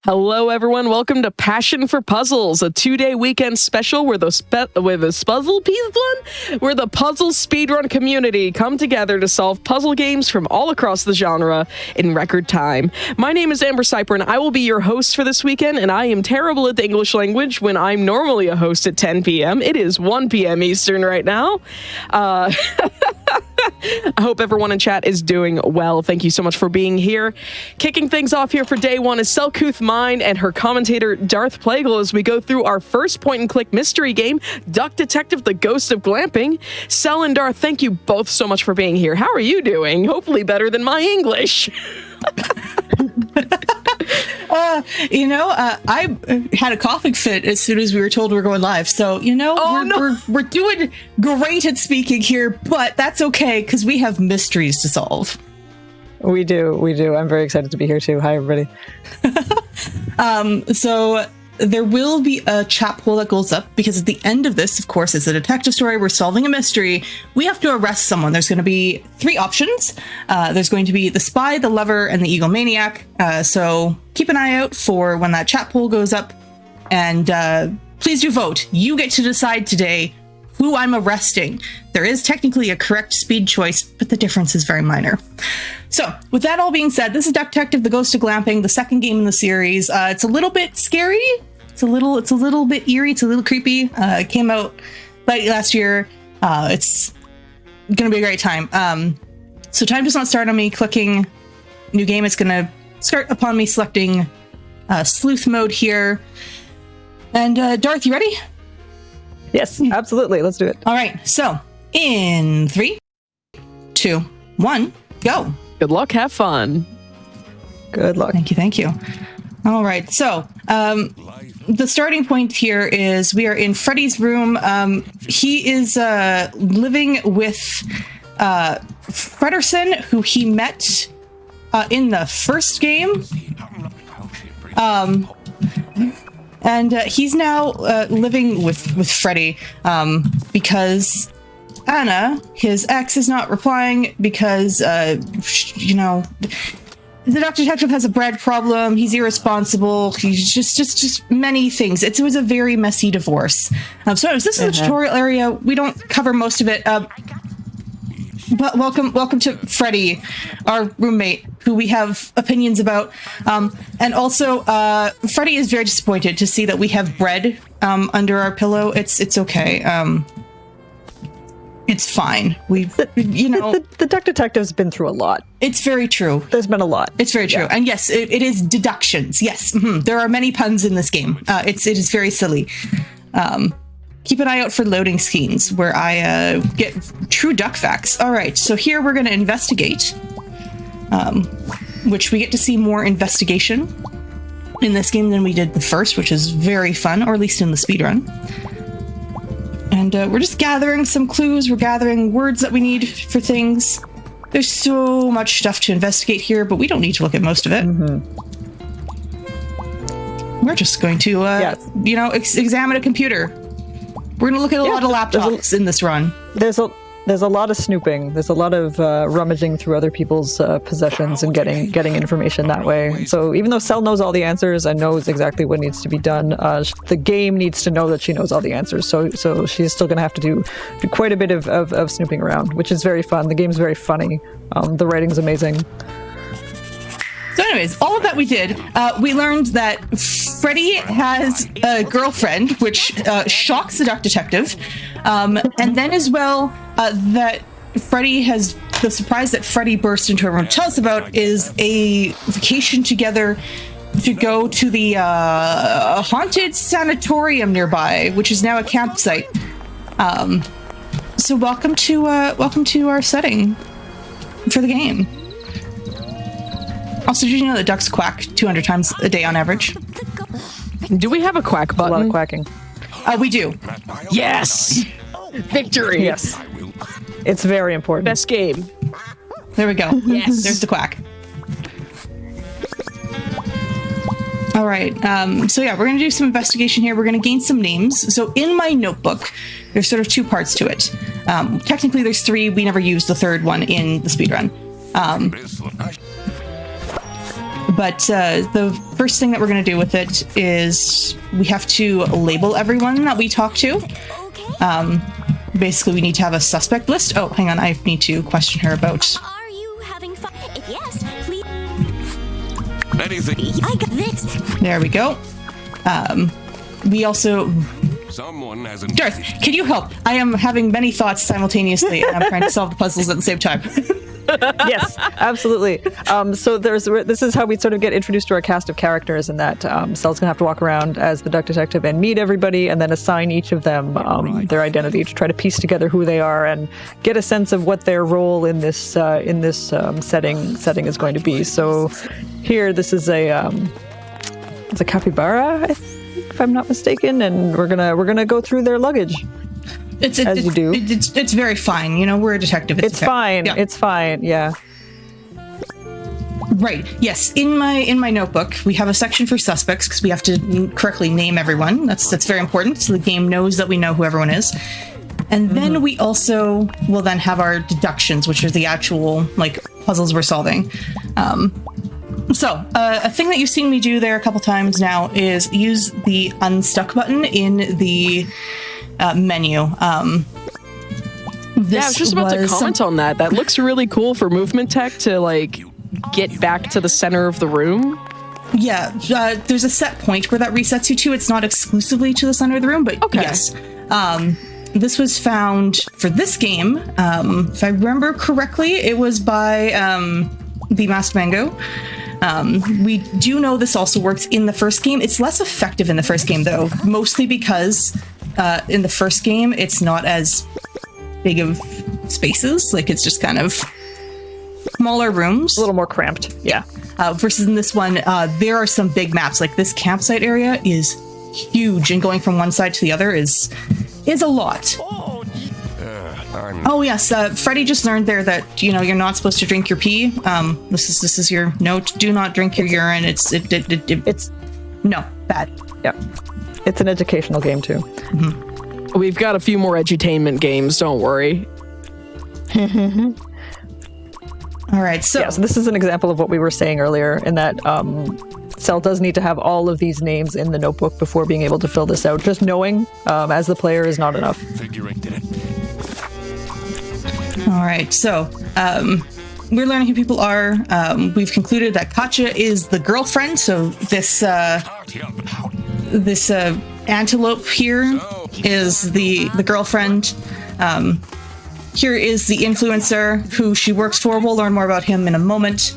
Hello, everyone. Welcome to Passion for Puzzles, a 2-day weekend special where the puzzle speedrun community come together to solve puzzle games from all across the genre in record time. My name is Amber Cyper, and I will be your host for this weekend, and I am terrible at the English language when I'm normally a host at 10 p.m. It is 1 p.m. Eastern right now. I hope everyone in chat is doing well. Thank you so much for being here. Kicking things off here for day one is Selkuth Mind and her commentator Darth Plagle as we go through our first point-and-click mystery game, Duck Detective: The Ghost of Glamping. Sel and Darth, thank you both so much for being here. How are you doing? Hopefully better than my English. I had a coughing fit as soon as we were told we were going live. So, we're doing great at speaking here, but that's okay because we have mysteries to solve. We do. I'm very excited to be here too. Hi, everybody. So there will be a chat poll that goes up because at the end of this, of course, it's a detective story. We're solving a mystery. We have to arrest someone. There's going to be 3 options. There's going to be the spy, the lover, and the egomaniac. So keep an eye out for when that chat poll goes up. And please do vote. You get to decide today who I'm arresting. There is technically a correct speed choice, but the difference is very minor. So with that all being said, this is Duck Detective: The Ghost of Glamping, the second game in the series. It's a little bit scary. It's a little bit eerie. It's a little creepy. It came out late last year. It's going to be a great time. So time does not start on me clicking new game. It's going to start upon me selecting sleuth mode here. And Darth, you ready? Yes, absolutely. Let's do it. All right. So in 3, 2, 1, go. Good luck. Have fun. Good luck. Thank you. All right. So the starting point here is we are in Freddy's room. He is living with Frederson, who he met in the first game. And he's now living with Freddy because Anna, his ex, is not replying because, the Duck Detective has a bread problem. He's irresponsible. He's just many things. It was a very messy divorce. So this is the tutorial area. We don't cover most of it. But welcome to Freddy, our roommate, who we have opinions about. And also, Freddy is very disappointed to see that we have bread under our pillow. It's okay. It's fine. The Duck Detective's been through a lot. It's very true. There's been a lot. It's very true. Yeah. And yes, it is deductions. Yes. Mm-hmm. There are many puns in this game. It is very silly. Keep an eye out for loading screens where I get true duck facts. All right. So here we're going to investigate, which we get to see more investigation in this game than we did the first, which is very fun, or at least in the speedrun. And we're just gathering some clues. We're gathering words that we need for things. There's so much stuff to investigate here, but we don't need to look at most of it. Mm-hmm. We're just going to, examine a computer. We're going to look at a lot of laptops in this run. There's a lot of snooping. There's a lot of rummaging through other people's possessions and getting information that way. So even though Sel knows all the answers and knows exactly what needs to be done, the game needs to know that she knows all the answers. So she's still going to have to do quite a bit of snooping around, which is very fun. The game's very funny. The writing's amazing. So anyways, all of that we did. We learned that Freddy has a girlfriend, which shocks the Duck Detective. And then as well, that Freddy has the surprise that Freddy burst into her room to tell us about is a vacation together to go to the haunted sanatorium nearby, which is now a campsite. So welcome to our setting for the game. Also, did you know that ducks quack 200 times a day on average? Do we have a quack button? A lot of quacking. We do. Yes! Victory! Yes. It's very important. Best game. There we go. Yes. There's the quack. All right. So yeah, we're going to do some investigation here. We're going to gain some names. So in my notebook, there's sort of 2 parts to it. Technically, there's 3. We never used the third one in the speedrun. But the first thing that we're going to do with it is we have to label everyone that we talk to. Basically, we need to have a suspect list. Oh, hang on. I need to question her about... Are you having fun? If yes, please. Anything. I got this. There we go. We also... Someone hasn't. Darth, can you help? I am having many thoughts simultaneously, and I'm trying to solve the puzzles at the same time. Yes, absolutely. So this is how we sort of get introduced to our cast of characters, in that Cell's gonna have to walk around as the duck detective and meet everybody, and then assign each of them their identity to try to piece together who they are and get a sense of what their role in this setting is going to be. So here, this is it's a capybara, I think, if I'm not mistaken, and we're gonna go through their luggage. You do. It's very fine. You know, we're a detective. It's fine. Yeah. It's fine. Yeah. Right. Yes. In my notebook, we have a section for suspects because we have to correctly name everyone. That's very important. So the game knows that we know who everyone is. And then we also will then have our deductions, which are the actual puzzles we're solving. So a thing that you've seen me do there a couple times now is use the unstuck button in the menu. I was just about to comment on that. That looks really cool for movement tech to get back to the center of the room. Yeah, there's a set point where that resets you to. It's not exclusively to the center of the room, but okay. Yes. This was found for this game. If I remember correctly, it was by the Masked Mango. We do know this also works in the first game. It's less effective in the first game, though, mostly because in the first game, it's not as big of spaces. It's just kind of smaller rooms. A little more cramped. Yeah. Versus in this one, there are some big maps. This campsite area is huge, and going from one side to the other is a lot. Oh yes, Freddie just learned there that you're not supposed to drink your pee. This is your note. Do not drink your urine. It's no bad. Yeah, it's an educational game too. Mm-hmm. We've got a few more edutainment games. Don't worry. All right, so this is an example of what we were saying earlier, in that Cell does need to have all of these names in the notebook before being able to fill this out. Just knowing as the player is not enough. Figuring did it. All right, so we're learning who people are. We've concluded that Katja is the girlfriend. So this antelope here is the girlfriend. Here is the influencer who she works for. We'll learn more about him in a moment.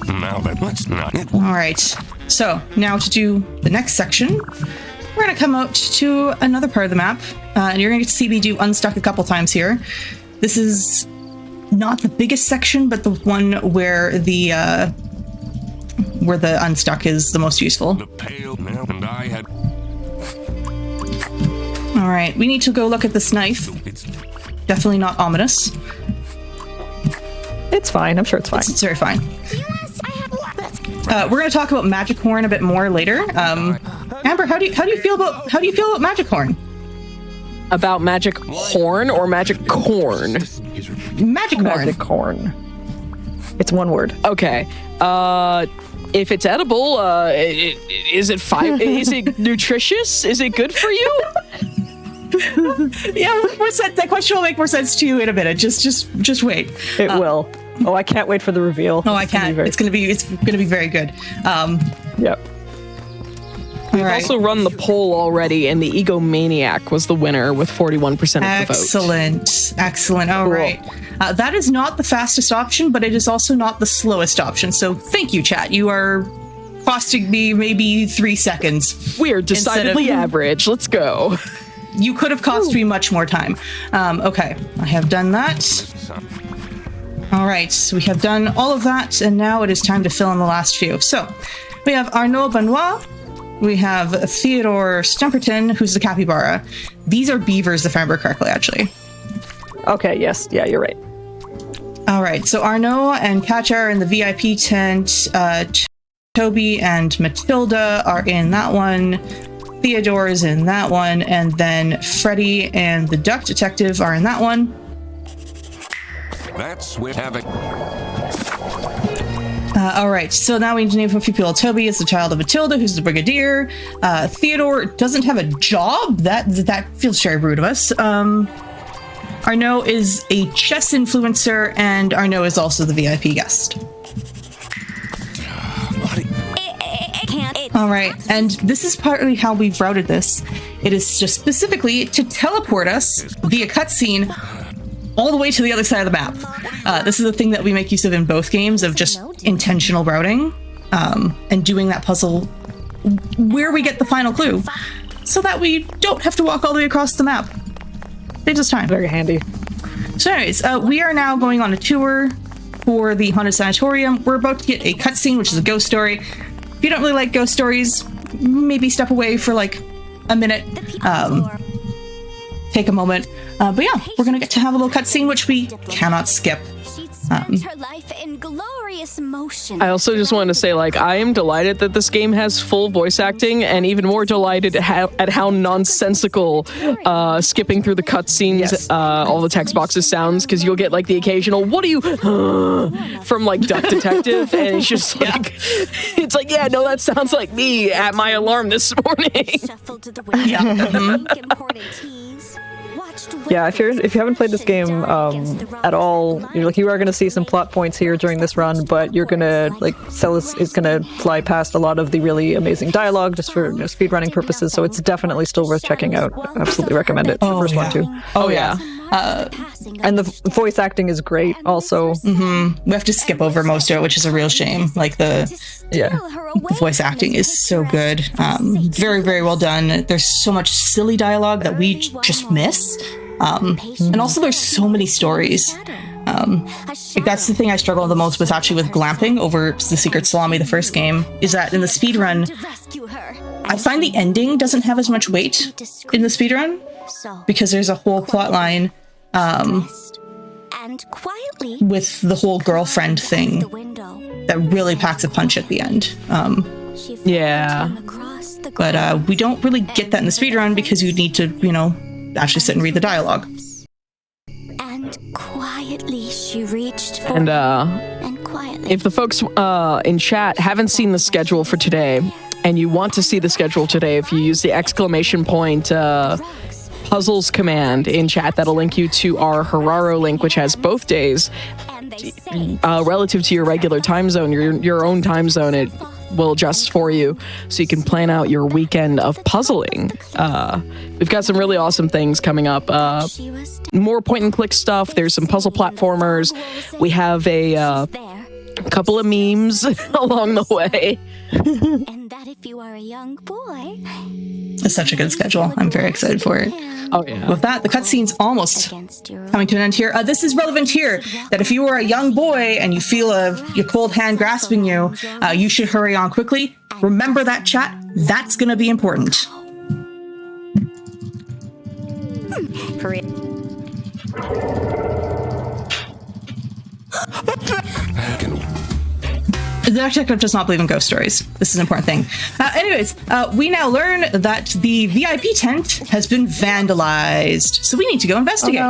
Now that let's not. All right, so now to do the next section, we're going to come out to another part of the map, and you're going to get to see me do unstuck a couple times here. This is not the biggest section, but the one where the unstuck is the most useful. The pale now, and I had. All right, we need to go look at this knife. Definitely not ominous. It's fine. I'm sure it's fine. It's very fine. We're going to talk about Magic Horn a bit more later. Amber, how do you feel about Magic Horn? About Magic Horn or Magic Corn? Magic Horn. Magic Horn. It's one word. Okay. If it's edible, is it is it nutritious? Is it good for you? Yeah, that question will make more sense to you in a minute. Just wait. It will. Oh, I can't wait for the reveal. Oh, I can't. It's gonna be very good. Yep. We've also run the poll already, and the Egomaniac was the winner with 41% of the vote. Excellent. All right. That is not the fastest option, but it is also not the slowest option. So thank you, chat. You are costing me maybe 3 seconds. We're decidedly average. Let's go. You could have cost me much more time. Okay, I have done that. All right, so we have done all of that, and now it is time to fill in the last few. So we have Arnaud Benoit. We have Theodore Stumperton, who's the capybara. These are beavers, if I remember correctly, actually. Okay, yes. Yeah, you're right. All right, so Arnaud and Katja are in the VIP tent. Toby and Matilda are in that one. Theodore is in that one. And then Freddie and the duck detective are in that one. That's with havoc. All right, so now we need to name a few people. Toby is the child of Matilda, who's the brigadier. Theodore doesn't have a job. That feels very rude of us. Arnaud is a chess influencer, and Arnaud is also the VIP guest. All right, and this is partly how we've routed this. It is just specifically to teleport us via cutscene all the way to the other side of the map. This is a thing that we make use of in both games, of just intentional routing and doing that puzzle where we get the final clue, so that we don't have to walk all the way across the map. Saves us time. Very handy. So anyways, we are now going on a tour for the Haunted Sanatorium. We're about to get a cutscene, which is a ghost story. If you don't really like ghost stories, maybe step away for like a minute. Take a moment. But yeah, we're gonna get to have a little cutscene, which we cannot skip. Her life in glorious motion. I also just wanted to say, like, I am delighted that this game has full voice acting, and even more delighted at how nonsensical skipping through the cutscenes, all the text boxes sounds, because you'll get like the occasional "What do you?" from like Duck Detective, and it's just like, it's like, yeah, no, that sounds like me at my alarm this morning. Shuffled to the window. Imported teas. Yeah, if you haven't played this game at all, you are going to see some plot points here during this run, but you're going to, like, Celis is going to fly past a lot of the really amazing dialogue just for speedrunning purposes, so it's definitely still worth checking out. Absolutely recommend it. The first one too. Oh yeah. And the voice acting is great also. We have to skip over most of it, which is a real shame. Like the voice acting is so good. Very, very well done. There's so much silly dialogue that we just miss. And also there's so many stories. Like that's the thing I struggle the most with actually with Glamping over The Secret Salami, the first game, is that in the speedrun, I find the ending doesn't have as much weight in the speedrun because there's a whole plot line with the whole girlfriend thing that really packs a punch at the end. Yeah. But we don't really get that in the speedrun because you need to, actually sit and read the dialogue. And quietly she reached for And quietly. if the folks in chat haven't seen the schedule for today, and you want to see the schedule today, if you use the exclamation point puzzles command in chat, that'll link you to our Hararo link, which has both days relative to your regular time zone, your own time zone. It will adjust for you so you can plan out your weekend of puzzling. We've got some really awesome things coming up. More point and click stuff. There's some puzzle platformers. We have a couple of memes along the way. And that if you are a young boy, It's such a good schedule. I'm very excited for it. Oh yeah. With that, the cutscene's almost coming to an end here. This is relevant here, that if you are a young boy and you feel your cold hand grasping you, you should hurry on quickly. Remember that, chat. That's going to be important. The detective does not believe in ghost stories. This is an important thing. Anyways, we now learn that the VIP tent has been vandalized, so we need to go investigate.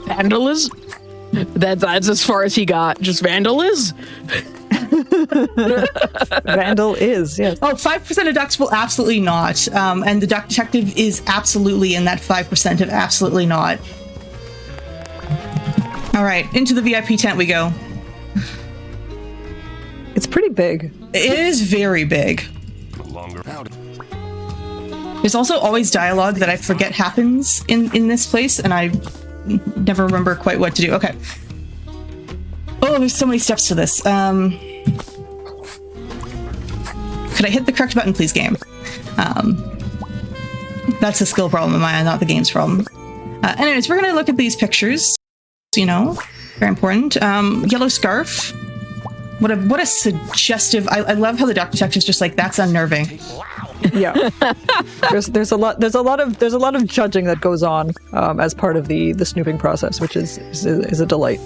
Vandaliz? That's as far as he got. Just vandaliz? Vandal is, yes. Oh, 5% of ducks will absolutely not. And the duck detective is absolutely in that 5% of absolutely not. All right, into the VIP tent we go. It's pretty big. It is very big. There's also always dialogue that I forget happens in this place, and I never remember quite what to do. Okay. Oh, there's so many steps to this. Could I hit the correct button, please, game? That's a skill problem of mine, not the game's problem. Anyways, we're gonna look at these pictures. Very important. Yellow scarf. What a suggestive. I love how the duck detective's just like, that's unnerving. Yeah. there's a lot of judging that goes on as part of the snooping process, which is a delight.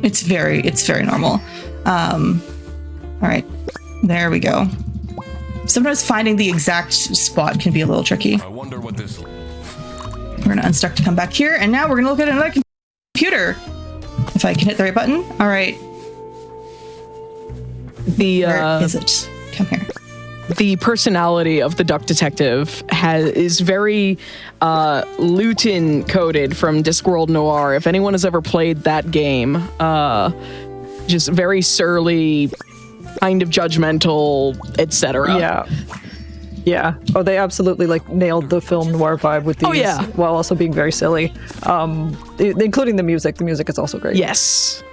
It's very normal. All right, there we go. Sometimes finding the exact spot can be a little tricky. I wonder what this. We're gonna unstuck to come back here, and now we're gonna look at another computer. If I can hit the right button. All right. Where is it? Come here. The personality of the Duck Detective is very Luton coded from Discworld Noir. If anyone has ever played that game, just very surly, kind of judgmental, etc. Yeah. Oh, they absolutely like nailed the film noir vibe with these, while also being very silly. Including the music. The music is also great. Yes.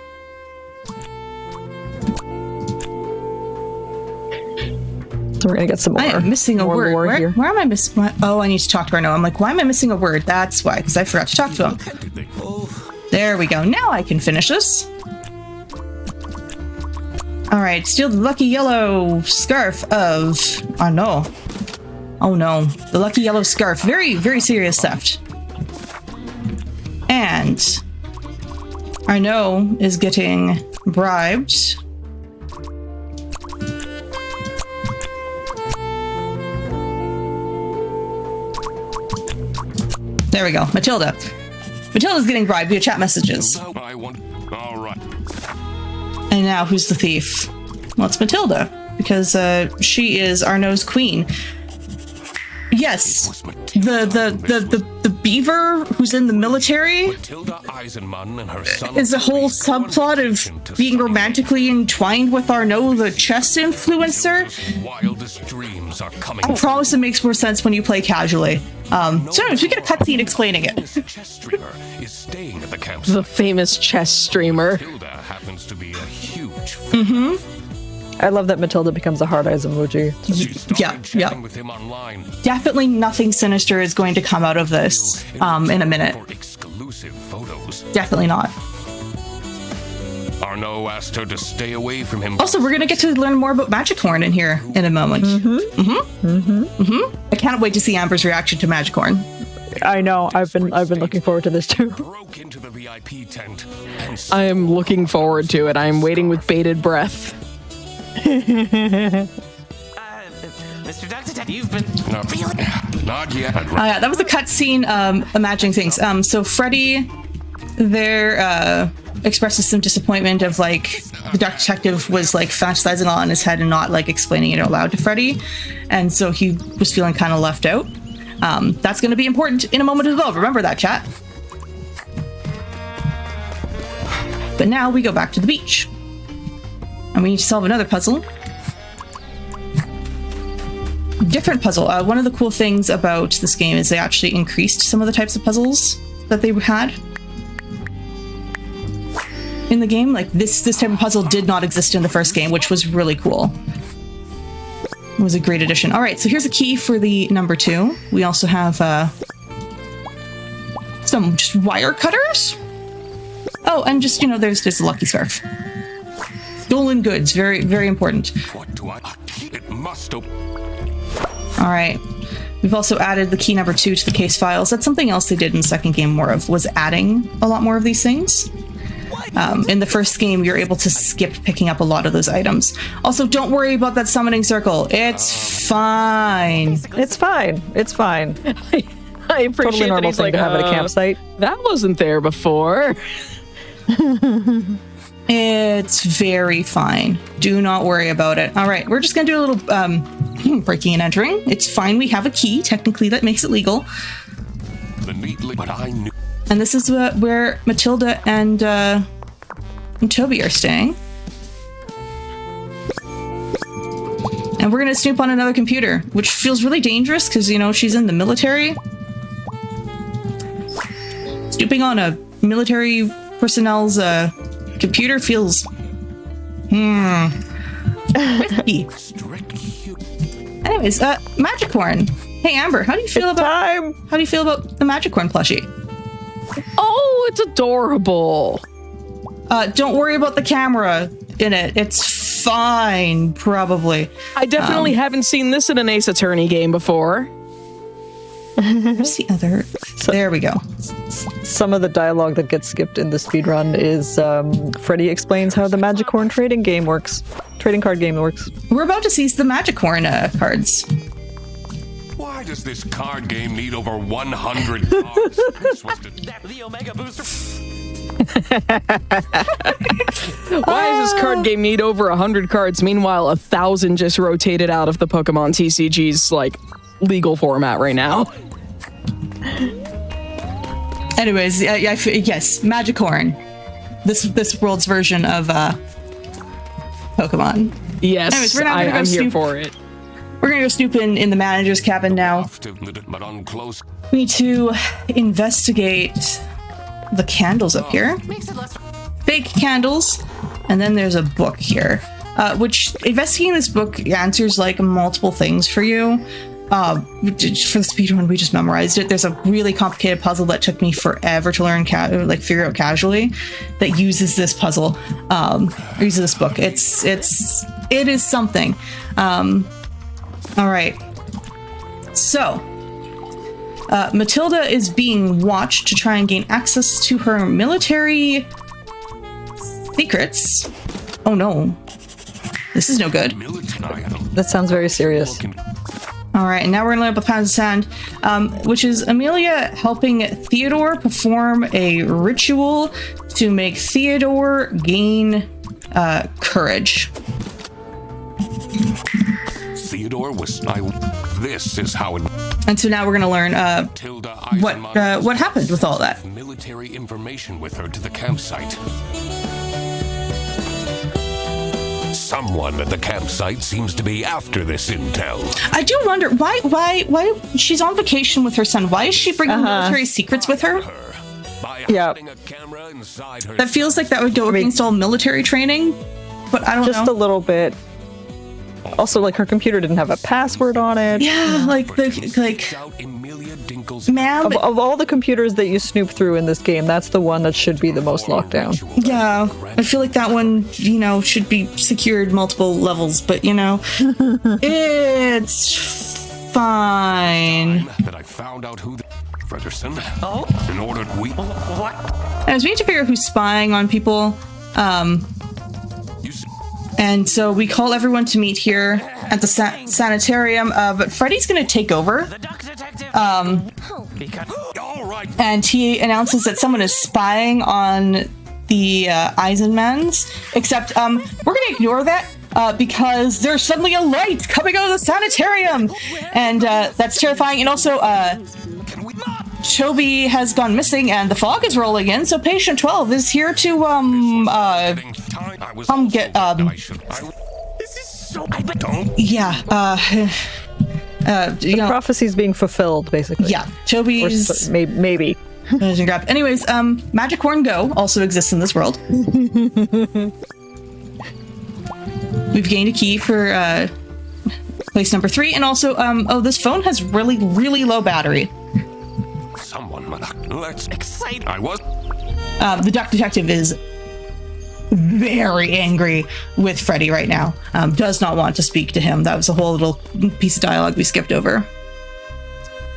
So we're gonna get some more. I am missing a word. Where am I missing? Oh, I need to talk to Arnaud. I'm like, why am I missing a word? That's why, because I forgot to talk to him. There we go. Now I can finish this. All right, steal the lucky yellow scarf of Arnaud. Oh no, the lucky yellow scarf. Very, very serious theft. And Arnaud is getting bribed. There we go, Matilda. Matilda's getting bribed via chat messages. All right. And now who's the thief? Well, it's Matilda, because she is Arnaud's queen. Yes, the beaver who's in the military is a whole subplot of being romantically entwined with Arnaud, the chess influencer. I promise it makes more sense when you play casually. So anyways, we get a cutscene explaining it. The famous chess streamer. I love that Matilda becomes a hard eyes emoji. Yeah. Definitely nothing sinister is going to come out of this in a minute. Definitely not. Arnaud asked her to stay away from him. Also, we're going to get to learn more about Magicorn in here in a moment. I can't wait to see Amber's reaction to Magicorn. I know. I've been looking forward to this too. Broke into the VIP tent. I am looking forward to it. I am waiting with bated breath. Mr. Duck Detective, you've been... No, not yet. Yeah, that was a cutscene imagining things. So Freddy there expresses some disappointment of like the Duck Detective was like fantasizing all in his head and not like explaining it out loud to Freddy. And so he was feeling kind of left out. That's going to be important in a moment as well. Remember that, chat. But now we go back to the beach. And we need to solve another puzzle. Different puzzle. One of the cool things about this game is they actually increased some of the types of puzzles that they had in the game. Like this type of puzzle did not exist in the first game, which was really cool. It was a great addition. All right, so here's a key for the number 2. We also have some just wire cutters. Oh, and just, you know, there's a lucky scarf. Stolen goods, very, very important. What do I... It must open... All right. We've also added the key number 2 to the case files. That's something else they did in the second game more of, was adding a lot more of these things. In the first game, you're able to skip picking up a lot of those items. Also, don't worry about that summoning circle. It's fine. It's fine. It's fine. I appreciate Totally that normal he's thing like, to have at a campsite. That wasn't there before. It's very fine. Do not worry about it. All right, we're just going to do a little breaking and entering. It's fine. We have a key. Technically, that makes it legal. But I knew... And this is where Matilda and Toby are staying. And we're going to snoop on another computer, which feels really dangerous because, you know, she's in the military. Snooping on a military personnel's computer feels... risky. Anyways, Magicorn. Hey, Amber, how do you feel about the Magicorn plushie? Oh, it's adorable. Don't worry about the camera in it. It's fine, probably. I definitely haven't seen this in an Ace Attorney game before. Where's the other? There we go. Some of the dialogue that gets skipped in the speedrun is Freddy explains how the Magicorn trading card game works. We're about to see the Magicorn cards. Why does this card game need over 100 cards? This was The Omega Booster. Why does this card game need over 100 cards? Meanwhile, 1,000 just rotated out of the Pokemon TCG's like legal format right now. Anyways, yes, Magicorn. This world's version of Pokemon. Yes, Anyways, we're not gonna go I'm here snoop. for it. We're gonna go snoop in the manager's cabin now. But on close. We need to investigate the candles up here. Makes it less. Fake candles, and then there's a book here, which investigating this book answers like multiple things for you. For the speedrun, we just memorized it. There's a really complicated puzzle that took me forever to learn, figure out casually, that uses this puzzle, uses this book. It is something. All right. So, Matilda is being watched to try and gain access to her military secrets. Oh no. This is no good. That sounds very serious. All right, and now we're gonna learn about Pounds of Sand, which is Amelia helping Theodore perform a ritual to make Theodore gain courage. Theodore was. This is how it. And so now we're gonna learn Tilda what happened with all that. Military information with her to the campsite. Someone at the campsite seems to be after this intel. I do wonder why she's on vacation with her son. Why is she bringing military secrets with her? By Yeah. hiding a camera inside her. That feels like that would go against all military training, but I don't Just know. a little bit. Also, like, her computer didn't have a password on it. Yeah, like Out Emilia Dinkle's ma'am. Of all the computers that you snoop through in this game, that's the one that should be the most locked down. Yeah, I feel like that one, should be secured multiple levels, but it's fine. That I found out who the Frederson. Oh, In order we. what? As we need to figure out who's spying on people, You s- and so we call everyone to meet here at the sanitarium, but Freddy's gonna take over, The duck detective. Because All right. and he announces that someone is spying on the Eisenmans, except we're gonna ignore that because there's suddenly a light coming out of the sanitarium, and that's terrifying. And also Can we not? Toby has gone missing and the fog is rolling in, so patient 12 is here to Time. I was come also get, told that I should. this is so. I bet. Don't. yeah, Prophecy's being fulfilled, basically. yeah, Or Toby's maybe. grab. Anyways, Magic Horn Go also exists in this world. We've gained a key for place number 3, and also this phone has really, really low battery. Someone. Let's. Excited. I was. The duck detective is very angry with Freddy right now. Does not want to speak to him. That was a whole little piece of dialogue we skipped over.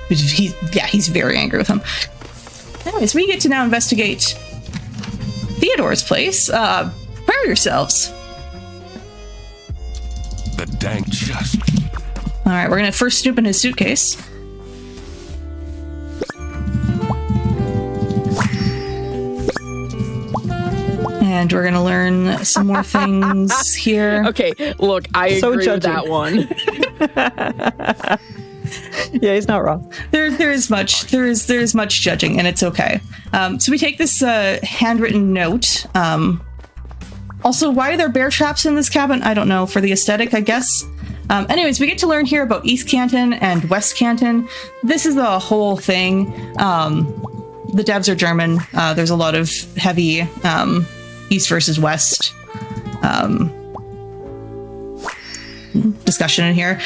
He's very angry with him. Anyways, we get to now investigate Theodore's place. Prepare yourselves. The dang just. All right, we're gonna first snoop in his suitcase. And we're gonna learn some more things here. Okay, look, I So agree with judging. that one. Yeah, he's not wrong. There is much judging, and it's okay. So we take this handwritten note. Also, why are there bear traps in this cabin? I don't know. For the aesthetic, I guess. Anyways, we get to learn here about East Canton and West Canton. This is the whole thing. The devs are German. There's a lot of heavy East versus West discussion in here.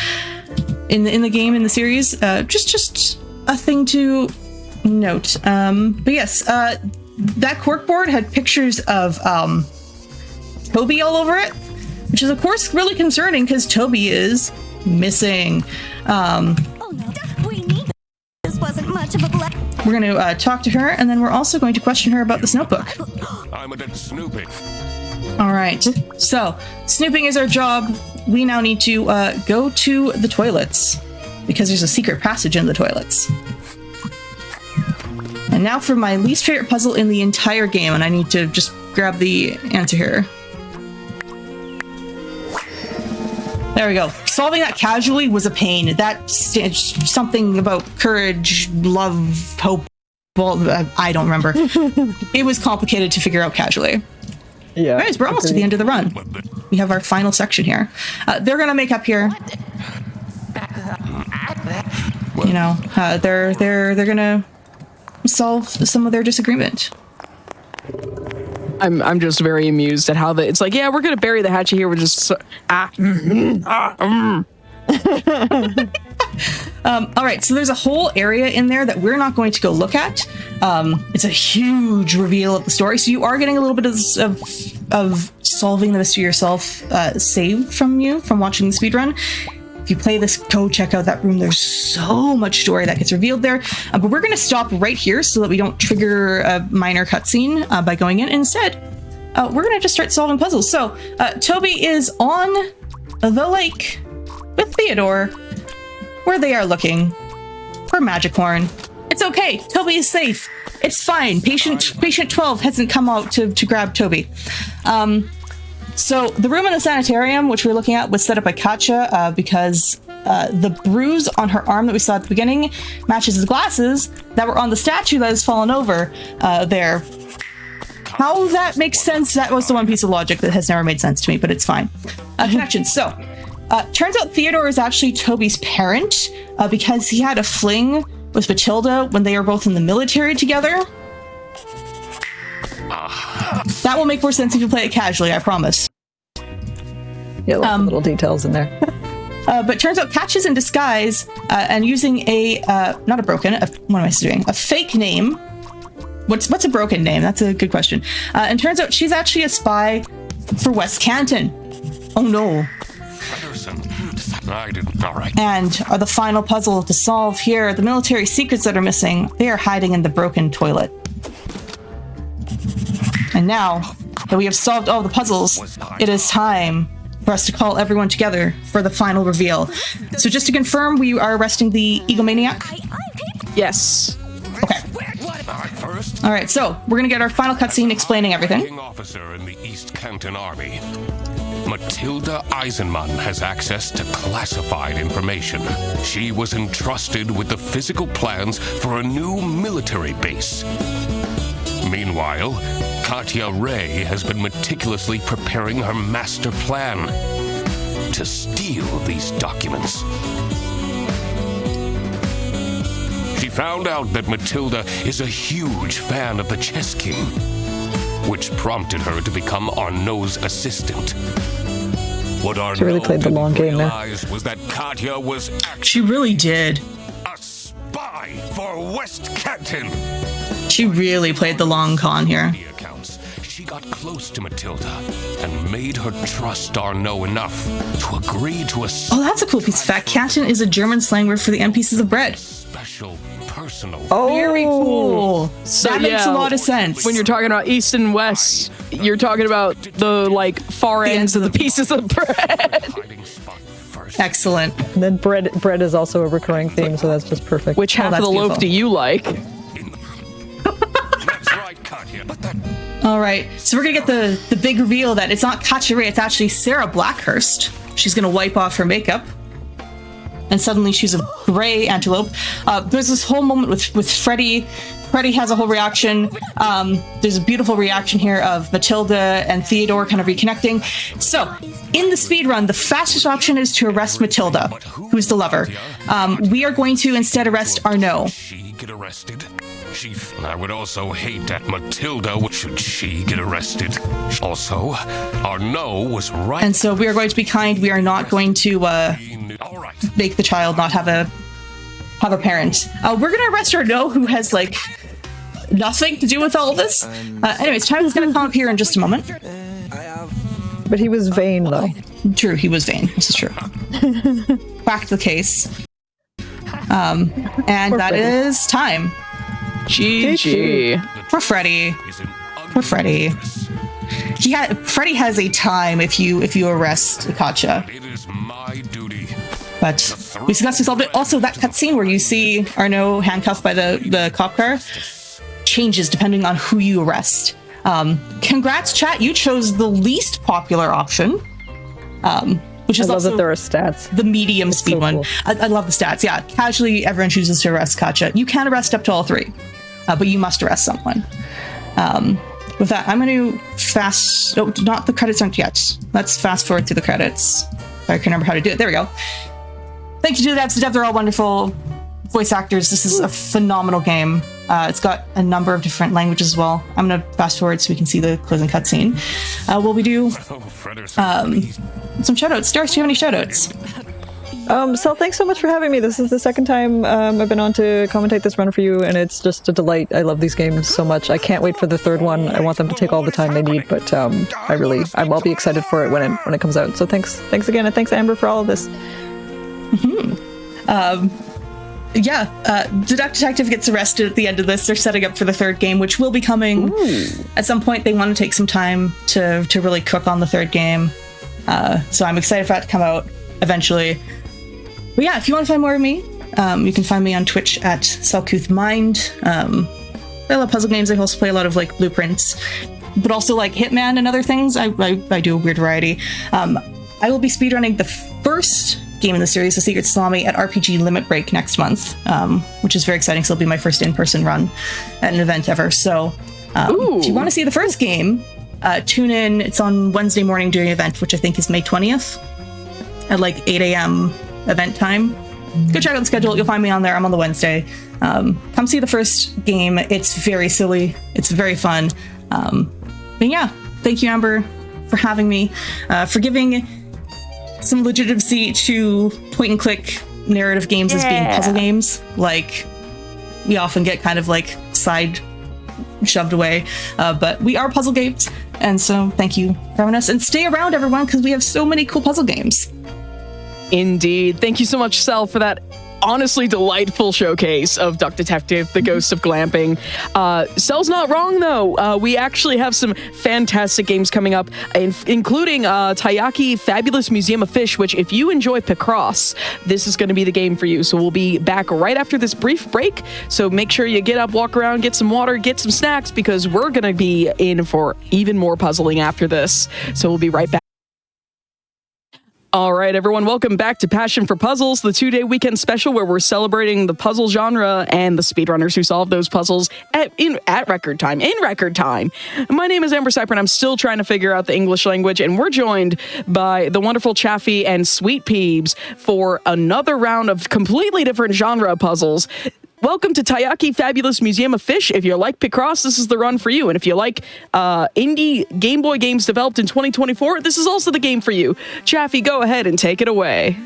In the game, in the series, just a thing to note. But yes, that corkboard had pictures of Toby all over it, which is of course really concerning because Toby is missing. Oh no, we need this. Wasn't much of a blessing. We're going to talk to her, and then we're also going to question her about this notebook. I'm a dead snooping. All right. So, snooping is our job. We now need to go to the toilets because there's a secret passage in the toilets. And now for my least favorite puzzle in the entire game, and I need to just grab the answer here. There we go. Solving that casually was a pain. That's something about courage, love, hope. Well, I don't remember. It was complicated to figure out casually. Yeah. Guys, we're almost to the end of the run. We have our final section here. They're gonna make up here. You know, they're gonna solve some of their disagreement. I'm just very amused at how it's like, yeah, we're gonna bury the hatchet here. We're just all right, so there's a whole area in there that we're not going to go look at. It's a huge reveal of the story, so you are getting a little bit of solving the mystery yourself saved from you from watching the speedrun. If you play this, go check out that room. There's so much story that gets revealed there. But we're going to stop right here so that we don't trigger a minor cutscene by going in. Instead, we're going to just start solving puzzles. So Toby is on the lake with Theodore, where they are looking for magic horn. It's okay. Toby is safe. It's fine. Patient 12 hasn't come out to grab Toby. So the room in the sanitarium, which we're looking at, was set up by Katja because the bruise on her arm that we saw at the beginning matches the glasses that were on the statue that has fallen over there. How that makes sense, that was the one piece of logic that has never made sense to me, but it's fine. Connections. So, turns out Theodore is actually Toby's parent because he had a fling with Matilda when they were both in the military together. That will make more sense if you play it casually, I promise. Yeah, lots of little details in there. But turns out Catch is in disguise and using not a broken, what am I doing? A fake name. What's a broken name? That's a good question. And turns out she's actually a spy for West Canton. Oh no. All right. And the final puzzle to solve here, the military secrets that are missing, they are hiding in the broken toilet. And now that we have solved all the puzzles, it is time for us to call everyone together for the final reveal. So just to confirm, we are arresting the egomaniac? yes. Okay. All right, so we're going to get our final cutscene explaining everything. Ranking officer in the East Canton Army. Matilda Eisenman has access to classified information. She was entrusted with the physical plans for a new military base. Meanwhile, Katja Ray has been meticulously preparing her master plan to steal these documents. She found out that Matilda is a huge fan of the chess game, which prompted her to become Arnaud's assistant. What Arnaud really played the long game there. was that Katja was actually She really did. a spy for West Canton. She really played the long con here. The accounts, she got close to Matilda and made her trust Arnaud enough to agree to a Oh, that's a cool piece of fact. Canton is a German slang word for the end pieces of bread. special personal. Very cool. So, That makes a lot of sense. When you're talking about East and West, you're talking about the like far ends of the pieces of bread. Hiding spot first. Excellent. And then bread is also a recurring theme, so that's just perfect. Which half of that's the loaf beautiful. do you like? That's right, Katja. But that All right, so we're gonna get the big reveal that it's not Katja Ray, it's actually Sarah Blackhurst. She's gonna wipe off her makeup, and suddenly she's a gray antelope. There's this whole moment with Freddy. Freddy has a whole reaction. There's a beautiful reaction here of Matilda and Theodore kind of reconnecting. So, in the speedrun, the fastest option is to arrest Matilda, who's the lover. We are going to instead arrest Arnaud. she get arrested. I would also hate that Matilda should she get arrested. Also, Arnaud was right. And so we are going to be kind. We are not going to All right. make the child not have a parent. We're gonna arrest Arnaud, who has like nothing to do with all of this. Anyways, Tyler's gonna come up here in just a moment. But he was vain, though. True, he was vain. This is true. Back to the case. And that Freddy. is time GG. for Freddy. Is an For Freddy. Freddy has a time if you arrest Katja. It is my duty. But we successfully solved it. Also, that cutscene where you see Arnaud handcuffed by the cop car, changes depending on who you arrest. Congrats, chat. You chose the least popular option, which is I love also that there are stats. the medium speed so one. cool. I love the stats. Yeah, casually everyone chooses to arrest Katja. You can arrest up to all three, but you must arrest someone. With that, I'm going to fast... Oh, not the credits aren't yet. Let's fast forward through the credits. If I can remember how to do it. There we go. Thank you to the devs. The devs are all wonderful voice actors. This is a phenomenal game. It's got a number of different languages as well. I'm going to fast forward so we can see the closing cutscene. Will we do some shoutouts? Darius, do you have any shoutouts? Sel, thanks so much for having me. This is the second time I've been on to commentate this run for you, and it's just a delight. I love these games so much. I can't wait for the third one. I want them to take all the time they need, but I'll be excited for it when it comes out. So thanks again, and thanks Amber for all of this. Deduct Detective gets arrested at the end of this. They're setting up for the third game, which will be coming at some point. They want to take some time to really cook on the third game. So I'm excited for that to come out eventually. But yeah, if you want to find more of me, you can find me on Twitch at Selkoothmind. I love puzzle games. I also play a lot of like Blueprints, but also like Hitman and other things. I do a weird variety. I will be speedrunning the first game in the series, The Secret Salami, at RPG Limit Break next month, which is very exciting. So it'll be my first in-person run at an event ever. So if you want to see the first game, tune in. It's on Wednesday morning during an event, which I think is May 20th at like 8 a.m. event time. Go check out the schedule. You'll find me on there. I'm on the Wednesday. Come see the first game. It's very silly. It's very fun. But yeah, thank you, Amber, for having me, for giving some legitimacy to point-and-click narrative games as being puzzle games. Like, we often get kind of like shoved away, but we are puzzle games, and so thank you for having us. And stay around, everyone, because we have so many cool puzzle games. Indeed. Thank you so much, Sel, for that honestly delightful showcase of Duck Detective, The Ghost of Glamping. Sel's not wrong, though. We actually have some fantastic games coming up, including Taiyaki Fabulous Museum of Fish, which if you enjoy Picross, this is going to be the game for you. So we'll be back right after this brief break. So make sure you get up, walk around, get some water, get some snacks, because we're going to be in for even more puzzling after this. So we'll be right back. All right, everyone, welcome back to Passion for Puzzles, the 2-day weekend special where we're celebrating the puzzle genre and the speedrunners who solve those puzzles in record time. My name is Amber Cypher, and I'm still trying to figure out the English language, and we're joined by the wonderful Chaffee and Sweet Peebs for another round of completely different genre puzzles. Welcome to Taiyaki Fabulous Museum of Fish. If you like Picross, this is the run for you. And if you like indie Game Boy games developed in 2024, this is also the game for you. Chaffee, go ahead and take it away.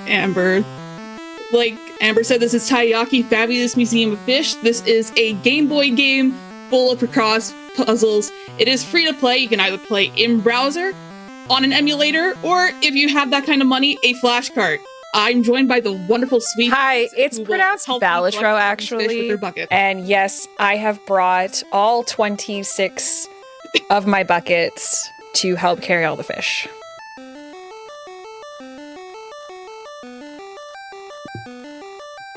Amber. Like Amber said, this is Taiyaki Fabulous Museum of Fish. This is a Game Boy game full of Picross puzzles. It is free to play. You can either play in browser, on an emulator, or if you have that kind of money, a flash cart. I'm joined by the wonderful Sweet. Hi, it's pronounced Balitro actually. And yes, I have brought all 26 of my buckets to help carry all the fish.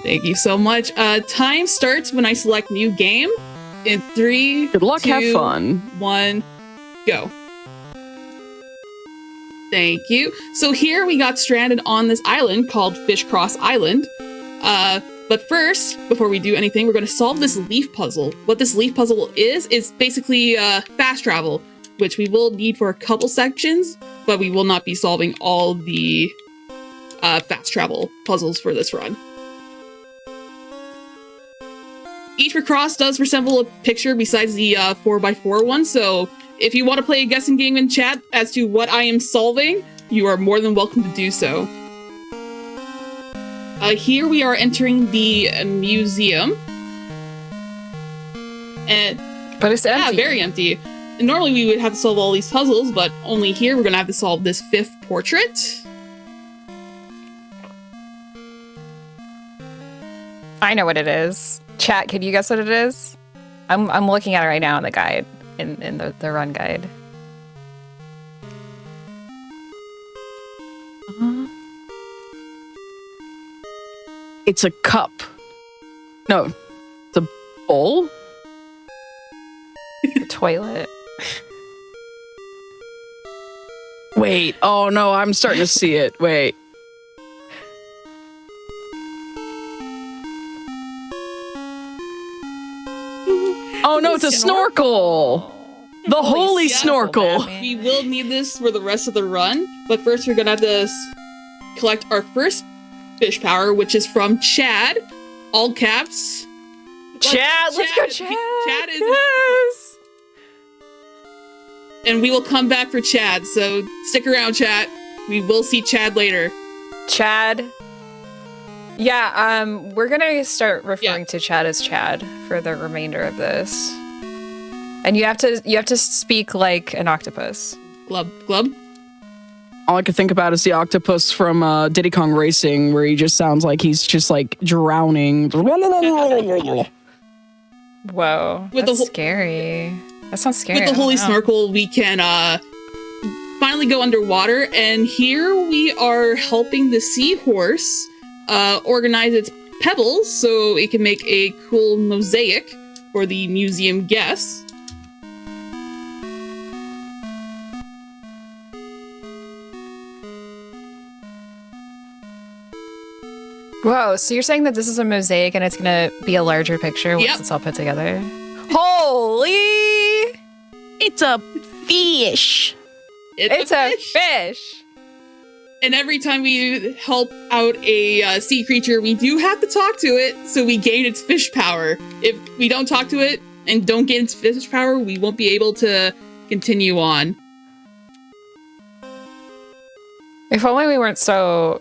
Thank you so much. Time starts when I select new game. In 3, Good luck, 2, have fun. 1, go. Thank you. So here we got stranded on this island called Fish Cross Island. But first, before we do anything, we're going to solve this leaf puzzle. What this leaf puzzle is basically fast travel, which we will need for a couple sections, but we will not be solving all the fast travel puzzles for this run. Each Picross does resemble a picture besides the 4x4 one, so if you want to play a guessing game in chat as to what I am solving, you are more than welcome to do so. Here we are entering the museum. But it's empty. Yeah, very empty. And normally we would have to solve all these puzzles, but only here we're going to have to solve this 5th portrait. I know what it is. Chat, can you guess what it is? I'm looking at it right now in the guide. In the run guide. It's a cup. No, it's a bowl? The toilet. Wait, oh no, I'm starting to see it. Wait. Oh no, it's a snorkel! The holy snorkel! We will need this for the rest of the run, but first we're gonna have to collect our first fish power, which is from Chad. All caps. Chad, let's go, Chad! Chad is yes! And we will come back for Chad, so stick around, Chad. We will see Chad later. Chad. Yeah, we're gonna start referring to Chad as Chad for the remainder of this. And you have to speak like an octopus. Glub, glub. All I could think about is the octopus from Diddy Kong Racing, where he just sounds like he's just like drowning. Whoa, that's scary. That sounds scary. With the holy snorkel, we can finally go underwater, and here we are helping the seahorse organize its pebbles so it can make a cool mosaic for the museum guests. Whoa, so you're saying that this is a mosaic and it's gonna be a larger picture once it's all put together? Holy! It's a fish! It's a fish! And every time we help out a sea creature, we do have to talk to it, so we gain its fish power. If we don't talk to it and don't gain its fish power, we won't be able to continue on. If only we weren't so...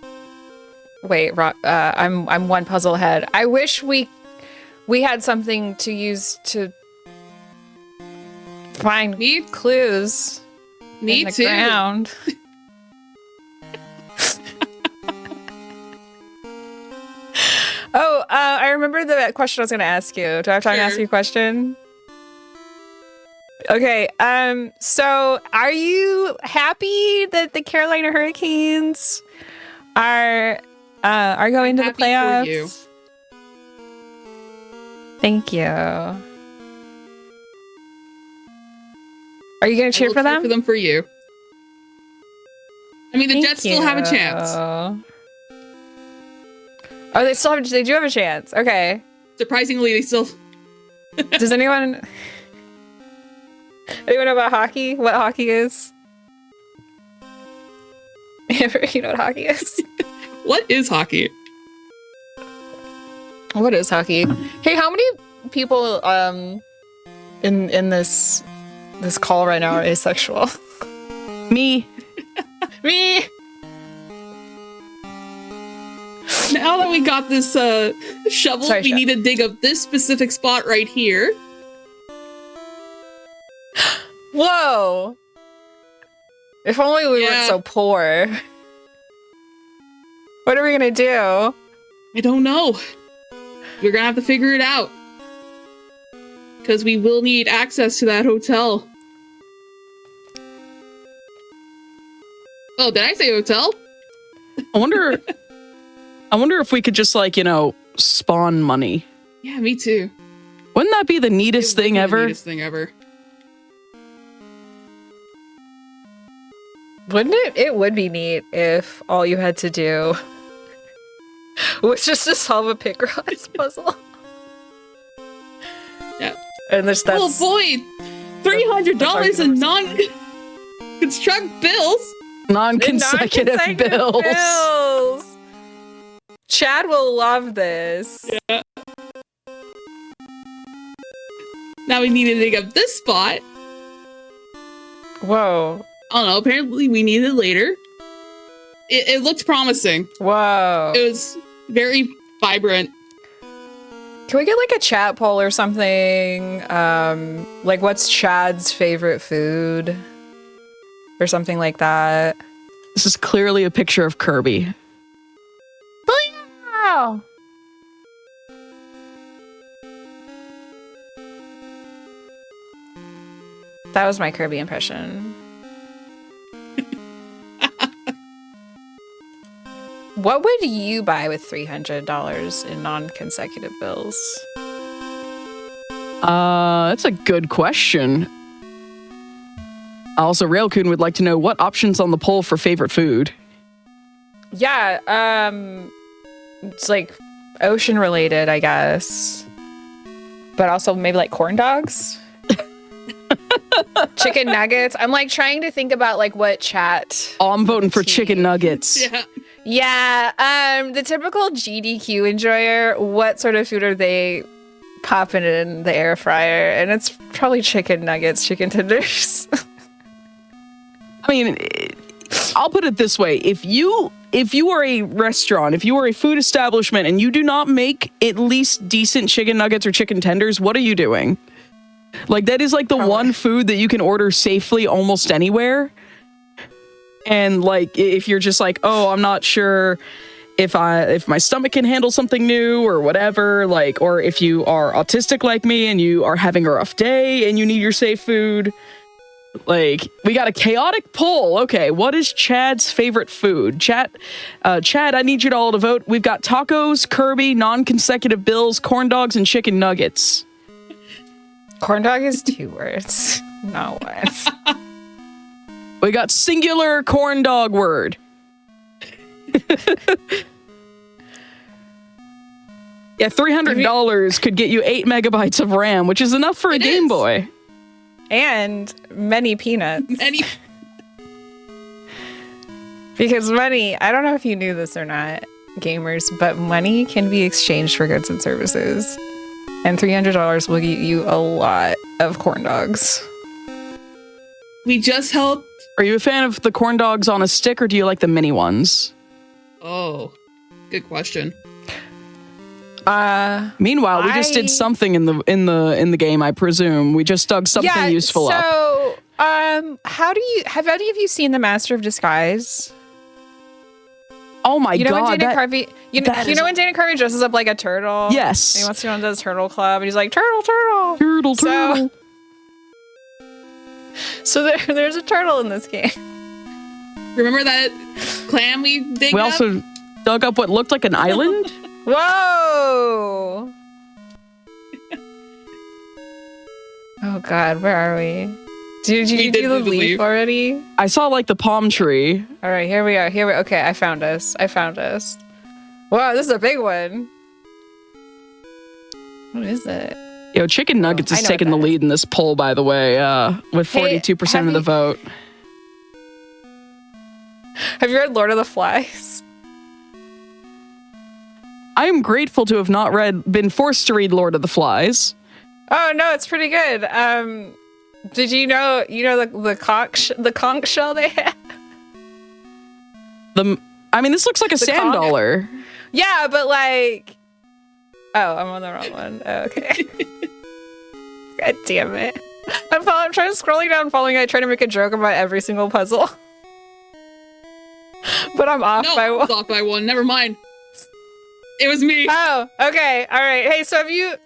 Wait, I'm one puzzle ahead. I wish we had something to use to find clues in the ground. Oh, I remember the question I was going to ask you. Do I have time to ask you a question? Okay, so are you happy that the Carolina Hurricanes are going to the playoffs? For you. Thank you. Are you going to cheer for them? Cheer for them for you. I mean, the Jets still have a chance. Oh, they do have a chance. Okay. Surprisingly, they still... Does anyone know about hockey? What hockey is? You know what hockey is? What is hockey? What is hockey? Hey, how many people in this call right now are asexual? Me. Me. Now that we got this shovel, we need to dig up this specific spot right here. Whoa! If only we weren't so poor. What are we gonna do? I don't know. We're gonna have to figure it out. Because we will need access to that hotel. Oh, did I say hotel? I wonder if we could just, like, spawn money. Yeah, me too. Wouldn't that be the neatest thing ever? Neatest thing ever. Wouldn't it? It would be neat if all you had to do was just to solve a Picross puzzle. Yeah. And that's oh boy! $300 in non-construct bills! Non-consecutive bills. Chad will love this. Yeah. Now we need to dig up this spot. Whoa. I don't know, apparently we need it later. It looked promising. Whoa. It was very vibrant. Can we get like a chat poll or something? Like what's Chad's favorite food? Or something like that. This is clearly a picture of Kirby. Wow. That was my Kirby impression. What would you buy with $300 in non-consecutive bills? That's a good question. Also, Railcoon would like to know what options on the poll for favorite food. Yeah, it's like ocean related, I guess. But also maybe like corn dogs. Chicken nuggets. I'm like trying to think about like what chat. Oh, I'm voting for chicken nuggets. Yeah. The typical GDQ enjoyer, what sort of food are they popping in the air fryer? And it's probably chicken nuggets, chicken tenders. I mean, I'll put it this way. If you are a restaurant, if you are a food establishment and you do not make at least decent chicken nuggets or chicken tenders, what are you doing? Like, that is like the one food that you can order safely almost anywhere. And like, if you're just like, oh, I'm not sure if my stomach can handle something new or whatever, like, or if you are autistic like me and you are having a rough day and you need your safe food, like, we got a chaotic poll. Okay, what is Chad's favorite food? Chad, I need you to all to vote. We've got tacos, Kirby, non-consecutive bills, corn dogs, and chicken nuggets. Corn dog is 2 words, not one. We got singular corn dog word. Yeah, $300 could get you 8 megabytes of RAM, which is enough for a Game Boy. And many peanuts. Because money, I don't know if you knew this or not, gamers, but money can be exchanged for goods and services. And $300 will get you a lot of corn dogs. We just helped. Are you a fan of the corn dogs on a stick, or do you like the mini ones? Oh, good question. Meanwhile, we just did something in the game, I presume. We just dug something useful up. So, have any of you seen The Master of Disguise? Oh my god! God! You know when Dana Carvey dresses up like a turtle? Yes. And he wants to go into this turtle club, and he's like, turtle. Turtle. So there's a turtle in this game. Remember that clam we digged up? We also dug up what looked like an island. Whoa! Oh god, where are we? Did you do the leaf already? I saw like the palm tree. All right, here we are. Okay, I found us. Wow, this is a big one. What is it? Yo, chicken nuggets is taking the lead in this poll, by the way, with 42% of the vote. Have you read Lord of the Flies? I am grateful to have not been forced to read Lord of the Flies. Oh no, it's pretty good. Did you know the conch shell they had? This looks like a sand dollar. Yeah, but like, oh, I'm on the wrong one. Oh, okay. God damn it! I'm trying scrolling down, I try to make a joke about every single puzzle, but I'm off by one. Off by one. Never mind. It was me. Oh, okay, all right. Hey, so have you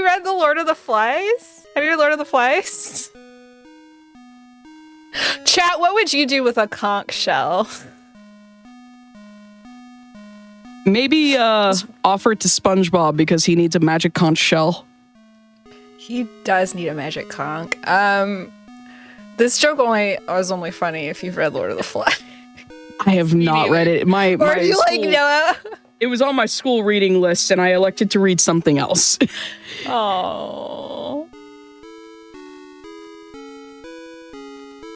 read the Lord of the Flies? Have you read Lord of the Flies? Chat, what would you do with a conch shell? Maybe offer it to SpongeBob because he needs a magic conch shell. He does need a magic conch. This joke was only funny if you've read Lord of the Flies. I have not read it. Or if you like Noah. It was on my school reading list, and I elected to read something else. Oh.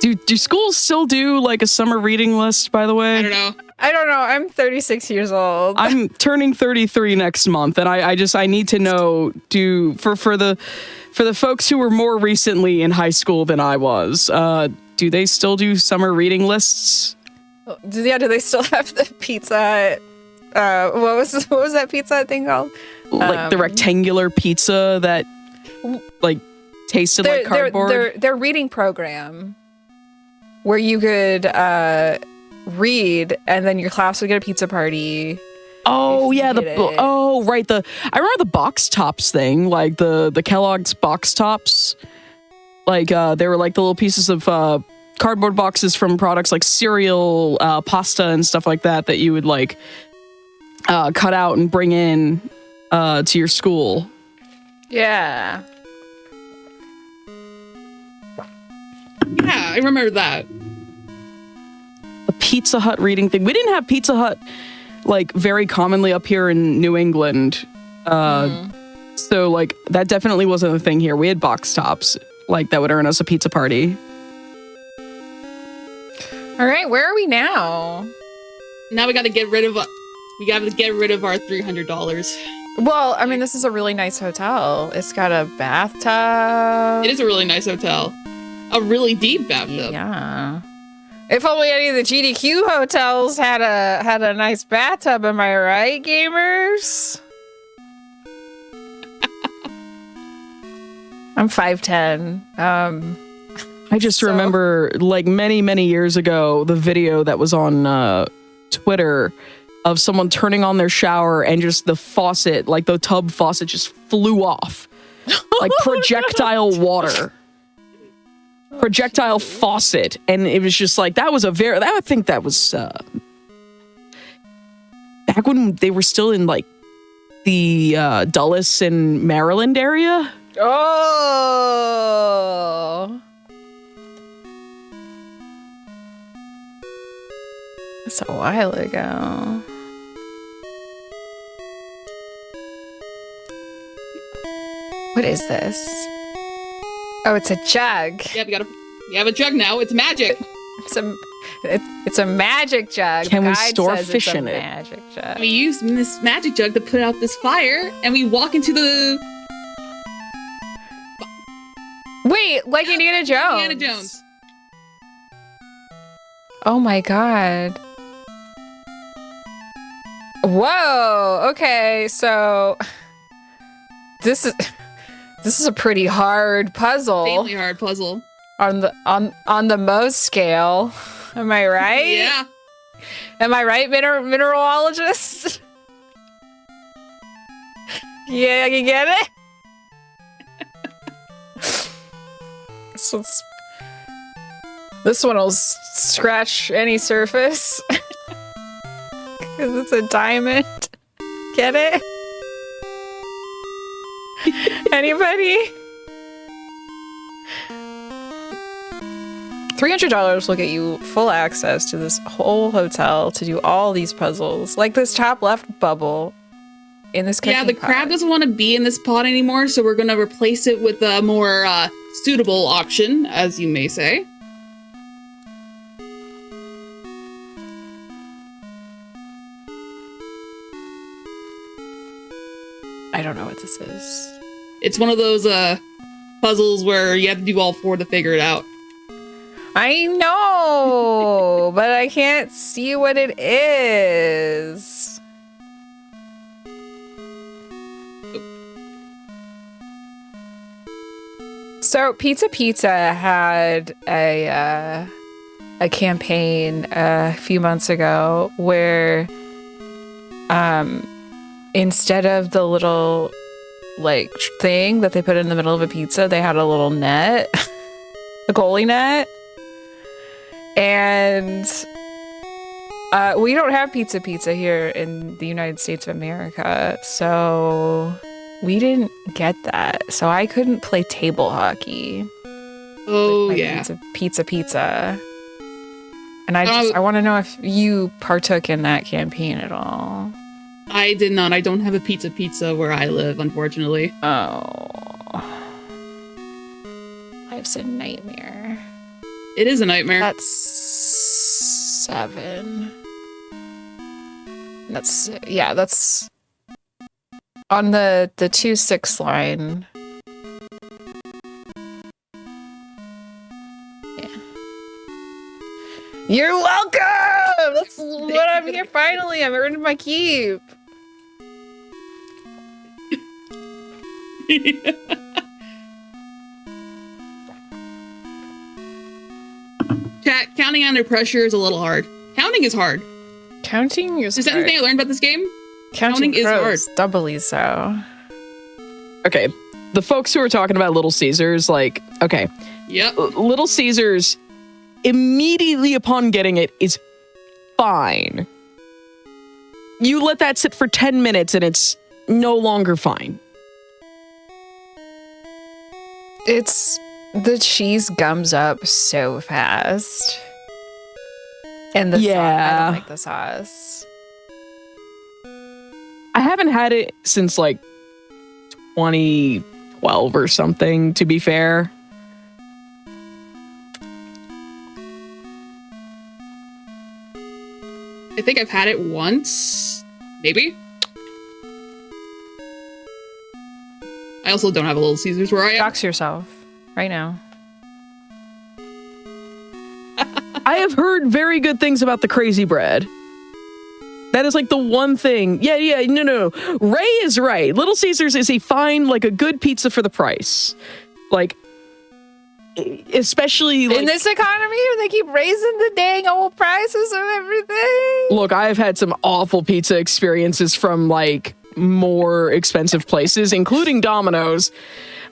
Do schools still do like a summer reading list, by the way? I don't know. I'm 36 years old. I'm turning 33 next month, and I need to know, for the folks who were more recently in high school than I was, do they still do summer reading lists? Do they still have the pizza? What was that pizza thing called? Like the rectangular pizza that like tasted like cardboard? Their reading program where you could read and then your class would get a pizza party. Oh yeah, right. I remember the box tops thing, like the Kellogg's box tops. Like they were like the little pieces of cardboard boxes from products like cereal, pasta, and stuff like that you would like cut out and bring in to your school. Yeah. Yeah, I remember that. The Pizza Hut reading thing. We didn't have Pizza Hut like very commonly up here in New England. So like that definitely wasn't a thing here. We had box tops like that would earn us a pizza party. All right, where are we now? Now we got to get rid of our $300. Well, I mean, this is a really nice hotel. It's got a bathtub. It is a really nice hotel. A really deep bathtub. Yeah. If only any of the GDQ hotels had a nice bathtub, am I right, gamers? I'm 5'10". I just remember like many years ago the video that was on Twitter of someone turning on their shower and just the faucet, like the tub faucet just flew off. Like projectile water. Projectile faucet. And it was just like, I think that was back when they were still in like the Dulles and Maryland area. Oh. That's a while ago. What is this? Oh, it's a jug. Yeah, we have a jug now. It's magic. It's a magic jug. Can we store fish in it? Magic jug. We use this magic jug to put out this fire, and we walk into the... Wait, like Indiana Jones. Indiana Jones. Oh my god. Whoa. Okay, so this is a pretty hard puzzle. Insanely hard puzzle. On the most scale. Am I right? Yeah. Am I right, mineralologist? Yeah, you get it? This one will scratch any surface. Because it's a diamond. Get it? Anybody? $300 will get you full access to this whole hotel to do all these puzzles. Like this top left bubble in this cooking Yeah, the crab doesn't want to be in this pot anymore, so we're going to replace it with a more suitable option, as you may say. I don't know what this is. It's one of those puzzles where you have to do all four to figure it out. I know, but I can't see what it is. So Pizza had a campaign a few months ago where instead of the little like thing that they put in the middle of a pizza, they had a little net, a goalie net. And we don't have pizza here in the United States of America, so we didn't get that. So I couldn't play table hockey. Oh, yeah. Pizza. And I want to know if you partook in that campaign at all. I did not. I don't have a pizza where I live, unfortunately. Oh. Life's a nightmare. It is a nightmare. That's 7. That's on the 2-6 line. Yeah. You're welcome! That's what I'm here finally. I'm earning my keep. Chat, counting under pressure is a little hard. Counting is hard. Counting is Is that anything I learned about this game? Counting is hard. Doubly so. Okay, the folks who are talking about Little Caesars, like, okay. Yep. Little Caesars, immediately upon getting it, is fine. you let that sit for 10 minutes and it's no longer fine. The cheese gums up so fast. And the sauce, I don't like the sauce. I haven't had it since like 2012 or something, to be fair. I think I've had it once, maybe. I also don't have a Little Caesars where I am. Dox yourself right now. I have heard very good things about the crazy bread. That is like the one thing. Yeah, no. Ray is right. Little Caesars is a fine, like a good pizza for the price. Like, especially like, in this economy, they keep raising the dang old prices of everything. Look, I've had some awful pizza experiences from like more expensive places, including Domino's.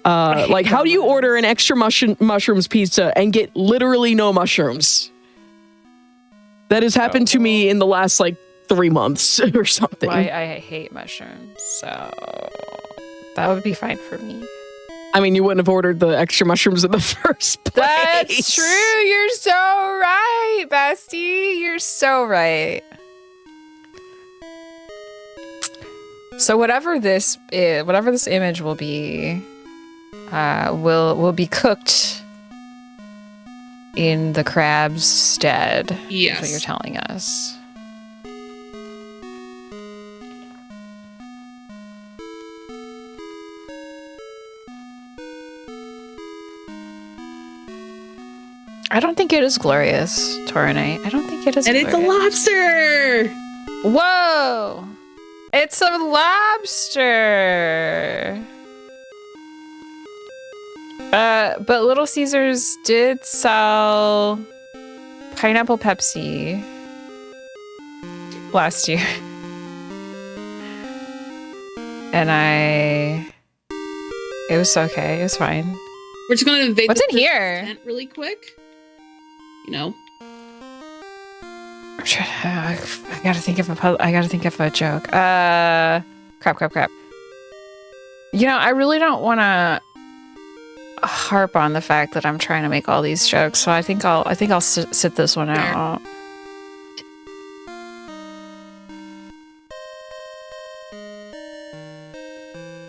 Like, how do you order an extra mushrooms pizza and get literally no mushrooms? That has happened to me in the last like 3 months or something. Well, I hate mushrooms, so that would be fine for me. I mean, you wouldn't have ordered the extra mushrooms in the first place. That's true. You're so right, bestie. You're so right. So whatever this image will be, will be cooked in the crab's stead. Yes. That's what you're telling us. I don't think it is glorious, Taurinite. I don't think it is And glorious. it's a lobster! Whoa! It's a lobster! But Little Caesars did sell pineapple Pepsi last year. And it was okay. It was fine. We're just gonna invade What's the in here? tent really quick. You know. I'm trying. I gotta think of a joke. Crap. You know, I really don't want to harp on the fact that I'm trying to make all these jokes, so I think I'll sit this one out.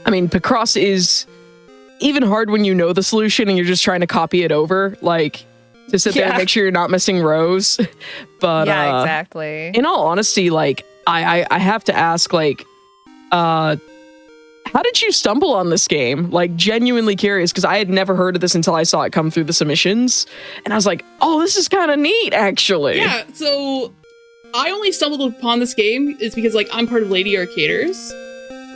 I mean, Picross is even hard when you know the solution and you're just trying to copy it over, like to sit there and make sure you're not missing rows. But yeah, exactly. In all honesty, like I have to ask, like, how did you stumble on this game? Like, genuinely curious, because I had never heard of this until I saw it come through the submissions, and I was like, oh, this is kind of neat, actually. Yeah, so I only stumbled upon this game is because, like, I'm part of Lady Arcaders,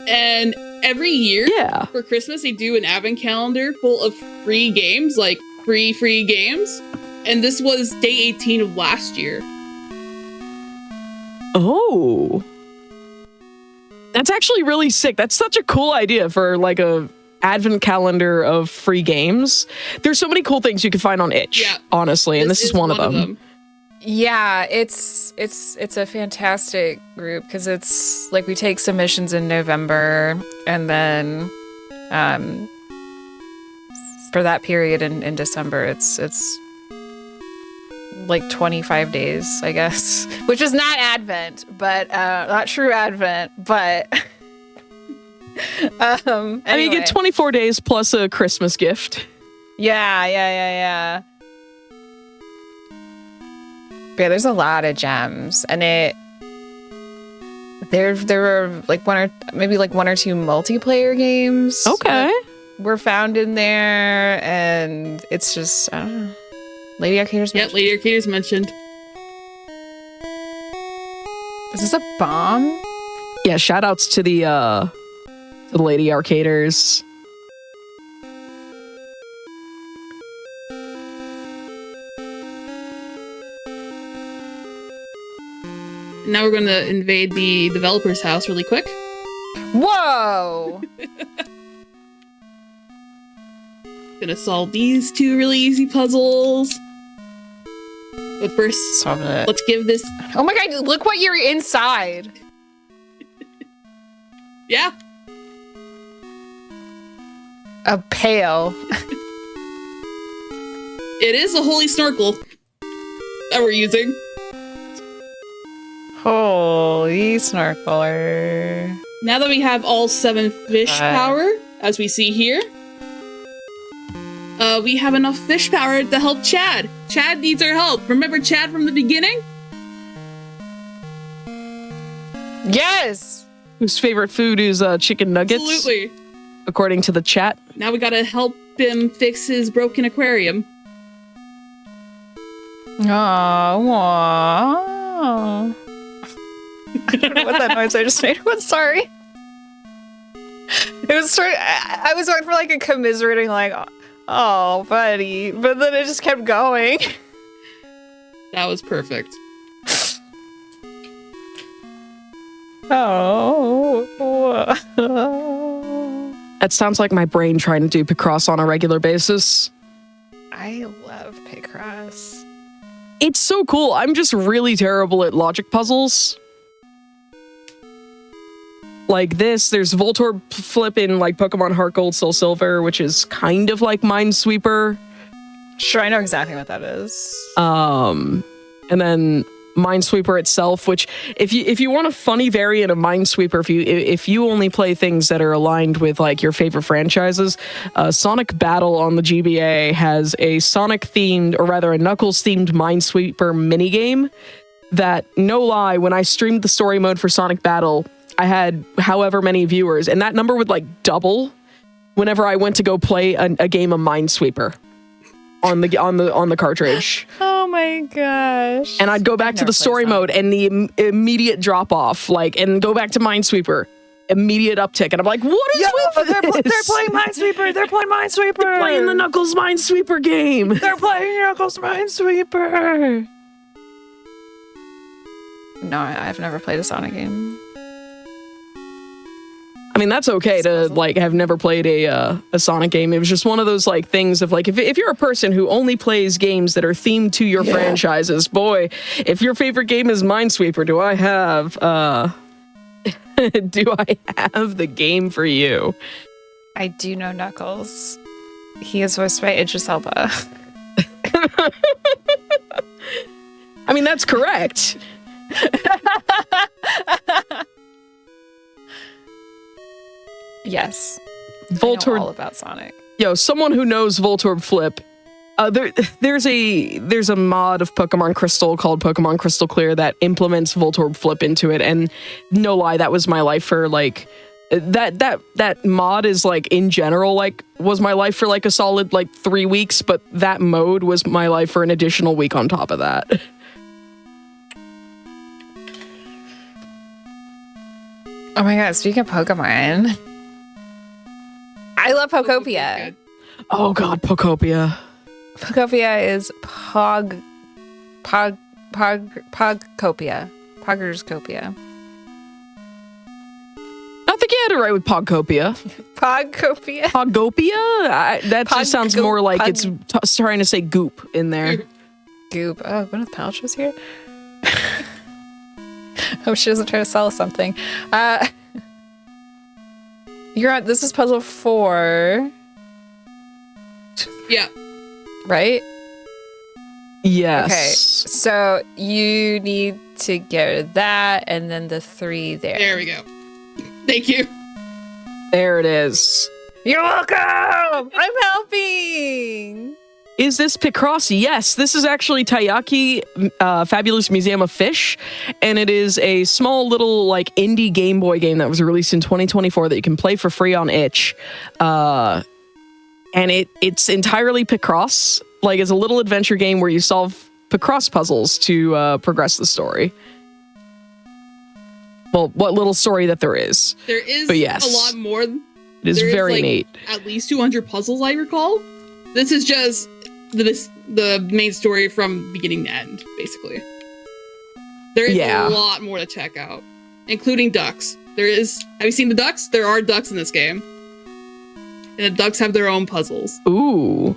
and every year for Christmas they do an advent calendar full of free games, like free games, and this was day 18 of last year. Oh. That's actually really sick. That's such a cool idea for like a advent calendar of free games. There's so many cool things you can find on itch, honestly, and this is one of them. Yeah, it's a fantastic group because it's like we take submissions in November and then for that period in December it's like 25 days, I guess, which is not Advent, but not true Advent, but anyway. I mean, you get 24 days plus a Christmas gift. Yeah. But yeah, there's a lot of gems, and there were like one or two multiplayer games. Okay, were found in there, and it's just I don't know. Lady Arcaders. Yeah, Lady Arcaders mentioned. Is this a bomb? Yeah, shout outs to the Lady Arcaders. Now we're going to invade the developer's house really quick. Whoa! Gonna solve these two really easy puzzles. But first, let's give this... Oh my god, look what you're inside. Yeah. A pail. It is a holy snorkel that we're using. Holy snorkeler. Now that we have all 7 fish power, as we see here, we have enough fish power to help Chad. Chad needs our help. Remember Chad from the beginning? Yes! Whose favorite food is chicken nuggets? Absolutely. According to the chat. Now we gotta help him fix his broken aquarium. Oh, I don't know what that noise I just made was. Sorry. It was sort of, I was going for like a commiserating, like, oh, buddy, but then it just kept going. That was perfect. Oh. That sounds like my brain trying to do Picross on a regular basis. I love Picross. It's so cool. I'm just really terrible at logic puzzles. Like this, there's Voltorb Flip in like Pokemon Heart Gold, Soul Silver, which is kind of like Minesweeper. Sure, I know exactly what that is. And then Minesweeper itself, which if you want a funny variant of Minesweeper, if you only play things that are aligned with like your favorite franchises, Sonic Battle on the GBA has a Sonic themed, or rather a Knuckles themed Minesweeper minigame that, no lie, when I streamed the story mode for Sonic Battle, I had however many viewers, and that number would like double whenever I went to go play a game of Minesweeper on the cartridge. Oh my gosh. And I'd go back to the story mode and the immediate drop off, like, and go back to Minesweeper, immediate uptick, and I'm like, what is with they're this? playing Minesweeper. They're playing Minesweeper. They're playing the Knuckles Minesweeper game. They're playing Knuckles Minesweeper. No, I've never played a Sonic game. I mean, that's okay to like have never played a Sonic game. It was just one of those like things of like, if you're a person who only plays games that are themed to your franchises, boy, if your favorite game is Minesweeper, do I have the game for you? I do know Knuckles. He is voiced by Idris Elba. I mean, that's correct. Yes. Voltorb, I know all about Sonic. Yo, someone who knows Voltorb Flip. There's a mod of Pokemon Crystal called Pokemon Crystal Clear that implements Voltorb Flip into it, and no lie, that was my life for like that mod is like in general like was my life for like a solid like 3 weeks, but that mode was my life for an additional week on top of that. Oh my god, speaking of Pokemon, I love Pokopia. Oh god, Pokopia. Pokopia is Pogcopia. Poggerscopia. I think you had it right with Pogcopia. Pogcopia? Pogopia? That just sounds more like it's trying to say goop in there. Goop. Oh, Gwyneth Paltrow's here? Hope she doesn't try to sell us something. You're on. This is puzzle 4. Yeah. Right? Yes. Okay. So you need to get that and then the 3 there. There we go. Thank you. There it is. You're welcome! I'm helping! Is this Picross? Yes, this is actually Taiyaki, Fabulous Museum of Fish, and it is a small little like indie Game Boy game that was released in 2024 that you can play for free on itch. And it's entirely Picross. Like, it's a little adventure game where you solve Picross puzzles to progress the story. Well, what little story that there is. There is but yes, a lot more. It is very like neat. At least 200 puzzles, I recall. This is just the main story from beginning to end, basically. There is a lot more to check out, including ducks. Have you seen the ducks? There are ducks in this game. And the ducks have their own puzzles. Ooh.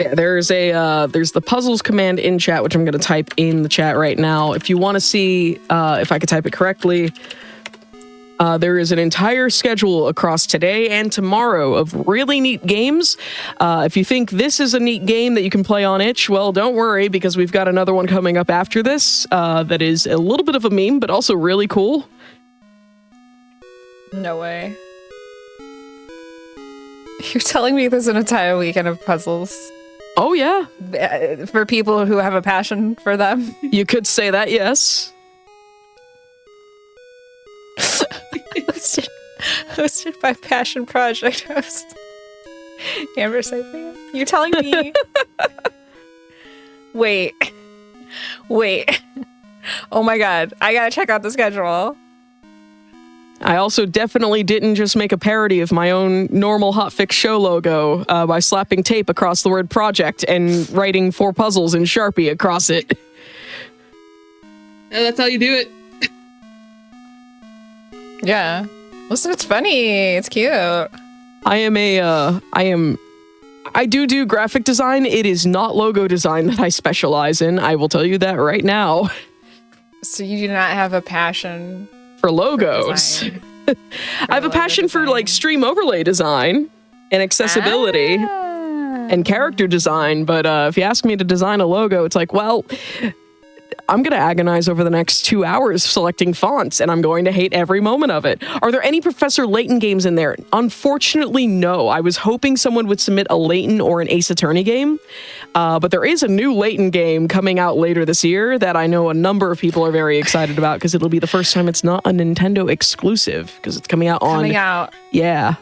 Yeah, there's the puzzles command in chat, which I'm going to type in the chat right now. If you want to see if I could type it correctly, there is an entire schedule across today and tomorrow of really neat games. If you think this is a neat game that you can play on itch, well, don't worry, because we've got another one coming up after this that is a little bit of a meme, but also really cool. No way. You're telling me there's an entire weekend of puzzles? Oh, yeah. For people who have a passion for them? You could say that, yes. Hosted by Passion Project host Amber Cypher. You're telling me? Wait. Oh my god. I gotta check out the schedule. I also definitely didn't just make a parody of my own normal Hotfix show logo by slapping tape across the word project and writing 4 puzzles in Sharpie across it. Yeah, that's how you do it. Yeah. Listen, it's funny. It's cute. I do graphic design. It is not logo design that I specialize in. I will tell you that right now. So you do not have a passion for logos. I have a passion for like stream overlay design and accessibility and character design. But if you ask me to design a logo, it's like, well, I'm going to agonize over the next 2 hours selecting fonts, and I'm going to hate every moment of it. Are there any Professor Layton games in there? Unfortunately, no. I was hoping someone would submit a Layton or an Ace Attorney game, but there is a new Layton game coming out later this year that I know a number of people are very excited about because it'll be the first time it's not a Nintendo exclusive because it's coming out on... Coming out. Yeah.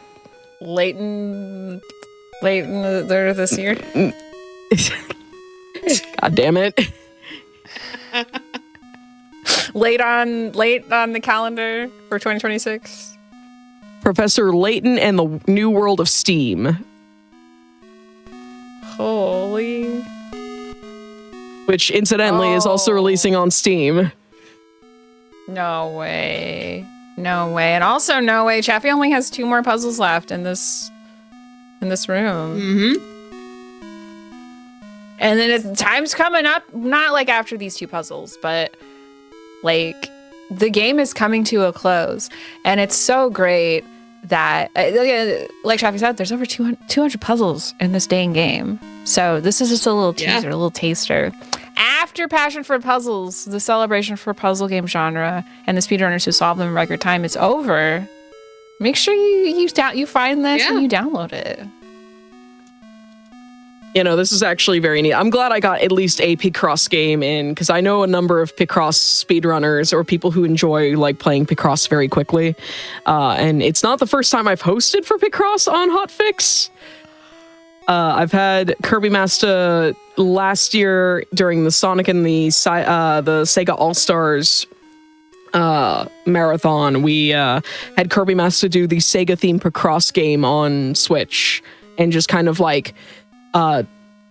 Layton there this year? God damn it. late on the calendar for 2026. Professor Layton and the New World of Steam. Holy. Which incidentally is also releasing on Steam. No way. And also no way. Chaffee only has 2 more puzzles left in this room. Mm-hmm. And then time's coming up, not like after these 2 puzzles, but like the game is coming to a close. And it's so great that, like Chaffee said, there's over 200 puzzles in this dang game. So this is just a little teaser, a little taster. After Passion for Puzzles, the celebration for puzzle game genre, and the speedrunners who solve them in record time is over, make sure you find this and you download it. You know, this is actually very neat. I'm glad I got at least a Picross game in, because I know a number of Picross speedrunners or people who enjoy like playing Picross very quickly. And it's not the first time I've hosted for Picross on Hotfix. I've had Kirby Master last year during the Sonic and the Sega All-Stars marathon. We had Kirby Master do the Sega-themed Picross game on Switch and just kind of like...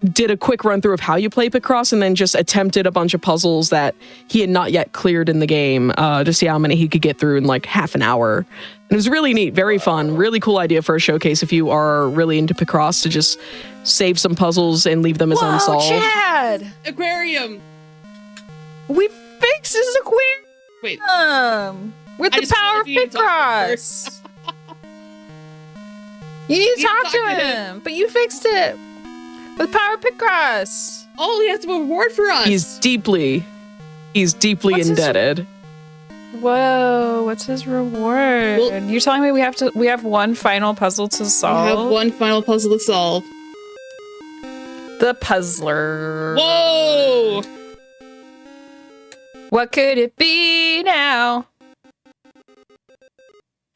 did a quick run through of how you play Picross and then just attempted a bunch of puzzles that he had not yet cleared in the game to see how many he could get through in like half an hour. And it was really neat, very fun, really cool idea for a showcase if you are really into Picross to just save some puzzles and leave them as unsolved. Chad! Aquarium! We fixed his aquarium! Wait. With the power of Picross! You need to talk to him, but you fixed it! With power Picross. Oh, he has a reward for us. He's deeply indebted. Whoa, what's his reward? Well, you're telling me we have one final puzzle to solve? We have one final puzzle to solve. The puzzler. Whoa! What could it be now?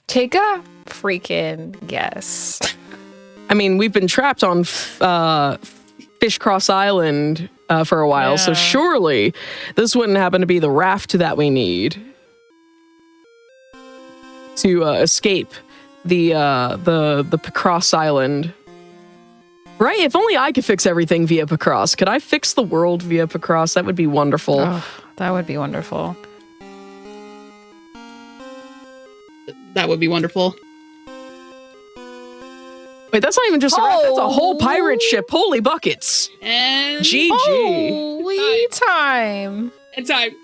Take a freaking guess. I mean, we've been trapped on Fish Cross Island for a while, so surely this wouldn't happen to be the raft that we need to escape the Picross Island. Right? If only I could fix everything via Picross. Could I fix the world via Picross? That would be wonderful. Oh, that would be wonderful. That would be wonderful. Wait, that's not even just a raft. That's a whole pirate ship. Holy buckets. And GG. Holy time. and time.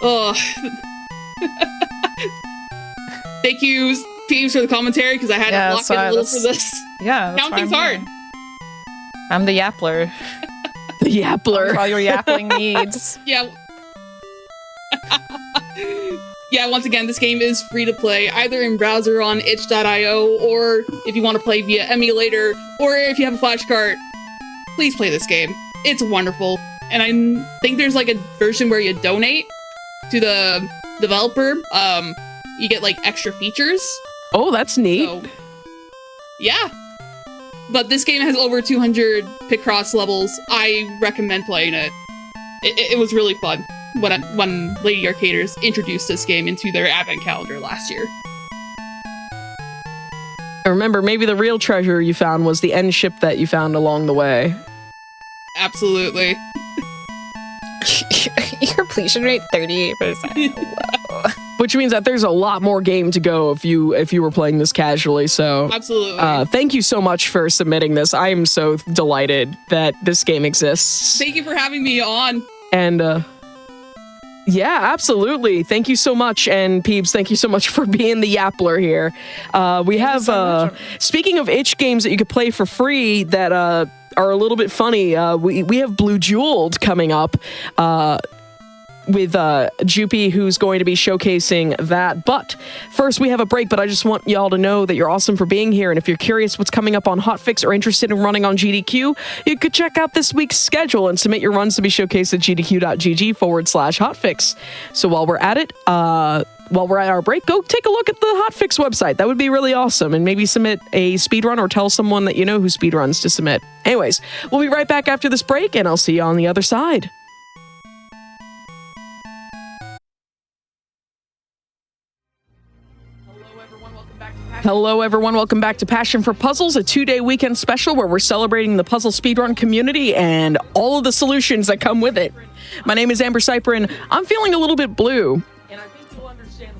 Oh. Thank you, teams, for the commentary, because I had to block it a little for this. Yeah, Counting's hard. I'm the yappler. The yappler. For all your yappling needs. Yeah. Yeah, once again, this game is free to play, either in browser on itch.io, or if you want to play via emulator, or if you have a flash cart, please play this game. It's wonderful. And I think there's like a version where you donate to the developer. You get like extra features. Oh, that's neat. So, yeah. But this game has over 200 Picross levels. I recommend playing it. It was really fun when Lady Arcaders introduced this game into their advent calendar last year. Remember, maybe the real treasure you found was the end ship that you found along the way. Absolutely. Your completion rate 38%. Whoa. Which means that there's a lot more game to go if you were playing this casually. So absolutely. Thank you so much for submitting this. I am so delighted that this game exists. Thank you for having me on. And yeah, absolutely. Thank you so much. And Peebs, thank you so much for being the yappler here. We have, speaking of itch games that you could play for free that are a little bit funny, we have Blue Jeweled coming up with Jupy, who's going to be showcasing that. But first, we have a break, but I just want y'all to know that you're awesome for being here. And if you're curious what's coming up on Hotfix or interested in running on GDQ, you could check out this week's schedule and submit your runs to be showcased at gdq.gg/hotfix. So while we're at it, while we're at our break, go take a look at the Hotfix website. That would be really awesome. And maybe submit a speedrun or tell someone that you know who speedruns to submit. Anyways, we'll be right back after this break, and I'll see you on the other side. Hello, everyone. Welcome back to Passion for Puzzles, a 2-day weekend special where we're celebrating the puzzle speedrun community and all of the solutions that come with it. My name is Amber Cyprin. I'm feeling a little bit blue.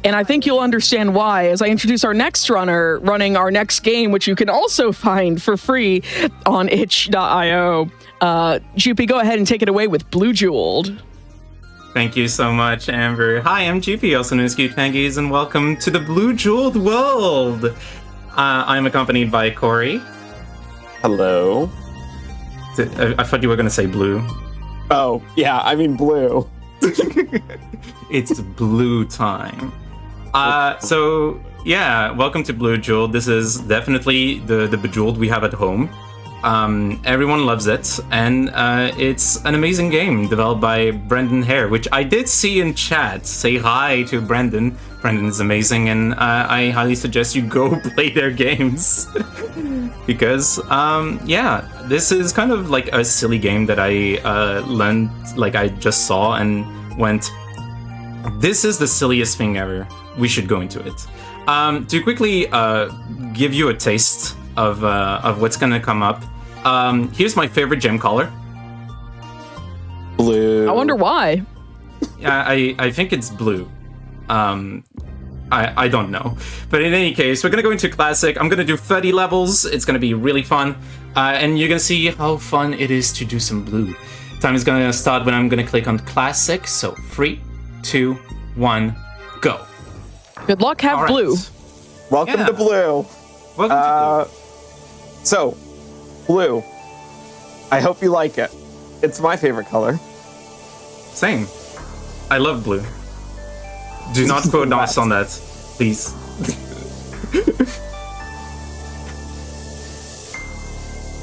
And I think you'll understand why as I introduce our next runner running our next game, which you can also find for free on itch.io. Jupy, go ahead and take it away with Blue Jeweled. Thank you so much, Amber. Hi, I'm GP, also known as Cute Tangies, and welcome to the Blue Jeweled world. I'm accompanied by Corey. Hello. I thought you were going to say blue. Oh, yeah, I mean blue. It's blue time. So, yeah, welcome to Blue Jeweled. This is definitely the Bejeweled we have at home. Everyone loves it, and it's an amazing game developed by Brendan Hare, which I did see in chat. Say hi to Brendan. Brendan is amazing, and I highly suggest you go play their games. Because, yeah, this is kind of like a silly game that I learned, like I just saw and went, this is the silliest thing ever. We should go into it. To quickly give you a taste of what's gonna come up. Here's my favorite gem color. Blue. I wonder why. Yeah, I think it's blue. I don't know. But in any case, we're gonna go into classic. I'm gonna do 30 levels. It's gonna be really fun. And you're gonna see how fun it is to do some blue. Time is gonna start when I'm gonna click on classic. So 3, 2, 1, go. Good luck, have blue. Welcome to blue. Welcome to blue. So, blue. I hope you like it. It's my favorite color. Same. I love blue. Do not quote us on that, please.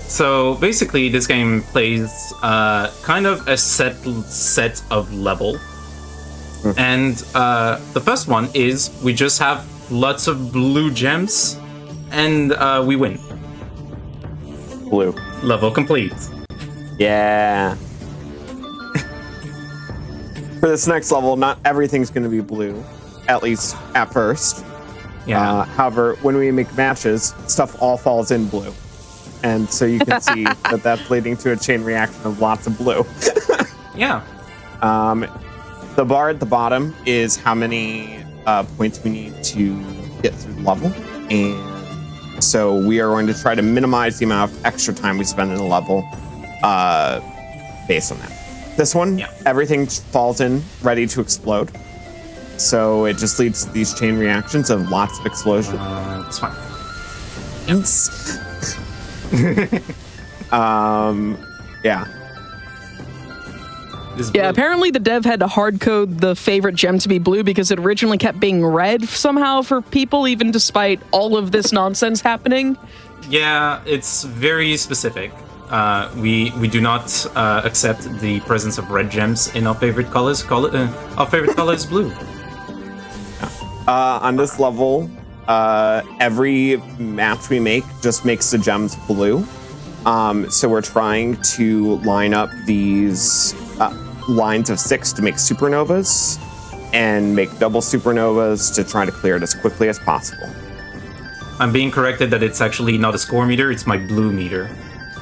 So basically, this game plays kind of a set of level. And the first one is we just have lots of blue gems, and we win. Blue. Level complete. Yeah. For this next level, not everything's going to be blue, at least at first. Yeah. However, when we make matches, stuff all falls in blue. And so you can see that that's leading to a chain reaction of lots of blue. Yeah. The bar at the bottom is how many points we need to get through the level. And so we are going to try to minimize the amount of extra time we spend in a level based on that. This one, everything falls in ready to explode. So it just leads to these chain reactions of lots of explosions. That's fine. Yeah. Yeah, apparently the dev had to hard code the favorite gem to be blue because it originally kept being red somehow for people, even despite all of this nonsense happening. Yeah, it's very specific. We do not accept the presence of red gems in our favorite colors. Our favorite color is blue. On this level, every match we make just makes the gems blue. So we're trying to line up these lines of 6 to make supernovas and make double supernovas to try to clear it as quickly as possible. I'm being corrected that it's actually not a score meter, it's my blue meter.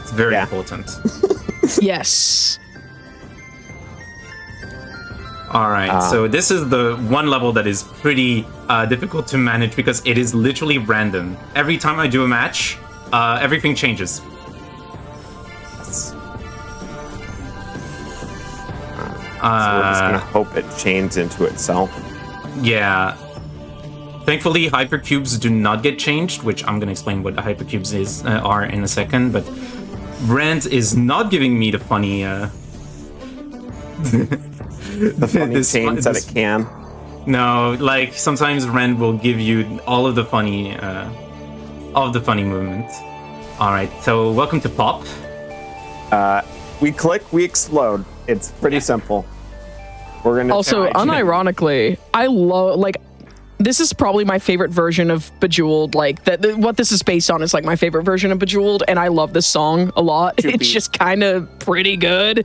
It's very important. Yes. Alright, so this is the one level that is pretty difficult to manage because it is literally random. Every time I do a match, everything changes. So we're just gonna hope it chains into itself. Yeah. Thankfully, hypercubes do not get changed, which I'm gonna explain what the hypercubes are in a second. But Rand is not giving me the funny, the funny chains that it can. No, like sometimes Rand will give you all of the funny movement. All right, so welcome to Pop. We click, we explode. It's pretty simple. We're gonna also, unironically, I love this is probably my favorite version of Bejeweled. What this is based on is like my favorite version of Bejeweled, and I love this song a lot. It's just kind of pretty good.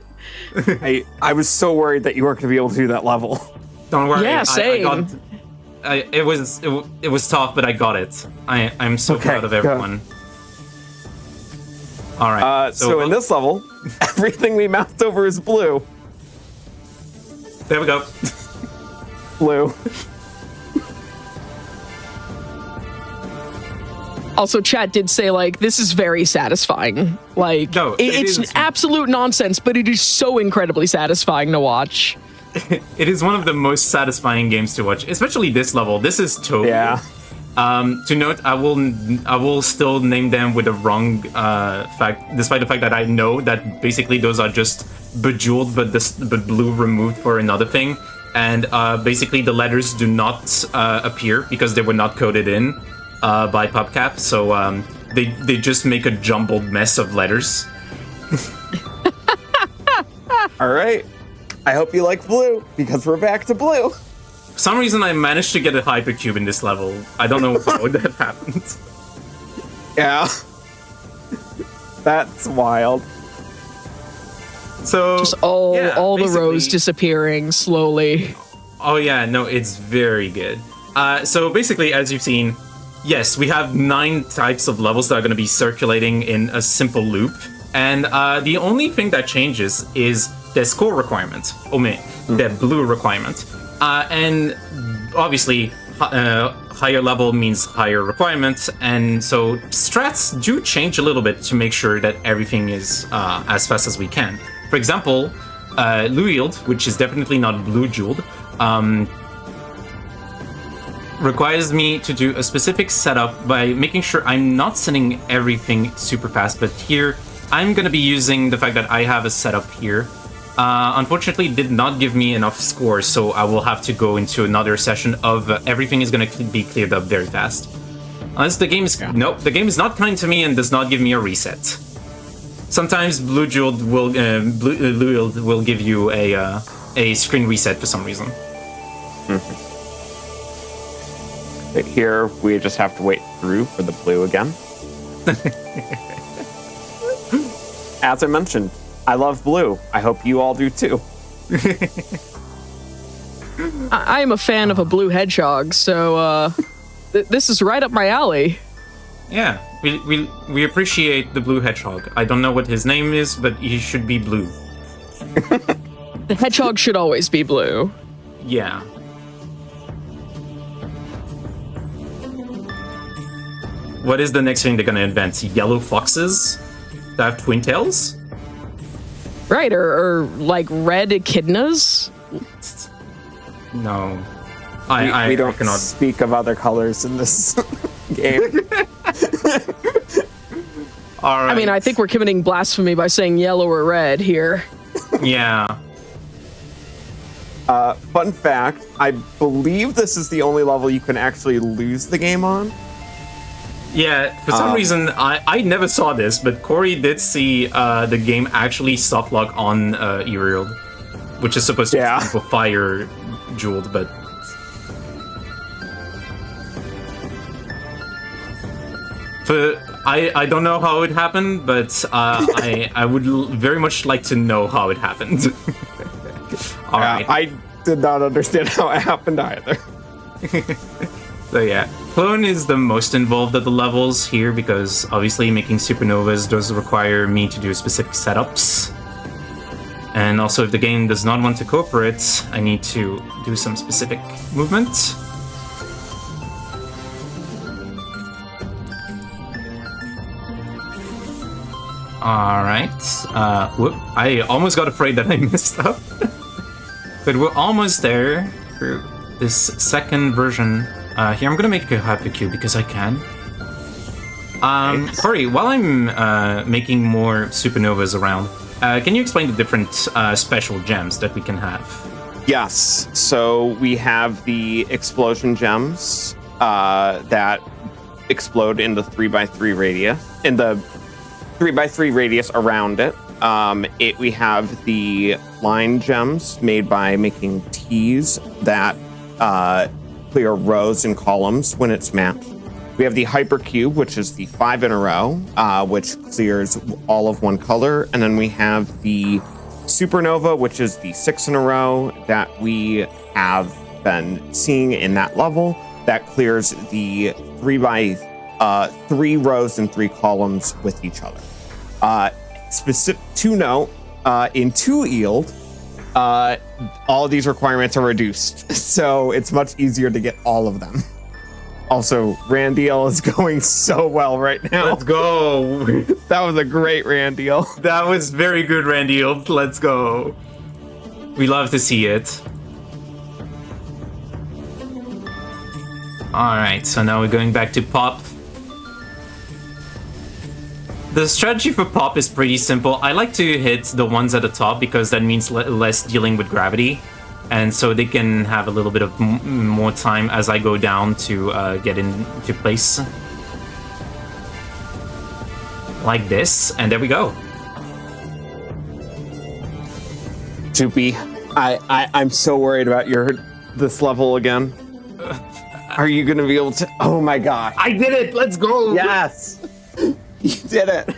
I was so worried that you weren't gonna be able to do that level. Don't worry. Yeah, same. It was tough, but I got it. I'm so proud of everyone. All right. So in this level, everything we moused over is blue. There we go. Blue. Also, chat did say, this is very satisfying. It's absolute nonsense, but it is so incredibly satisfying to watch. It is one of the most satisfying games to watch, especially this level. This is Toby. Yeah. To note, I will still name them with the wrong fact, despite the fact that I know that basically those are just Bejeweled, but blue removed for another thing, and basically the letters do not appear because they were not coded in by PubCap, so they just make a jumbled mess of letters. All right. I hope you like blue because we're back to blue. For some reason, I managed to get a hypercube in this level. I don't know how that happened. Yeah. That's wild. So just all the rows disappearing slowly. Oh yeah, no, it's very good. So basically, as you've seen, yes, we have 9 types of levels that are going to be circulating in a simple loop. And the only thing that changes is the score requirement, the blue requirement. And obviously, higher level means higher requirements, and so strats do change a little bit to make sure that everything is as fast as we can. For example, BLUEJEWELED, which is definitely not BLUEJEWELED, requires me to do a specific setup by making sure I'm not sending everything super fast, but here I'm going to be using the fact that I have a setup here. Unfortunately, did not give me enough scores, so I will have to go into another session of everything is going to be cleared up very fast. Unless the game is the game is not kind to me and does not give me a reset. Sometimes BLUEJEWELED will give you a screen reset for some reason. But here we just have to wait through for the blue again. As I mentioned, I love blue. I hope you all do too. I am a fan of a blue hedgehog, so this is right up my alley. Yeah, we appreciate the blue hedgehog. I don't know what his name is, but he should be blue. The hedgehog should always be blue. Yeah. what is the next thing they're gonna invent? Yellow foxes that have twin tails? Right, or like red echidnas? No. We don't I cannot speak of other colors in this game. All right. I mean, I think we're committing blasphemy by saying yellow or red here. Yeah. Fun fact, I believe this is the only level you can actually lose the game on. Yeah, for some reason, I never saw this, but Corey did see the game actually softlock on Uriel, which is supposed to be for fire jeweled, but... I don't know how it happened, but I would very much like to know how it happened. All right. I did not understand how it happened either. So yeah, Clone is the most involved at the levels here because obviously making supernovas does require me to do specific setups. And also if the game does not want to cooperate, I need to do some specific movement. Alright, whoop, I almost got afraid that I messed up. But we're almost there for this second version. Here, I'm gonna make a hypercube because I can. Corey, while I'm making more supernovas around, can you explain the different special gems that we can have? Yes, so we have the explosion gems that explode in the 3x3 radius, in the 3x3 radius around it. We have the line gems made by making T's that clear rows and columns when it's matched. We have the hypercube, which is the 5 in a row, which clears all of one color. And then we have the supernova, which is the 6 in a row that we have been seeing in that level that clears the 3 rows and 3 columns with each other. Specific to note, in 2 yield, all of these requirements are reduced, so it's much easier to get all of them. Also, Randiel is going so well right now. Let's go! That was a great Randiel. That was very good, Randiel. Let's go. We love to see it. Alright, so now we're going back to Pop. The strategy for Pop is pretty simple. I like to hit the ones at the top because that means less dealing with gravity. And so they can have a little bit of more time as I go down to get into place. Like this, and there we go. Joopy, I'm so worried about this level again. Are you going to be able to... Oh my god. I did it! Let's go! Yes! You did it!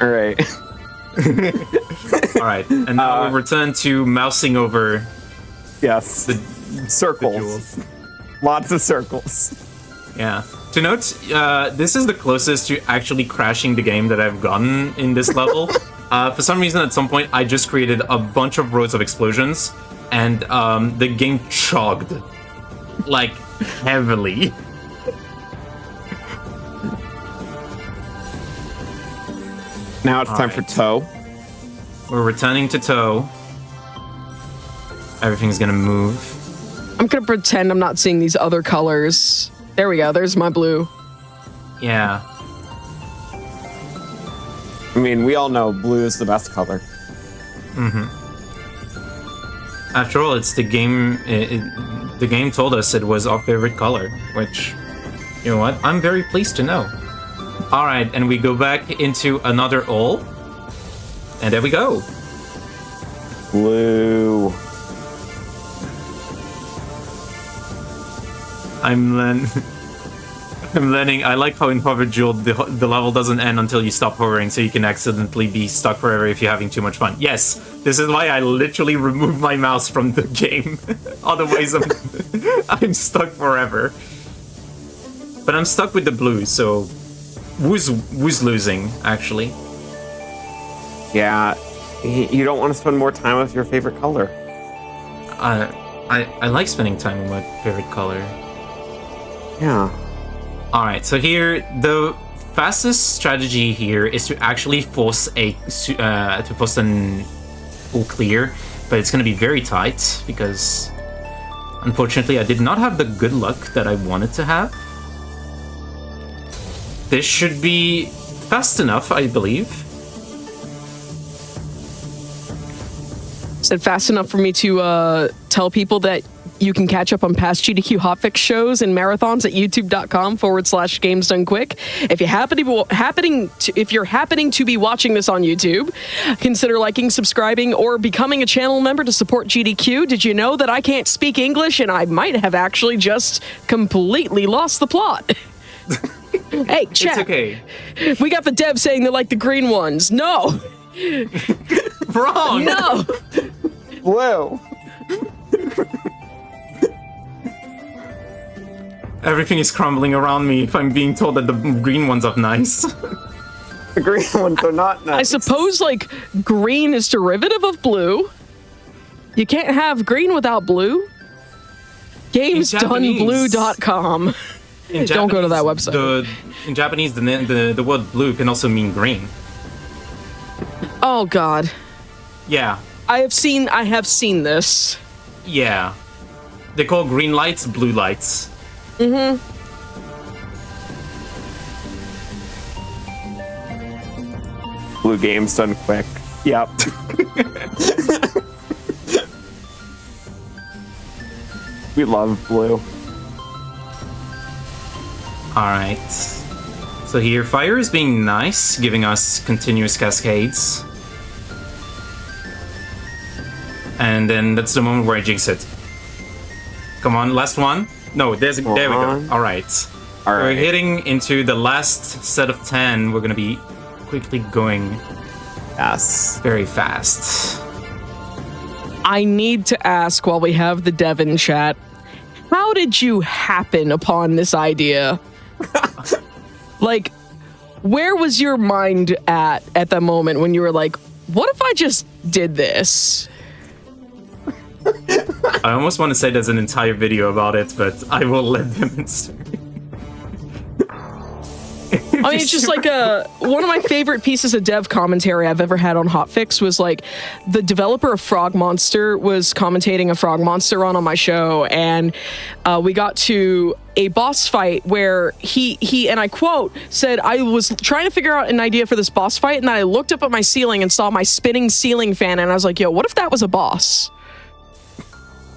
Alright. Alright, and now we'll return to mousing over... Yes. The circles. Lots of circles. Yeah. To note, this is the closest to actually crashing the game that I've gotten in this level. For some reason, at some point, I just created a bunch of rows of explosions, and the game chugged. Like, heavily. Now it's time for Toe. We're returning to Toe. Everything's gonna move. I'm gonna pretend I'm not seeing these other colors. There we go, there's my blue. Yeah. I mean, we all know blue is the best color. Mm-hmm. After all, it's the game. The game told us it was our favorite color, which, you know what? I'm very pleased to know. All right, and we go back into another all, and there we go. Blue. I'm learning. I like how in Hover Jewel the level doesn't end until you stop hovering, so you can accidentally be stuck forever if you're having too much fun. Yes, this is why I literally remove my mouse from the game. Otherwise, I'm stuck forever. But I'm stuck with the blue, so who's losing actually? Yeah, you don't want to spend more time with your favorite color. I like spending time with my favorite color. Yeah. All right, so here the fastest strategy here is to actually force an full clear, but it's going to be very tight because unfortunately I did not have the good luck that I wanted to have. This should be fast enough, I believe. Is it fast enough for me to tell people that you can catch up on past GDQ Hotfix shows and marathons at youtube.com/games done quick. If you're happening to be watching this on YouTube, consider liking, subscribing, or becoming a channel member to support GDQ. Did you know that I can't speak English and I might have actually just completely lost the plot? Hey, chat. It's okay. We got the dev saying they like the green ones. No. Wrong. No. Blue. Everything is crumbling around me if I'm being told that the green ones are nice. The green ones are not nice. I suppose, like, green is derivative of blue. You can't have green without blue. GamesDoneBlue.com. Don't go to that website. In Japanese, the word blue can also mean green. Oh, God. Yeah. I have seen this. Yeah. They call green lights blue lights. Mm-hmm. Blue games done quick. Yep. We love blue. Alright. So here, fire is being nice, giving us continuous cascades. And then that's the moment where I jinx it. Come on, last one. No, there we go. Alright. We're hitting into the last set of 10. We're gonna be quickly going. Yes. Very fast. I need to ask while we have the dev in chat, how did you happen upon this idea? Like, where was your mind at that moment when you were like, what if I just did this? I almost want to say there's an entire video about it, but I will let them insert. I mean, it's just like one of my favorite pieces of dev commentary I've ever had on Hotfix was like the developer of Frog Monster was commentating a Frog Monster run on my show, and we got to a boss fight where he and I quote said, I was trying to figure out an idea for this boss fight, and then I looked up at my ceiling and saw my spinning ceiling fan, and I was like, yo, what if that was a boss?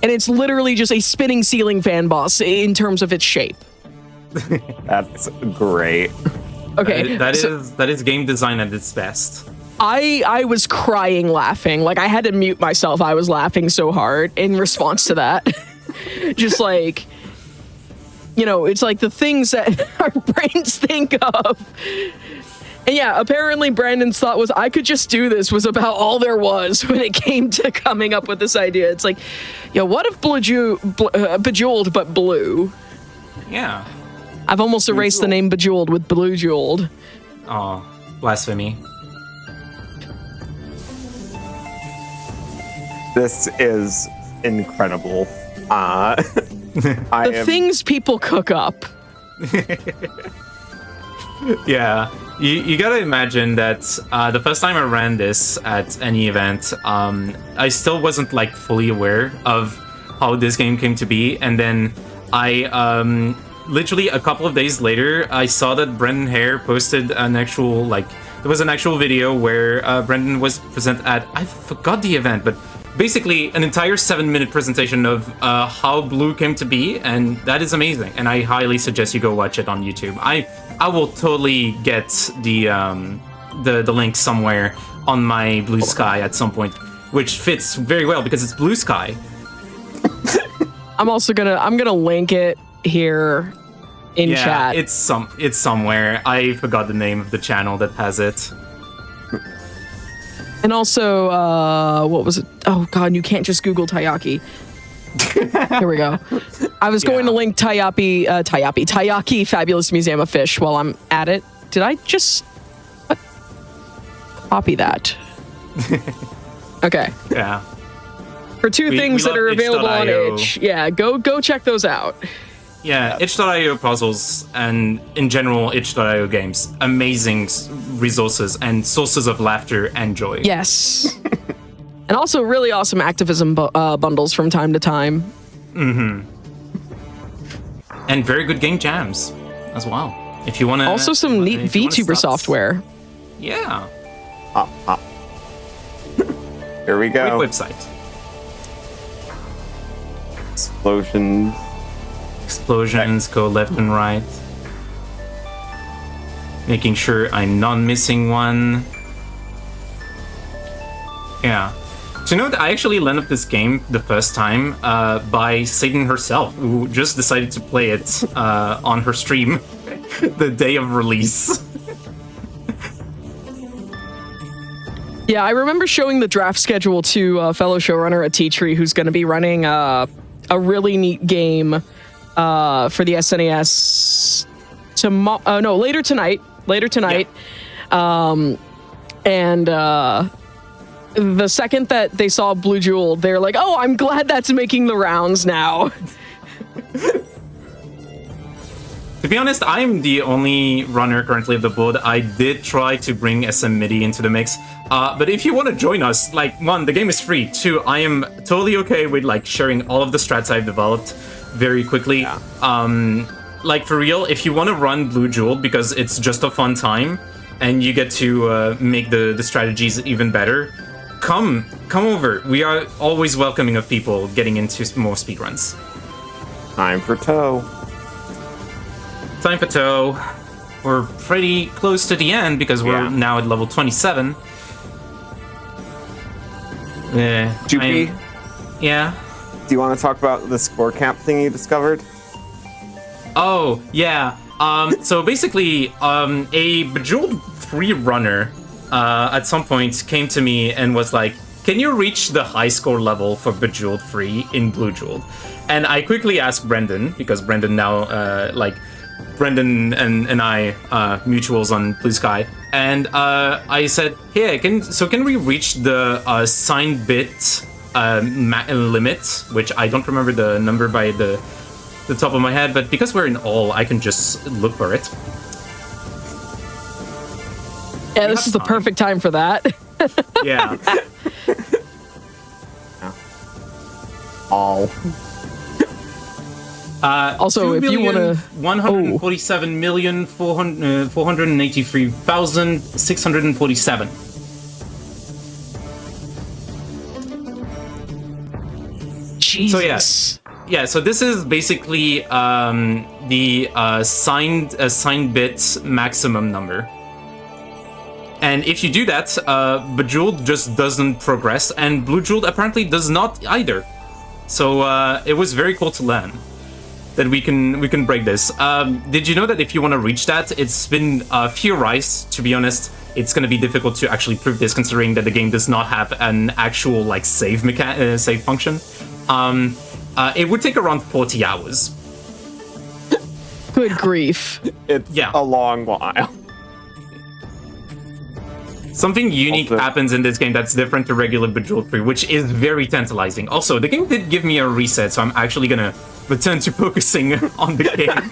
And it's literally just a spinning ceiling fan boss in terms of its shape. That's great. Okay. That is game design at its best. I was crying laughing. Like, I had to mute myself. I was laughing so hard in response to that. Just like, you know, it's like the things that our brains think of. And yeah, apparently Brandon's thought was I could just do this was about all there was when it came to coming up with this idea. It's like, yo, what if Bejeweled but blue? Yeah. I've almost erased the name Bejeweled with BLUEJEWELED. Oh, blasphemy. This is incredible. The things people cook up. Yeah. You gotta imagine that the first time I ran this at any event, I still wasn't like fully aware of how this game came to be, and then I literally a couple of days later I saw that Brendan Hare posted an actual there was an actual video where Brendan was present at, I forgot the event, but basically an entire 7-minute presentation of how Blue came to be, and that is amazing, and I highly suggest you go watch it on YouTube. I will totally get the link somewhere on my Blue Sky at some point, which fits very well because it's Blue Sky. I'm gonna link it here in chat. It's somewhere. I forgot the name of the channel that has it. And also, what was it? Oh God, you can't just Google Taiyaki. Here we go. I was going to link Taiyaki Fabulous Museum of Fish while I'm at it. Did I just copy that? Okay. Yeah. For two things that are available on itch.io. itch. Yeah, go check those out. Yeah, itch.io puzzles and in general itch.io games, amazing resources and sources of laughter and joy. Yes. And also really awesome activism bundles from time to time. Mm-hmm. And very good game jams as well. If you want to... Also some neat VTuber software. Yeah. Here we go. Great website. Explosions go left and right. Making sure I'm not missing one. Yeah. So you know that I actually landed this game the first time by Satan herself, who just decided to play it on her stream the day of release. Yeah, I remember showing the draft schedule to a fellow showrunner at T-Tree who's going to be running a really neat game for the SNES later tonight. Yeah. The second that they saw Blue Jewel, they're like, oh, I'm glad that's making the rounds now. To be honest, I'm the only runner currently of the board. I did try to bring SM MIDI into the mix, but if you want to join us, like, one, the game is free. Two, I am totally okay with like sharing all of the strats I've developed very quickly. Yeah. Like for real, if you want to run Blue Jewel because it's just a fun time and you get to make the strategies even better, come over. We are always welcoming of people getting into more speedruns. Time for toe. Time for toe. We're pretty close to the end because we're now at level 27. Jupi? Yeah? Do you want to talk about the score cap thing you discovered? Oh, yeah. So basically, a Bejeweled free runner at some point came to me and was like, can you reach the high score level for Bejeweled free in Blue Jeweled? And I quickly asked Brendan, because Brendan now, Brendan and I, mutuals on Blue Sky, and I said, hey, can we reach the signed bit limit, which I don't remember the number by the top of my head, but because we're in all, I can just look for it. Yeah, this is the perfect time for that. Yeah. All. Also, if you want to... 147,483,647. Jesus. So yeah, so this is basically the signed bit maximum number. And if you do that, Bejeweled just doesn't progress, and Blue Jeweled apparently does not either. So it was very cool to learn that we can break this. Did you know that if you want to reach that, it's been theorized, to be honest, it's going to be difficult to actually prove this, considering that the game does not have an actual like save function. It would take around 40 hours. Good grief. It's a long while. Something unique happens in this game that's different to regular Bejeweled 3, which is very tantalizing. Also, the game did give me a reset, so I'm actually gonna return to focusing on the game.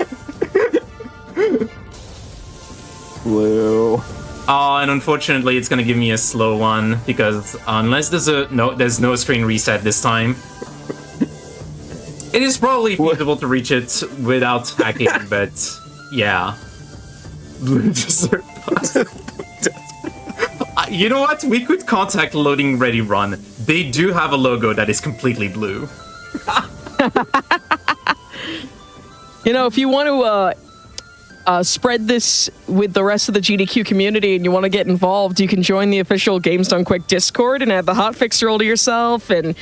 Blue. Oh, and unfortunately, it's gonna give me a slow one, because unless there's no screen reset this time. It is probably feasible to reach it without hacking, but yeah. Blue Desert Bus. You know what? We could contact Loading Ready Run. They do have a logo that is completely blue. You know, if you want to spread this with the rest of the GDQ community and you want to get involved, you can join the official Games Done Quick Discord and add the hotfix roll to yourself and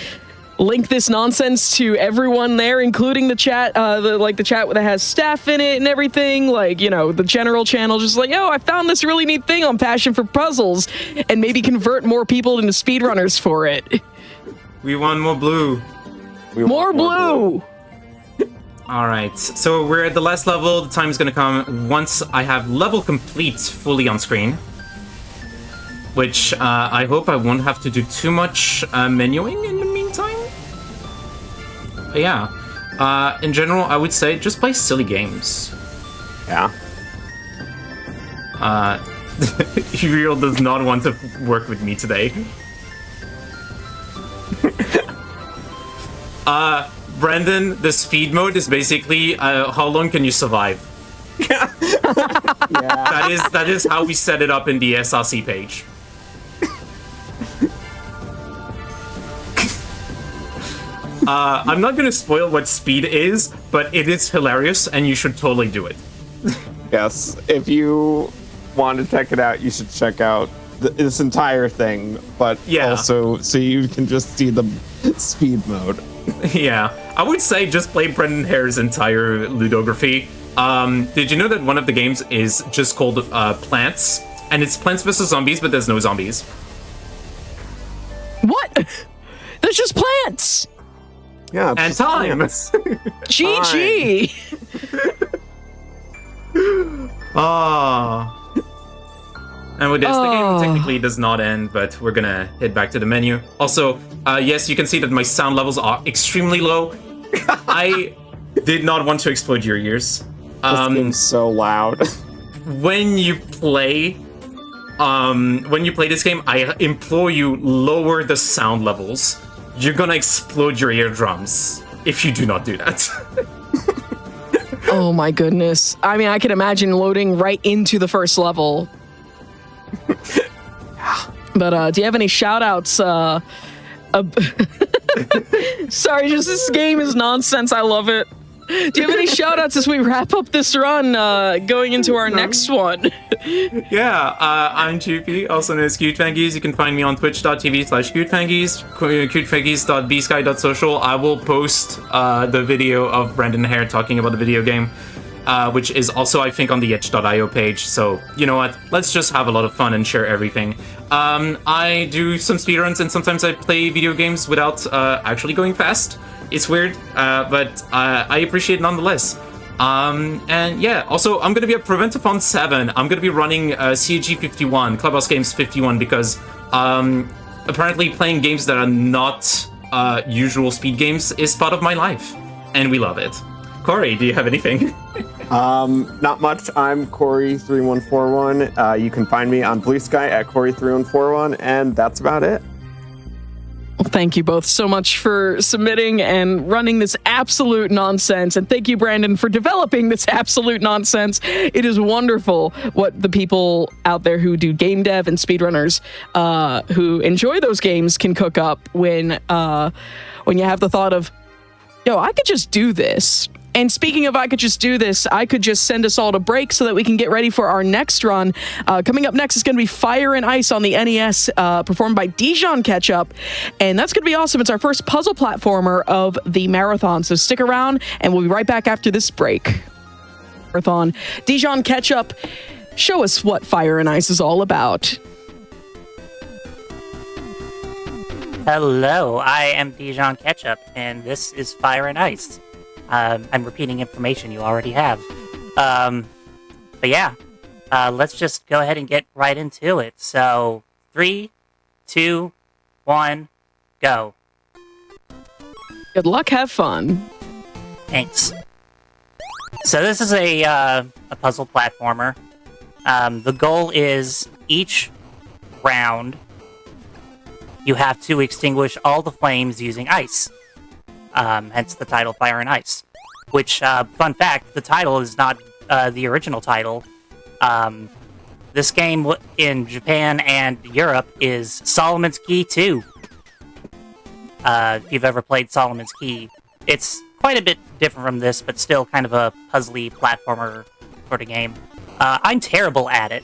link this nonsense to everyone there, including the chat, the chat that has staff in it and everything, like, you know, the general channel, just like, yo, I found this really neat thing on Passion for Puzzles, and maybe convert more people into speedrunners for it. We want more blue. More blue! Alright, so we're at the last level. The time is gonna come once I have level complete fully on screen. Which, I hope I won't have to do too much menuing in the meantime. Yeah. In general, I would say just play silly games. Yeah. Uriel does not want to work with me today. Brandon, the speed mode is basically how long can you survive? Yeah. That is how we set it up in the SRC page. I'm not gonna spoil what speed is, but it is hilarious and you should totally do it. Yes. If you want to check it out, you should check out this entire thing, but also so you can just see the speed mode. Yeah, I would say just play Brendan Hare's entire ludography. Did you know that one of the games is just called Plants? And it's Plants vs. Zombies, but there's no zombies. What? There's just plants! Yeah, and time! GG! Ah. And with this, the game technically does not end, but we're gonna head back to the menu. Also, yes, you can see that my sound levels are extremely low. I did not want to explode your ears. This game's so loud. When you play this game, I implore you, lower the sound levels. You're gonna explode your eardrums if you do not do that. Oh my goodness. I mean, I can imagine loading right into the first level. But do you have any shout-outs? Sorry, just this game is nonsense. I love it. Do you have any shout-outs as we wrap up this run going into our next one? Yeah, I'm GP, also known as CuteFangies. You can find me on twitch.tv/CuteFangies, cutefangies.bsky.social. I will post the video of Brendan Hare talking about the video game, which is also, I think, on the itch.io page. So, you know what? Let's just have a lot of fun and share everything. I do some speedruns, and sometimes I play video games without actually going fast. It's weird, but I appreciate it nonetheless. And yeah, also, I'm going to be at Preventathon 7. I'm going to be running CAG 51, Clubhouse Games 51, because apparently playing games that are not usual speed games is part of my life, and we love it. Corey, do you have anything? Not much. I'm Corey3141. You can find me on Blue Sky at Corey3141, and that's about it. Well, thank you both so much for submitting and running this absolute nonsense. And thank you, Brandon, for developing this absolute nonsense. It is wonderful what the people out there who do game dev and speedrunners who enjoy those games can cook up when you have the thought of, yo, I could just do this. And speaking of I could just do this, I could just send us all to break so that we can get ready for our next run. Coming up next is going to be Fire and Ice on the NES, performed by Dijon Ketchup. And that's going to be awesome. It's our first puzzle platformer of the marathon. So stick around, and we'll be right back after this break. Marathon. Dijon Ketchup, show us what Fire and Ice is all about. Hello, I am Dijon Ketchup, and this is Fire and Ice. I'm repeating information you already have. But yeah, let's just go ahead and get right into it. So, 3, 2, 1, go. Good luck, have fun. Thanks. So this is a puzzle platformer. The goal is each round you have to extinguish all the flames using ice. Hence the title Fire and Ice. Which, fun fact, the title is not the original title. This game in Japan and Europe is Solomon's Key 2. If you've ever played Solomon's Key, it's quite a bit different from this, but still kind of a puzzly platformer sort of game. I'm terrible at it.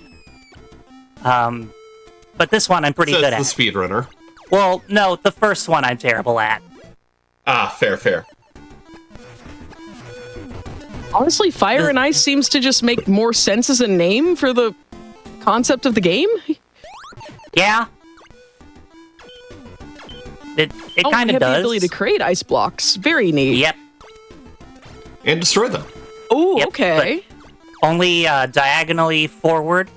But this one I'm pretty good at. The speedrunner. Well, no, the first one I'm terrible at. Ah, fair. Honestly, Fire and Ice seems to just make more sense as a name for the concept of the game. Yeah. It kind of does. The ability to create ice blocks. Very neat. Yep. And destroy them. Oh, yep, okay. Only diagonally forward.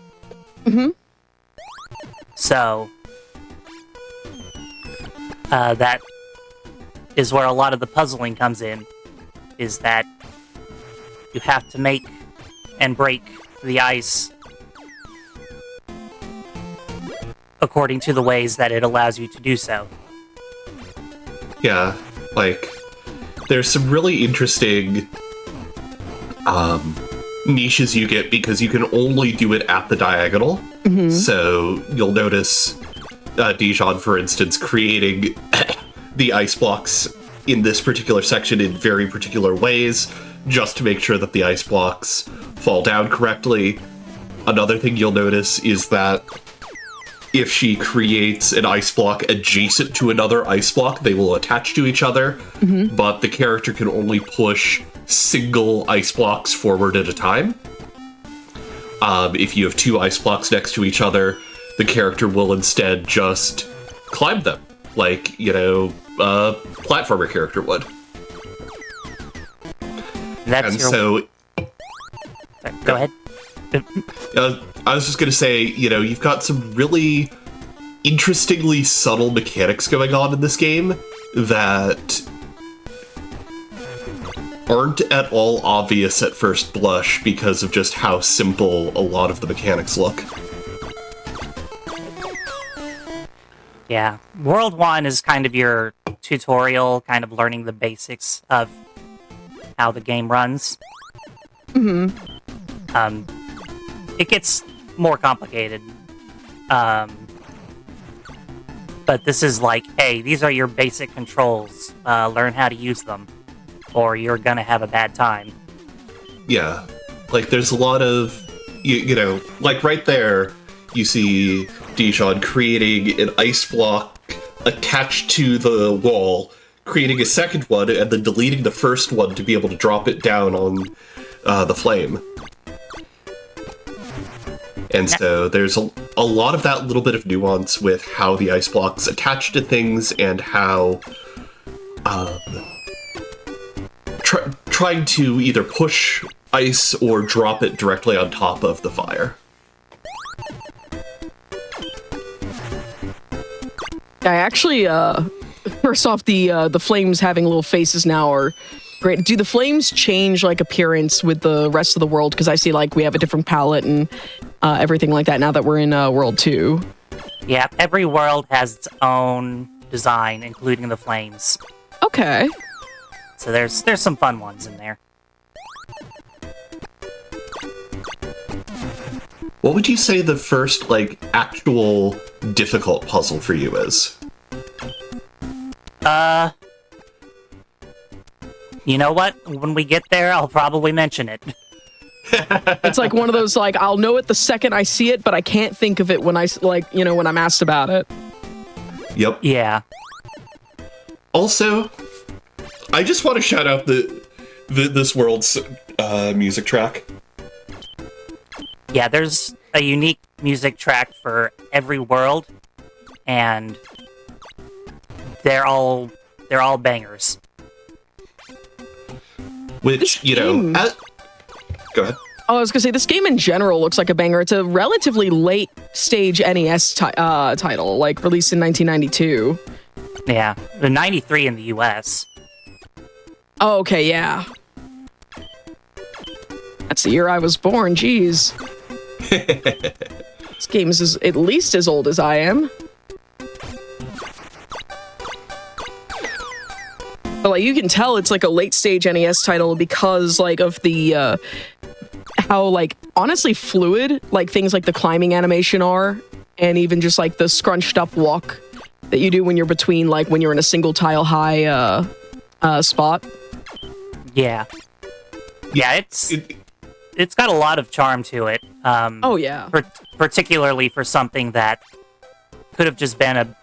Mm-hmm. So, that is where a lot of the puzzling comes in. is that you have to make and break the ice according to the ways that it allows you to do so. Yeah, like, there's some really interesting niches you get because you can only do it at the diagonal. So you'll notice Dijon, for instance, creating the ice blocks in this particular section in very particular ways, just to make sure that the ice blocks fall down correctly. Another thing you'll notice is that if she creates an ice block adjacent to another ice block, they will attach to each other, but the character can only push single ice blocks forward at a time. If you have two ice blocks next to each other, the character will instead just climb them, like, you know, a platformer character would. That's and so... Sorry, go ahead. I was just going to say, you know, you've got some really interestingly subtle mechanics going on in this game that aren't at all obvious at first blush because of just how simple a lot of the mechanics look. Yeah. World 1 is kind of your tutorial, kind of learning the basics of how the game runs. It gets more complicated. But this is like, hey, these are your basic controls. Learn how to use them, or you're gonna have a bad time. Yeah. Like, there's a lot of, you know, like right there, you see Dijon creating an ice block attached to the wall, creating a second one, and then deleting the first one to be able to drop it down on the flame. And so there's a lot of that little bit of nuance with how the ice blocks attach to things and how trying to either push ice or drop it directly on top of the fire. I actually, first off, the flames having little faces now are great. Do the flames change, like, appearance with the rest of the world? Because I see, like, we have a different palette and everything like that now that we're in World 2. Yeah, every world has its own design, including the flames. Okay. So there's some fun ones in there. What would you say the first, like, actual difficult puzzle for you is? You know what? When we get there, I'll probably mention it. It's like one of those, like, I'll know it the second I see it, but I can't think of it when I, like, you know, when I'm asked about it. Yep. Yeah. Also, I just want to shout out this world's music track. Yeah, there's a unique music track for every world, and they're all bangers. Which, you know, go ahead. Oh, I was gonna say, this game in general looks like a banger. It's a relatively late stage NES title, like released in 1992. Yeah, the 93 in the US. Oh, okay, yeah. That's the year I was born, jeez. This game is at least as old as I am. But, like, you can tell it's, like, a late-stage NES title because, like, of the, how, like, honestly fluid, like, things like the climbing animation are, and even just, like, the scrunched-up walk that you do when you're between, like, when you're in a single-tile-high, spot. Yeah. Yeah, it's got a lot of charm to it. Oh, yeah. Particularly for something that could have just been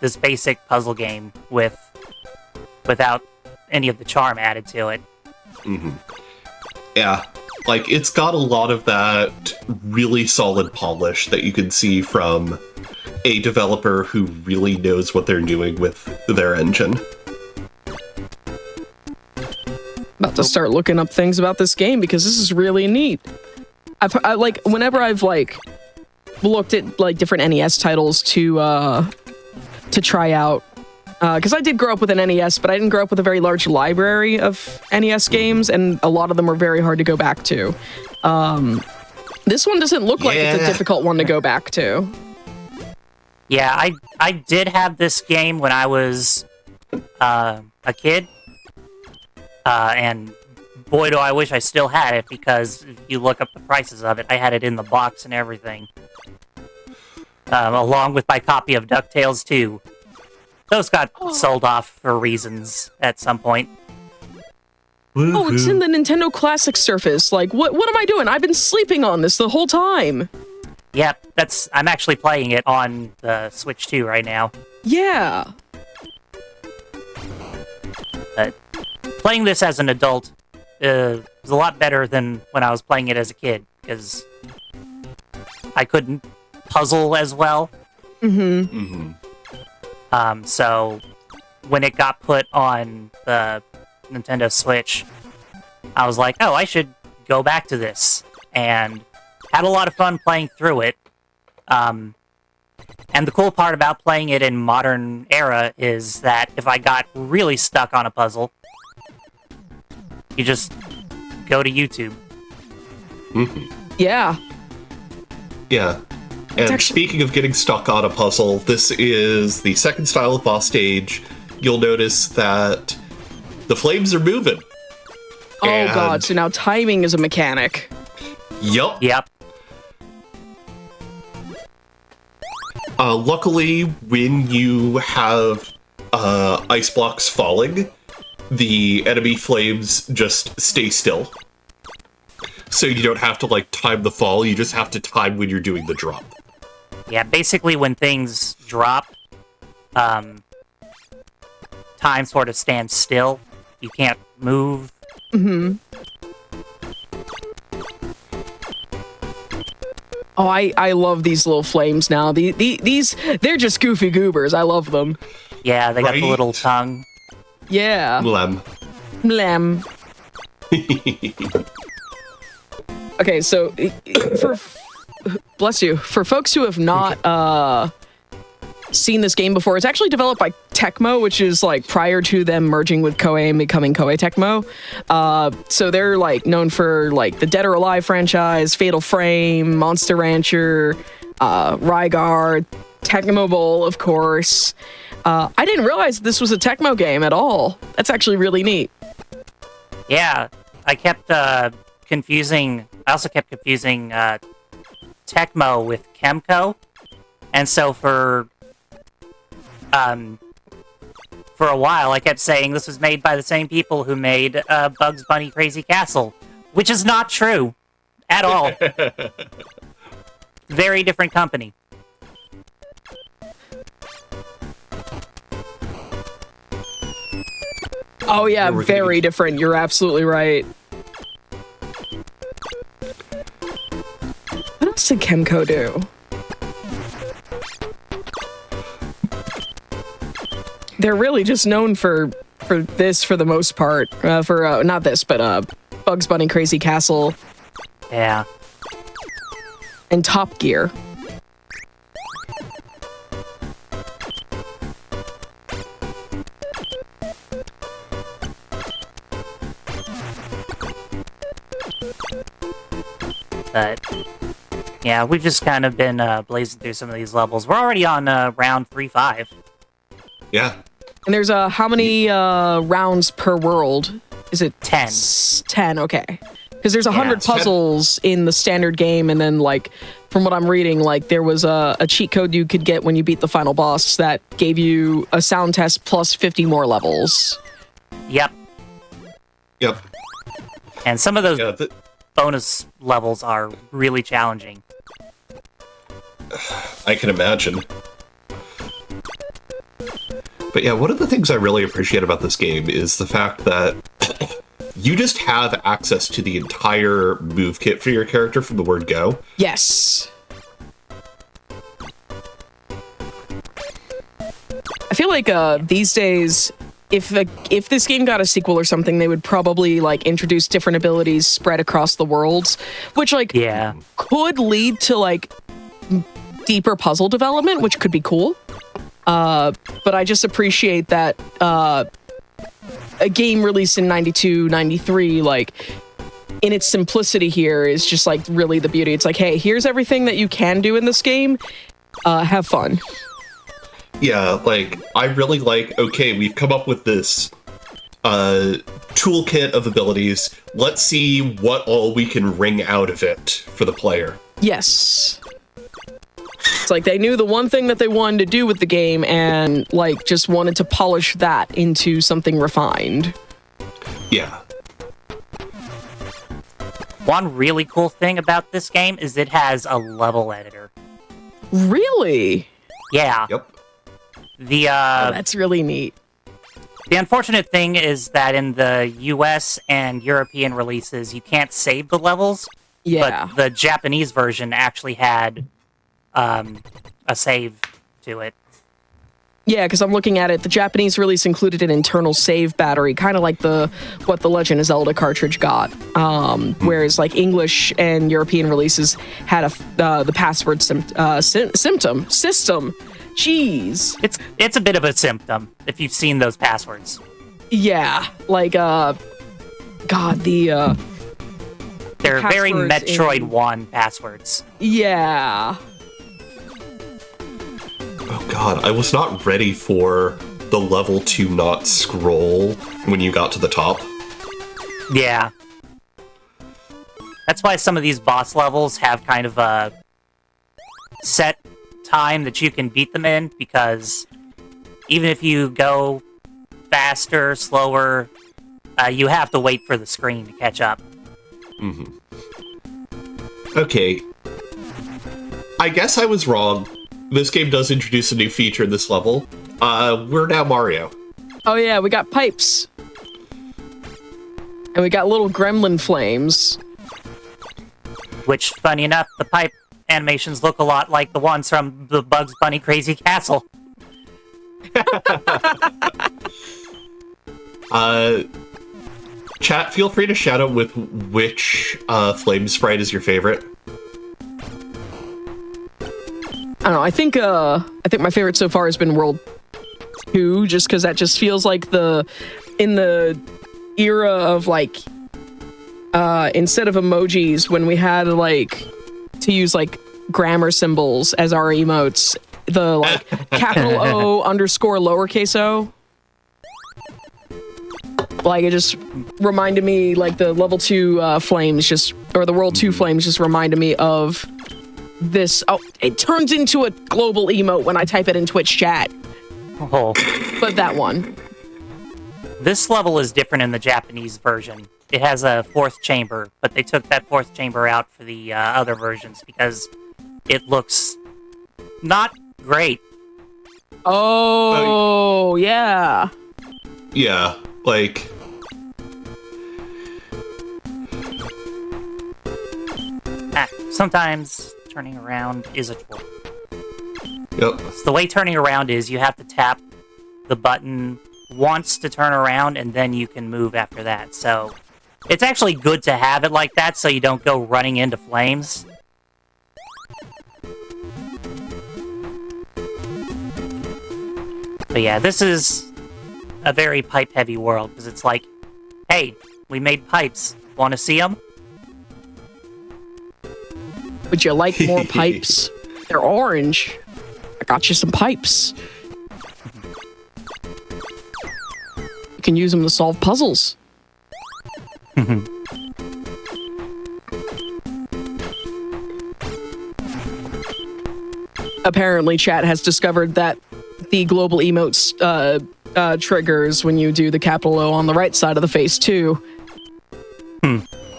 this basic puzzle game without any of the charm added to it. Mm-hmm. Yeah, like, it's got a lot of that really solid polish that you can see from a developer who really knows what they're doing with their engine. About to start looking up things about this game because this is really neat. Whenever I've, like, looked at, like, different NES titles to try out, because I did grow up with an NES, but I didn't grow up with a very large library of NES games, and a lot of them were very hard to go back to. This one doesn't look like it's a difficult one to go back to. Yeah, I did have this game when I was a kid, and boy, do I wish I still had it, because if you look up the prices of it, I had it in the box and everything. Along with my copy of DuckTales 2. Those got sold off for reasons at some point. Oh, it's in the Nintendo Classic Surface. Like, what am I doing? I've been sleeping on this the whole time. Yep, I'm actually playing it on the Switch 2 right now. Yeah. But playing this as an adult is a lot better than when I was playing it as a kid, because I couldn't puzzle as well. So when it got put on the Nintendo Switch, I was like, oh, I should go back to this, and had a lot of fun playing through it. And the cool part about playing it in modern era is that if I got really stuck on a puzzle, you just go to YouTube. Yeah. Yeah. And speaking of getting stuck on a puzzle, this is the second style of boss stage. You'll notice that the flames are moving. Oh god, so now timing is a mechanic. Yep. Luckily, when you have ice blocks falling, the enemy flames just stay still. So you don't have to, like, time the fall, you just have to time when you're doing the drop. Yeah, basically when things drop, time sort of stands still. You can't move. Oh, I love these little flames now. These they're just goofy goobers. I love them. Yeah, they got the little tongue. Yeah. Blem. Okay, so bless you. For folks who have not seen this game before, it's actually developed by Tecmo, which is like prior to them merging with Koei and becoming Koei Tecmo. So they're like known for like the Dead or Alive franchise, Fatal Frame, Monster Rancher, Rygar, Tecmo Bowl, of course. I didn't realize this was a Tecmo game at all. That's actually really neat. Yeah, I kept confusing. I also kept confusing Tecmo with Kemco, and so for a while I kept saying this was made by the same people who made Bugs Bunny Crazy Castle, which is not true at all. Very different company. Oh yeah, very different. You're absolutely right. What else did Kemco do? They're really just known for this for the most part. Not this, but Bugs Bunny Crazy Castle. Yeah. And Top Gear. But yeah, we've just kind of been blazing through some of these levels. We're already on round 3-5. Yeah. And there's how many rounds per world? Is it 10? 10, okay. Because there's 100 puzzles in the standard game, and then like from what I'm reading, like there was a cheat code you could get when you beat the final boss that gave you a sound test plus 50 more levels. Yep. And some of those bonus levels are really challenging. I can imagine. But yeah, one of the things I really appreciate about this game is the fact that you just have access to the entire move kit for your character from the word go. Yes. I feel like these days, if this game got a sequel or something, they would probably like introduce different abilities spread across the worlds, which like could lead to like deeper puzzle development, which could be cool. But I just appreciate that a game released in 92, 93, like, in its simplicity here is just, like, really the beauty. It's like, hey, here's everything that you can do in this game. Have fun. Yeah, like, I really like, okay, we've come up with this toolkit of abilities. Let's see what all we can wring out of it for the player. Yes. It's like they knew the one thing that they wanted to do with the game and, like, just wanted to polish that into something refined. Yeah. One really cool thing about this game is it has a level editor. Really? Yeah. Yep. That's really neat. The unfortunate thing is that in the US and European releases, you can't save the levels. Yeah. But the Japanese version actually had a save to it. Yeah, because I'm looking at it. The Japanese release included an internal save battery, kind of like what the Legend of Zelda cartridge got. Whereas like English and European releases had the password system. Jeez. It's a bit of a symptom if you've seen those passwords. Yeah, like God, they're very Metroid 1 passwords. Yeah. Oh god, I was not ready for the level to not scroll when you got to the top. Yeah. That's why some of these boss levels have kind of a set time that you can beat them in, because even if you go faster, slower, you have to wait for the screen to catch up. Mm-hmm. Okay. I guess I was wrong. This game does introduce a new feature in this level. We're now Mario. Oh yeah, we got pipes. And we got little gremlin flames. Which, funny enough, the pipe animations look a lot like the ones from the Bugs Bunny Crazy Castle. Chat, feel free to shout out with which flame sprite is your favorite. I don't know. I think my favorite so far has been World 2, just because that just feels like in the era of like instead of emojis, when we had like to use like grammar symbols as our emotes, the like capital O underscore lowercase o. Like, it just reminded me, like, the level 2 flames or the world 2 flames just reminded me of this. Oh, it turns into a global emote when I type it in Twitch chat. Oh. But that one. This level is different in the Japanese version. It has a fourth chamber, but they took that fourth chamber out for the other versions because it looks not great. Oh, yeah. Yeah, like... Sometimes turning around is a chore. Yep. So the way turning around is you have to tap the button once to turn around, and then you can move after that. So it's actually good to have it like that so you don't go running into flames. But yeah, this is a very pipe-heavy world, because it's like, hey, we made pipes. Want to see them? Would you like more pipes? They're orange. I got you some pipes. You can use them to solve puzzles. Apparently, chat has discovered that the global emotes triggers when you do the capital O on the right side of the face, too.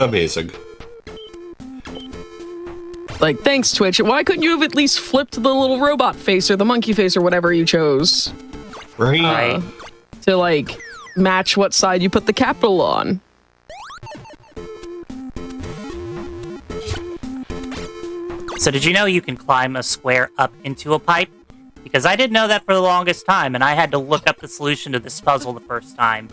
Amazing. Like, thanks, Twitch. Why couldn't you have at least flipped the little robot face or the monkey face or whatever you chose? Right. To, like, match what side you put the capital on. So did you know you can climb a square up into a pipe? Because I didn't know that for the longest time, and I had to look up the solution to this puzzle the first time.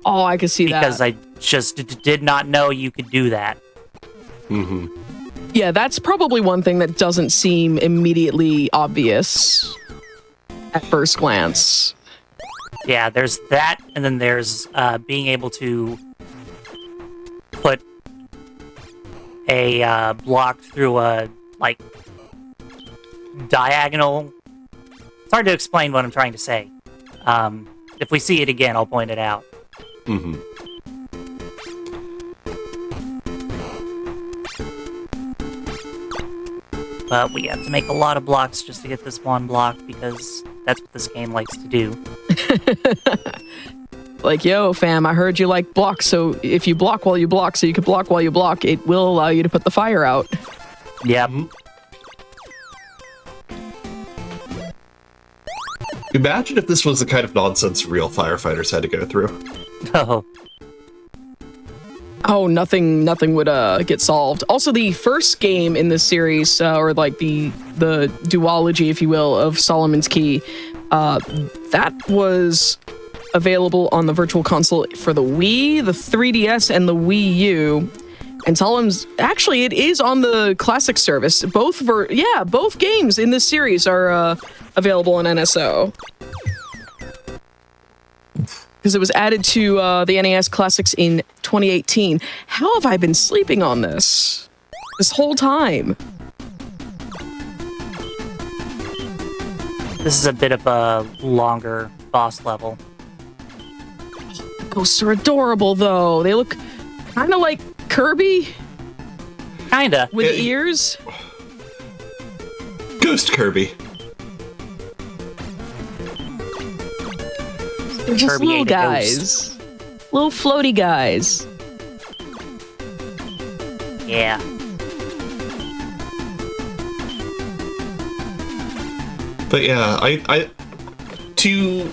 Oh, I could see that. Because I just did not know you could do that. Mm-hmm. Yeah, that's probably one thing that doesn't seem immediately obvious. at first glance. Yeah, there's that, and then there's being able to put a block through a, like, diagonal. It's hard to explain what I'm trying to say. If we see it again, I'll point it out. Mm-hmm. But we have to make a lot of blocks just to get this one block, because that's what this game likes to do. Like, yo, fam, I heard you like blocks, so if you block while you block, so you can block while you block, it will allow you to put the fire out. Yep. Imagine if this was the kind of nonsense real firefighters had to go through. Oh. Oh, nothing would get solved. Also, the first game in this series, or like the duology, if you will, of Solomon's Key, that was available on the Virtual Console for the Wii, the 3DS, and the Wii U. And Solomon's, actually, it is on the Classic service. Both games in this series are available on NSO. Because it was added to the NES Classics in 2018. How have I been sleeping on this whole time? This is a bit of a longer boss level. Ghosts are adorable, though. They look kind of like Kirby. Kinda. With ears. Ghost Kirby. They're just little guys. Little floaty guys. Yeah. But yeah, I to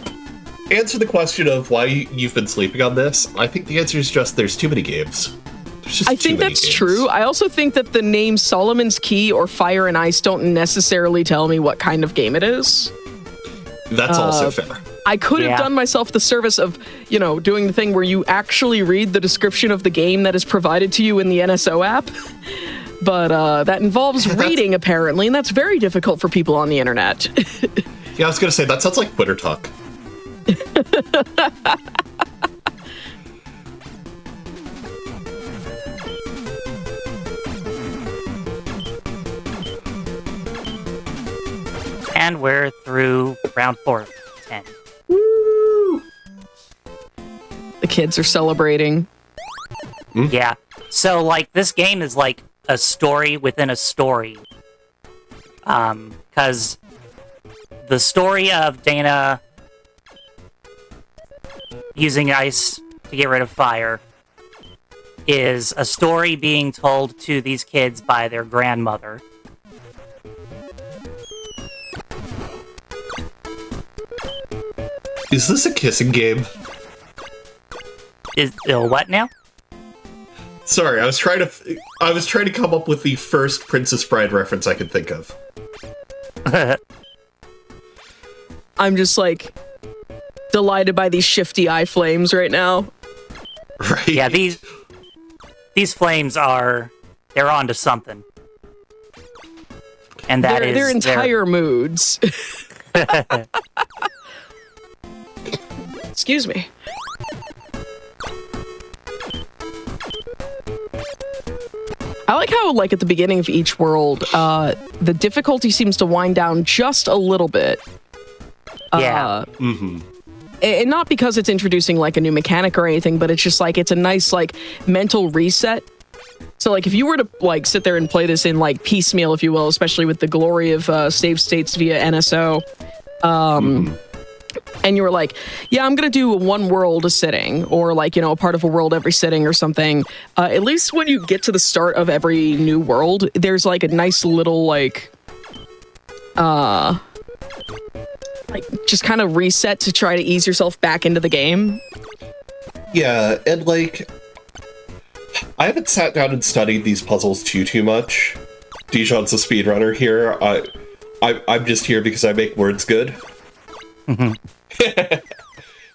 answer the question of why you've been sleeping on this, I think the answer is just there's too many games. There's just I think that's true. I also think that the name Solomon's Key or Fire and Ice don't necessarily tell me what kind of game it is. That's also fair. I could have done myself the service of, doing the thing where you actually read the description of the game that is provided to you in the NSO app. But that involves reading, apparently, and that's very difficult for people on the internet. Yeah, I was going to say, that sounds like Twitter talk. And we're through round 4. 10. Woo! The kids are celebrating. Yeah. So, like, this game is like a story within a story. Because the story of Dana using ice to get rid of fire is a story being told to these kids by their grandmother. Is this a kissing game? Is what now? Sorry, I was trying to come up with the first Princess Bride reference I could think of. I'm just like delighted by these shifty eye flames right now. Right. Yeah, these flames they're onto something. And their entire moods. Excuse me. I like how, like, at the beginning of each world, the difficulty seems to wind down just a little bit. Yeah. And not because it's introducing, like, a new mechanic or anything, but it's just, like, it's a nice, like, mental reset. So, like, if you were to, like, sit there and play this in, like, piecemeal, if you will, especially with the glory of save states via NSO, and you were like, yeah, I'm going to do one world a sitting, or like, a part of a world every sitting or something. At least when you get to the start of every new world, there's like a nice little like just kind of reset to try to ease yourself back into the game. Yeah, and like, I haven't sat down and studied these puzzles too much. Dijon's a speedrunner here. I'm just here because I make words good.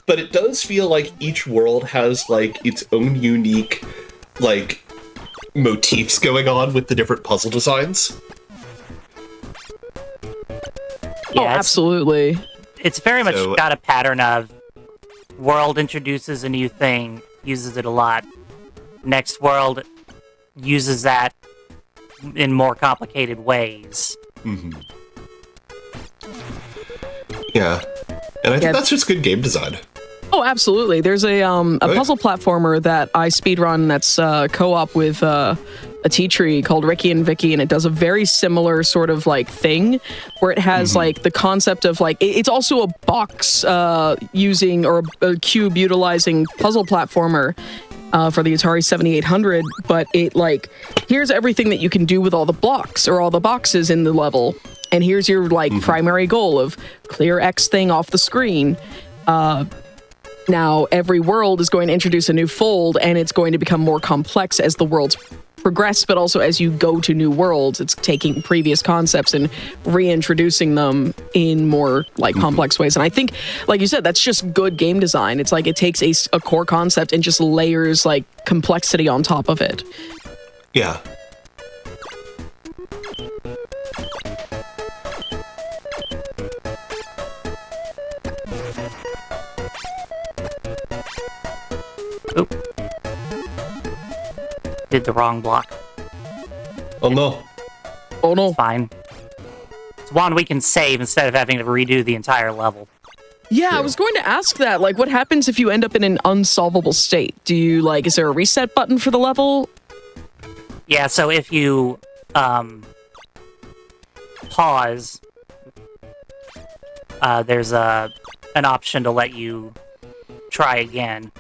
But it does feel like each world has like its own unique like motifs going on with the different puzzle designs. Yeah, absolutely. It's very much So- got a pattern of world introduces a new thing, uses it a lot. Next world uses that in more complicated ways. Mm-hmm. Yeah. And I think that's just good game design. Oh, absolutely. There's a puzzle platformer that I speedrun that's co-op with a tea tree called Ricky and Vicky, and it does a very similar sort of like thing where it has like the concept of like it's also a box using or a cube utilizing puzzle platformer for the Atari 7800, but it like here's everything that you can do with all the blocks or all the boxes in the level, and here's your like primary goal of clear X thing off the screen. Now every world is going to introduce a new fold, and it's going to become more complex as the worlds progress, but also as you go to new worlds, it's taking previous concepts and reintroducing them in more like complex ways. And I think, like you said, that's just good game design. It's like it takes a core concept and just layers like complexity on top of it. Yeah. Oop. Did the wrong block. Oh no. Oh no. It's fine. It's one we can save instead of having to redo the entire level. Yeah, I was going to ask that. Like, what happens if you end up in an unsolvable state? Do you, like, is there a reset button for the level? Yeah, so if you pause, there's an option to let you try again.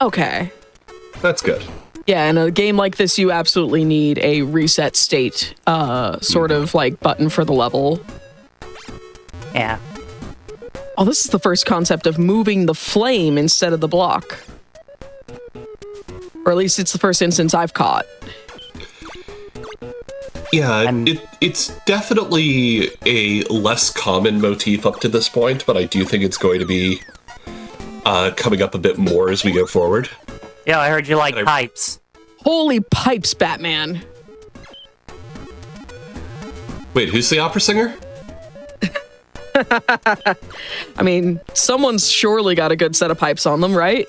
Okay. That's good. Yeah, in a game like this, you absolutely need a reset state sort of, like, button for the level. Yeah. Oh, this is the first concept of moving the flame instead of the block. Or at least it's the first instance I've caught. Yeah, it's definitely a less common motif up to this point, but I do think it's going to be coming up a bit more as we go forward. Yeah, I heard you like pipes. Holy pipes, Batman. Wait, who's the opera singer? I mean, someone's surely got a good set of pipes on them, right?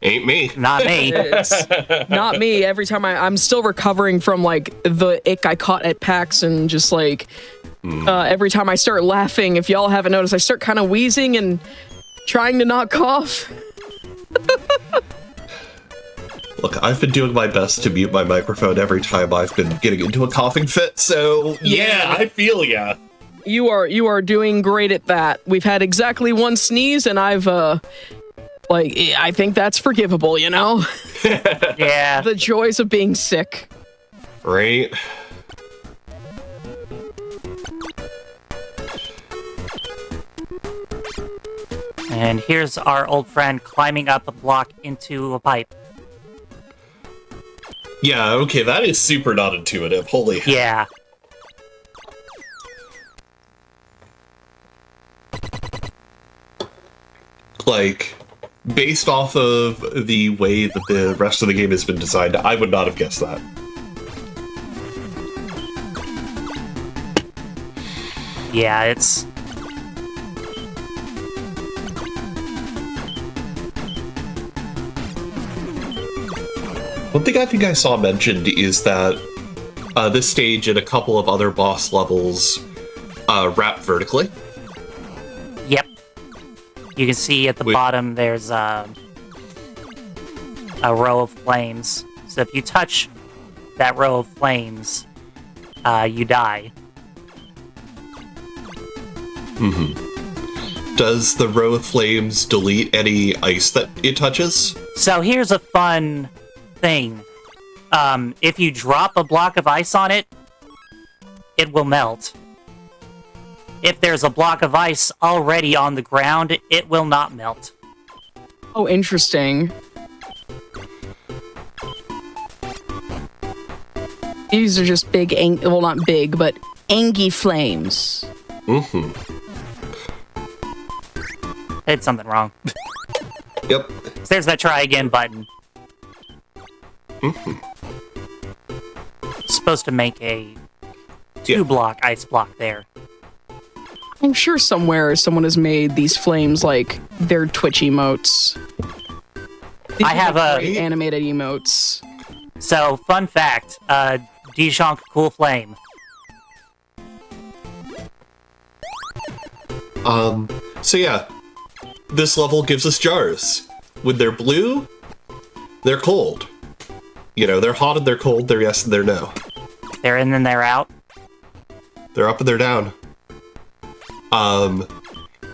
Ain't me. Not me. It's not me. Every time I'm still recovering from like the ick I caught at PAX, and just like every time I start laughing, if y'all haven't noticed, I start kind of wheezing and trying to not cough. Look, I've been doing my best to mute my microphone every time I've been getting into a coughing fit, so yeah, I feel ya. You are doing great at that. We've had exactly one sneeze, and I've like I think that's forgivable, you know? Yeah. The joys of being sick. Right. And here's our old friend climbing up a block into a pipe. Yeah, okay, that is super not intuitive. Holy hell. Yeah. Like, based off of the way that the rest of the game has been designed, I would not have guessed that. Yeah, it's... One thing I think I saw mentioned is that this stage and a couple of other boss levels wrap vertically. Yep. You can see at the bottom there's a row of flames. So if you touch that row of flames, you die. Mm-hmm. Does the row of flames delete any ice that it touches? So here's a fun thing. If you drop a block of ice on it, it will melt. If there's a block of ice already on the ground, it will not melt. Oh, interesting. These are just big, well, not big, but angy flames. Mm-hmm. I did something wrong. Yep. So there's that try again button. Mm-hmm. It's supposed to make a 2-block ice block there. I'm sure somewhere someone has made these flames like their Twitch emotes. I have great animated emotes. So, fun fact, Dijon Cool Flame. So yeah, this level gives us jars. When they're blue, they're cold. You know, they're hot and they're cold, they're yes and they're no. They're in and they're out. They're up and they're down.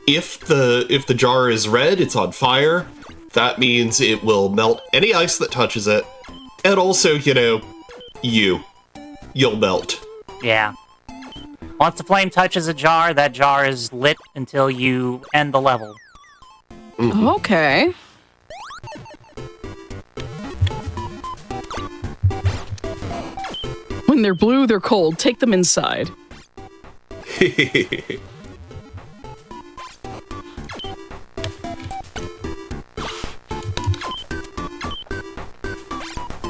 If the jar is red, it's on fire. That means it will melt any ice that touches it. And also, you know, you'll melt. Yeah. Once the flame touches a jar, that jar is lit until you end the level. Mm-hmm. Okay. When they're blue, they're cold. Take them inside.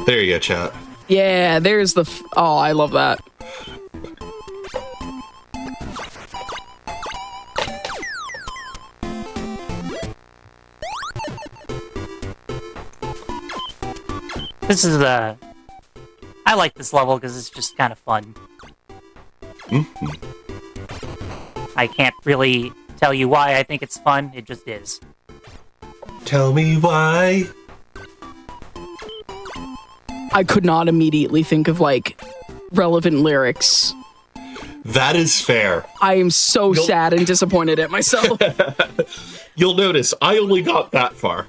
There you go, chat. Yeah, there's the... oh, I love that. This is the... I like this level because it's just kind of fun. Mm-hmm. I can't really tell you why I think it's fun, it just is. Tell me why. I could not immediately think of, like, relevant lyrics. That is fair. I am so sad and disappointed at myself. You'll notice, I only got that far.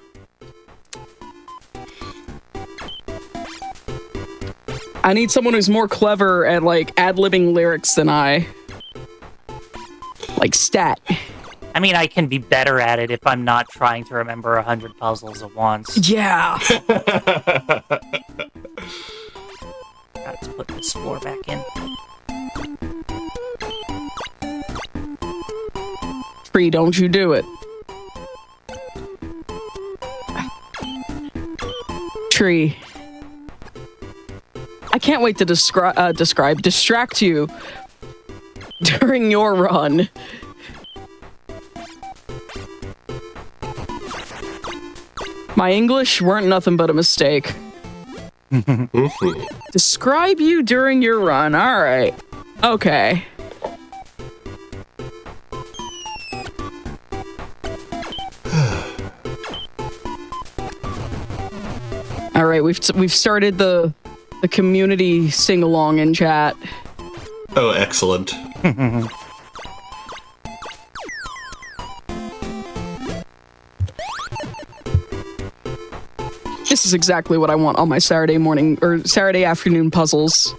I need someone who's more clever at, like, ad-libbing lyrics than I. Like, stat. I mean, I can be better at it if I'm not trying to remember 100 puzzles at once. Yeah. Got to put this floor back in. Tree, don't you do it. Tree. I can't wait to distract you during your run. My English weren't nothing but a mistake. Describe you during your run. All right. Okay. All right, we've started the community sing-along in chat. Oh, excellent. This is exactly what I want on my Saturday morning or Saturday afternoon puzzles.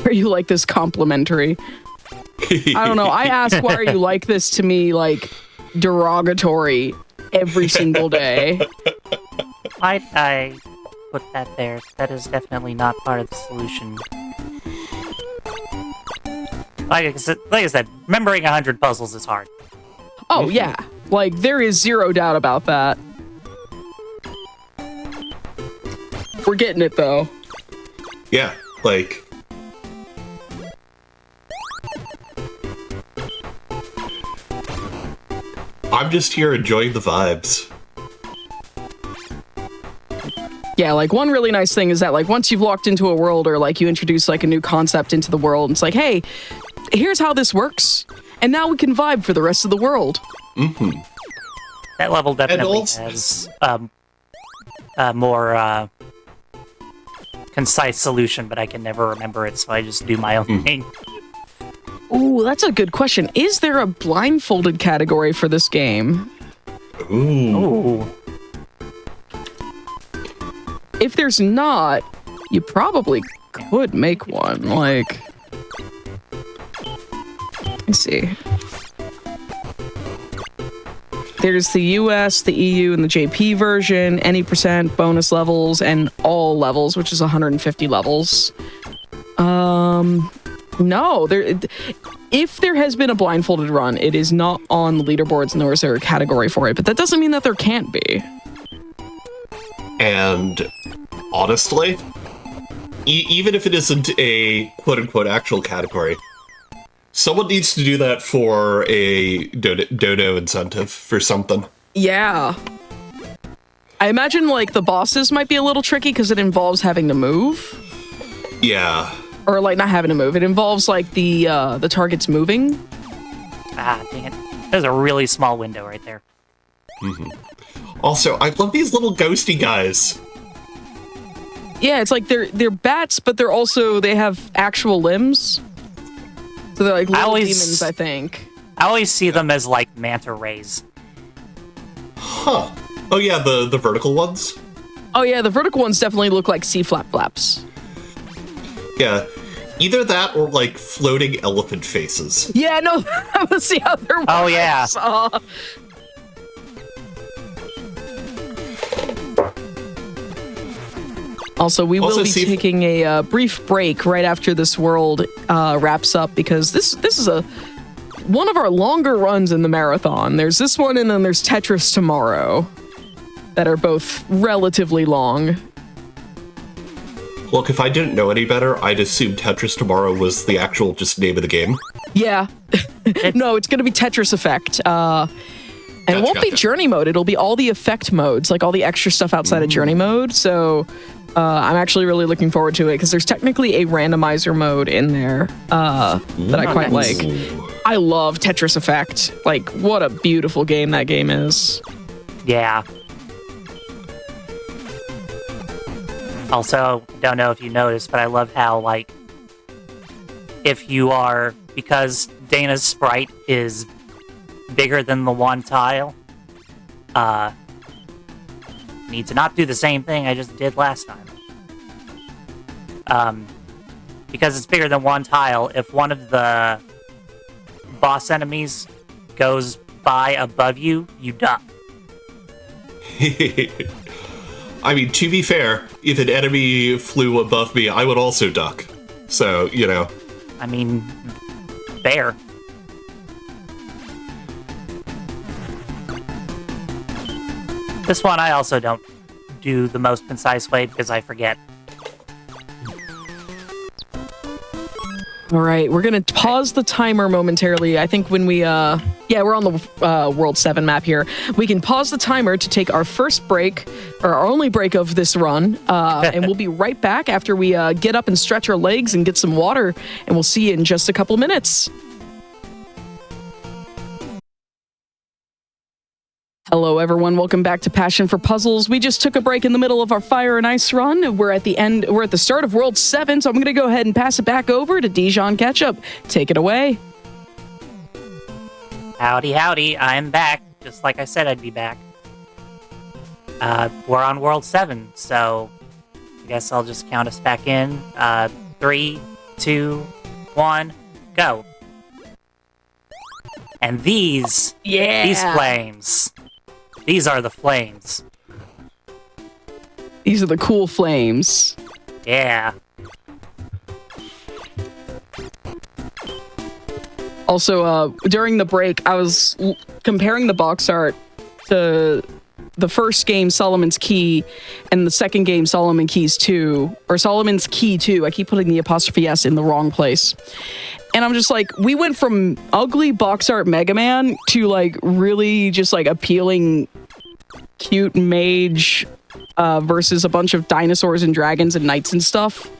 Are you like this complimentary? I don't know. I ask why are you like this to me, like, derogatory every single day. I put that there. That is definitely not part of the solution. Like I said, remembering 100 puzzles is hard. Oh, yeah. Like, there is zero doubt about that. We're getting it, though. Yeah, like... I'm just here enjoying the vibes. Yeah, like, one really nice thing is that, like, once you've walked into a world or, like, you introduce, like, a new concept into the world, it's like, hey, here's how this works, and now we can vibe for the rest of the world. Mm-hmm. That level definitely has a more concise solution, but I can never remember it, so I just do my own thing. Ooh, that's a good question. Is there a blindfolded category for this game? Ooh. If there's not, you probably could make one. Like, let's see. There's the US, the EU, and the JP version, any percent, bonus levels, and all levels, which is 150 levels. No, if there has been a blindfolded run, it is not on the leaderboards, nor is there a category for it, but that doesn't mean that there can't be. And honestly, even if it isn't a quote-unquote actual category, Someone needs to do that for a dodo incentive for something. Yeah. I imagine, like, the bosses might be a little tricky because it involves having to move. Yeah. Or, like, not having to move. It involves, like, the targets moving. Ah, dang it. There's a really small window right there. Also, I love these little ghosty guys. Yeah, it's like they're bats, but they have actual limbs. So they're like little demons, I think. I always see them as like manta rays. Huh. Oh yeah, the vertical ones? Oh yeah, the vertical ones definitely look like sea flaps. Yeah. Either that or like floating elephant faces. Yeah, no, that was the other one. Oh yeah. Also, we will be taking a brief break right after this world wraps up because this is one of our longer runs in the marathon. There's this one and then there's Tetris tomorrow that are both relatively long. Look, if I didn't know any better, I'd assume Tetris Tomorrow was the actual just name of the game. Yeah. No, it's going to be Tetris Effect. And it won't be Journey mode. It'll be all the effect modes, like all the extra stuff outside of Journey mode. So I'm actually really looking forward to it because there's technically a randomizer mode in there that I quite like. I love Tetris Effect. Like, what a beautiful game that game is. Yeah. Also, don't know if you noticed, but I love how, like, if you are, because Dana's sprite is bigger than the one tile, need to not do the same thing I just did last time. Because it's bigger than one tile, if one of the boss enemies goes by above you, you duck. I mean, to be fair, if an enemy flew above me, I would also duck. So, you know. I mean, fair. This one I also don't do the most concise way because I forget. All right, we're going to pause the timer momentarily. I think when we, we're on the World 7 map here. We can pause the timer to take our first break, or our only break of this run, and we'll be right back after we get up and stretch our legs and get some water, and we'll see you in just a couple minutes. Hello, everyone. Welcome back to Passion for Puzzles. We just took a break in the middle of our Fire and Ice run. We're at the start of World 7, so I'm going to go ahead and pass it back over to Dijon Ketchup. Take it away. Howdy, howdy. I'm back, just like I said I'd be back. We're on World 7, so I guess I'll just count us back in. 3, 2, 1, go. And these flames. These are the flames. These are the cool flames. Yeah. Also, during the break, I was comparing the box art to the first game, Solomon's Key, and the second game, Solomon's Key 2. I keep putting the apostrophe S in the wrong place. And I'm just like, we went from ugly box art Mega Man to like really just like appealing, cute mage versus a bunch of dinosaurs and dragons and knights and stuff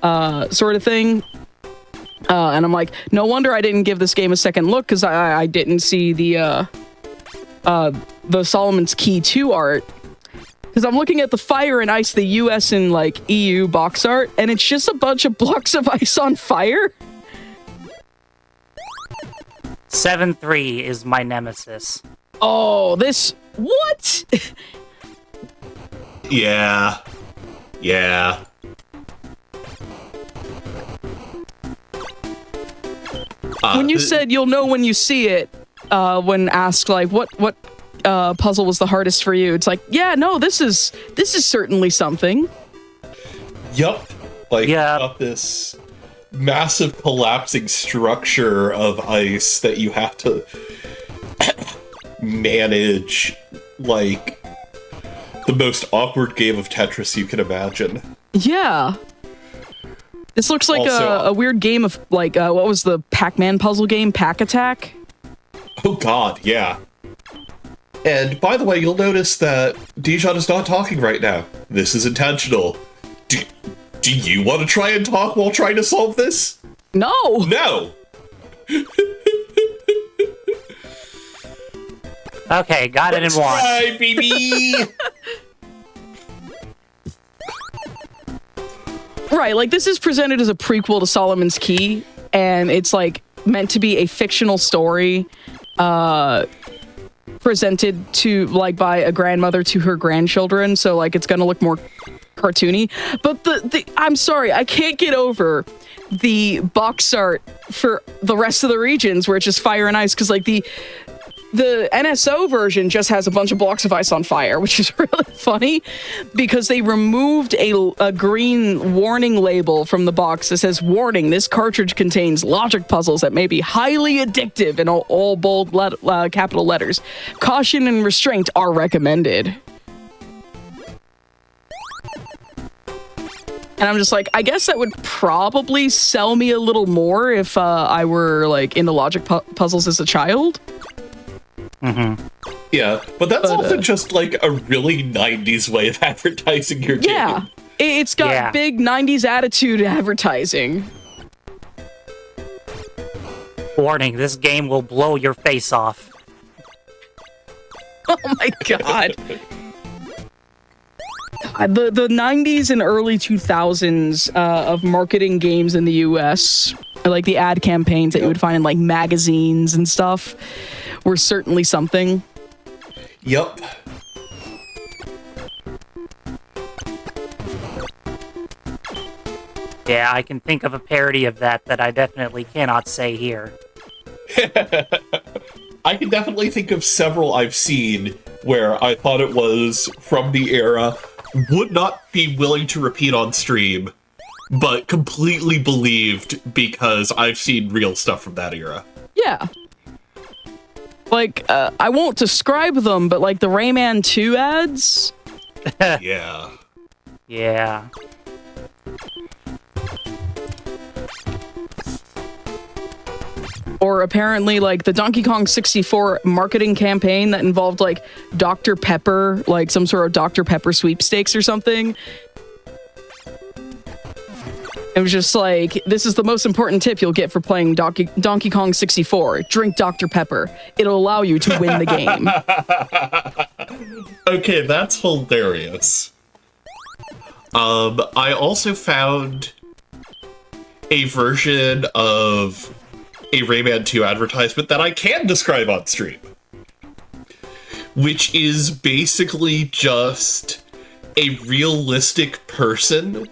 sort of thing. And I'm like, no wonder I didn't give this game a second look because I didn't see the Solomon's Key 2 art. Because I'm looking at the Fire and Ice, the US and like EU box art, and it's just a bunch of blocks of ice on fire. 7-3 is my nemesis. Oh, this... What? Yeah. When you said you'll know when you see it, when asked like what puzzle was the hardest for you, it's like, yeah, no, this is certainly something. Yup. Got this massive collapsing structure of ice that you have to manage, like the most awkward game of Tetris you can imagine. Yeah. This looks like Also, a weird game of like what was the Pac-Man puzzle game, Pack Attack? Oh God, yeah. And by the way, you'll notice that Dijon is not talking right now. This is intentional. Do you want to try and talk while trying to solve this? No. No. Okay, got it in one. Try, baby. Right, like this is presented as a prequel to Solomon's Key, and it's like meant to be a fictional story presented to like by a grandmother to her grandchildren, so like it's gonna look more cartoony. But the I'm sorry, I can't get over the box art for the rest of the regions where it's just fire and ice, because like the NSO version just has a bunch of blocks of ice on fire, which is really funny because they removed a green warning label from the box that says, "Warning, this cartridge contains logic puzzles that may be highly addictive," in all bold capital letters. Caution and restraint are recommended. And I'm just like, I guess that would probably sell me a little more if I were like into logic puzzles as a child. Mm-hmm. Yeah, but that's often just like a really 90s way of advertising your game. Yeah, it's got big 90s attitude advertising. Warning, this game will blow your face off. Oh my god. The 90s and early 2000s of marketing games in the US, like the ad campaigns that you would find in like magazines and stuff, were certainly something. Yep. Yeah, I can think of a parody of that I definitely cannot say here. I can definitely think of several I've seen where I thought it was from the era, would not be willing to repeat on stream, but completely believed because I've seen real stuff from that era. Yeah. Like, I won't describe them, but like the Rayman 2 ads? Yeah. Yeah. Or apparently like the Donkey Kong 64 marketing campaign that involved like Dr. Pepper, like some sort of Dr. Pepper sweepstakes or something. It was just like, this is the most important tip you'll get for playing Donkey Kong 64. Drink Dr. Pepper. It'll allow you to win the game. Okay, that's hilarious. I also found a version of a Rayman 2 advertisement that I can describe on stream, which is basically just a realistic person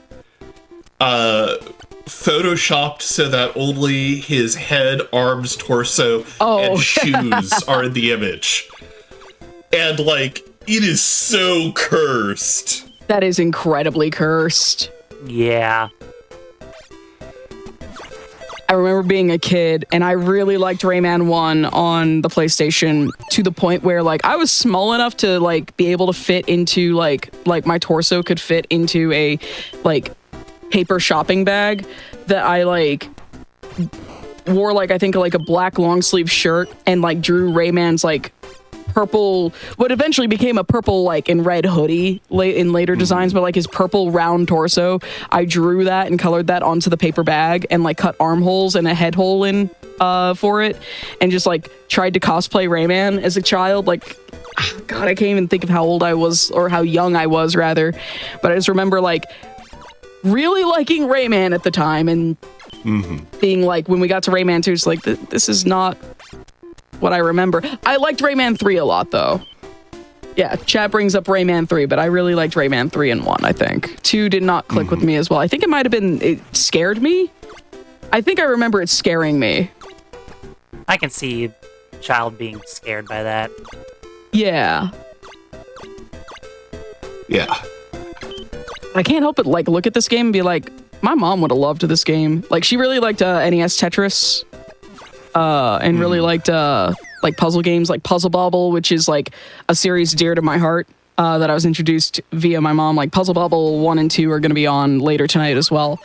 photoshopped so that only his head, arms, torso, and shoes are in the image. And like, it is so cursed. That is incredibly cursed. Yeah. I remember being a kid and I really liked Rayman 1 on the PlayStation to the point where like I was small enough to like be able to fit into like my torso could fit into a like paper shopping bag that I like wore like I think like a black long sleeve shirt and like drew Rayman's like purple, what eventually became a purple like and red hoodie in later designs, but like his purple round torso, I drew that and colored that onto the paper bag and like cut armholes and a head hole in for it and just like tried to cosplay Rayman as a child. Like, God, I can't even think of how old I was or how young I was rather, but I just remember like really liking Rayman at the time and being like, when we got to Rayman 2, it's like, this is not what I remember. I liked Rayman 3 a lot, though. Yeah, chat brings up Rayman 3, but I really liked Rayman 3 and 1, I think. 2 did not click with me as well. I think it might have been, it scared me. I think I remember it scaring me. I can see a child being scared by that. Yeah. Yeah. I can't help but like look at this game and be like, my mom would have loved this game. Like, she really liked NES Tetris. And really liked like puzzle games like Puzzle Bobble, which is like a series dear to my heart. that I was introduced via my mom. Like Puzzle Bobble 1 and 2 are going to be on later tonight as well.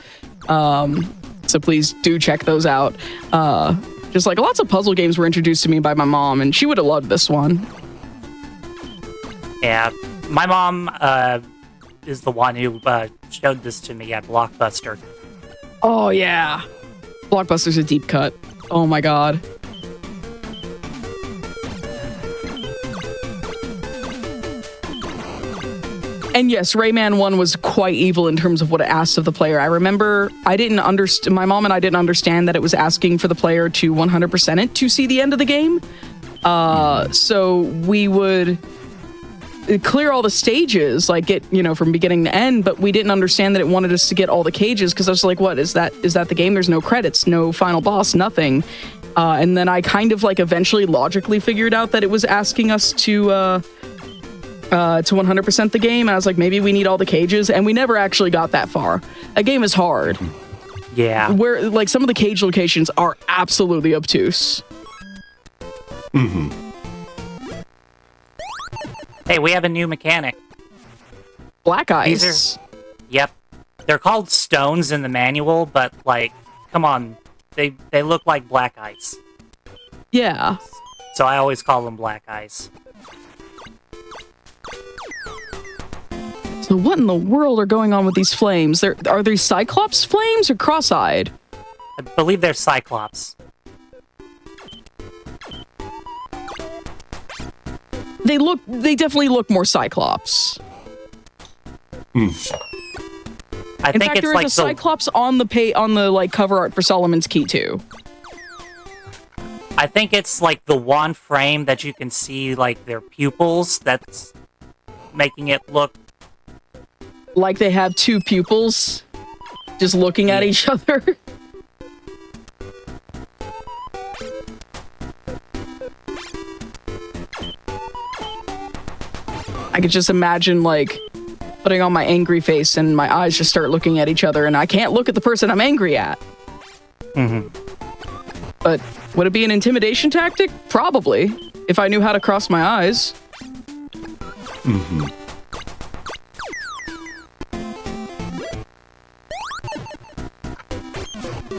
So please do check those out. Just like lots of puzzle games were introduced to me by my mom, and she would have loved this one. Yeah, my mom is the one who showed this to me at Blockbuster. Oh, yeah. Blockbuster's a deep cut. Oh, my God. And yes, Rayman 1 was quite evil in terms of what it asked of the player. I remember my mom and I didn't understand that it was asking for the player to 100% it to see the end of the game. So we would clear all the stages, like get, from beginning to end, but we didn't understand that it wanted us to get all the cages, because I was like, what, is that the game? There's no credits, no final boss, nothing. And then I kind of like eventually logically figured out that it was asking us to 100% the game, and I was like, maybe we need all the cages, and we never actually got that far. That game is hard. Yeah. Where, like, some of the cage locations are absolutely obtuse. Mm-hmm. Hey, we have a new mechanic. Black ice. Yep. They're called stones in the manual, but, like, come on. They look like black ice. Yeah. So I always call them black ice. So what in the world are going on with these flames? Are they Cyclops flames or cross-eyed? I believe they're Cyclops. They definitely look more Cyclops. I In think fact, it's there like is a Cyclops on the like cover art for Solomon's Key too. I think it's like the one frame that you can see like their pupils that's making it look like they have two pupils just looking at each other. I could just imagine like putting on my angry face and my eyes just start looking at each other and I can't look at the person I'm angry at. Mm-hmm. But would it be an intimidation tactic? Probably, if I knew how to cross my eyes. Mm-hmm.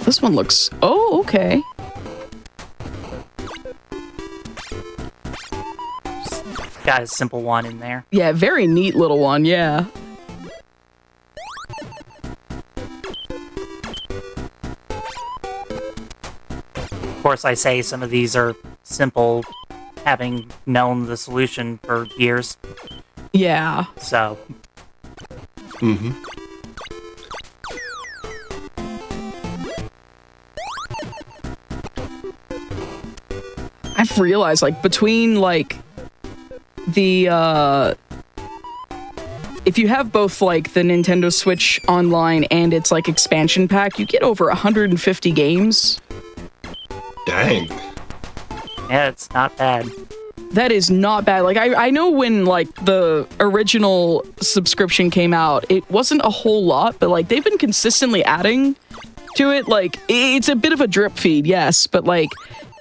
This one looks... Oh, okay. Got a simple one in there. Yeah, very neat little one, yeah. Of course, I say some of these are simple, having known the solution for years. Yeah. So. Mm-hmm. I've realized, like, between, like, the, if you have both, like, the Nintendo Switch Online and its, like, expansion pack, you get over 150 games. Dang. Yeah, it's not bad. That is not bad. Like, I know when, like, the original subscription came out, it wasn't a whole lot, but, like, they've been consistently adding to it. Like, it's a bit of a drip feed, yes, but, like...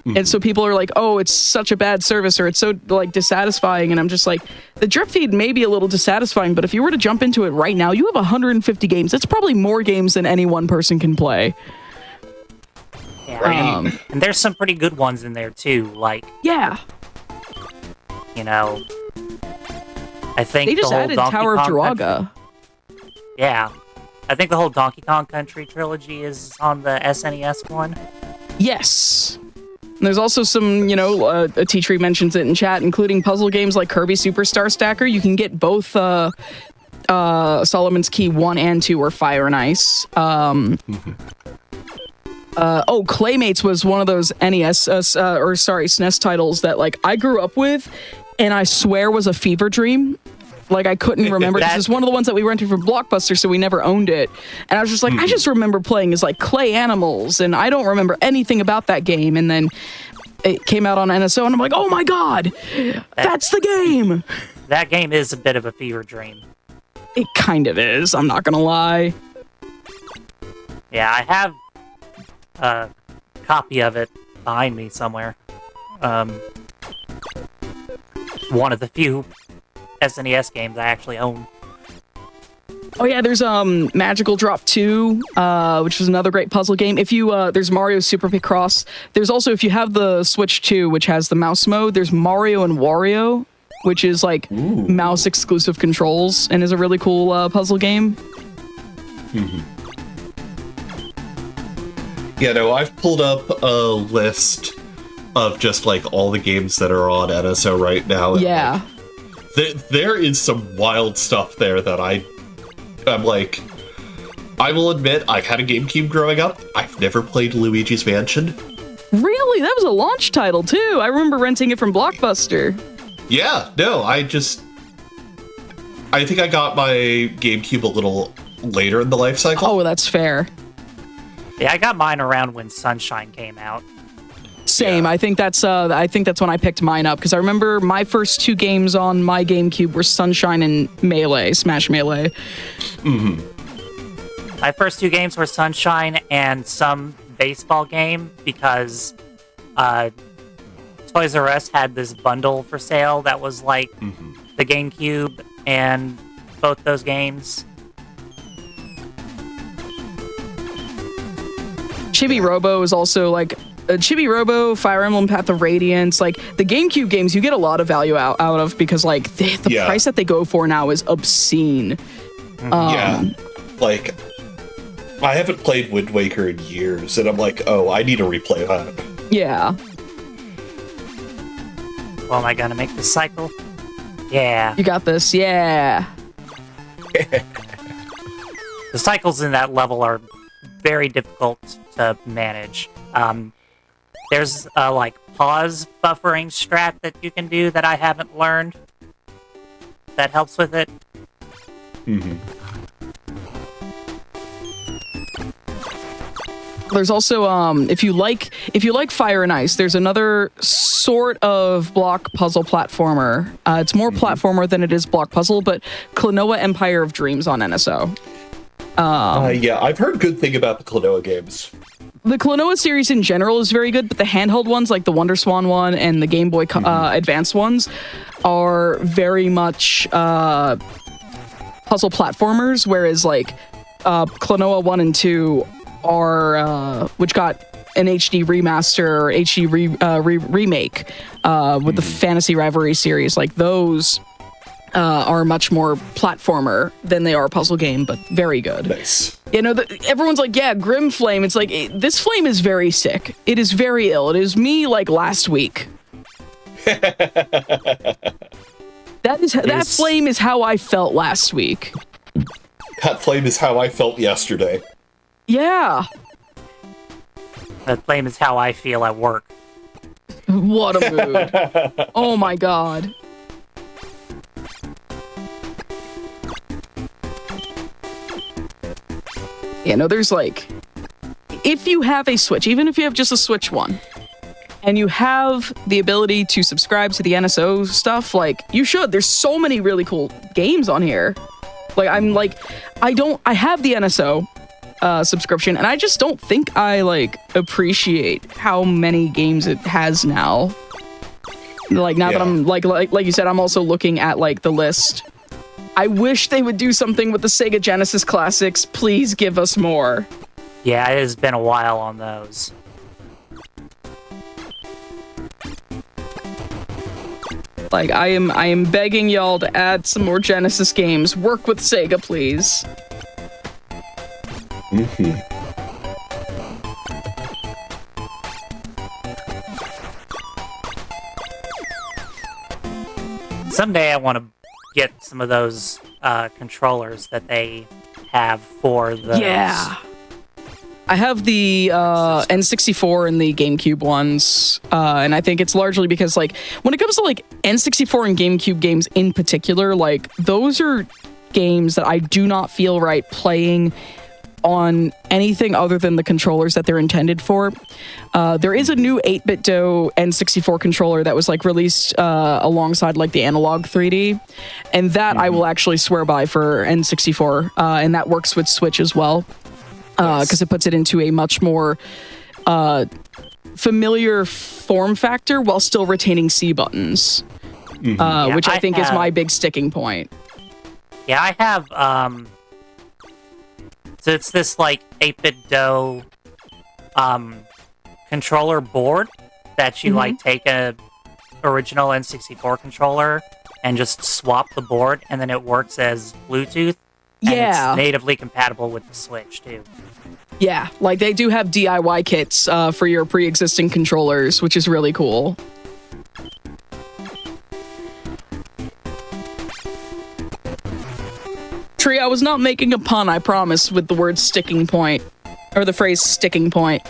And so people are like, oh, it's such a bad service, or it's so, like, dissatisfying. And I'm just like, the drip feed may be a little dissatisfying, but if you were to jump into it right now, you have 150 games. That's probably more games than any one person can play. Yeah, and there's some pretty good ones in there, too. Like, yeah. You know, I think they just the whole added Donkey Tower of Kong Draga. Country, yeah. I think the whole Donkey Kong Country trilogy is on the SNES one. Yes. There's also some, you know, a T-Tree mentions it in chat, including puzzle games like Kirby Superstar Stacker. You can get both Solomon's Key 1 and 2 or Fire and Ice. Claymates was one of those SNES titles that, like, I grew up with, and I swear was a fever dream. Like, I couldn't remember. This is one of the ones that we rented from Blockbuster, so we never owned it. And I was just like, I just remember playing as, like, clay animals, and I don't remember anything about that game. And then it came out on NSO, and I'm like, oh my god, that's the game! That game is a bit of a fever dream. It kind of is, I'm not gonna lie. Yeah, I have a copy of it behind me somewhere. One of the few SNES games I actually own. Oh yeah, there's Magical Drop 2, which was another great puzzle game. If you there's Mario Super Picross. There's also, if you have the Switch 2, which has the mouse mode, there's Mario and Wario, which is like mouse exclusive controls and is a really cool puzzle game. Yeah, no, I've pulled up a list of just like all the games that are on NSO right now. And, yeah. like, there is some wild stuff there that I'm like, I will admit, I had a GameCube growing up. I've never played Luigi's Mansion. Really? That was a launch title too. I remember renting it from Blockbuster. Yeah, no, I think I got my GameCube a little later in the life cycle. Oh, that's fair. Yeah, I got mine around when Sunshine came out. Same. Yeah. I think that's when I picked mine up, because I remember my first 2 games on my GameCube were Sunshine and Melee, Smash Melee. My first 2 games were Sunshine and some baseball game, because Toys R Us had this bundle for sale that was like the GameCube and both those games. Chibi Robo is also like Chibi Robo, Fire Emblem Path of Radiance. Like the GameCube games, you get a lot of value out of, because like the price that they go for now is obscene. Yeah, like I haven't played Wind Waker in years, and I'm like, oh, I need to replay that. Yeah. Well, am I gonna make this cycle? Yeah. You got this. Yeah. The cycles in that level are very difficult to manage. There's a like pause buffering strat that you can do that I haven't learned that helps with it. There's also if you like Fire and Ice, there's another sort of block puzzle platformer. It's more platformer than it is block puzzle, but Klonoa Empire of Dreams on NSO. Yeah, I've heard good thing about the Klonoa games. The Klonoa series in general is very good, but the handheld ones, like the Wonder Swan one and the Game Boy Advance ones, are very much puzzle platformers, whereas like Klonoa 1 and 2 are, which got an HD remaster or HD remake with the Fantasy Rivalry series, like those are much more platformer than they are puzzle game, but very good. Nice. You know, everyone's like, yeah, Grim Flame. It's like, this flame is very sick. It is very ill. It is me like last week. That flame is how I felt last week. That flame is how I felt yesterday. Yeah. That flame is how I feel at work. What a mood. Oh my god. Yeah, no, there's like, if you have a Switch, even if you have just a Switch one, and you have the ability to subscribe to the NSO stuff, like, you should. There's so many really cool games on here. Like, I have the NSO subscription, and I just don't think I, like, appreciate how many games it has now. Like, now that I'm, like you said, I'm also looking at, like, the list. I wish they would do something with the Sega Genesis classics. Please give us more. Yeah, it has been a while on those. Like, I am begging y'all to add some more Genesis games. Work with Sega, please. Someday I want to get some of those controllers that they have for the... Yeah. I have the N64 and the GameCube ones, and I think it's largely because, like, when it comes to, like, N64 and GameCube games in particular, like, those are games that I do not feel right playing on anything other than the controllers that they're intended for. There is a new 8BitDo N64 controller that was, like, released alongside, like, the Analog 3D, and that I will actually swear by for N64, and that works with Switch as well. Because it puts it into a much more familiar form factor while still retaining C buttons. which I think is my big sticking point. Yeah, I have, so it's this, like, 8-bit DOE, controller board that you, like, take a original N64 controller and just swap the board, and then it works as Bluetooth. And it's natively compatible with the Switch, too. Yeah, like, they do have DIY kits for your pre-existing controllers, which is really cool. Tree, I was not making a pun, I promise, with the word sticking point. Or the phrase sticking point.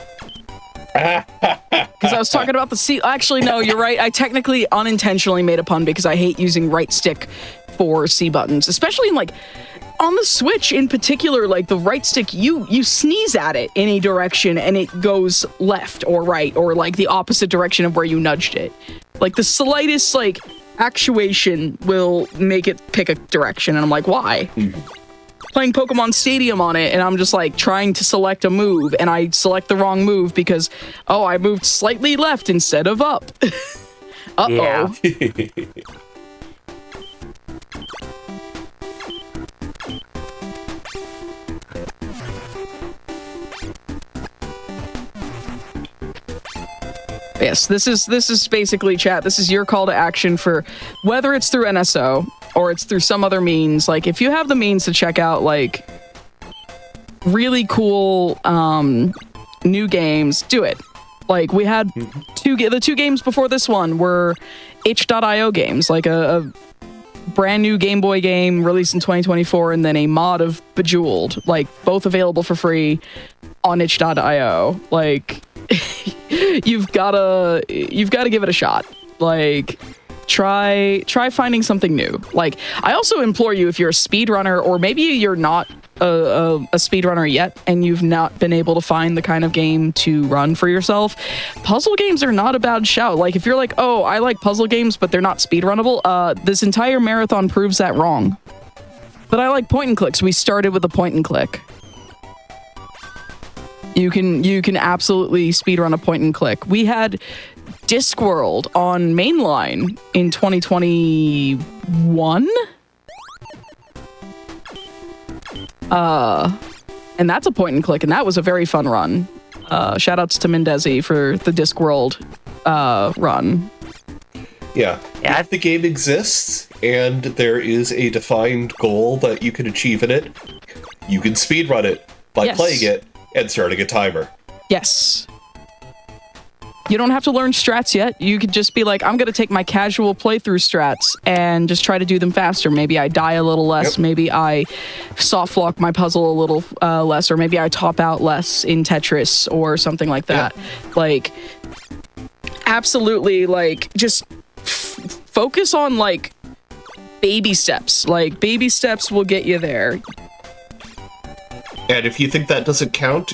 Because I was talking about the C. Actually, no, you're right. I technically unintentionally made a pun because I hate using right stick for C buttons. Especially in, like, on the Switch in particular, like, the right stick, you sneeze at it in a direction and it goes left or right or, like, the opposite direction of where you nudged it. Like, the slightest, like, actuation will make it pick a direction, and I'm like, why? Playing Pokemon Stadium on it, and I'm just like trying to select a move, and I select the wrong move because, oh, I moved slightly left instead of up. Uh-oh. Yeah. Yes, this is basically, chat, this is your call to action for whether it's through NSO or it's through some other means. Like, if you have the means to check out, like, really cool new games, do it. Like, we had the two games before this one were itch.io games, like a brand new Game Boy game released in 2024, and then a mod of Bejeweled, like, both available for free on itch.io. Like, you've gotta give it a shot. Like, try finding something new. Like, I also implore you, if you're a speedrunner, or maybe you're not a speedrunner yet and you've not been able to find the kind of game to run for yourself, puzzle games are not a bad shout. Like, if you're like, oh, I like puzzle games but they're not speedrunnable, this entire marathon proves that wrong. But I like point and clicks. We started with a point and click. You can absolutely speedrun a point and click. We had Discworld on mainline in 2021. And that's a point and click, and that was a very fun run. Shout outs to Mendezi for the Discworld run. Yeah. If the game exists and there is a defined goal that you can achieve in it, you can speedrun it by playing it and starting a timer. Yes. You don't have to learn strats yet. You could just be like, I'm going to take my casual playthrough strats and just try to do them faster. Maybe I die a little less. Maybe I soft lock my puzzle a little less. Or maybe I top out less in Tetris or something like that. Like, absolutely, like, just focus on, like, baby steps. Like, baby steps will get you there. And if you think that doesn't count,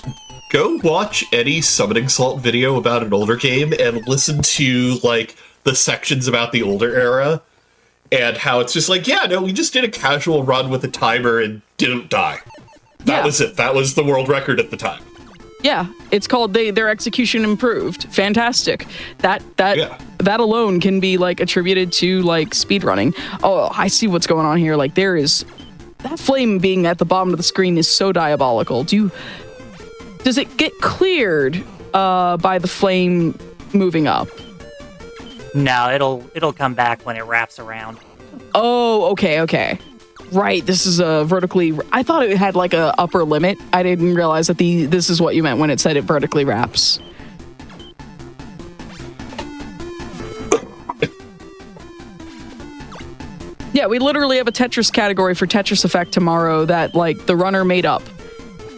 go watch any Summoning Salt video about an older game and listen to, like, the sections about the older era and how it's just like, yeah, no, we just did a casual run with a timer and didn't die. That was it. That was the world record at the time. Yeah, it's called their execution improved. Fantastic. That alone can be, like, attributed to, like, speedrunning. Oh, I see what's going on here. Like, there is... That flame being at the bottom of the screen is so diabolical. Does it get cleared by the flame moving up? No, it'll come back when it wraps around. Oh, okay. Right, this is a vertically... I thought it had, like, a upper limit. I didn't realize that this is what you meant when it said it vertically wraps. Yeah, we literally have a Tetris category for Tetris Effect tomorrow that, like, the runner made up.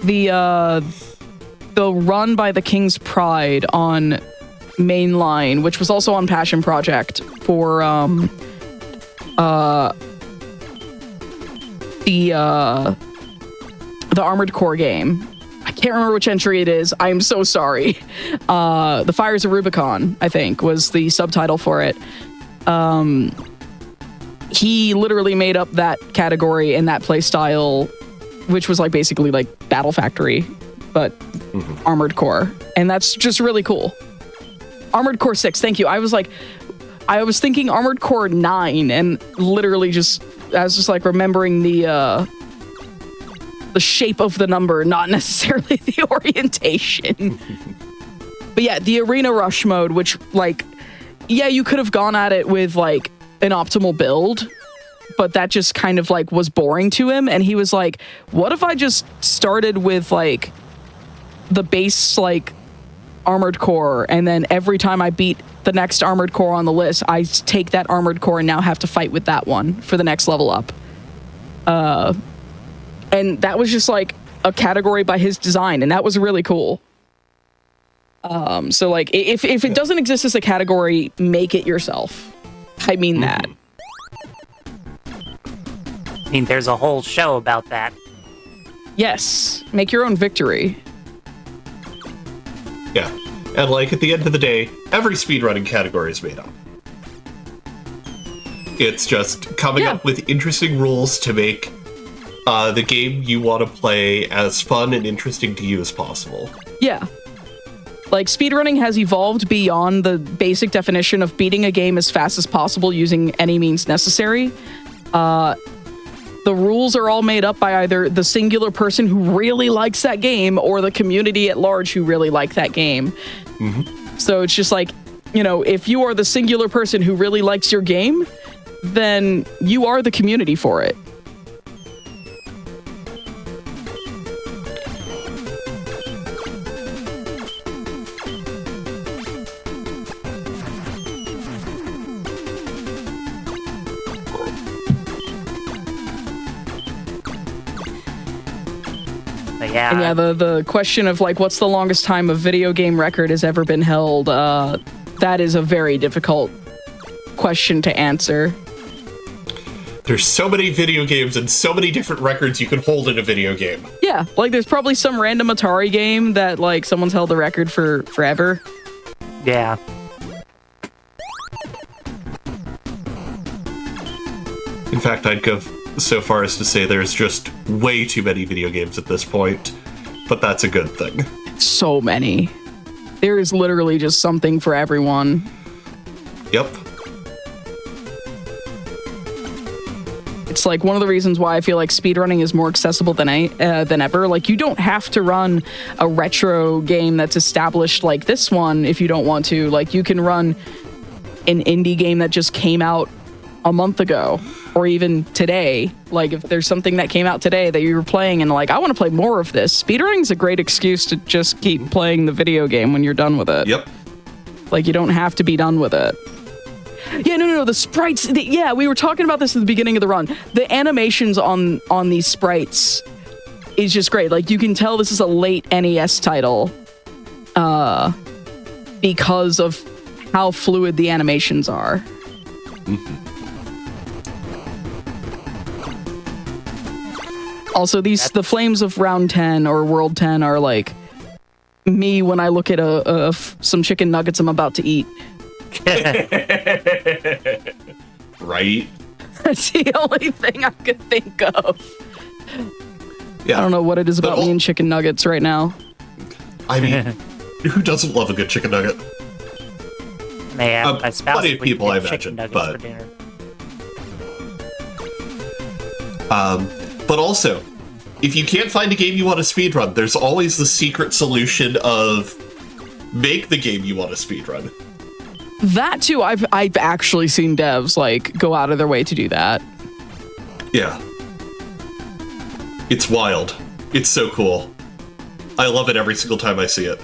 The run by the King's Pride on mainline, which was also on Passion Project for the Armored Core game. I can't remember which entry it is. I'm so sorry. The Fires of Rubicon, I think, was the subtitle for it. He literally made up that category and that play style, which was, like, basically like Battle Factory, but Armored Core. And that's just really cool. Armored Core 6, thank you. I was like, I was thinking Armored Core 9, and literally I was just like remembering the shape of the number, not necessarily the orientation. But yeah, the Arena Rush mode, which like, yeah, you could have gone at it with like an optimal build, but that just kind of like was boring to him. And he was like, what if I just started with like the base like Armored Core, and then every time I beat the next Armored Core on the list, I take that Armored Core and now have to fight with that one for the next level up. And that was just like a category by his design, and that was really cool. So like if it doesn't exist as a category, make it yourself. I mean that. I mean, there's a whole show about that. Yes, make your own victory. Yeah. And like at the end of the day, every speedrunning category is made up. It's just coming up with interesting rules to make the game you want to play as fun and interesting to you as possible. Yeah. Like, speedrunning has evolved beyond the basic definition of beating a game as fast as possible using any means necessary. The rules are all made up by either the singular person who really likes that game or the community at large who really like that game. So it's just like, you know, if you are the singular person who really likes your game, then you are the community for it. Yeah. And yeah, the question of like, what's the longest time a video game record has ever been held? That is a very difficult question to answer. There's so many video games and so many different records you can hold in a video game. Yeah, like there's probably some random Atari game that like someone's held the record for forever. Yeah. In fact, I'd go so far as to say there's just way too many video games at this point, but that's a good thing. So many. There is literally just something for everyone. Yep. It's like one of the reasons why I feel like speedrunning is more accessible than ever. Like, you don't have to run a retro game that's established like this one if you don't want to. Like, you can run an indie game that just came out a month ago, or even today. Like, if there's something that came out today that you were playing and like, I want to play more of this, speedrunning is a great excuse to just keep playing the video game when you're done with it. Yep. Like, you don't have to be done with it. Yeah, no, the sprites, yeah, we were talking about this at the beginning of the run. The animations on these sprites is just great. Like, you can tell this is a late NES title because of how fluid the animations are. Also, the flames of round 10 or world 10 are like me when I look at some chicken nuggets I'm about to eat. Right? That's the only thing I could think of. Yeah. I don't know what it is about me and chicken nuggets right now. I mean, who doesn't love a good chicken nugget? Man, plenty of people, I imagine, but but also, if you can't find a game you want to speedrun, there's always the secret solution of make the game you want to speedrun. That too, I've actually seen devs like go out of their way to do that. Yeah. It's wild. It's so cool. I love it every single time I see it.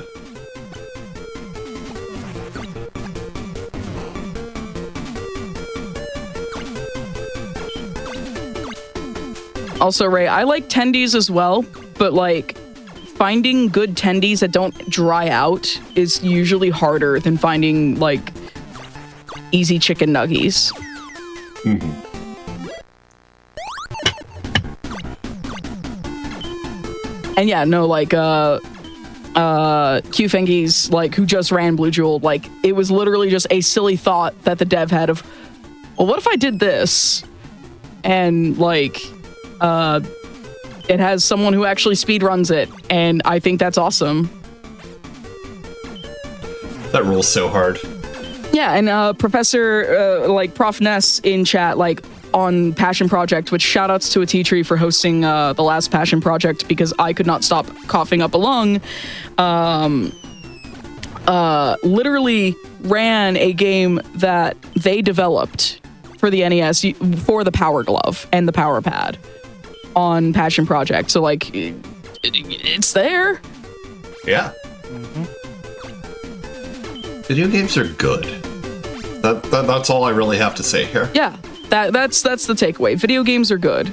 Also, Ray, I like tendies as well, but like finding good tendies that don't dry out is usually harder than finding like easy chicken nuggies. And yeah, no, like Q-Fengi's, like, who just ran Blue Jewel, like, it was literally just a silly thought that the dev had of, well, what if I did this? And like it has someone who actually speedruns it, and I think that's awesome. That rules so hard. Yeah, and Professor, Prof Ness in chat, on Passion Project, which shout outs to a tea tree for hosting the last Passion Project because I could not stop coughing up a lung. Literally ran a game that they developed for the NES for the Power Glove and the Power Pad on Passion Project. So it's there. Yeah. Video games are good. That's all I really have to say here. Yeah, that's the takeaway. Video games are good.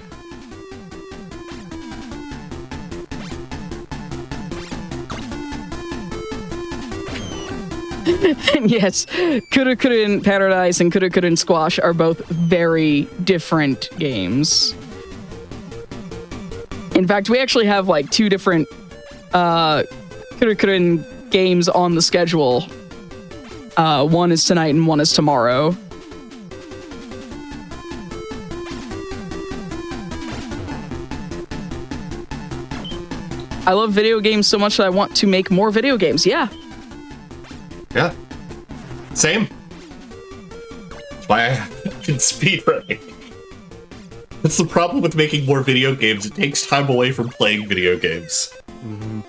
And yes, Kurukkurin Paradise and Kurukkurin Squash are both very different games. In fact, we actually have 2 different Kurukkurin games on the schedule. One is tonight and one is tomorrow. I love video games so much that I want to make more video games. Yeah. Yeah. Same. That's why I've been speedrunning. That's the problem with making more video games. It takes time away from playing video games. Mm-hmm.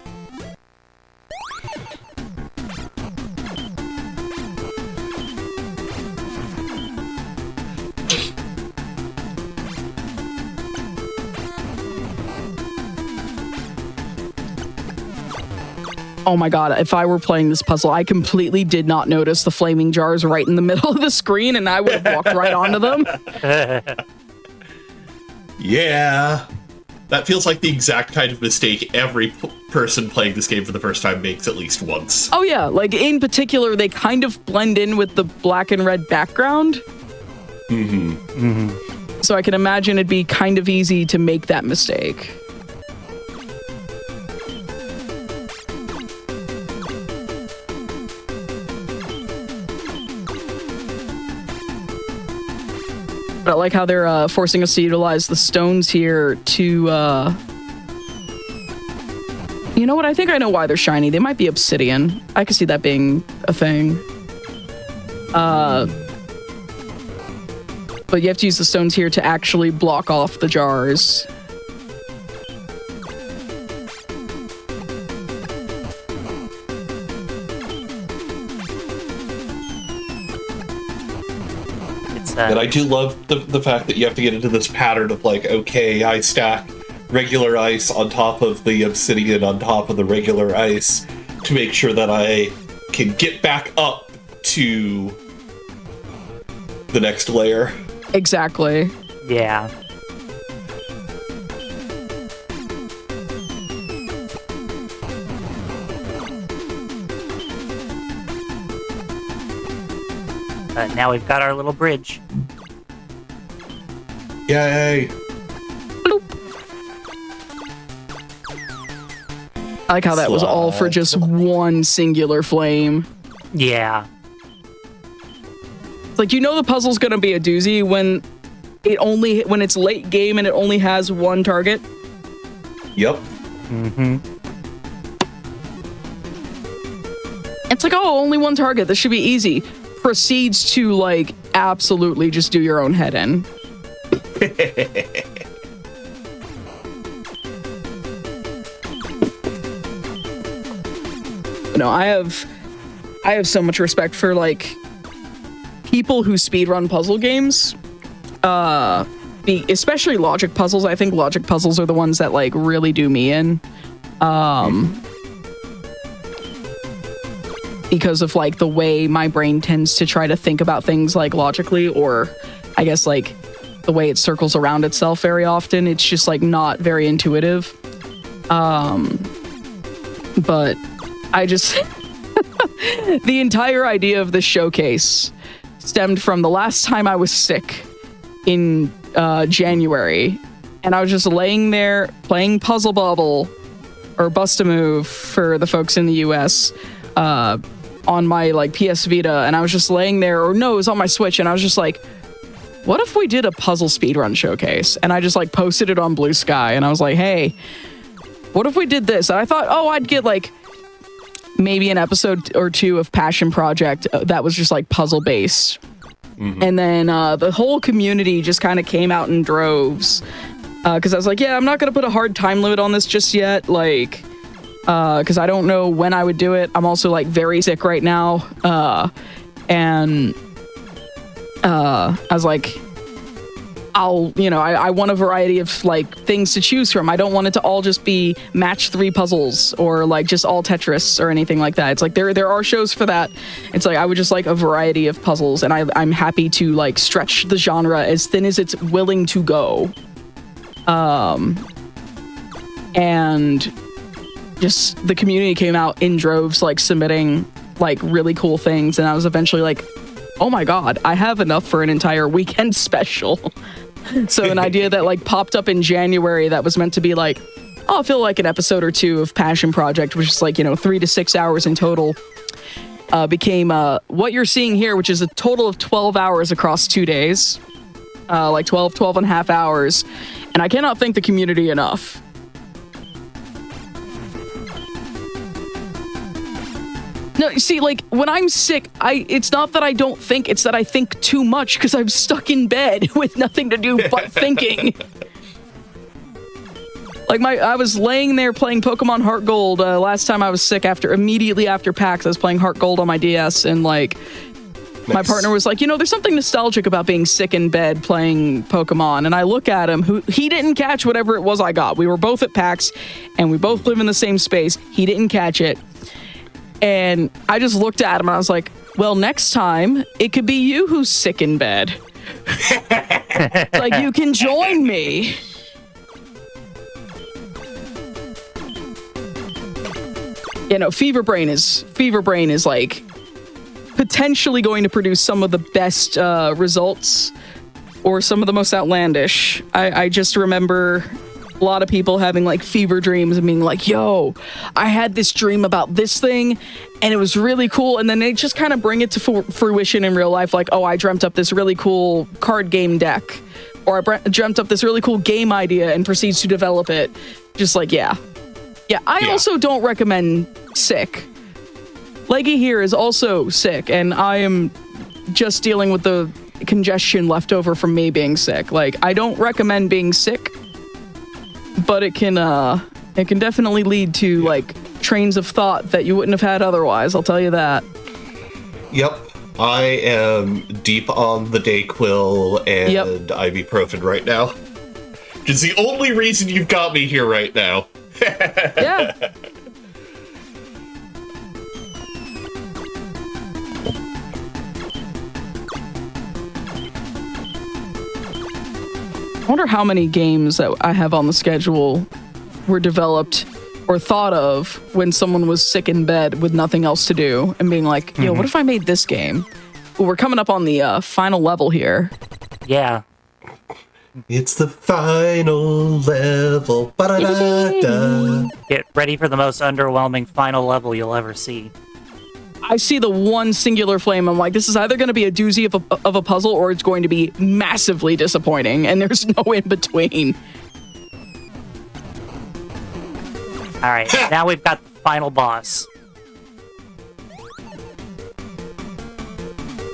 Oh my god, if I were playing this puzzle, I completely did not notice the flaming jars right in the middle of the screen, and I would have walked right onto them. Yeah. That feels like the exact kind of mistake every person playing this game for the first time makes at least once. Oh yeah, in particular, they kind of blend in with the black and red background. Mm-hmm. Mm-hmm. So I can imagine it'd be kind of easy to make that mistake. But I like how they're forcing us to utilize the stones here to, You know what? I think I know why they're shiny. They might be obsidian. I could see that being a thing. But you have to use the stones here to actually block off the jars. And I do love the fact that you have to get into this pattern of okay, I stack regular ice on top of the obsidian on top of the regular ice to make sure that I can get back up to the next layer. Exactly. Yeah. Now we've got our little bridge. Yay! Bloop. I like how that was all for just one singular flame. Yeah. It's the puzzle's gonna be a doozy when it's late game and it only has one target. Yep. Mm-hmm. It's only one target. This should be easy. Proceeds to absolutely just do your own head in. No, I have so much respect for people who speedrun puzzle games. Especially logic puzzles. I think logic puzzles are the ones that really do me in. Because of the way my brain tends to try to think about things logically, or I guess the way it circles around itself very often. It's just not very intuitive. But I just the entire idea of this showcase stemmed from the last time I was sick in January, and I was just laying there playing Puzzle Bobble or Bust-A-Move for the folks in the US. On my PS Vita, and I was just laying there, or no, it was on my Switch, and I was just what if we did a puzzle speedrun showcase? And I just posted it on Blue Sky, and I was hey, what if we did this? And I thought, oh, I'd get maybe an episode or two of Passion Project that was just like puzzle based. And then the whole community just kind of came out in droves. Because I was like, yeah, I'm not going to put a hard time limit on this just yet. Like, because I don't know when I would do it. I'm also like very sick right now. And I was like, I want a variety of like things to choose from. I don't want it to all just be match 3 puzzles or like just all Tetris or anything like that. It's like there are shows for that. It's like I would just like a variety of puzzles, and I'm happy to like stretch the genre as thin as it's willing to go. And just the community came out in droves, like submitting like really cool things, and I was eventually like, oh my god, I have enough for an entire weekend special. So an idea that like popped up in January that was meant to be like, oh, I feel like an episode or two of Passion Project, which is like, 3 to 6 hours in total, became what you're seeing here, which is a total of 12 hours across 2 days. Like 12 and a half hours. And I cannot thank the community enough. No, you see, like, when I'm sick, it's not that I don't think, it's that I think too much because I'm stuck in bed with nothing to do but thinking. Like, I was laying there playing Pokemon Heart Gold last time I was sick immediately after PAX. I was playing Heart Gold on my DS, and, like, my partner was like, there's something nostalgic about being sick in bed playing Pokemon. And I look at him, he didn't catch whatever it was I got. We were both at PAX, and we both live in the same space. He didn't catch it. And I just looked at him and I was like, well, next time it could be you who's sick in bed. Like, you can join me. Fever Brain is like potentially going to produce some of the best results or some of the most outlandish. I just remember a lot of people having like fever dreams and being like, yo, I had this dream about this thing and it was really cool. And then they just kind of bring it to fruition in real life. Like, oh, I dreamt up this really cool card game deck, or I dreamt up this really cool game idea and proceeds to develop it. Just like, yeah. I also don't recommend sick. Leggy here is also sick, and I am just dealing with the congestion left over from me being sick. Like, I don't recommend being sick, but it can definitely lead to like trains of thought that you wouldn't have had otherwise. I'll tell you that. Yep, I am deep on the Dayquil and ibuprofen right now, which is the only reason you've got me here right now. Yeah. I wonder how many games that I have on the schedule were developed or thought of when someone was sick in bed with nothing else to do and being like, yo, what if I made this game? Well, we're coming up on the final level here. Yeah. It's the final level. Ba-da-da-da. Get ready for the most underwhelming final level you'll ever see. I see the one singular flame. I'm like, this is either going to be a doozy of a puzzle or it's going to be massively disappointing, and there's no in between. All right, now we've got the final boss.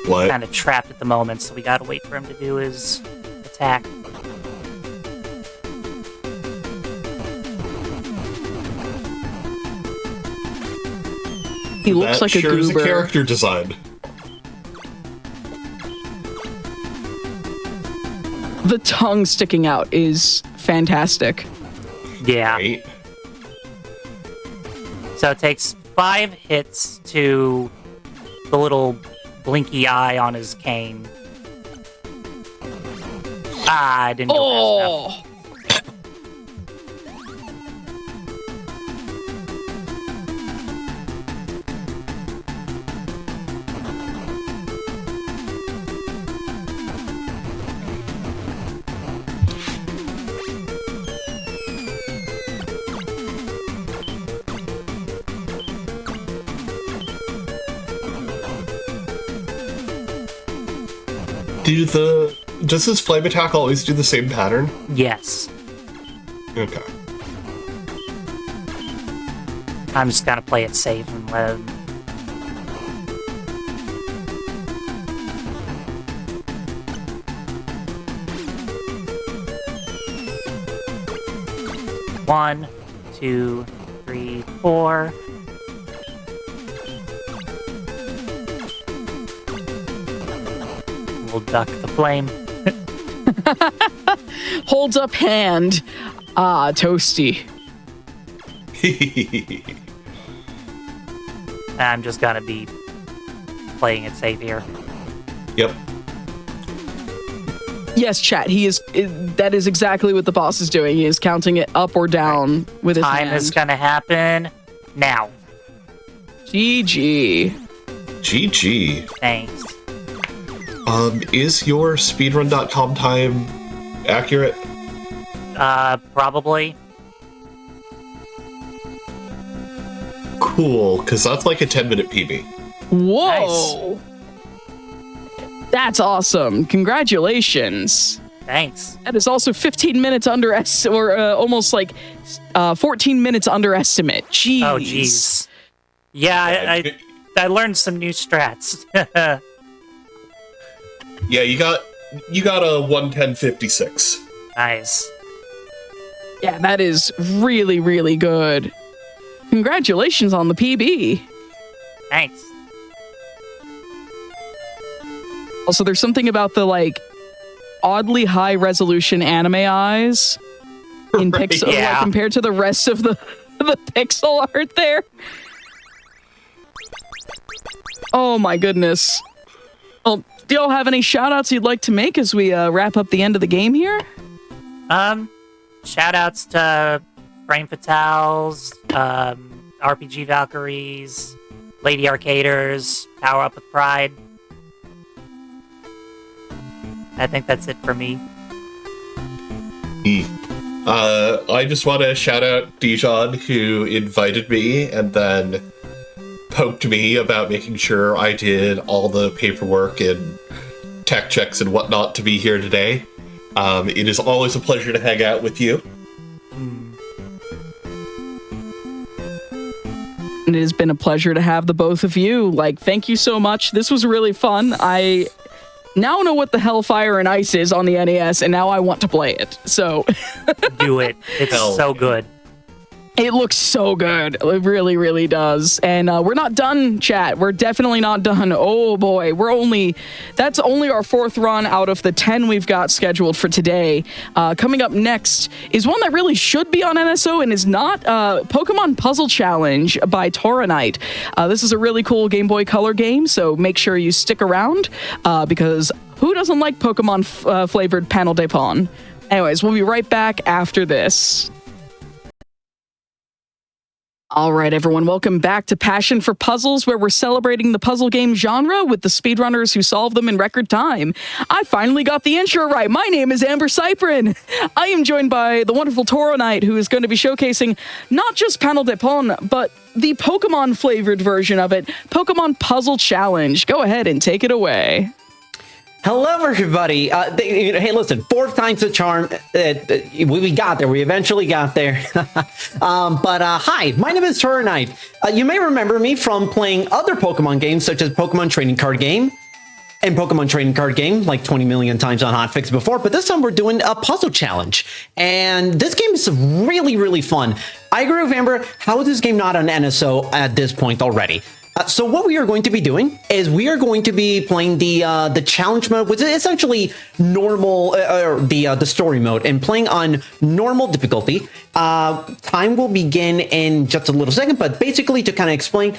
What? Kind of trapped at the moment, so we gotta wait for him to do his attack. He looks like a goober. That sure is a character design. The tongue sticking out is fantastic. Yeah. Right. So it takes 5 hits to the little blinky eye on his cane. Ah, I didn't go fast enough. Does his flame attack always do the same pattern? Yes. Okay. I'm just gonna play it safe and let him. One, 2, 3, 4. We'll duck the flame. Holds up hand. Ah, toasty. I'm just gonna be playing it safe here. Yep. Yes, chat. That is exactly what the boss is doing. He is counting it up or down with his hand. Time is gonna happen now. GG. GG. Thanks. Is your speedrun.com time accurate? Probably. Cool, because that's like a 10-minute PB. Whoa. Nice. That's awesome. Congratulations. Thanks. That is also 15 minutes under almost like 14 minutes underestimate. Jeez. Oh, jeez. Yeah, I learned some new strats. Yeah, you got a 110.56. Nice. Yeah, that is really, really good. Congratulations on the PB. Thanks. Also, there's something about the, like, oddly high resolution anime eyes in Right, pixel, yeah. like, compared to the rest of the pixel art there. Oh my goodness. Well, do y'all have any shout outs you'd like to make as we wrap up the end of the game here? Shout outs to Frame Fatales, RPG Valkyries, Lady Arcaders, Power Up with Pride. I think that's it for me. I just want to shout out Dijon, who invited me and then poked me about making sure I did all the paperwork and tech checks and whatnot to be here today. It is always a pleasure to hang out with you. And it has been a pleasure to have the both of you. Like, thank you so much. This was really fun. I now know what the Hellfire and Ice is on the NES, and now I want to play it. So do it. It's so good. It looks so good. It really, really does. And we're not done, chat. We're definitely not done. Oh boy, that's only our 4th run out of the 10 we've got scheduled for today. Coming up next is one that really should be on NSO and is not, Pokemon Puzzle Challenge by Tauronite. This is a really cool Game Boy Color game, so make sure you stick around, because who doesn't like Pokemon flavored Panel de Pon? Anyways, we'll be right back after this. All right, everyone, welcome back to Passion for Puzzles, where we're celebrating the puzzle game genre with the speedrunners who solve them in record time. I finally got the intro right. My name is Amber Cyprin. I am joined by the wonderful Tauronite, who is going to be showcasing not just Panel de Pon, but the Pokemon-flavored version of it, Pokemon Puzzle Challenge. Go ahead and take it away. Hello, everybody. Hey, listen, 4th time's a charm. We got there. We eventually got there. Hi, my name is Tauronite. You may remember me from playing other Pokemon games, such as Pokemon Trading Card Game and Pokemon Trading Card Game, like 20 million times on Hotfix before. But this time we're doing a puzzle challenge. And this game is really, really fun. I agree with Amber. How is this game not on NSO at this point already? So what we are going to be doing is we are going to be playing the challenge mode, which is essentially normal, or the story mode, and playing on normal difficulty. Time will begin in just a little second, but basically to kind of explain,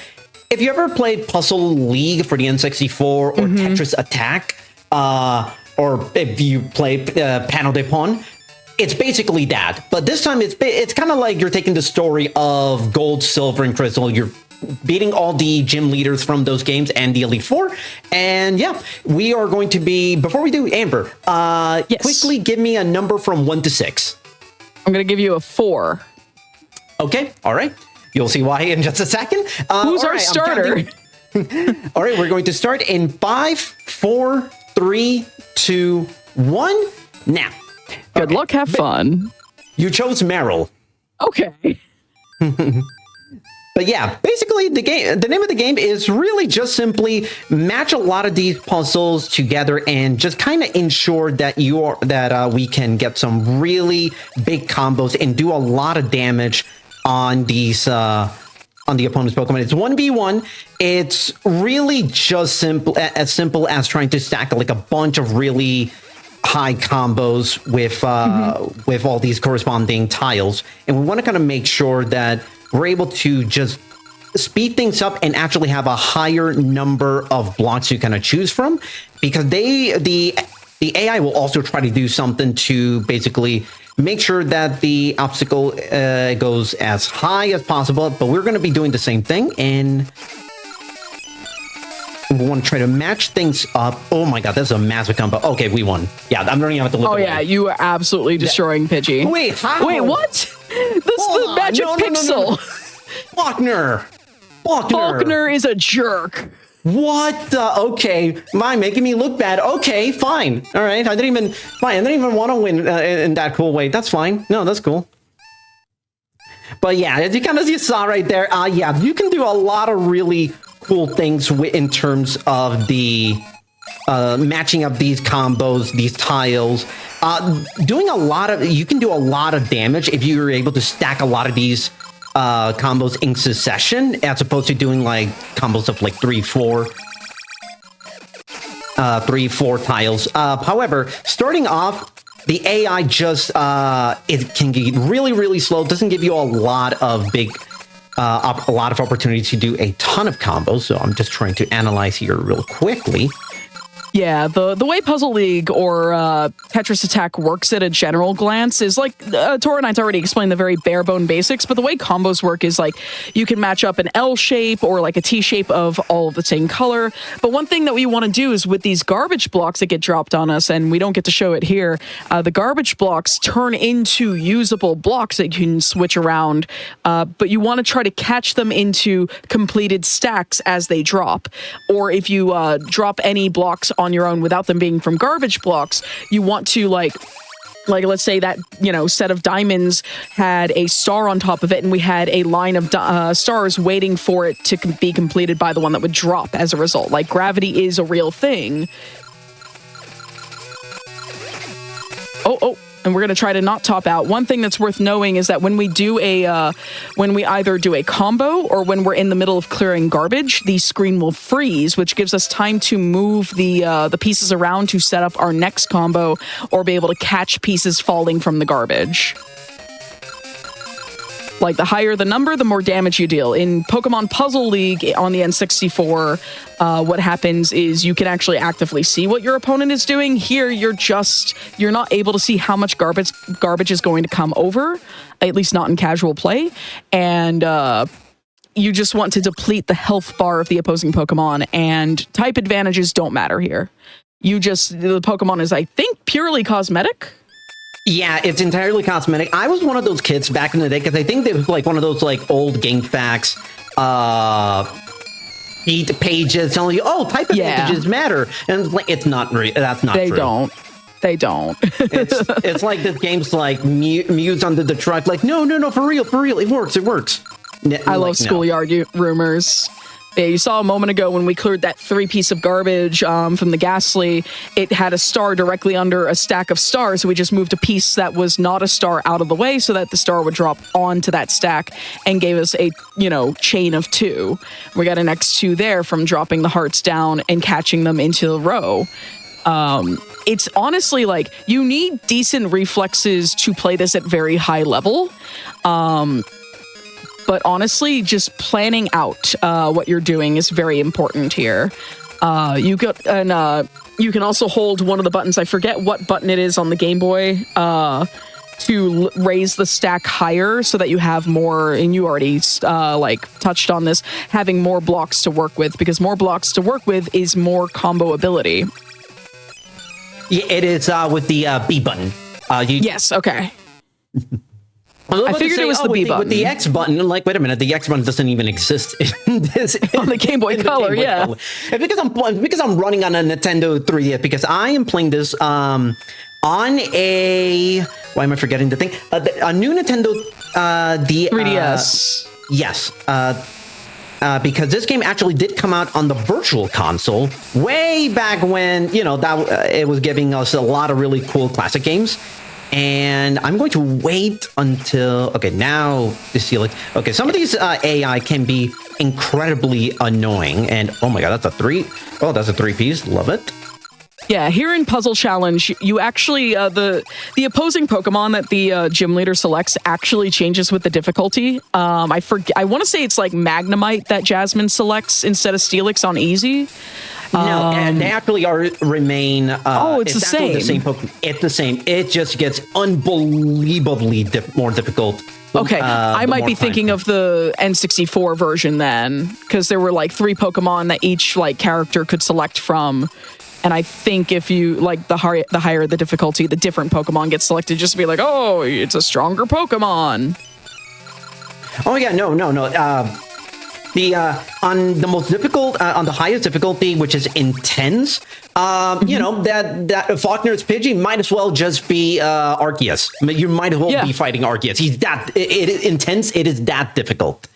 if you ever played Puzzle League for the N64 or Tetris Attack, or if you play Panel de Pon, it's basically that. But this time it's kind of like you're taking the story of Gold, Silver, and Crystal. You're beating all the gym leaders from those games and the Elite Four. And yeah, we are going to be, before we do, Amber, yes. Quickly give me a number from 1 to 6. I'm going to give you a 4. Okay, all right. You'll see why in just a second. Who's our starter? All right, we're going to start in 5, 4, 3, 2, 1. Now. Good luck, have fun. You chose Meryl. Okay. But But yeah, basically the name of the game is really just simply match a lot of these puzzles together and just kind of ensure that we can get some really big combos and do a lot of damage on these on the opponent's Pokemon. It's 1v1. It's really just simple as trying to stack like a bunch of really high combos with all these corresponding tiles, and we want to kind of make sure that we're able to just speed things up and actually have a higher number of blocks you kind of choose from, because the AI will also try to do something to basically make sure that the obstacle goes as high as possible, but we're going to be doing the same thing, and we want to try to match things up. Oh my god, that's a massive combo. Okay, we won. Yeah, I'm running out to look away. Yeah, you are absolutely destroying Pidgey. Wait, how? Wait, what? This is the magic pixel. Faulkner is a jerk. What the? Okay, mind making me look bad. Okay, fine. All right, I didn't even want to win in that cool way. That's fine. No, that's cool. But yeah, as you saw right there, yeah, you can do a lot of really cool things in terms of the matching up these combos, these tiles. You can do a lot of damage if you're able to stack a lot of these combos in succession, as opposed to doing like combos of like 3-4 tiles. However, starting off, the AI just it can get really slow. Doesn't give you a lot of opportunities to do a ton of combos. So I'm just trying to analyze here real quickly. Yeah, the way Puzzle League or Tetris Attack works at a general glance is like, Tora and I's already explained the very bare bone basics, but the way combos work is like, you can match up an L shape or like a T shape of all of the same color. But one thing that we want to do is with these garbage blocks that get dropped on us, and we don't get to show it here, the garbage blocks turn into usable blocks that you can switch around, but you want to try to catch them into completed stacks as they drop. Or if you drop any blocks on your own without them being from garbage blocks, you want to like let's say that, set of diamonds had a star on top of it, and we had a line of stars waiting for it to be completed by the one that would drop as a result. Like, gravity is a real thing. And we're going to try to not top out. One thing that's worth knowing is that when we do when we either do a combo or when we're in the middle of clearing garbage, the screen will freeze, which gives us time to move the pieces around to set up our next combo or be able to catch pieces falling from the garbage. Like, the higher the number, the more damage you deal. In Pokemon Puzzle League on the N64, what happens is you can actually actively see what your opponent is doing. Here, you're not able to see how much garbage is going to come over, at least not in casual play. And you just want to deplete the health bar of the opposing Pokemon, and type advantages don't matter here. The Pokemon is, I think, purely cosmetic. Yeah, it's entirely cosmetic. I was one of those kids back in the day, because I think they was like one of those like old game facts pages telling you, type advantages matter, and it's not really. That's not true. They don't. It's like this game's like Muse under the truck. Like, no, for real, it works. I love schoolyard rumors. Yeah, you saw a moment ago when we cleared that 3-piece of garbage from the Ghastly, it had a star directly under a stack of stars, so we just moved a piece that was not a star out of the way so that the star would drop onto that stack and gave us a, chain of 2. We got an X2 there from dropping the hearts down and catching them into a row. It's honestly like, you need decent reflexes to play this at very high level. But honestly, just planning out what you're doing is very important here. You can also hold one of the buttons. I forget what button it is on the Game Boy to raise the stack higher so that you have more. And you already touched on this, having more blocks to work with, because more blocks to work with is more combo ability. Yeah, it is with the B button. Yes. Okay. I figured it was the B button. With the X button, like, wait a minute, the X button doesn't even exist in this. On the Game Boy Color, yeah. Color. Because I'm running on a Nintendo 3DS, because I am playing this on a... Why am I forgetting the thing? A new Nintendo... 3DS. Yes. Because this game actually did come out on the virtual console way back when, you know, that it was giving us a lot of really cool classic games. And I'm going to wait until, okay, now you see, like, okay, some of these AI can be incredibly annoying. And oh my god, that's a 3. Oh, that's a 3-piece. Love it. Yeah, here in Puzzle Challenge, you actually, the opposing Pokemon that the gym leader selects actually changes with the difficulty. I want to say it's like Magnemite that Jasmine selects instead of Steelix on easy. No, and they actually remain. It's the same. The same Pokemon. It's the same. It just gets unbelievably more difficult. Okay, I might be thinking of the N64 version then, because there were like 3 Pokemon that each like character could select from. And I think if you, like, the higher the difficulty, the different Pokemon get selected, just to be like, oh, it's a stronger Pokemon. Oh, yeah, no. On the most difficult, on the highest difficulty, which is intense, you know, that Faulkner's Pidgey might as well just be Arceus. You might as well be fighting Arceus. He's it is intense, it is that difficult.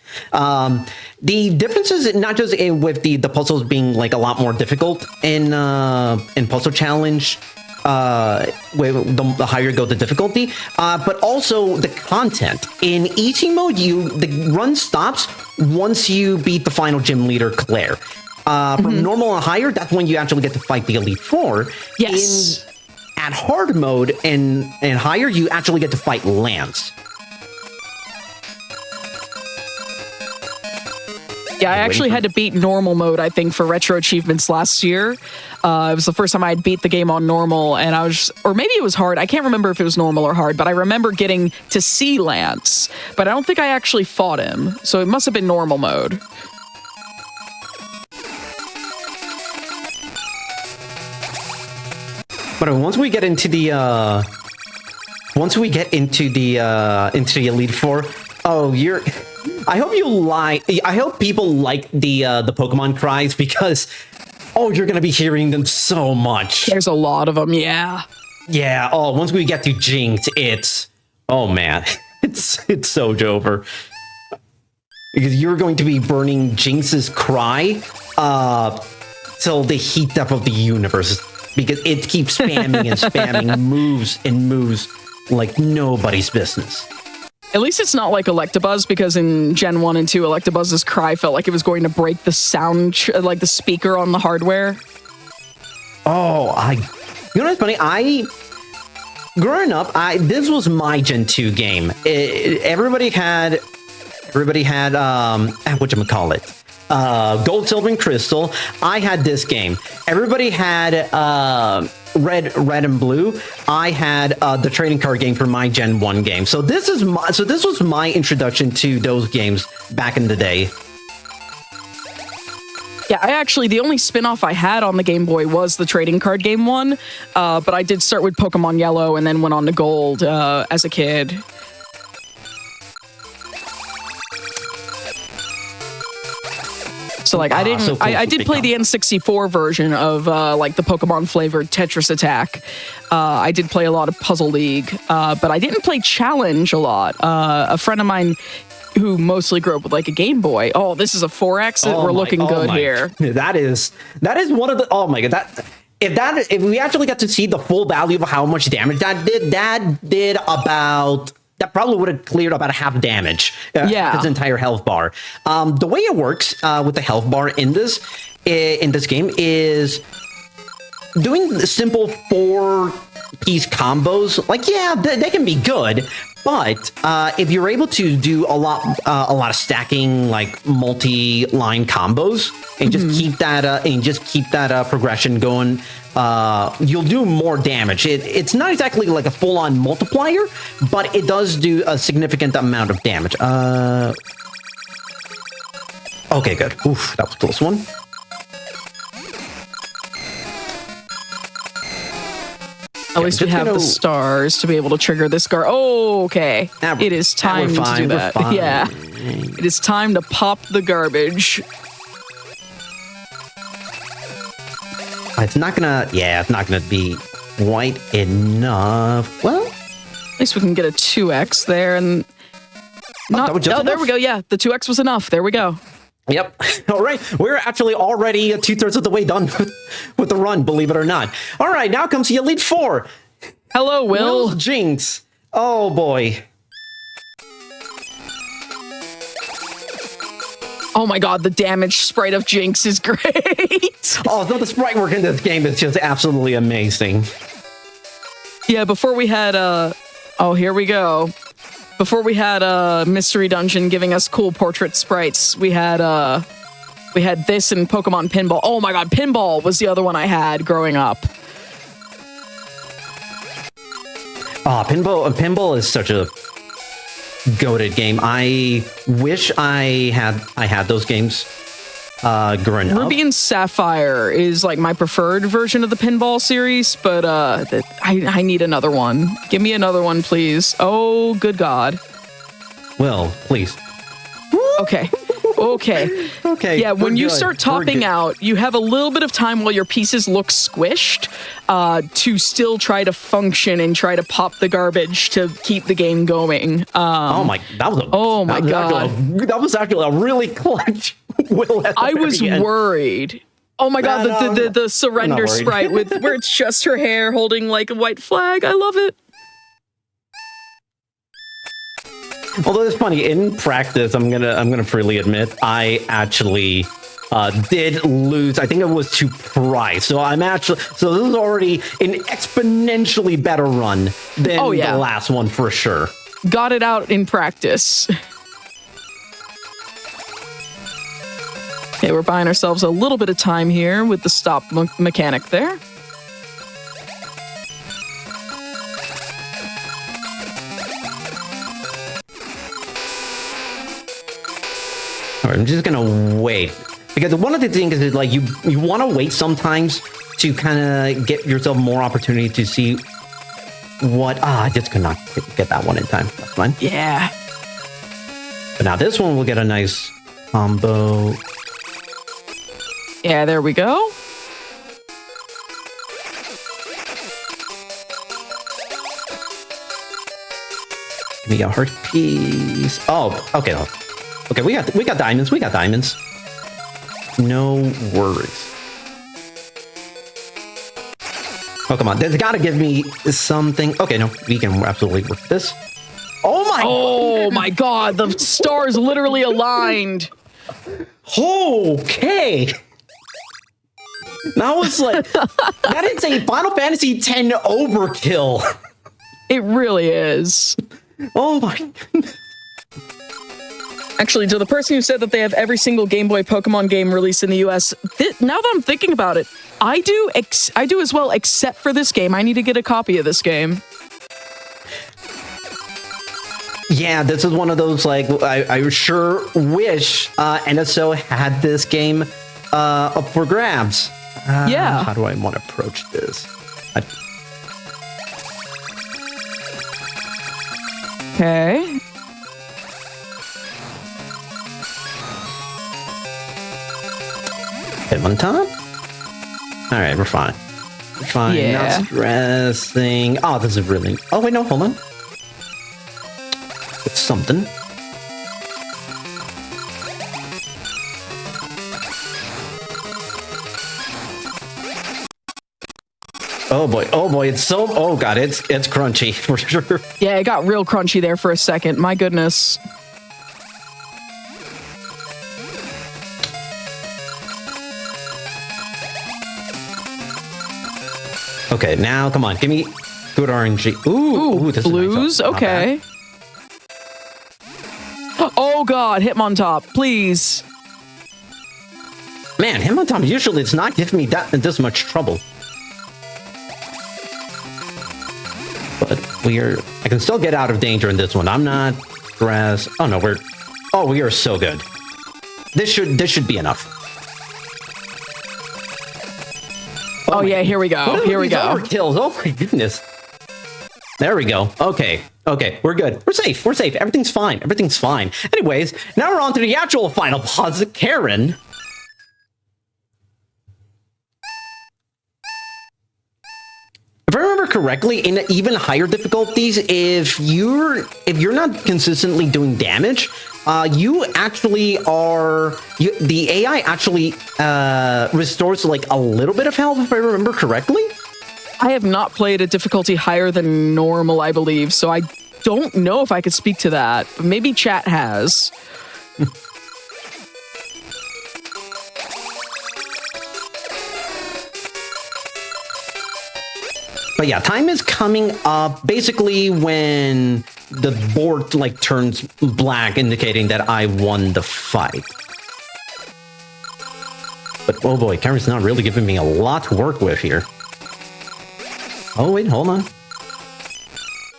The difference is not just with the puzzles being like a lot more difficult in Puzzle Challenge, with the higher you go the difficulty, but also the content. In easy mode, the run stops once you beat the final gym leader, Claire. From normal and higher, that's when you actually get to fight the Elite Four. Yes. At hard mode and higher, you actually get to fight Lance. Yeah, I actually had to beat normal mode, I think, for retro achievements last year. It was the first time I'd beat the game on normal, and I was, or maybe it was hard. I can't remember if it was normal or hard, but I remember getting to see Lance, but I don't think I actually fought him, so it must have been normal mode. But once we get into the Elite Four, oh, I hope you like. I hope people like the Pokemon cries, because you're gonna be hearing them so much. There's a lot of them, yeah. Yeah. Oh, once we get to Jinx, oh man, it's so over. Because you're going to be burning Jinx's cry till the heat death of the universe, because it keeps spamming and spamming moves and moves like nobody's business. At least it's not like Electabuzz, because in Gen 1 and 2, Electabuzz's cry felt like it was going to break the sound, like the speaker on the hardware. Oh, you know what's funny? Growing up, this was my Gen 2 game. Everybody had whatchamacallit? Gold, Silver, and Crystal. I had this game. Everybody had Red, and Blue. I had the trading card game for my Gen 1 game. So this was my introduction to those games back in the day. Yeah, the only spin-off I had on the Game Boy was the trading card game one, but I did start with Pokemon Yellow and then went on to Gold as a kid. So like I did play the N64 version of like the Pokemon flavored Tetris Attack. I did play a lot of Puzzle League, but I didn't play Challenge a lot. A friend of mine who mostly grew up with like a Game Boy. Oh, this is a 4X. We're looking good here. That is one of the. Oh my god! If we actually got to see the full value of how much damage that did about. That probably would have cleared about half damage. Its entire health bar. The way it works with the health bar in this game is doing the simple 4-piece combos. Like, yeah, they can be good, but if you're able to do a lot of stacking, like multi-line combos, and just keep that progression going. You'll do more damage. It's not exactly like a full-on multiplier, but it does do a significant amount of damage. Okay, good. Oof, that was a close one. At least we have the stars to be able to trigger this guard. Oh, okay. It is time to do that. Yeah. It is time to pop the garbage. It's not gonna be quite enough. Well, at least we can get a 2x there, and Not, that was just there enough. we go. Yeah, the 2x was enough. There we go. Yep. All right. We're actually already 2/3 of the way done with the run, believe it or not. All right. Now comes the Elite Four. Hello, Will. Will's Jinx. Oh, boy. Oh my god, the damage sprite of Jinx is great. Oh, no, the sprite work in this game is just absolutely amazing. Yeah, before we had, oh, here we go. Before we had Mystery Dungeon giving us cool portrait sprites, we had this and Pokemon Pinball. Oh my god, Pinball was the other one I had growing up. Oh, Pinball is such a goated game. I wish I had those games growing up. Ruby and Sapphire is like my preferred version of the Pinball series, but I need another one. Give me another one, please. Oh, good God. Will, please. Okay. Okay. Yeah, when you start topping out, you have a little bit of time while your pieces look squished to still try to function and try to pop the garbage to keep the game going. That was actually a really clutch Will. I was worried. Oh my god, the surrender sprite with where it's just her hair holding like a white flag. I love it. Although it's funny, in practice, I'm gonna freely admit, I actually did lose. I think it was to Price. So this is already an exponentially better run than the last one for sure. Got it out in practice. Okay, we're buying ourselves a little bit of time here with the stop mechanic there. I'm just gonna wait, because one of the things is like you want to wait sometimes to kind of get yourself more opportunity to see what. I just could not get that one in time. That's fine. Yeah. But now this one will get a nice combo. Yeah, there we go. Give me a heart piece. Oh, okay. Okay, we got diamonds. We got diamonds. No worries. Oh, come on. There's got to give me something. Okay, no, we can absolutely work this. Oh my god, the stars literally aligned. Okay. That was like, that is a Final Fantasy X overkill. It really is. Oh my goodness. Actually, to the person who said that they have every single Game Boy Pokemon game released in the US, now that I'm thinking about it, I do as well, except for this game. I need to get a copy of this game. Yeah, this is one of those, like, I sure wish NSO had this game up for grabs. Yeah. How do I want to approach this? Okay. Hit one time. All right, we're fine. We're fine. Yeah. Not stressing. Oh, this is really. Oh wait, no, hold on. It's something. Oh boy, it's so. Oh god, it's crunchy for sure. Yeah, it got real crunchy there for a second. My goodness. Okay, now come on, give me good RNG. Ooh, this blues. Is nice. Okay. Oh god, Hitmontop, please. Man, Hitmontop usually it's not giving me this much trouble. But I can still get out of danger in this one. I'm not stressed. Oh no, we are so good. This should be enough. Oh yeah, here we go. Here we go. Overkills. Oh my goodness. There we go. Okay, we're good. We're safe. Everything's fine. Anyways, now we're on to the actual final boss, Karen. if I remember correctly, in even higher difficulties, if you're not consistently doing damage, you actually are the AI actually restores like a little bit of health, if I remember correctly. I have not played a difficulty higher than normal, I believe, so I don't know if I could speak to that. Maybe chat has. But yeah, time is coming up basically when the board like turns black, indicating that I won the fight. But oh boy, Cameron's not really giving me a lot to work with here. Oh wait, hold on.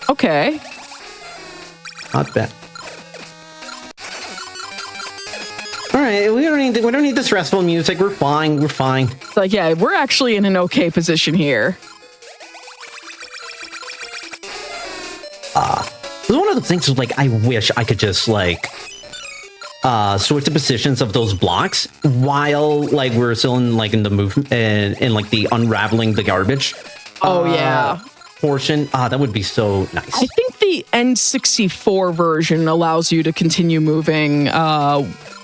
Okay. Not bad. All right, we don't need the stressful music. We're fine. We're fine. It's like, yeah, we're actually in an okay position here. It's one of the things was like I wish I could just like switch the positions of those blocks while like we're still in like in the movement in like the unraveling the garbage. Oh yeah. Portion. That would be so nice. I think the N64 version allows you to continue moving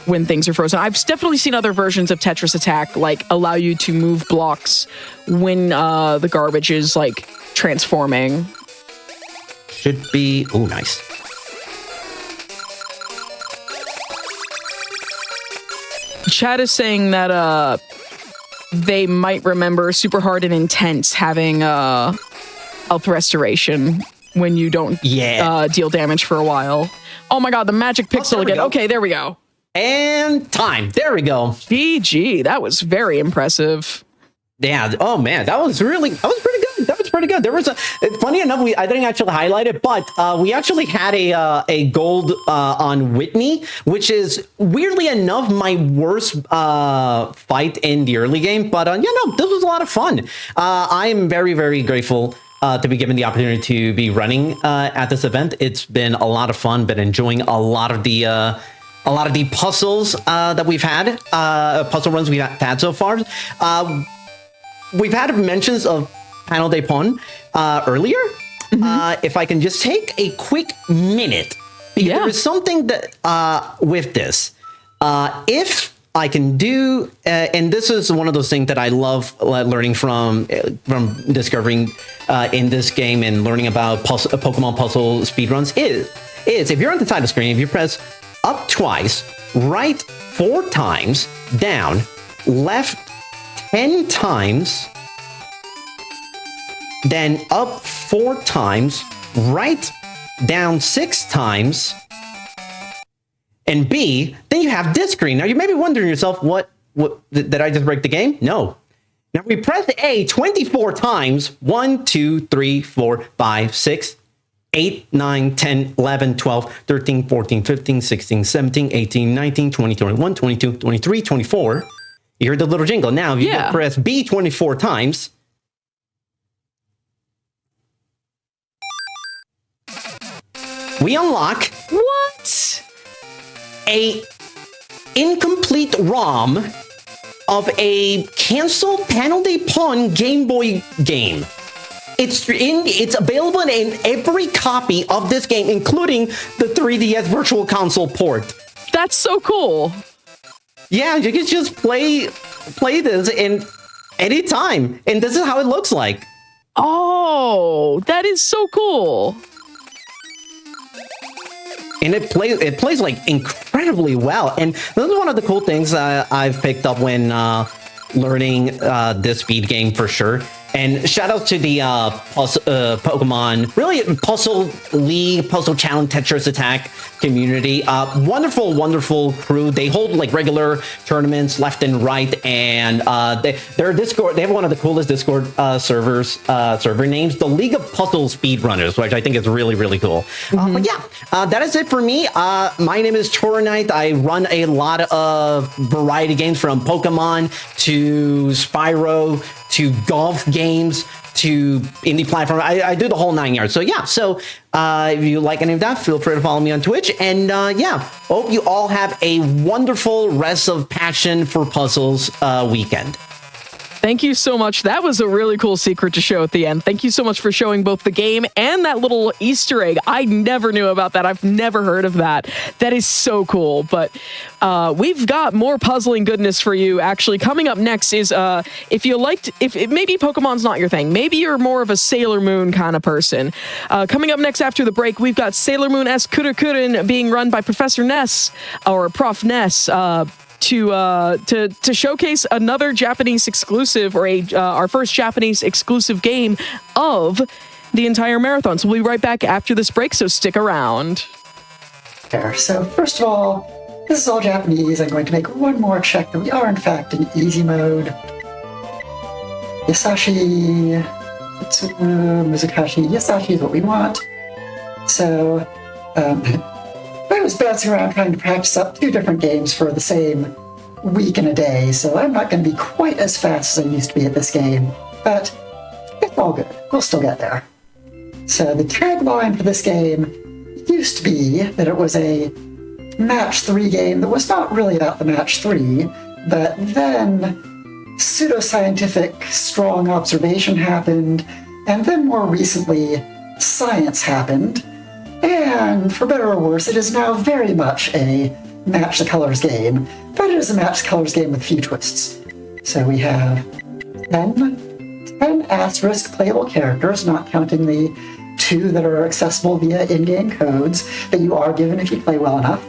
when things are frozen. I've definitely seen other versions of Tetris Attack like allow you to move blocks when the garbage is like transforming. Should be. Oh, nice. Chad is saying that they might remember Super Hard and Intense having health restoration when you don't deal damage for a while. Oh my god, the magic pixel again. Okay, there we go. And time. There we go. GG. That was very impressive. Yeah. Oh man, that was pretty good. That was pretty good. There was funny enough, I didn't actually highlight it, but we actually had a gold on Whitney, which is weirdly enough my worst fight in the early game. But yeah, no, this was a lot of fun. I am very, very grateful to be given the opportunity to be running at this event. It's been a lot of fun. Been enjoying a lot of the puzzles that we've had, puzzle runs we've had so far. We've had mentions of Panel de Pon earlier. If I can just take a quick minute, because there is something that with this, if I can do, and this is one of those things that I love learning from discovering in this game and learning about Pokemon puzzle speedruns is if you're on the side of the screen, if you press up twice, right 4 times, down, left 10 times, then up 4 times, right down 6 times, and B, then you have this screen. Now you may be wondering yourself, what did I just break the game? No. Now we press A 24 times, 1, 2, 3, 4, 5, 6, 8, 9, 10, 11, 12, 13, 14, 15, 16, 17, 18, 19, 20, 21, 22, 23, 24. You heard the little jingle. Now, if you press B 24 times, we unlock a incomplete ROM of a canceled Panel de Pon Game Boy game. It's available in every copy of this game, including the 3DS Virtual Console port. That's so cool. Yeah, you can just play this in any time, and this is how it looks like. Oh, that is so cool. And it plays like incredibly well. And this is one of the cool things I've picked up when learning this speed game for sure. And shout out to the Pokemon, really Puzzle League, Puzzle Challenge, Tetris Attack community. Wonderful crew. They hold like regular tournaments left and right, and their Discord. They have one of the coolest Discord server names, the League of Puzzle Speedrunners, which I think is really cool. But yeah, that is it for me. My name is Toronite. I run a lot of variety games from Pokemon to Spyro to golf games to indie platform. I do the whole 9 yards. So yeah, if you like any of that, feel free to follow me on Twitch. And yeah, hope you all have a wonderful rest of Passion for Puzzles weekend. Thank you so much. That was a really cool secret to show at the end. Thank you so much for showing both the game and that little Easter egg. I never knew about that. I've never heard of that. That is so cool. But we've got more puzzling goodness for you. Actually, coming up next is if maybe Pokemon's not your thing. Maybe you're more of a Sailor Moon kind of person. Coming up next after the break, we've got Sailor Moon S Kurukkurin being run by Professor Ness or Prof Ness. To showcase another Japanese exclusive or our first Japanese exclusive game of the entire marathon. So we'll be right back after this break, so stick around. So first of all, this is all Japanese. I'm going to make one more check that we are in fact in easy mode. Yasashi, Muzukashi, Yasashi is what we want. So I was bouncing around trying to practice up 2 different games for the same week and a day, so I'm not going to be quite as fast as I used to be at this game, but it's all good. We'll still get there. So the tagline for this game used to be that it was a match 3 game that was not really about the match 3, but then pseudoscientific strong observation happened, and then more recently science happened. And for better or worse, it is now very much a match the colors game, but it is a match the colors game with a few twists. So we have 10 asterisk playable characters, not counting the 2 that are accessible via in-game codes that you are given if you play well enough.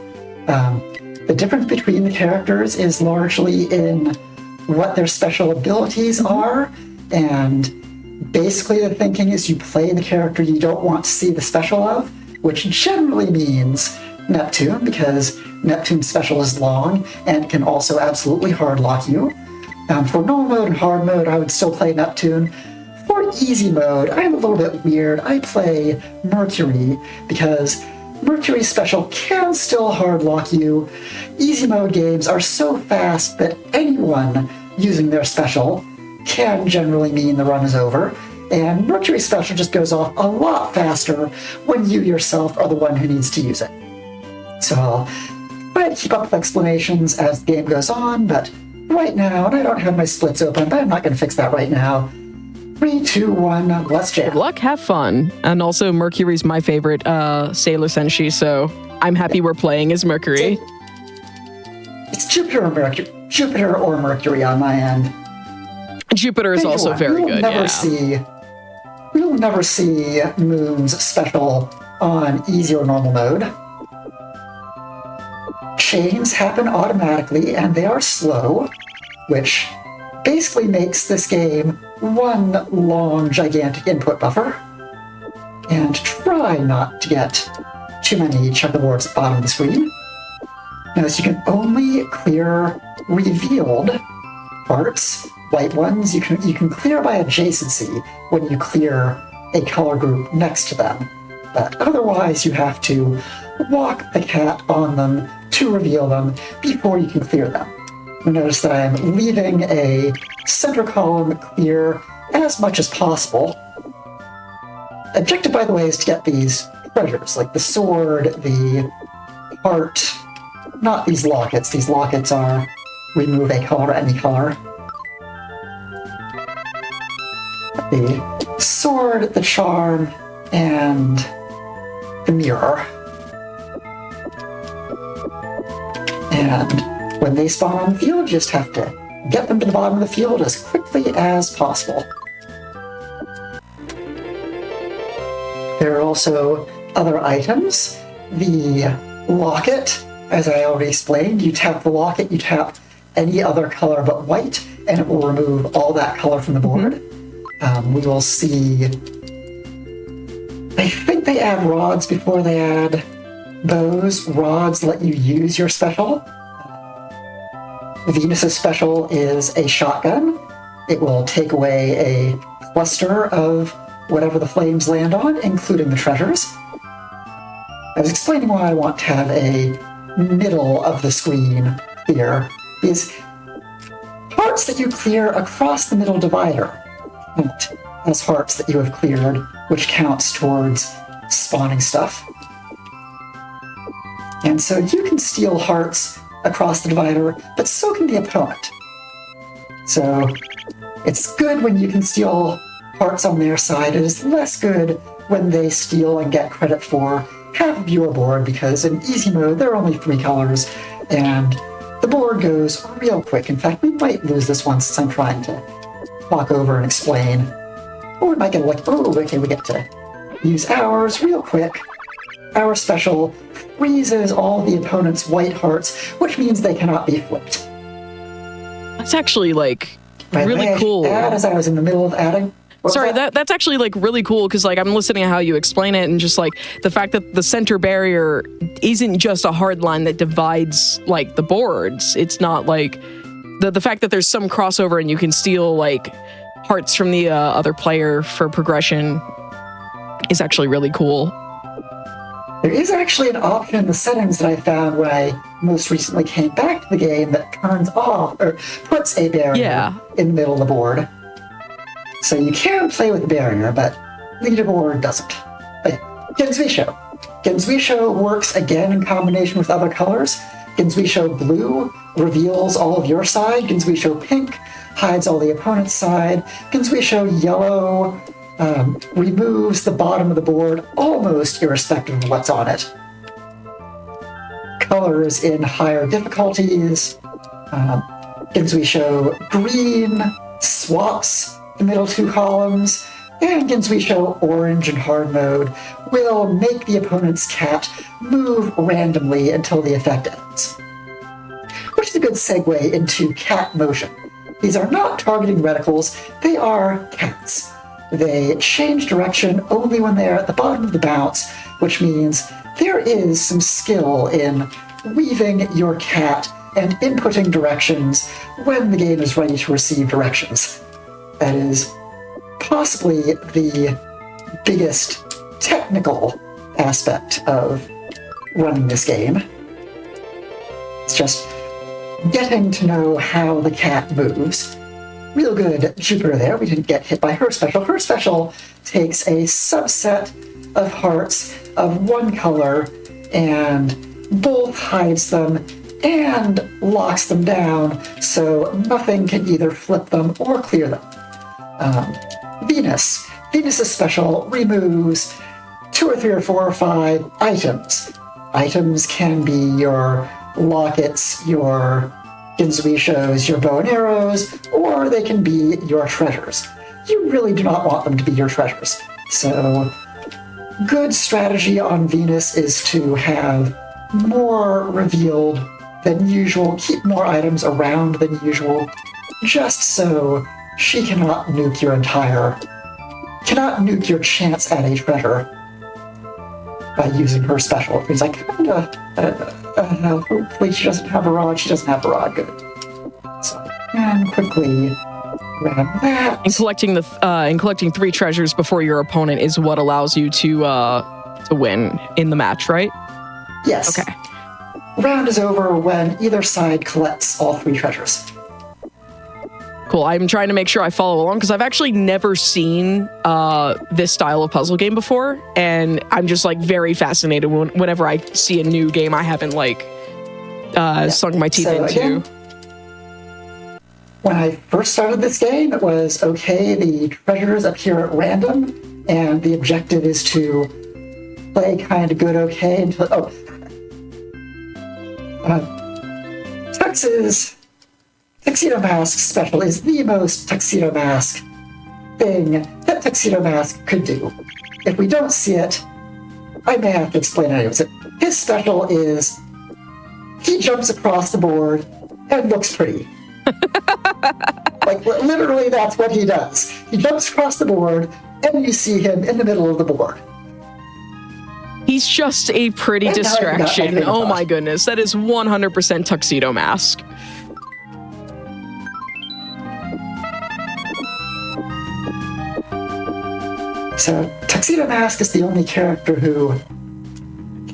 The difference between the characters is largely in what their special abilities are, and basically the thinking is you play the character you don't want to see the special of, which generally means Neptune, because Neptune's special is long and can also absolutely hard lock you. For normal mode and hard mode, I would still play Neptune. For easy mode, I'm a little bit weird. I play Mercury, because Mercury's special can still hard lock you. Easy mode games are so fast that anyone using their special can generally mean the run is over. And Mercury special just goes off a lot faster when you yourself are the one who needs to use it. So I'll try to keep up with explanations as the game goes on, but right now, and I don't have my splits open, but I'm not going to fix that right now. 3, 2, 1, let's jam. Good luck, have fun. And also, Mercury's my favorite Sailor Senshi, so I'm happy we're playing as Mercury. It's Jupiter or Mercury on my end. Jupiter is also very good, We will never see Moon's special on easy or normal mode. Chains happen automatically, and they are slow, which basically makes this game one long, gigantic input buffer. And try not to get too many checkerboards at the bottom of the screen. Notice you can only clear revealed parts. White ones you can clear by adjacency when you clear a color group next to them, but otherwise you have to walk the cat on them to reveal them before you can clear them. You'll notice that I'm leaving a center column clear as much as possible. Objective, by the way, is to get these treasures, like the sword, the heart, not these lockets. These lockets are remove a color, any color. The sword, the charm, and the mirror. And when they spawn on the field, you just have to get them to the bottom of the field as quickly as possible. There are also other items. The locket, as I already explained, you tap the locket, you tap any other color but white, and it will remove all that color from the board. We will see... I think they add rods before they add bows. Rods let you use your special. Venus's special is a shotgun. It will take away a cluster of whatever the flames land on, including the treasures. I was explaining why I want to have a middle of the screen clear, because hearts that you clear across the middle divider count as hearts that you have cleared, which counts towards spawning stuff. And so you can steal hearts across the divider, but so can the opponent. So It's good when you can steal hearts on their side. It is less good when they steal and get credit for half of your board, because in easy mode, there are only 3 colors, and the board goes real quick. In fact, we might lose this one since I'm trying to walk over and explain. Or we might get like, oh, okay, we get to use ours real quick. Our special freezes all the opponent's white hearts, which means they cannot be flipped. That's actually like really cool. Add as I was in the middle of adding. Sorry, that's actually like really cool, because like I'm listening to how you explain it, and just like the fact that the center barrier isn't just a hard line that divides like the boards. It's not like the fact that there's some crossover and you can steal like hearts from the other player for progression is actually really cool. There is actually an option in the settings that I found when I most recently came back to the game that turns off or puts a barrier in the middle of the board. So you can play with the barrier, but leaderboard doesn't. But Genswisho. Genswisho works again in combination with other colors. Genswisho blue reveals all of your side. Genswisho pink hides all the opponent's side. Genswisho yellow removes the bottom of the board almost irrespective of what's on it. Colors in higher difficulties. Genswisho green swaps the middle 2 columns, and Genswisho orange in hard mode will make the opponent's cat move randomly until the effect ends. Which is a good segue into cat motion. These are not targeting reticles, they are cats. They change direction only when they are at the bottom of the bounce, which means there is some skill in weaving your cat and inputting directions when the game is ready to receive directions. That is possibly the biggest technical aspect of running this game. It's just getting to know how the cat moves. Real good Jupiter there. We didn't get hit by her special. Her special takes a subset of hearts of one color and both hides them and locks them down so nothing can either flip them or clear them. Venus. Venus's special removes 2 or 3 or 4 or 5 items. Items can be your lockets, your Genswishos, your bow and arrows, or they can be your treasures. You really do not want them to be your treasures. So, good strategy on Venus is to have more revealed than usual, keep more items around than usual, just so she cannot nuke your chance at a treasure by using her special. It means I hopefully she doesn't have a rod. She doesn't have a rod. Good. So, and quickly grab that. And collecting 3 treasures before your opponent is what allows you to win in the match, right? Yes. Okay. Round is over when either side collects all 3 treasures. Cool. I'm trying to make sure I follow along because I've actually never seen this style of puzzle game before, and I'm just like very fascinated whenever I see a new game I haven't like sunk my teeth into. Again, when I first started this game, it was okay. The treasures appear at random, and the objective is to play kind of good okay until Tuxedo Mask special is the most Tuxedo Mask thing that Tuxedo Mask could do. If we don't see it, I may have to explain it anyways. His special is he jumps across the board and looks pretty. Like, literally, that's what he does. He jumps across the board, and you see him in the middle of the board. He's just a pretty distraction. Oh my goodness, that is 100% Tuxedo Mask. So, Tuxedo Mask is the only character who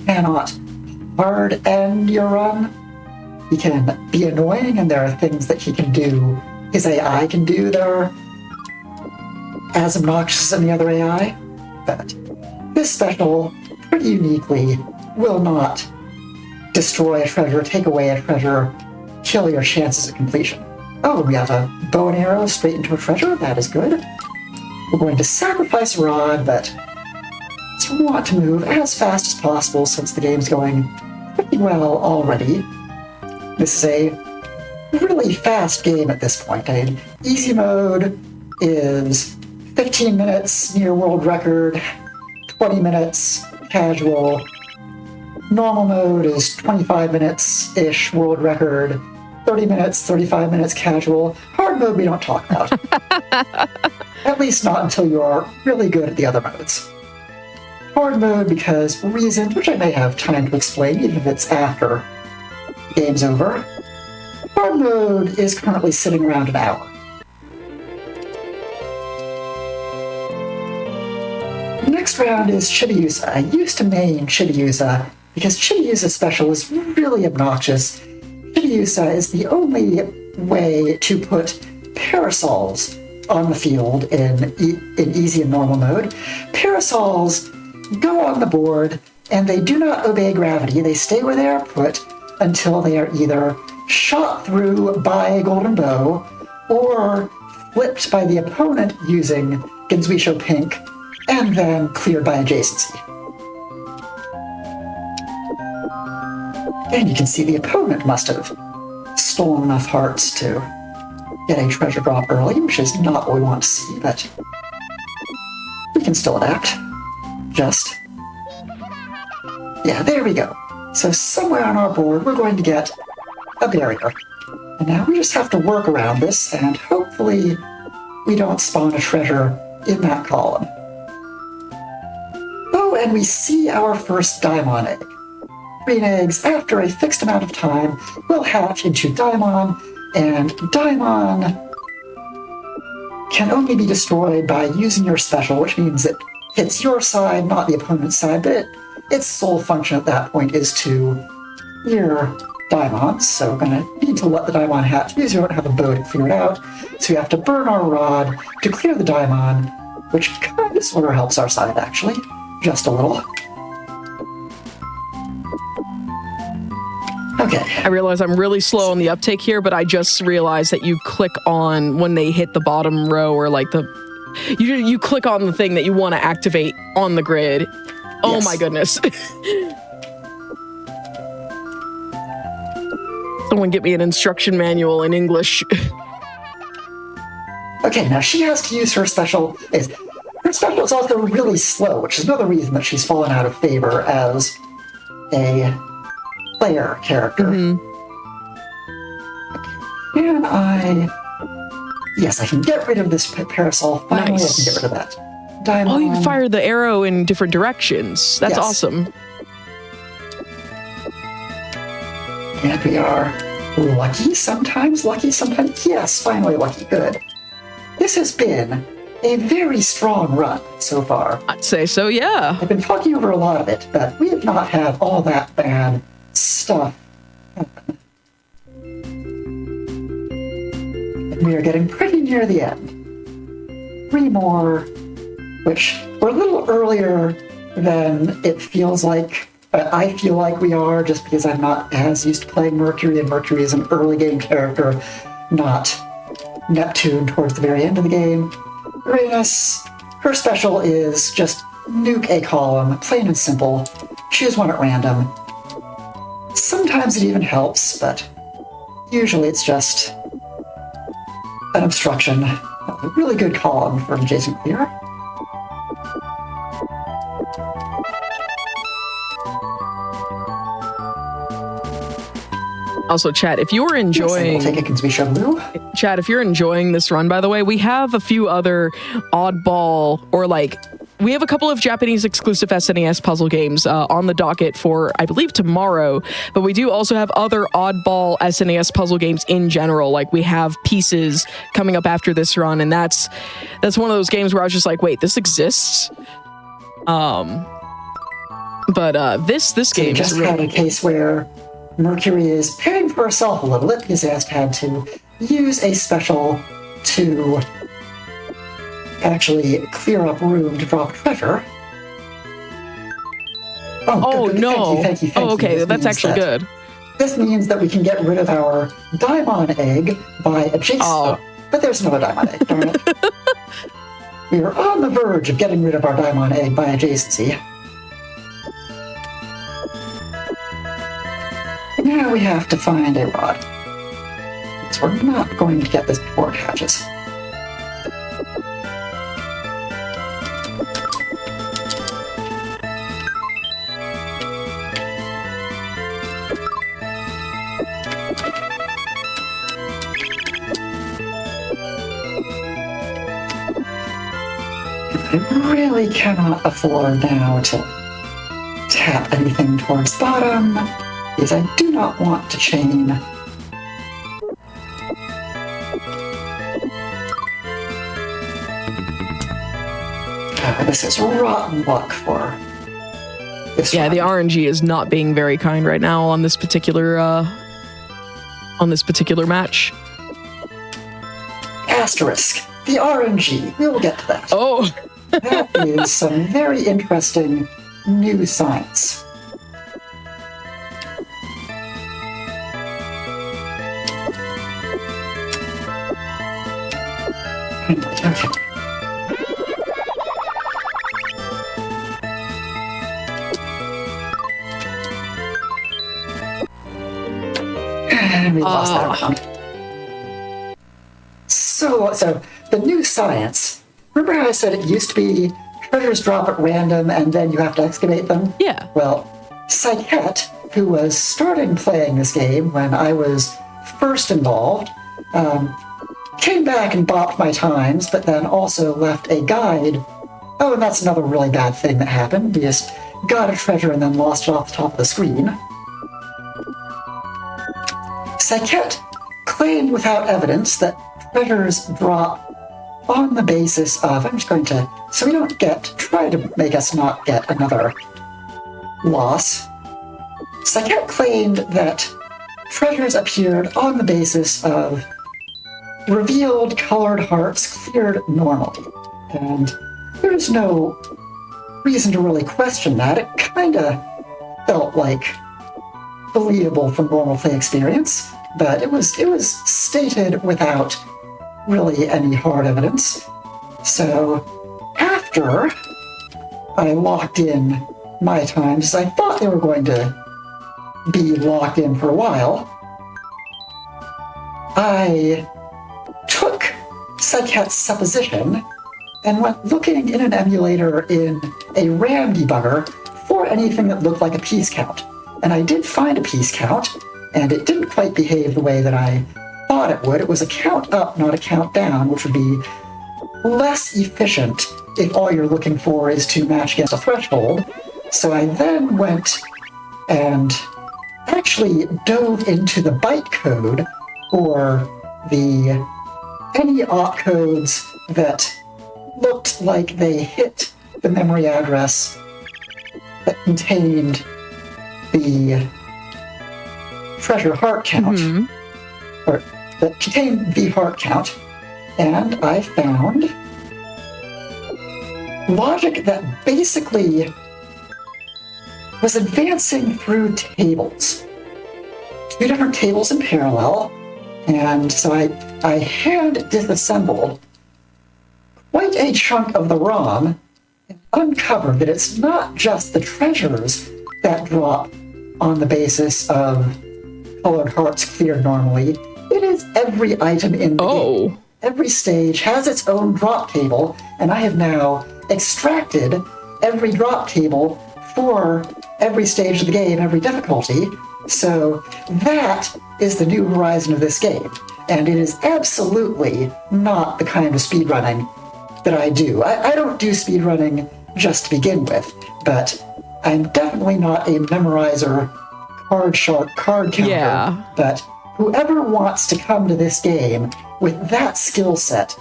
cannot hard end your run. He can be annoying, and there are things that he can do, his AI can do that are as obnoxious as any other AI. But this special, pretty uniquely, will not destroy a treasure, take away a treasure, kill your chances of completion. Oh, we have a bow and arrow straight into a treasure. That is good. We're going to sacrifice a rod, but we want to move as fast as possible since the game's going pretty well already. This is a really fast game at this point. I mean, easy mode is 15 minutes near world record, 20 minutes casual. Normal mode is 25 minutes-ish world record, 30 minutes, 35 minutes casual. Hard mode we don't talk about. At least not until you are really good at the other modes. Hard mode because reasons which I may have time to explain even if it's after the game's over. Hard mode is currently sitting around an hour. Next round is Chibiusa. I used to main Chibiusa because Chibiusa's special is really obnoxious. Chibiusa is the only way to put parasols on the field in easy and normal mode. Parasols go on the board and they do not obey gravity. They stay where they are put until they are either shot through by a golden bow or flipped by the opponent using Ginzuisho Pink and then cleared by adjacency. And you can see the opponent must have stolen enough hearts to get a treasure drop early, which is not what we want to see, but we can still adapt. Just. Yeah, there we go. So somewhere on our board, we're going to get a barrier. And now we just have to work around this, and hopefully we don't spawn a treasure in that column. Oh, and we see our first Daimon egg. Green eggs, after a fixed amount of time, will hatch into Daimon, and Daimon can only be destroyed by using your special, which means it hits your side, not the opponent's side, but its sole function at that point is to clear Daimons, so we're going to need to let the Daimon hatch because we don't have a bow to clear it out, so we have to burn our rod to clear the Daimon, which kind of sort of helps our side, actually, just a little. Okay. I realize I'm really slow on the uptake here, but I just realized that you click on when they hit the bottom row or like you click on the thing that you want to activate on the grid. Oh yes. My goodness. Someone get me an instruction manual in English. Okay, now she has to use her special. Her special is also really slow, which is another reason that she's fallen out of favor as a player character. Mm-hmm. Okay. Can I... Yes, I can get rid of this parasol. Finally, nice. I can get rid of that. Diamond. Oh, you can fire the arrow in different directions. That's awesome. And we are lucky sometimes, yes, finally lucky, good. This has been a very strong run so far. I'd say so, yeah. I've been talking over a lot of it, but we have not had all that bad stuff happen. And we are getting pretty near the end. 3 more, which were a little earlier than it feels like. I feel like we are, just because I'm not as used to playing Mercury, and Mercury is an early game character, not Neptune towards the very end of the game. Uranus, her special is just nuke a column, plain and simple. Choose one at random. Sometimes it even helps, but usually it's just an obstruction. A really good column from Jason Clear. Also, chat, if you're enjoying... Chat, if you're enjoying this run, by the way, we have a few other oddball, or like, we have a couple of Japanese exclusive SNES puzzle games on the docket for, I believe, tomorrow, but we do also have other oddball SNES puzzle games in general. Like, we have Pieces coming up after this run, and that's one of those games where I was just like, wait, this exists? But this game just had a case where Mercury is paying for herself a little bit because it has had to use a special to actually clear up room to drop treasure. Oh, good. no. Thank you. Okay, that's actually good. This means that we can get rid of our Daimon egg by adjacent. Oh, but there's another Daimon egg, darn it. We are on the verge of getting rid of our Daimon egg by adjacency. Now we have to find a rod. So we're not going to get this before it hatches. I really cannot afford now to tap anything towards the bottom, because I do not want to chain. This is rotten luck for this. Yeah, the RNG is not being very kind right now on this particular match. Asterisk. The RNG. We will get to that. Oh. That is some very interesting new science. Okay. And we lost that round. So the new science. Remember how I said it used to be treasures drop at random and then you have to excavate them? Yeah. Well, Psychette, who was starting playing this game when I was first involved, came back and bopped my times, but then also left a guide. Oh, and that's another really bad thing that happened. We just got a treasure and then lost it off the top of the screen. Psychette claimed without evidence that treasures drop on the basis of, I'm just going to, so we don't try to make us not get another loss. Psychette claimed that treasures appeared on the basis of revealed colored hearts cleared normally. And there's no reason to really question that. It kind of felt like believable from normal play experience, but it was stated without really any hard evidence. So after I locked in my times, I thought they were going to be locked in for a while, I took Psychette's supposition and went looking in an emulator in a RAM debugger for anything that looked like a piece count. And I did find a piece count, and it didn't quite behave the way that I thought it would. It was a count up, not a count down, which would be less efficient if all you're looking for is to match against a threshold. So I then went and actually dove into the bytecode for any opcodes that looked like they hit the memory address that contained the treasure heart count, or that contained the heart count, and I found logic that basically was advancing through tables. Two different tables in parallel, and so I hand disassembled quite a chunk of the ROM and uncovered that it's not just the treasures that drop on the basis of colored hearts cleared normally. It is every item in the game. Every stage has its own drop table, and I have now extracted every drop table for every stage of the game, every difficulty. So that is the new horizon of this game. And it is absolutely not the kind of speedrunning that I do. I don't do speedrunning just to begin with, but I'm definitely not a memorizer, card shark, card counter. Yeah. But whoever wants to come to this game with that skill set,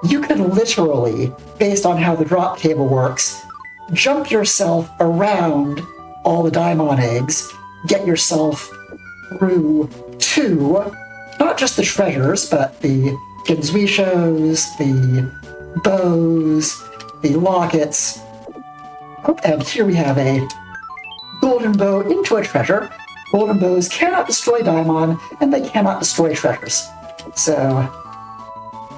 you could literally, based on how the drop table works, jump yourself around all the Daimon eggs, get yourself through to not just the treasures, but the Genzuishos, the bows, the lockets. Oh, and here we have a golden bow into a treasure, golden bows cannot destroy Daimon, and they cannot destroy treasures. So,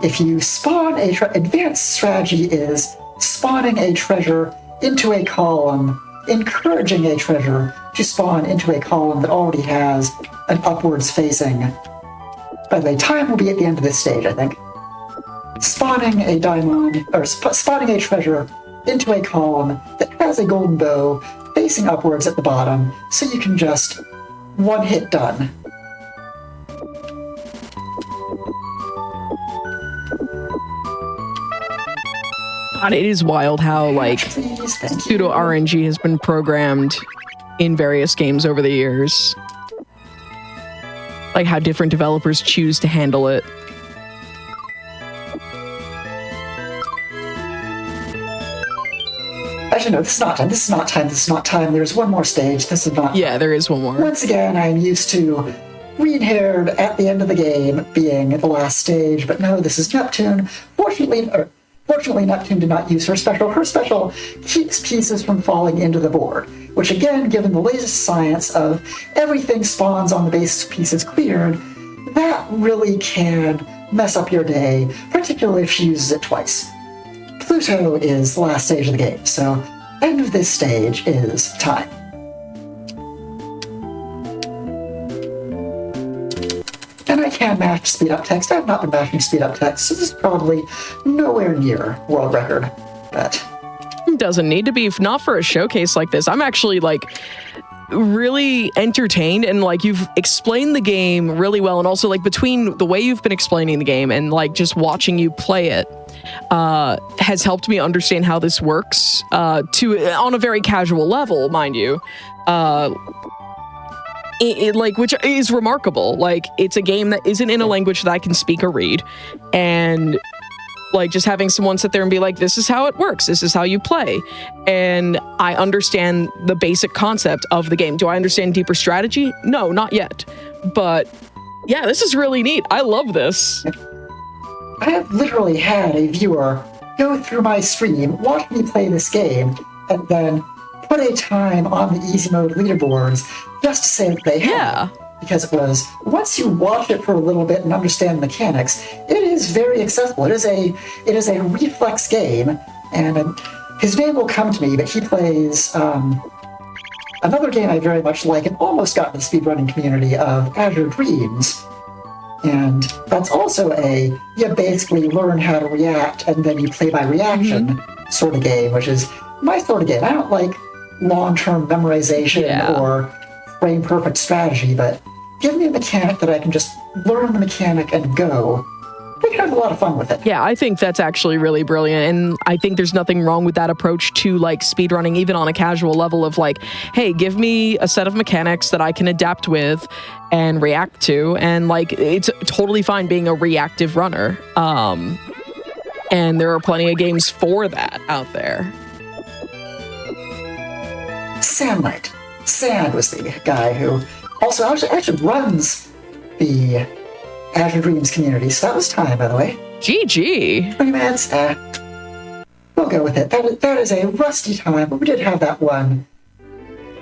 if you spawn advanced strategy is spawning a treasure into a column, encouraging a treasure to spawn into a column that already has an upwards facing. By the way, time will be at the end of this stage, I think. Spawning a diamond, or spawning a treasure into a column that has a golden bow facing upwards at the bottom, so you can just one hit done. God, it is wild how like pseudo RNG has been programmed in various games over the years. Like how different developers choose to handle it. Actually, no, this is not time. This is not time. This is not time. There's one more stage. This is not time. Yeah, there is one more. Once again, I'm used to green-haired at the end of the game being the last stage, but no, this is Neptune. Fortunately, Neptune did not use her special. Her special keeps pieces from falling into the board, which again, given the latest science of everything spawns on the basis of pieces cleared, that really can mess up your day, particularly if she uses it twice. Pluto is the last stage of the game, so end of this stage is time. And I can match speed up text. I have not been matching speed up text, so this is probably nowhere near world record, but... It doesn't need to be, if not for a showcase like this. I'm actually like really entertained, and like you've explained the game really well, and also like between the way you've been explaining the game and like just watching you play it has helped me understand how this works on a very casual level, mind you. Like, which is remarkable. Like, it's a game that isn't in a language that I can speak or read, and like just having someone sit there and be like, this is how it works, this is how you play, and I understand the basic concept of the game. Do I understand deeper strategy? No, not yet, but yeah, this is really neat. I love this. I have literally had a viewer go through my stream, watch me play this game, and then put a time on the easy mode leaderboards just to say that they have. Because it was, once you watch it for a little bit and understand the mechanics, it is very accessible. It is a reflex game, and his name will come to me, but he plays another game I very much like and almost got in the speedrunning community of Azure Dreams. And that's also you basically learn how to react and then you play by reaction sort of game, which is my sort of game. I don't like long-term memorization or frame-perfect strategy, but give me a mechanic that I can just learn the mechanic and go. We can have a lot of fun with it. Yeah, I think that's actually really brilliant, and I think there's nothing wrong with that approach to like speedrunning, even on a casual level of like, hey, give me a set of mechanics that I can adapt with and react to, and like it's totally fine being a reactive runner. And there are plenty of games for that out there. Sandlight. Sand was the guy who also actually runs the Azure Dreams community, so that was time, by the way. GG. 20 minutes, we'll go with it. That is a rusty time, but we did have that one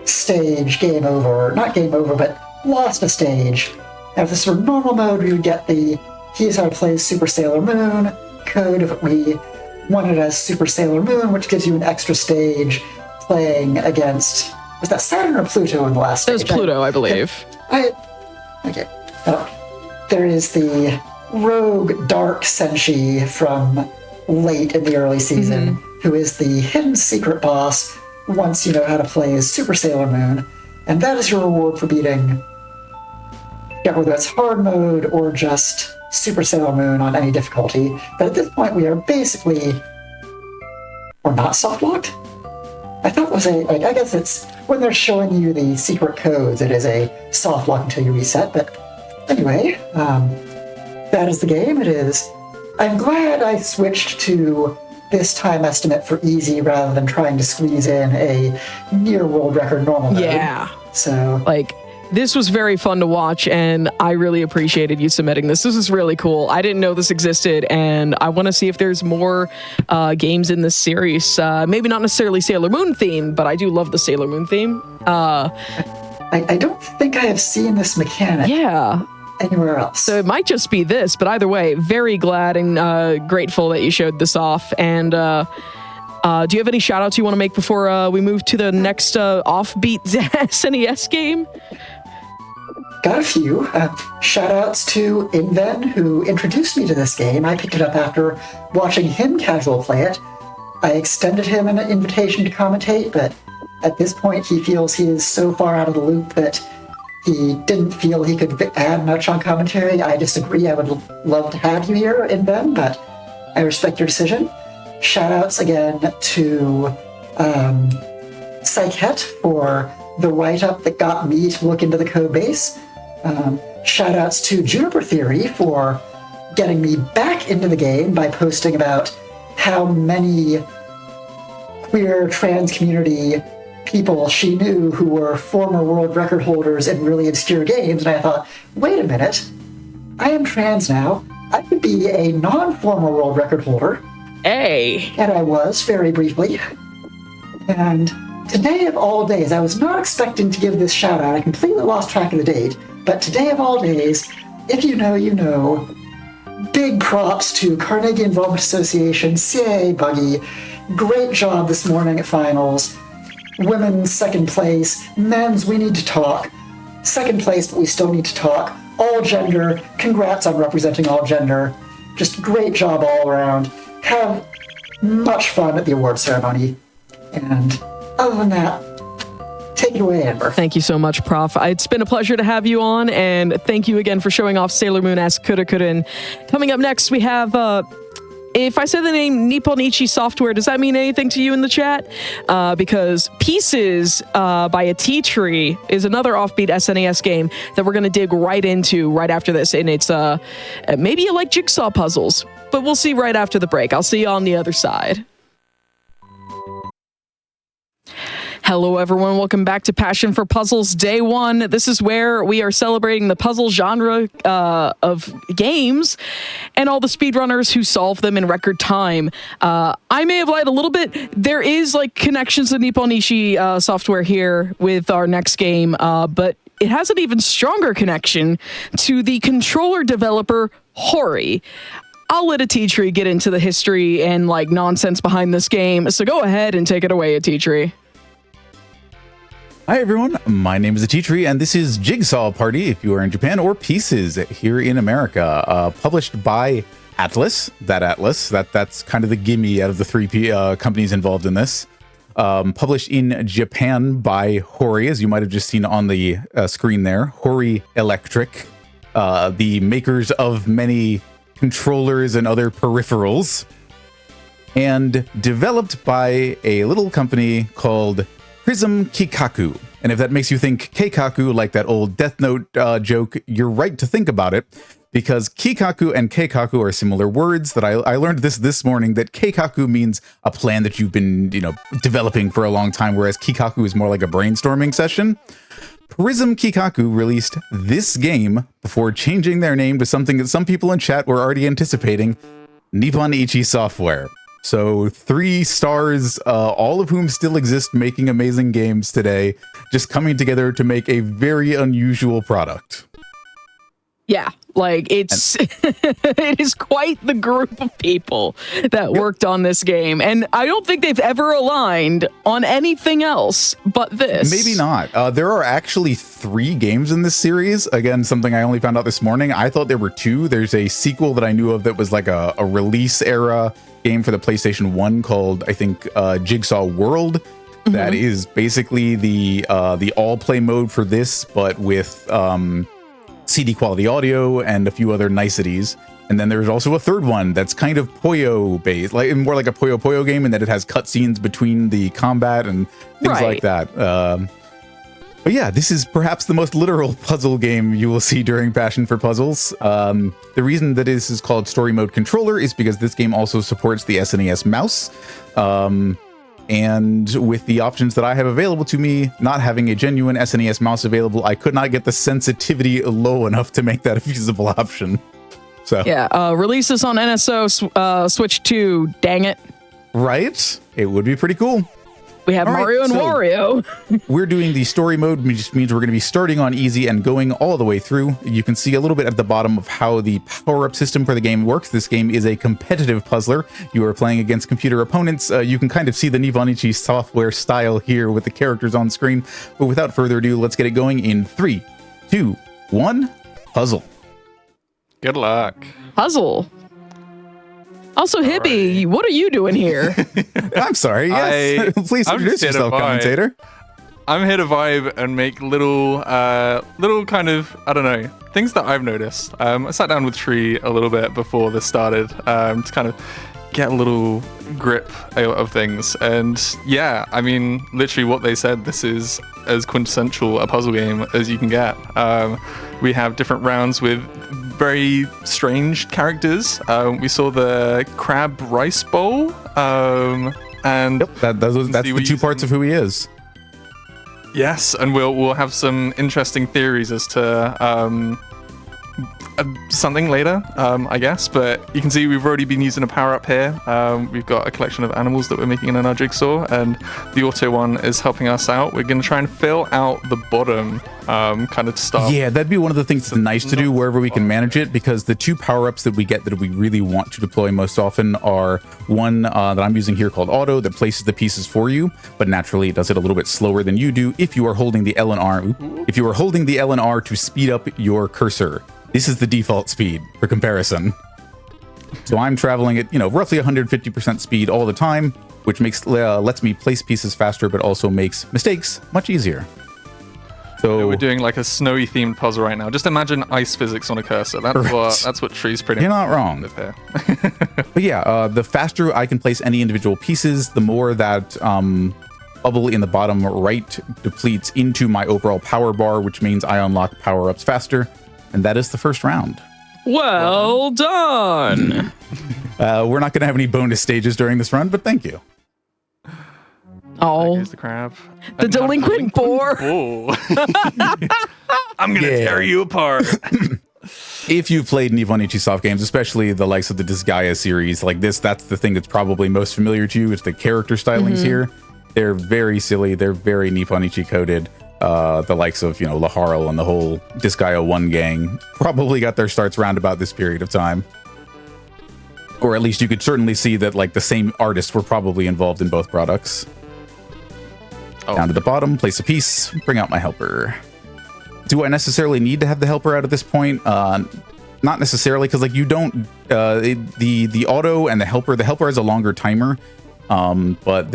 stage, game over. Not game over, but lost a stage. Now, the sort of normal mode, we would get the Here's How to Play Super Sailor Moon code if we wanted as Super Sailor Moon, which gives you an extra stage playing against... Was that Saturn or Pluto in the last stage? It was Pluto, I believe. Okay. There is the rogue Dark Senshi from late in the early season, who is the hidden secret boss once you know how to play as Super Sailor Moon, and that is your reward for beating, whether it's hard mode or just Super Sailor Moon on any difficulty. But at this point, we are basically... We're not soft-locked? I thought it was I guess it's when they're showing you the secret codes, it is a soft lock until you reset, but anyway, that is the game. It is. I'm glad I switched to this time estimate for easy rather than trying to squeeze in a near world record normal mode. Yeah. So, like, this was very fun to watch, and I really appreciated you submitting this. This is really cool. I didn't know this existed, and I want to see if there's more games in this series. Maybe not necessarily Sailor Moon theme, but I do love the Sailor Moon theme. I don't think I have seen this mechanic anywhere else. So it might just be this, but either way, very glad and grateful that you showed this off. And do you have any shout outs you want to make before we move to the next offbeat SNES game? Got a few. Shout outs to Inven, who introduced me to this game. I picked it up after watching him casual play it. I extended him an invitation to commentate, but at this point he feels he is so far out of the loop that he didn't feel he could add much on commentary. I disagree. I would love to have you here, Inven, but I respect your decision. Shoutouts again to Psychet for the write-up that got me to look into the code base. Shoutouts to Juniper Theory for getting me back into the game by posting about how many queer trans community people she knew who were former world record holders in really obscure games. And I thought, wait a minute, I am trans now. I could be a non-former world record holder. Hey! And I was, very briefly. And today of all days, I was not expecting to give this shout out. I completely lost track of the date. But today of all days, if you know, you know. Big props to Carnegie Involvement Association, CIA Buggy. Great job this morning at finals. Women's second place. Men's we need to talk. Second place, but we still need to talk. All gender. Congrats on representing all gender. Just great job all around. Have much fun at the award ceremony. And other than that, take it away, Amber. Thank you so much, Prof. It's been a pleasure to have you on, and thank you again for showing off Sailor Moon S Kurukkurin. Coming up next, we have, if I say the name Nippon Ichi Software, does that mean anything to you in the chat? Because Pieces by a Tea Tree is another offbeat SNES game that we're going to dig right into right after this, and it's maybe you like jigsaw puzzles, but we'll see right after the break. I'll see you on the other side. Hello, everyone. Welcome back to Passion for Puzzles Day 1. This is where we are celebrating the puzzle genre of games and all the speedrunners who solve them in record time. I may have lied a little bit. There is like connections to Nippon Ichi Software here with our next game, but it has an even stronger connection to the controller developer Hori. I'll let a Tea Tree get into the history and like nonsense behind this game, so go ahead and take it away, a Tea Tree. Hi everyone, my name is a Tea Tree, and this is Jigsaw Party if you are in Japan, or Pieces here in America, published by Atlas. That's kind of the gimme out of the three companies involved in this. Published in Japan by Hori, as you might have just seen on the screen there, Hori Electric, the makers of many controllers and other peripherals, and developed by a little company called Prism Kikaku. And if that makes you think Keikaku, like that old Death Note joke, you're right to think about it, because Kikaku and Keikaku are similar words. That I learned this morning, that Keikaku means a plan that you've been, developing for a long time, whereas Kikaku is more like a brainstorming session. Prism Kikaku released this game before changing their name to something that some people in chat were already anticipating, Nippon Ichi Software. So 3 stars, all of whom still exist making amazing games today, just coming together to make a very unusual product. Yeah, like it's it is quite the group of people that worked on this game, and I don't think they've ever aligned on anything else but this. Maybe not. There are actually 3 games in this series. Again, something I only found out this morning. I thought there were 2. There's a sequel that I knew of that was like a release era game for the PlayStation 1 called, I think, Jigsaw World. Mm-hmm. That is basically the all play mode for this, but with CD quality audio and a few other niceties. And then there's also a third one that's kind of Puyo based, like more like a Puyo game, in that it has cutscenes between the combat and things like that. But yeah, this is perhaps the most literal puzzle game you will see during Passion for Puzzles. The reason that this is called Story Mode Controller is because this game also supports the SNES mouse. And with the options that I have available to me, not having a genuine SNES mouse available, I could not get the sensitivity low enough to make that a feasible option. So yeah, release this on NSO Switch 2, dang it. Right? It would be pretty cool. We have All right, Mario and so Wario. We're doing the story mode, which means we're going to be starting on easy and going all the way through. You can see a little bit at the bottom of how the power-up system for the game works. This game is a competitive puzzler. You are playing against computer opponents. You can kind of see the Nivonichi software style here with the characters on screen. But without further ado, let's get it going in 3, 2, 1, puzzle. Good luck. Puzzle. Also, Hibby, what are you doing here? I'm sorry. Yes, please introduce yourself, commentator. I'm here to vibe and make little kind of, I don't know, things that I've noticed. I sat down with Tree a little bit before this started to kind of get a little grip of things. And yeah, I mean, literally what they said, this is as quintessential a puzzle game as you can get. We have different rounds with very strange characters. We saw the crab rice bowl, and that's the two parts of who he is. Yes, and we'll have some interesting theories as to something later, I guess. But you can see we've already been using a power up here. We've got a collection of animals that we're making in our jigsaw, and the auto one is helping us out. We're going to try and fill out the bottom kind of stuff. Yeah, that'd be one of the things that's nice to do wherever we can manage it, because the two power-ups that we get that we really want to deploy most often are one that I'm using here called Auto, that places the pieces for you, but naturally it does it a little bit slower than you do if you are holding the L and R. If you are holding the L and R to speed up your cursor. This is the default speed for comparison. So I'm traveling at, roughly 150% speed all the time, which makes lets me place pieces faster, but also makes mistakes much easier. So we're doing like a snowy themed puzzle right now. Just imagine ice physics on a cursor. That's what Tree's pretty You're much not wrong. with here. But yeah, the faster I can place any individual pieces, the more that bubble in the bottom right depletes into my overall power bar, which means I unlock power-ups faster. And that is the first round. Well done. We're not going to have any bonus stages during this run, but thank you. Oh, Here's the crab. The delinquent boar. I'm going to tear you apart. If you've played Nivonichi soft games, especially the likes of the Disgaea series, like this, that's the thing that's probably most familiar to you. It's the character stylings here. They're very silly. They're very Nipponichi coded. The likes of, Laharl and the whole Disgaea 1 gang probably got their starts around about this period of time. Or at least you could certainly see that like the same artists were probably involved in both products. Down to the bottom, place a piece, bring out my helper. Do I necessarily need to have the helper out at this point? Not necessarily, because like you don't, the auto and the helper has a longer timer, but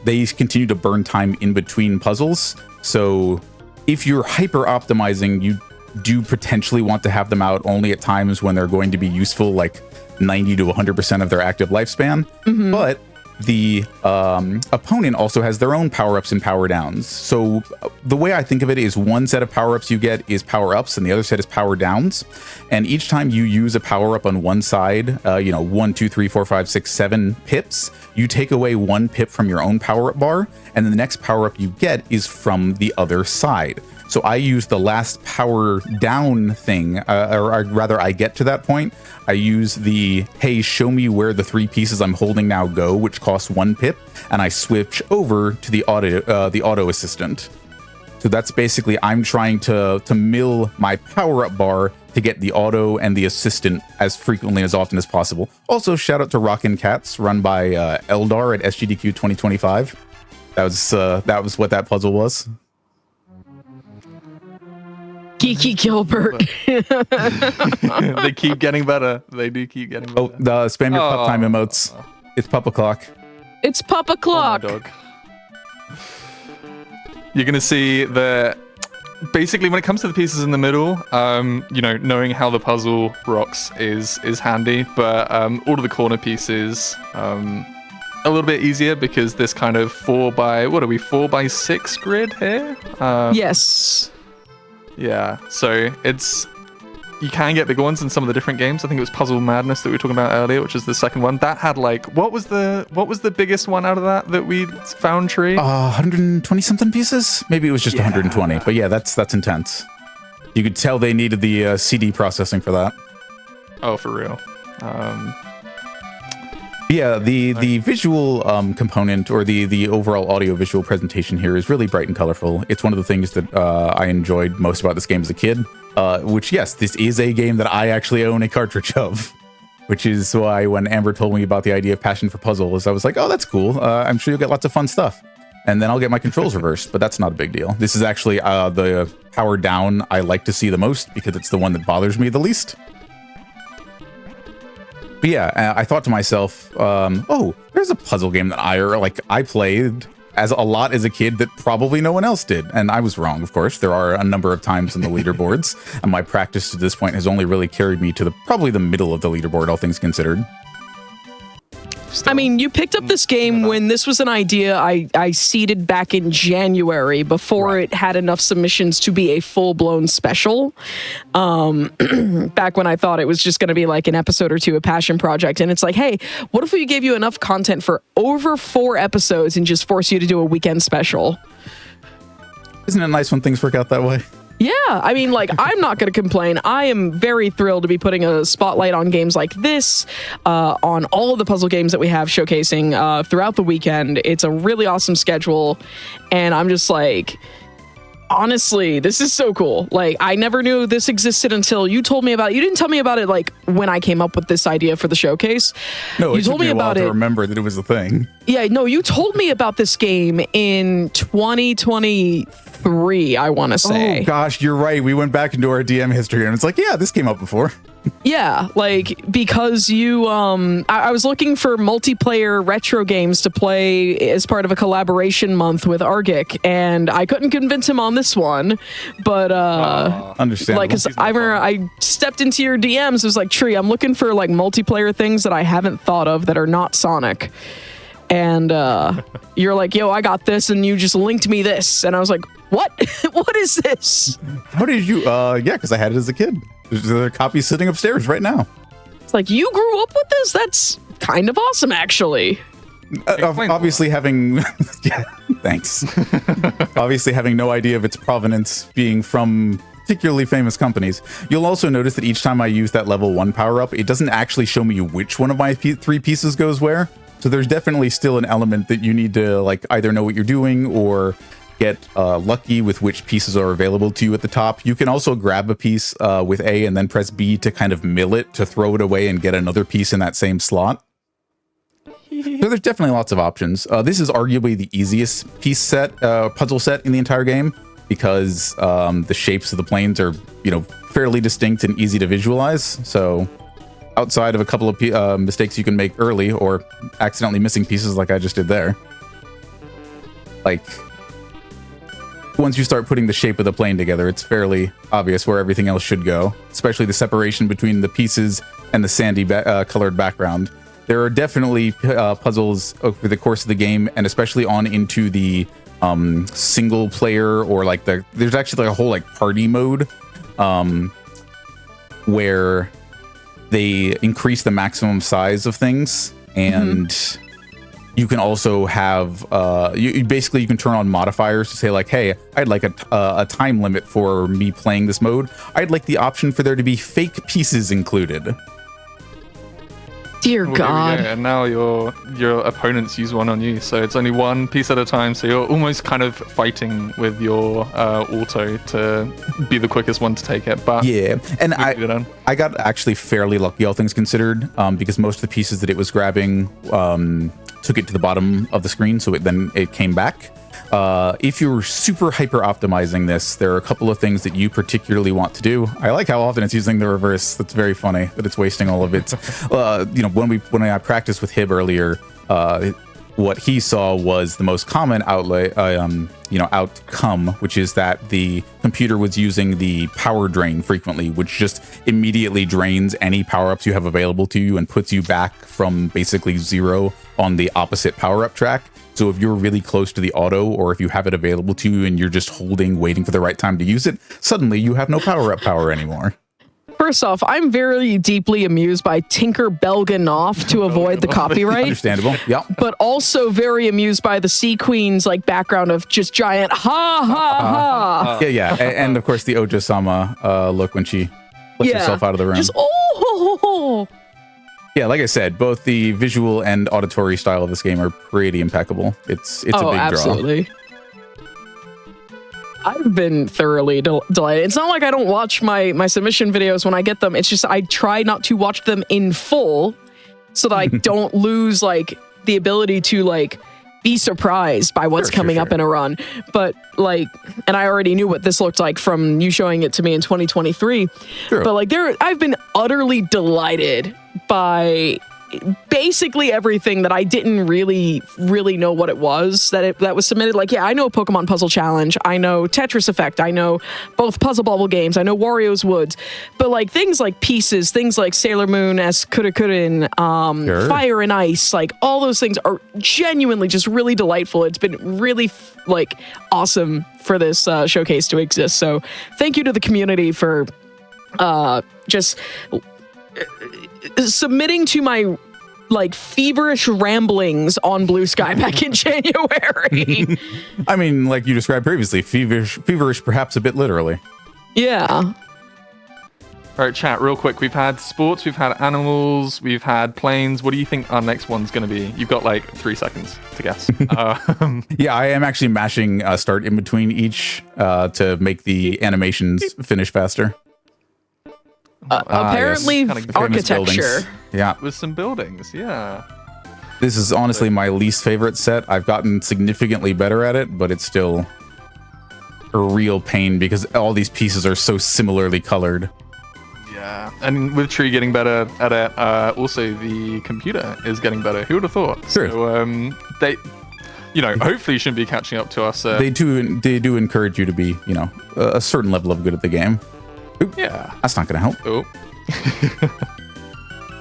they continue to burn time in between puzzles. So if you're hyper optimizing, you do potentially want to have them out only at times when they're going to be useful, like 90 to 100% of their active lifespan. But the opponent also has their own power-ups and power-downs. So the way I think of it is one set of power-ups you get is power-ups and the other set is power-downs. And each time you use a power-up on one side, 1, 2, 3, 4, 5, 6, 7 pips, you take away 1 pip from your own power-up bar, and then the next power-up you get is from the other side. So I use the last power down thing, or rather I get to that point. I use the, hey, show me where the 3 pieces I'm holding now go, which costs 1 pip, and I switch over to the auto assistant. So that's basically, I'm trying to mill my power-up bar to get the auto and the assistant as frequently as often as possible. Also, shout out to Rockin' Cats, run by Eldar at SGDQ 2025. That was what that puzzle was. Geeky Gilbert. They keep getting better. They do keep getting better. Spam your pup time emotes. It's pup o'clock. It's pup o'clock. Oh, my dog. You're gonna see that basically when it comes to the pieces in the middle, knowing how the puzzle rocks is handy, but all of the corner pieces a little bit easier because this kind of 4 by 6 grid here? Yes. Yeah, so you can get bigger ones in some of the different games. I think it was Puzzle Madness that we were talking about earlier, which is the second one. That had what was the biggest one out of that we found, Tree? 120 something pieces? Maybe it was just 120, but yeah, that's intense. You could tell they needed the CD processing for that. Oh, for real. Yeah, the visual component or the overall audio visual presentation here is really bright and colorful. It's one of the things that I enjoyed most about this game as a kid, which, yes, this is a game that I actually own a cartridge of, which is why when Amber told me about the idea of Passion for Puzzles, I was like, oh, that's cool. I'm sure you'll get lots of fun stuff. And then I'll get my controls reversed, but that's not a big deal. This is actually the power down I like to see the most because it's the one that bothers me the least. But yeah, I thought to myself, oh, there's a puzzle game that I played as a lot as a kid that probably no one else did. And I was wrong, of course. There are a number of times in the leaderboards, and my practice to this point has only really carried me to probably the middle of the leaderboard, all things considered. I mean, you picked up this game when this was an idea I seeded back in January before it had enough submissions to be a full-blown special. Back when I thought it was just going to be like an episode or two of Passion Project. And it's like, hey, what if we gave you enough content for over 4 episodes and just force you to do a weekend special? Isn't it nice when things work out that way? Yeah, I mean, like, I'm not going to complain. I am very thrilled to be putting a spotlight on games like this, on all of the puzzle games that we have showcasing throughout the weekend. It's a really awesome schedule, and I'm just like, honestly, this is so cool. Like, I never knew this existed until you told me about it. You didn't tell me about it, like, when I came up with this idea for the showcase. No, you told me about it to remember that it was a thing. Yeah, no, you told me about this game in 2023, I want to say. Oh, gosh, you're right. We went back into our DM history, and it's like, yeah, this came up before. Yeah, like, because you, I was looking for multiplayer retro games to play as part of a collaboration month with Argic, and I couldn't convince him on this one, but, understandable. like, because I stepped into your DMs, it was like, Tree, I'm looking for, like, multiplayer things that I haven't thought of that are not Sonic. And you're like, yo, I got this, and you just linked me this. And I was like, what? What is this? How did you, yeah, because I had it as a kid. There's a copy sitting upstairs right now. It's like, you grew up with this? That's kind of awesome, actually. Obviously having, yeah, thanks. Obviously having no idea of its provenance being from particularly famous companies. You'll also notice that each time I use that level 1 power-up, it doesn't actually show me which one of my 3 pieces goes where. So there's definitely still an element that you need to like either know what you're doing or get lucky with which pieces are available to you at the top. You can also grab a piece with A and then press B to kind of mill it to throw it away and get another piece in that same slot. So there's definitely lots of options. This is arguably the easiest puzzle set in the entire game because the shapes of the planes are, fairly distinct and easy to visualize. So outside of a couple of mistakes you can make early or accidentally missing pieces like I just did there. Like, once you start putting the shape of the plane together, it's fairly obvious where everything else should go, especially the separation between the pieces and the sandy colored background. There are definitely puzzles over the course of the game, and especially on into the single player or like there's actually like a whole like party mode where they increase the maximum size of things, and you can also have you can turn on modifiers to say like, hey, I'd like a time limit for me playing this mode. I'd like the option for there to be fake pieces included. Dear God. And now your opponents use one on you, so it's only one piece at a time, so you're almost kind of fighting with your auto to be the quickest one to take it. But yeah, and I got actually fairly lucky, all things considered, because most of the pieces that it was grabbing took it to the bottom of the screen, so it came back. If you're super hyper optimizing this, there are a couple of things that you particularly want to do. I like how often it's using the reverse. That's very funny that it's wasting all of its. When I practiced with Hib earlier, what he saw was the most common outcome, which is that the computer was using the power drain frequently, which just immediately drains any power-ups you have available to you and puts you back from basically 0 on the opposite power-up track. So if you're really close to the auto, or if you have it available to you and you're just waiting for the right time to use it, suddenly you have no power-up power anymore. First off, I'm very deeply amused by Tinker Belganoff to avoid the copyright. Understandable, yeah. But also very amused by the Sea Queen's like background of just giant ha ha ha. Yeah. And of course the Ojo-sama look when she lets herself out of the room. Just oh. Yeah, like I said, both the visual and auditory style of this game are pretty impeccable. It's a big absolutely. draw. I've been thoroughly delighted. It's not like I don't watch my submission videos when I get them. It's just I try not to watch them in full so that I don't lose like the ability to like be surprised by what's coming up in a run. But like, and I already knew what this looked like from you showing it to me in 2023. True. But like I've been utterly delighted by basically everything that I didn't really know what it was that was submitted. Like, yeah, I know Pokemon Puzzle Challenge, I know Tetris Effect, I know both Puzzle Bobble games, I know Wario's Woods, but like things like Pieces, things like Sailor Moon S Kurukkurin, Fire and Ice, like all those things are genuinely just really delightful. It's been really like awesome for this showcase to exist. So thank you to the community for just submitting to my like feverish ramblings on Blue Sky back in January. I mean, like you described previously, feverish, perhaps a bit literally. Yeah. All right, chat, real quick. We've had sports, we've had animals, we've had planes. What do you think our next one's going to be? You've got like 3 seconds to guess. Yeah, I am actually mashing start in between each to make the animations finish faster. Apparently, yes. architecture. Yeah. With some buildings, yeah. This is honestly my least favorite set. I've gotten significantly better at it, but it's still a real pain because all these pieces are so similarly colored. Yeah, and with Tree getting better at it, also the computer is getting better. Who would have thought? Sure. So they, hopefully shouldn't be catching up to us. They do encourage you to be, a certain level of good at the game. Oop, yeah, that's not gonna help. Oh,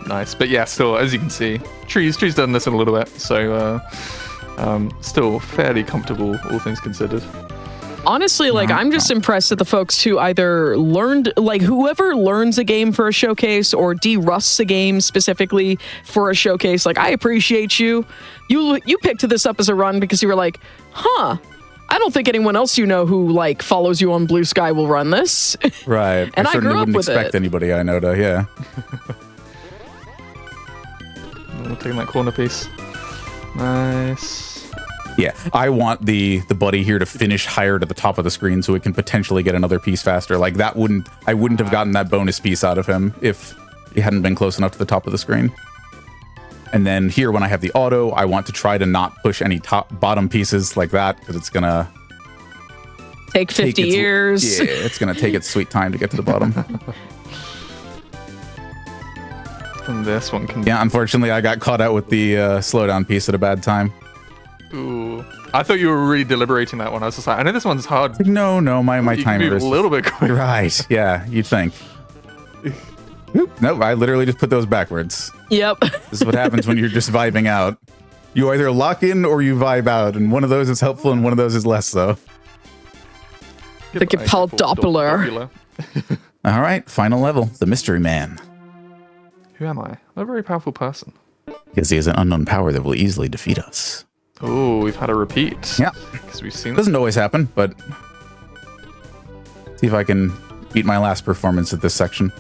nice. But yeah, still, as you can see, Tree's done this in a little bit, so still fairly comfortable, all things considered. Honestly, like I'm just impressed at the folks who either learned, like whoever learns a game for a showcase or de-rusts a game specifically for a showcase. Like I appreciate you. You picked this up as a run because you were like, huh. I don't think anyone else who like follows you on Blue Sky will run this. Right. And I certainly grew up wouldn't with expect anybody I know to, yeah. Taking that corner piece. Nice. Yeah, I want the buddy here to finish higher to the top of the screen so it can potentially get another piece faster. Like I wouldn't have gotten that bonus piece out of him if he hadn't been close enough to the top of the screen. And then here, when I have the auto, I want to try to not push any bottom pieces like that because it's gonna take 50 years. Yeah, it's gonna take its sweet time to get to the bottom. And this one can. Yeah, unfortunately, I got caught out with the slowdown piece at a bad time. Ooh, I thought you were really deliberating that one. I was just like, I know this one's hard. No, my timer is a little bit quicker. Right? Yeah, you'd think. Oop, nope, I literally just put those backwards. Yep. This is what happens when you're just vibing out. You either lock in or you vibe out, and one of those is helpful and one of those is less so. The Gepal Doppler. All right, final level, the Mystery Man. Who am I? I'm a very powerful person. Because he has an unknown power that will easily defeat us. Oh, we've had a repeat. Yeah. Because we've seen. Doesn't always happen, but see if I can beat my last performance at this section.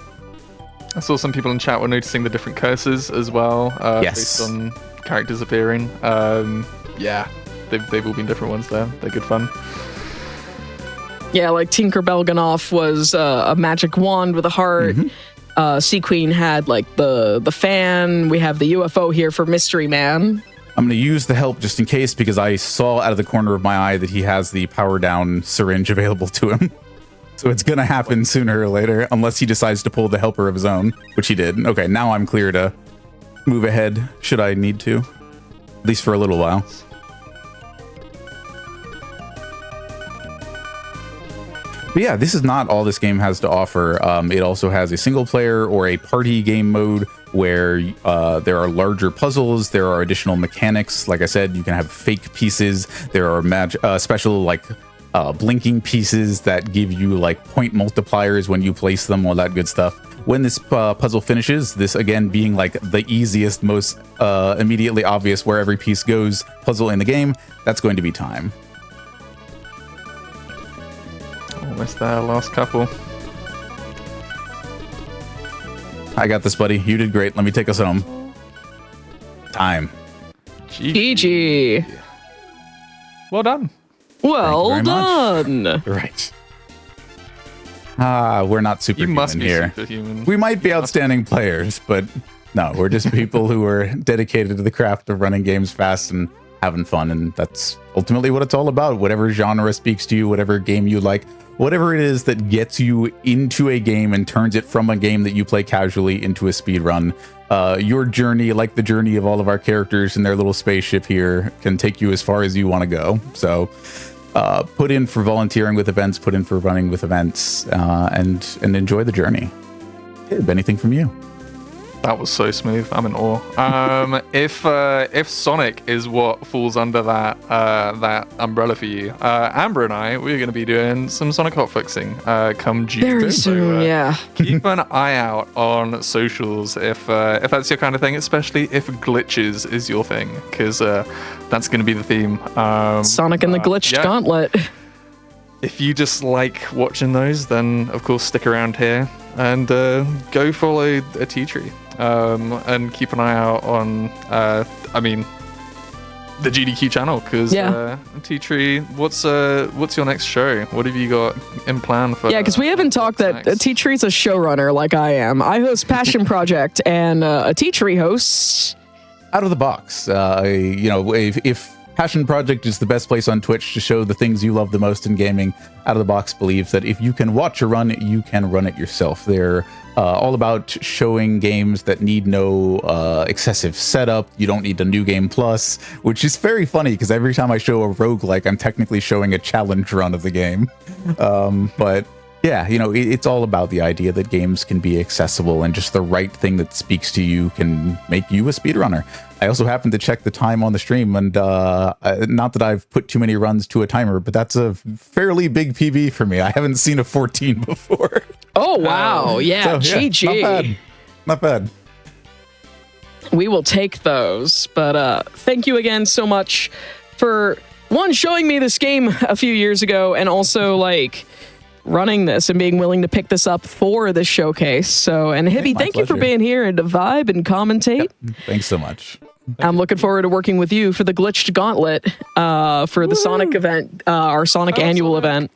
I saw some people in chat were noticing the different curses as well, based on characters appearing. Yeah, they've all been different ones there. They're good fun. Yeah, like Tinker Belganoff was a magic wand with a heart. Sea Queen had like the fan. We have the UFO here for Mystery Man. I'm going to use the help just in case because I saw out of the corner of my eye that he has the power down syringe available to him. So it's going to happen sooner or later, unless he decides to pull the helper of his own, which he did. Okay, now I'm clear to move ahead, should I need to. At least for a little while. But yeah, this is not all this game has to offer. It also has a single player or a party game mode where there are larger puzzles, there are additional mechanics. Like I said, you can have fake pieces. There are special like blinking pieces that give you like point multipliers when you place them, all that good stuff. When this puzzle finishes, this again being like the easiest, most immediately obvious where every piece goes puzzle in the game, that's going to be time. Almost there, last couple. I got this, buddy. You did great. Let me take us home. time. GG. Well done. Well Thank you very done. Right. We're not superhuman must be here. superhuman. We might be outstanding players, but no, we're just people who are dedicated to the craft of running games fast and having fun, and that's ultimately what it's all about. Whatever genre speaks to you, whatever game you like, whatever it is that gets you into a game and turns it from a game that you play casually into a speed run. Your journey, like the journey of all of our characters in their little spaceship here, can take you as far as you want to go. So put in for volunteering with events, put in for running with events, and enjoy the journey. Hib, anything from you? That was so smooth. I'm in awe. If Sonic is what falls under that umbrella for you, Amber and I, we're going to be doing some Sonic hotfixing come June. Very soon, yeah. Keep an eye out on socials if that's your kind of thing, especially if glitches is your thing, because that's going to be the theme. Sonic and the Glitched Gauntlet. If you just like watching those, then of course stick around here and go follow a tea tree. And keep an eye out on, the GDQ channel, because tea tree. What's your next show? What have you got in plan for? Yeah, because we haven't talked that Tea Tree's a showrunner like I am. I host Passion Project, and a Tea Tree hosts Out of the Box. If Passion Project is the best place on Twitch to show the things you love the most in gaming, Out of the Box believes that if you can watch a run, you can run it yourself. They're all about showing games that need no excessive setup. You don't need a new game plus, which is very funny because every time I show a roguelike, I'm technically showing a challenge run of the game. But yeah, it's all about the idea that games can be accessible, and just the right thing that speaks to you can make you a speedrunner. I also happened to check the time on the stream, and not that I've put too many runs to a timer, but that's a fairly big PB for me. I haven't seen a 14 before. Oh, wow. Yeah, so, GG. Not bad. We will take those. But thank you again so much for, one, showing me this game a few years ago, and also, running this and being willing to pick this up for the showcase. So, and Hibby, thank you for being here and to vibe and commentate. Yep. Thanks so much. I'm looking forward to working with you for the Glitched Gauntlet for the Sonic event, our Sonic annual event.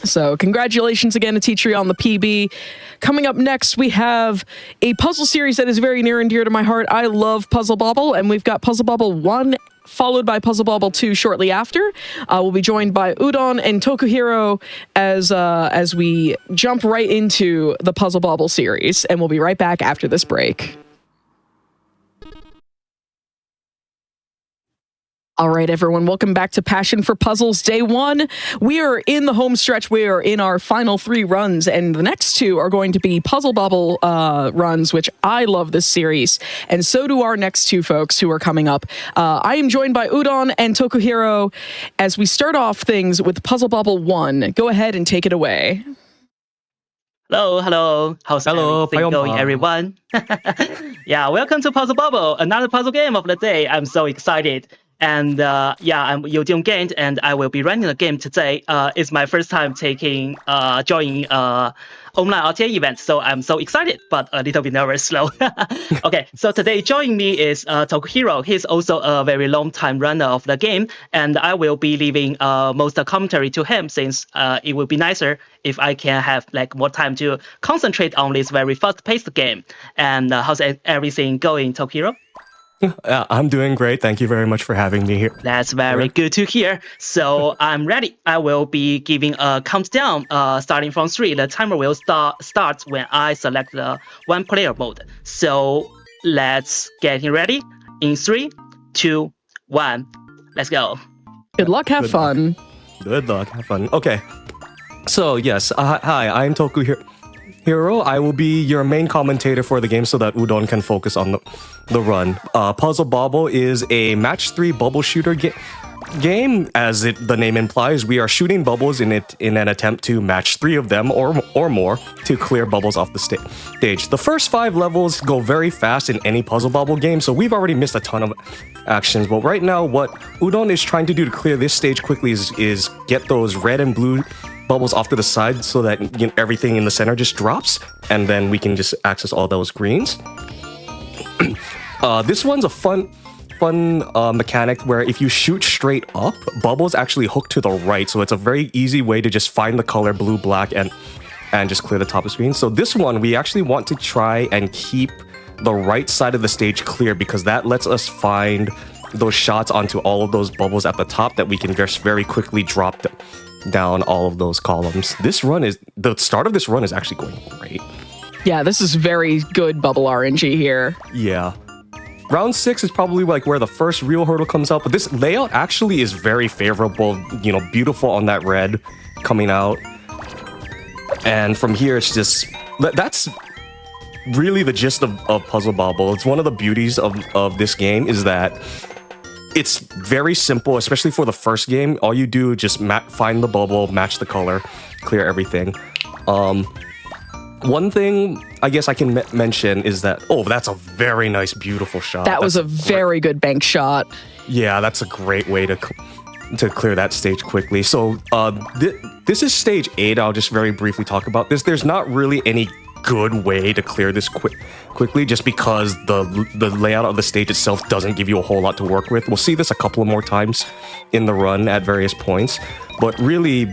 So congratulations again to Tea Tree on the PB. Coming up next, we have a puzzle series that is very near and dear to my heart. I love Puzzle Bobble, and we've got Puzzle Bobble 1 followed by Puzzle Bobble 2 shortly after. We'll be joined by Udon and Tokuhiro as we jump right into the Puzzle Bobble series, and we'll be right back after this break. All right, everyone, welcome back to Passion for Puzzles Day 1. We are in the home stretch. We are in our final 3 runs, and the next 2 are going to be Puzzle Bobble runs, which I love this series, and so do our next 2 folks who are coming up. I am joined by Udon and Tokuhiro as we start off things with Puzzle Bobble 1. Go ahead and take it away. Hello. How's everything going, everyone? Yeah, welcome to Puzzle Bobble, another puzzle game of the day. I'm so excited. And I'm Yodeon Gained, and I will be running the game today. It's my first time joining online RTA event, so I'm so excited, but a little bit nervous slow. Okay, so today joining me is Tokuhiro. He's also a very long time runner of the game, and I will be leaving most of the commentary to him, since it will be nicer if I can have more time to concentrate on this very fast-paced game. And how's everything going, Tokuhiro? I'm doing great. Thank you very much for having me here. That's very good to hear. So I'm ready. I will be giving a countdown starting from 3. The timer will start when I select the 1-player mode. So let's get ready. In 3, 2, 1. Let's go. Good luck. Have fun. Good luck. Have fun. Okay. So yes. Hi, I'm Tokuhiro. I will be your main commentator for the game so that Udon can focus on the run. Puzzle Bobble is a match 3 bubble shooter game. As the name implies, we are shooting bubbles in an attempt to match 3 of them or more to clear bubbles off the stage. The first 5 levels go very fast in any Puzzle Bobble game, so we've already missed a ton of actions. But right now, what Udon is trying to do to clear this stage quickly is get those red and blue bubbles off to the side so that everything in the center just drops, and then we can just access all those greens. This one's a fun fun mechanic where if you shoot straight up, bubbles actually hook to the right. So it's a very easy way to just find the color blue, black, and just clear the top of the screen. So this one, we actually want to try and keep the right side of the stage clear because that lets us find those shots onto all of those bubbles at the top that we can just very quickly drop down all of those columns. The start of this run is actually going great. Yeah, this is very good bubble RNG here. Yeah. Round 6 is probably like where the first real hurdle comes out, but this layout actually is very favorable, you know, beautiful on that red coming out. And from here, it's just, that's really the gist of Puzzle Bobble. It's one of the beauties of this game is that it's very simple, especially for the first game. All you do is just find the bubble, match the color, clear everything. One thing I guess I can mention is that, that's a very nice, beautiful shot. That was a very good bank shot. Yeah, that's a great way to clear that stage quickly. So this is stage 8. I'll just very briefly talk about this. There's not really any good way to clear this quickly just because the layout of the stage itself doesn't give you a whole lot to work with. We'll see this a couple of more times in the run at various points, but really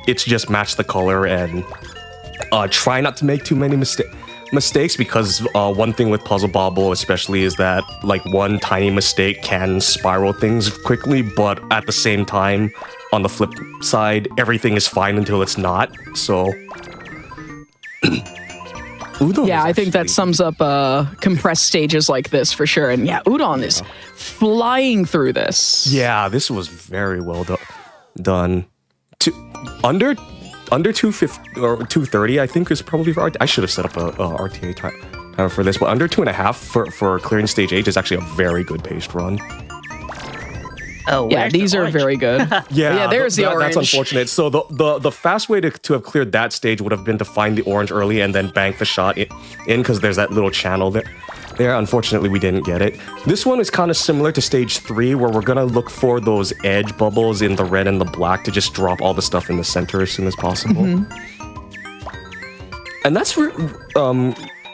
it's just match the color and try not to make too many mistakes because one thing with Puzzle Bobble especially is that like one tiny mistake can spiral things quickly, but at the same time on the flip side everything is fine until it's not. So Udon, yeah, I think that sums up compressed stages like this for sure. And yeah, Udon is flying through this. Yeah, this was very well done. Under 250 or 230, I think is probably for I should have set up a RTA timer for this, but under 2.5 for clearing stage 8 is actually a very good paced run. Oh, yeah, these are very good. Yeah, there's the orange. That's unfortunate. So the fast way to have cleared that stage would have been to find the orange early and then bank the shot in because there's that little channel there. Unfortunately, we didn't get it. This one is kind of similar to stage 3, where we're gonna look for those edge bubbles in the red and the black to just drop all the stuff in the center as soon as possible. And that's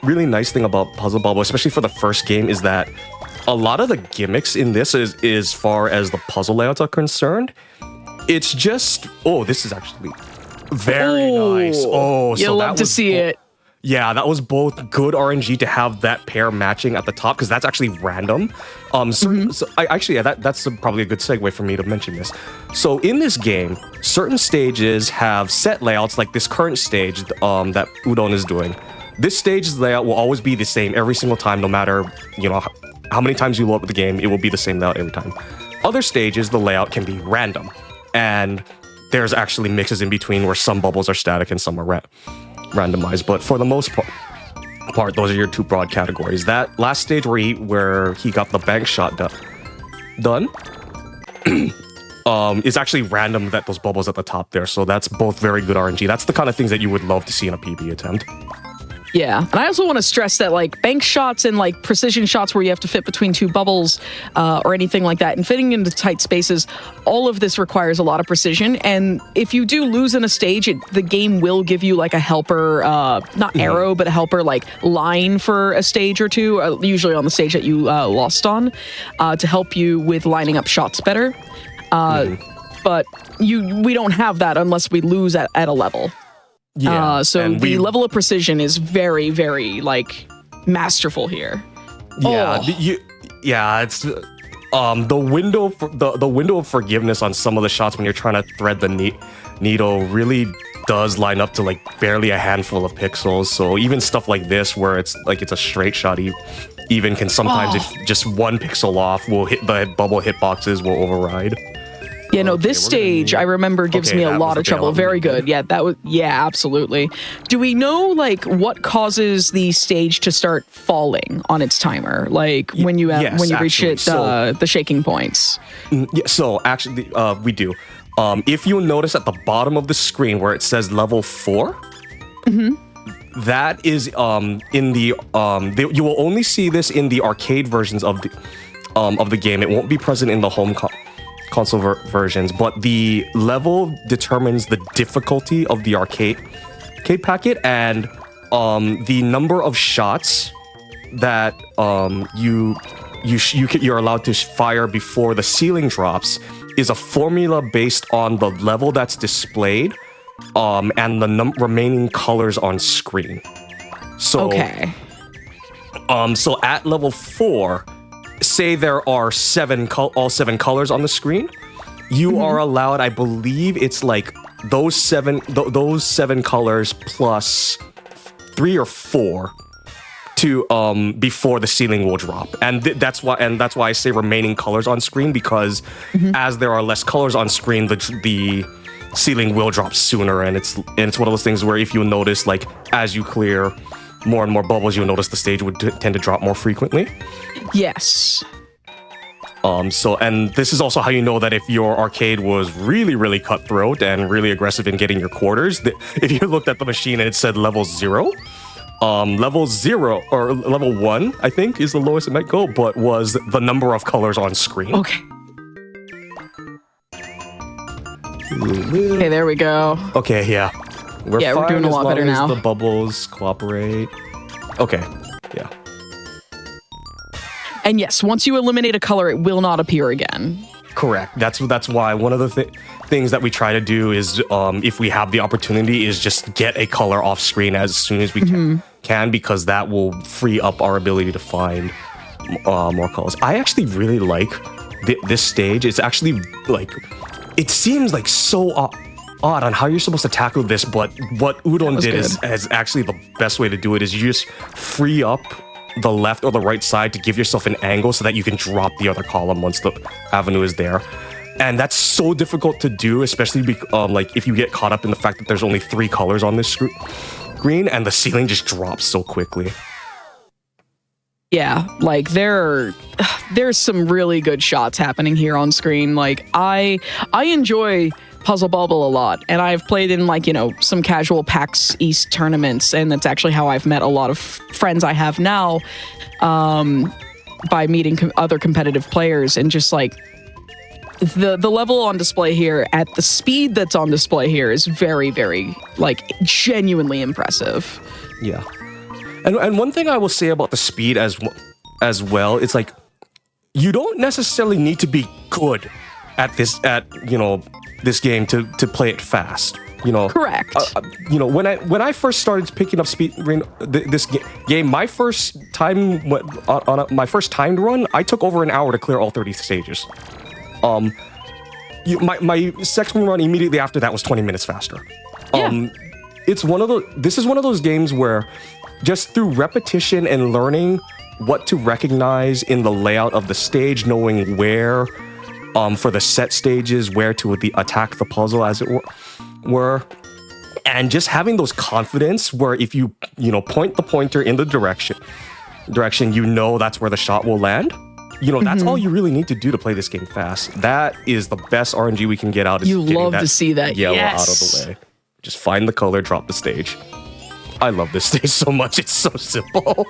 really nice thing about Puzzle Bobble, especially for the first game, is that a lot of the gimmicks in this as far as the puzzle layouts are concerned, it's just, this is actually very nice. You'll love to see it. Yeah, that was both good RNG to have that pair matching at the top, because that's actually random. That's probably a good segue for me to mention this. So in this game, certain stages have set layouts, like this current stage that Udon is doing. This stage's layout will always be the same every single time, no matter, how many times you load up the game, it will be the same layout every time. Other stages, the layout can be random, and there's actually mixes in between where some bubbles are static and some are randomized. But for the most part, those are your two broad categories. That last stage where he got the bank shot done is actually random, that those bubbles at the top there. So that's both very good RNG. That's the kind of things that you would love to see in a PB attempt. Yeah, and I also want to stress that like bank shots and like precision shots where you have to fit between two bubbles or anything like that and fitting into tight spaces, all of this requires a lot of precision. And if you do lose in a stage, the game will give you like a helper, not arrow, but a helper like line for a stage or two, usually on the stage that you lost on, to help you with lining up shots better. But we don't have that unless we lose at a level. Yeah, so the level of precision is very, very like masterful here. Yeah, it's the window of forgiveness on some of the shots when you're trying to thread the needle really does line up to like barely a handful of pixels. So even stuff like this, where it's a straight shot, even can sometimes, if just one pixel off, will hit the bubble hitboxes will override. Yeah, no, this stage, I remember, gives me a lot of trouble. Very good. Yeah, absolutely. Do we know, like, what causes the stage to start falling on its timer? Like, when you reach the shaking points? Yeah, so, actually, we do. If you'll notice at the bottom of the screen where it says level 4, that is in the... you will only see this in the arcade versions of the game. It won't be present in the home console versions, but the level determines the difficulty of the arcade packet, and the number of shots that you're allowed to fire before the ceiling drops is a formula based on the level that's displayed, and the remaining colors on screen. So, okay. So at level 4, say there are all 7 colors on the screen, you are allowed, I believe it's like those 7 colors plus 3 or 4 to before the ceiling will drop, and that's why I say remaining colors on screen, because as there are less colors on screen, the ceiling will drop sooner, and it's one of those things where if you notice, like as you clear more and more bubbles, you'll notice the stage would tend to drop more frequently. Yes. So, and this is also how you know that if your arcade was really, really cutthroat and really aggressive in getting your quarters, if you looked at the machine and it said level 0, level 0 or level 1, I think, is the lowest it might go, but was the number of colors on screen. Okay. Okay, there we go. Okay, yeah. We're doing a lot better now. The bubbles cooperate. Okay, yeah. And yes, once you eliminate a color, it will not appear again. Correct. That's why one of the things that we try to do is, if we have the opportunity, is just get a color off screen as soon as we can, because that will free up our ability to find more colors. I actually really like this stage. It's actually like, it seems like so odd on how you're supposed to tackle this, but what Udon did is actually the best way to do it. Is you just free up the left or the right side to give yourself an angle so that you can drop the other column once the avenue is there. And that's so difficult to do, especially like if you get caught up in the fact that there's only 3 colors on this screen and the ceiling just drops so quickly. Yeah, like there's some really good shots happening here on screen. Like I enjoy Puzzle Bobble a lot, and I've played in like, some casual PAX East tournaments, and that's actually how I've met a lot of friends I have now, by meeting other competitive players, and just like the level on display here at the speed that's on display here is very, very like genuinely impressive. Yeah. And one thing I will say about the speed as well, it's like you don't necessarily need to be good at this this game to play it fast. Correct. When I first started picking up this game, my first time on my first timed run, I took over an hour to clear all 30 stages. My second run immediately after that was 20 minutes faster. This is one of those games where just through repetition and learning what to recognize in the layout of the stage, knowing where for the set stages, where to attack the puzzle, as it were, and just having those confidence where if you point the pointer in the direction, that's where the shot will land. That's all you really need to do to play this game fast. That is the best RNG we can get out. You love to see that. Yellow out of the way. Just find the color, drop the stage. I love this stage so much. It's so simple.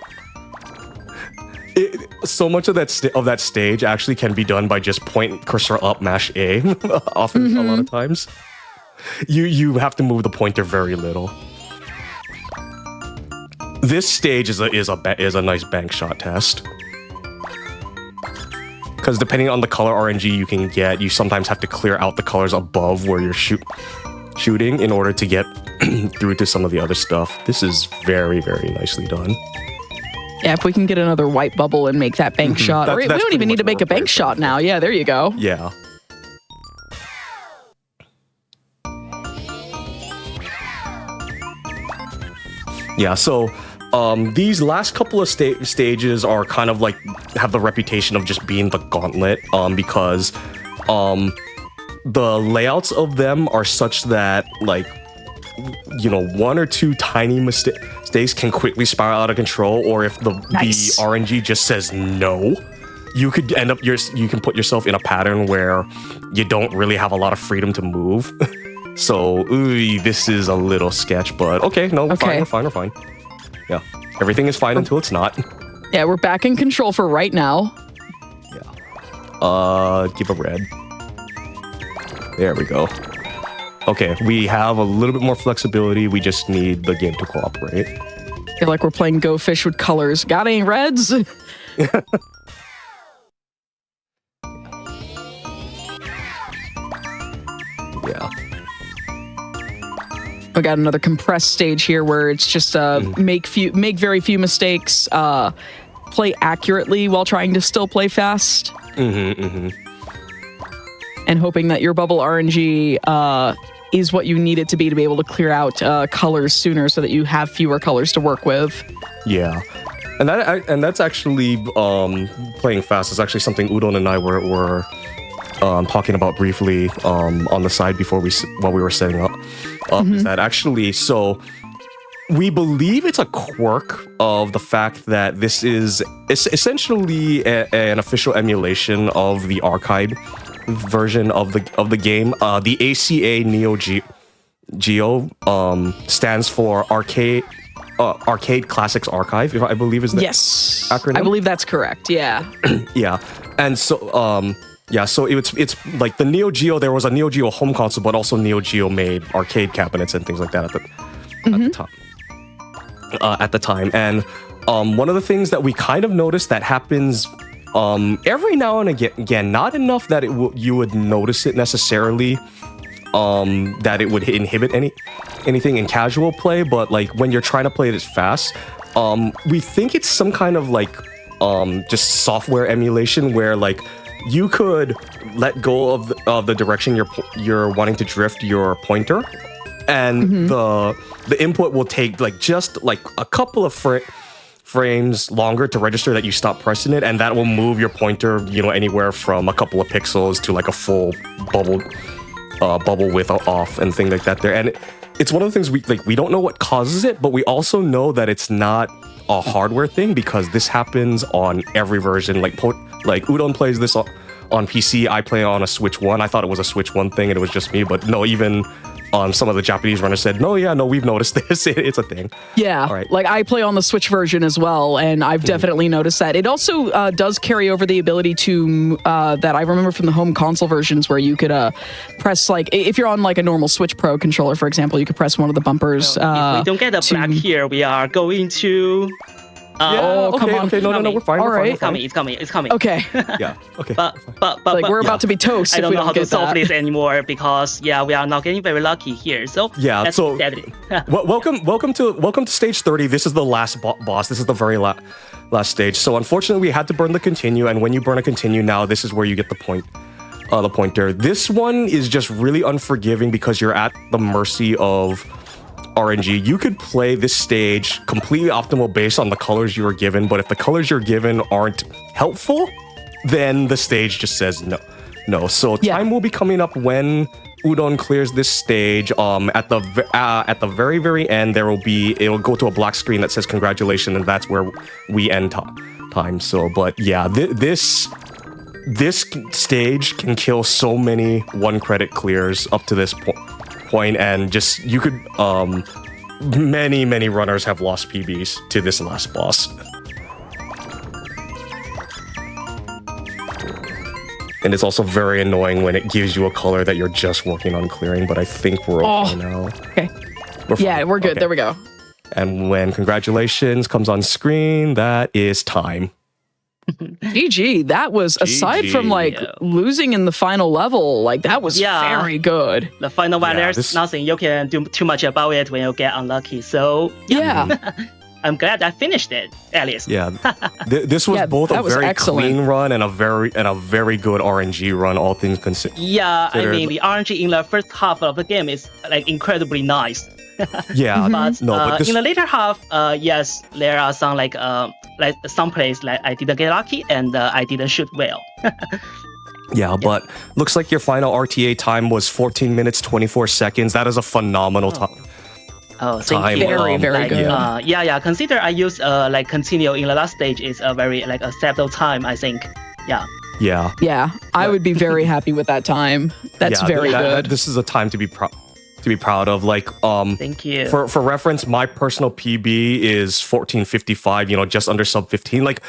So much of that stage actually can be done by just point cursor up, mash A. Often, a lot of times, you have to move the pointer very little. This stage is a nice bank shot test, because depending on the color RNG you can get, you sometimes have to clear out the colors above where you're shooting in order to get through to some of the other stuff. This is very, very nicely done. Yeah, if we can get another white bubble and make that bank shot. Or we don't even need to make a bank shot now. Yeah, there you go. Yeah. Yeah, so these last couple of stages are kind of like have the reputation of just being the gauntlet, because the layouts of them are such that, like, 1 or 2 tiny mistakes can quickly spiral out of control, or if the RNG just says no, you could end up you can put yourself in a pattern where you don't really have a lot of freedom to move. So this is a little sketch, but okay, no, we're fine. Yeah, everything is fine until it's not. Yeah, we're back in control for right now. Yeah. Give a red. There we go. Okay, we have a little bit more flexibility. We just need the game to cooperate. I feel like we're playing Go Fish with colors. Got any reds? We got another compressed stage here where it's just make very few mistakes, play accurately while trying to still play fast. And hoping that your bubble RNG is what you need it to be able to clear out colors sooner so that you have fewer colors to work with. Yeah. And that's actually playing fast is actually something Udon and I were talking about briefly on the side before while we were setting up. Is that actually so? We believe it's a quirk of the fact that this is essentially an official emulation of the arcade version of the game. The ACA NEOGEO stands for Arcade Classics Archive, if I believe is the acronym. I believe that's correct. Yeah. Yeah, and so so it's like the Neo Geo. There was a Neo Geo home console, but also Neo Geo made arcade cabinets and things like that at the time. At the time, and one of the things that we kind of noticed that happens every now and again, not enough that you would notice it necessarily, that it would inhibit anything in casual play, but like when you're trying to play this fast, we think it's some kind of like just software emulation where like you could let go of the direction you're wanting to drift your pointer, and the input will take like just like a couple of frames longer to register that you stop pressing it, and that will move your pointer, anywhere from a couple of pixels to like a full bubble width off and things like that there. And it's one of the things we don't know what causes it, but we also know that it's not a hardware thing because this happens on every version. Like Udon plays this on PC, I play on a Switch 1. I thought it was a Switch 1 thing and it was just me, but no, even some of the Japanese runners said, no, we've noticed this. It's a thing. Yeah, all right. Like I play on the Switch version as well, and I've definitely noticed that. It also does carry over the ability to, that I remember from the home console versions where you could press, like, if you're on like a normal Switch Pro controller, for example, you could press one of the bumpers. If we don't get a black here, we are going to... come on. Okay, no, we're fine. All right. It's coming. Okay. Yeah, okay. But like we're about to be toast I if don't we know don't how to get solve that. this anymore because we are not getting very lucky here. So yeah, so welcome to stage 30. This is the last boss. This is the very last stage. So unfortunately, we had to burn the continue, and when you burn a continue now, this is where you get the pointer. This one is just really unforgiving because you're at the mercy of RNG. You could play this stage completely optimal based on the colors you were given, but if the colors you're given aren't helpful, then the stage just says no. So time will be coming up when Udon clears this stage. At the very, very end, it'll go to a black screen that says congratulations, and that's where we end time. So, but yeah, this stage can kill so many 1 credit clears up to this point, and just you could many runners have lost PBs to this last boss. And it's also very annoying when it gives you a color that you're just working on clearing, but I think we're okay now. Okay. We're good. Okay. There we go. And when congratulations comes on screen, that is time. GG. That was, aside from like losing in the final level, like that was very good. The final one, there's nothing you can do too much about it when you get unlucky. So I'm glad I finished it, at least. Yeah, this was both a very clean run and a very good RNG run, all things considered. Yeah, I mean the RNG in the first half of the game is like incredibly nice. Yeah, but this... in the later half, yes, there are some like some plays like I didn't get lucky and I didn't shoot well. Yeah, but looks like your final RTA time was 14 minutes 24 seconds. That is a phenomenal time. Oh, thank you. Very good. Yeah. Consider I use like continue in the last stage is a very like acceptable time, I think. Yeah. I would be very happy with that time. That's very good. This is a time to be proud of. Like thank you. For reference, my personal PB is 14:55, just under sub 15. Like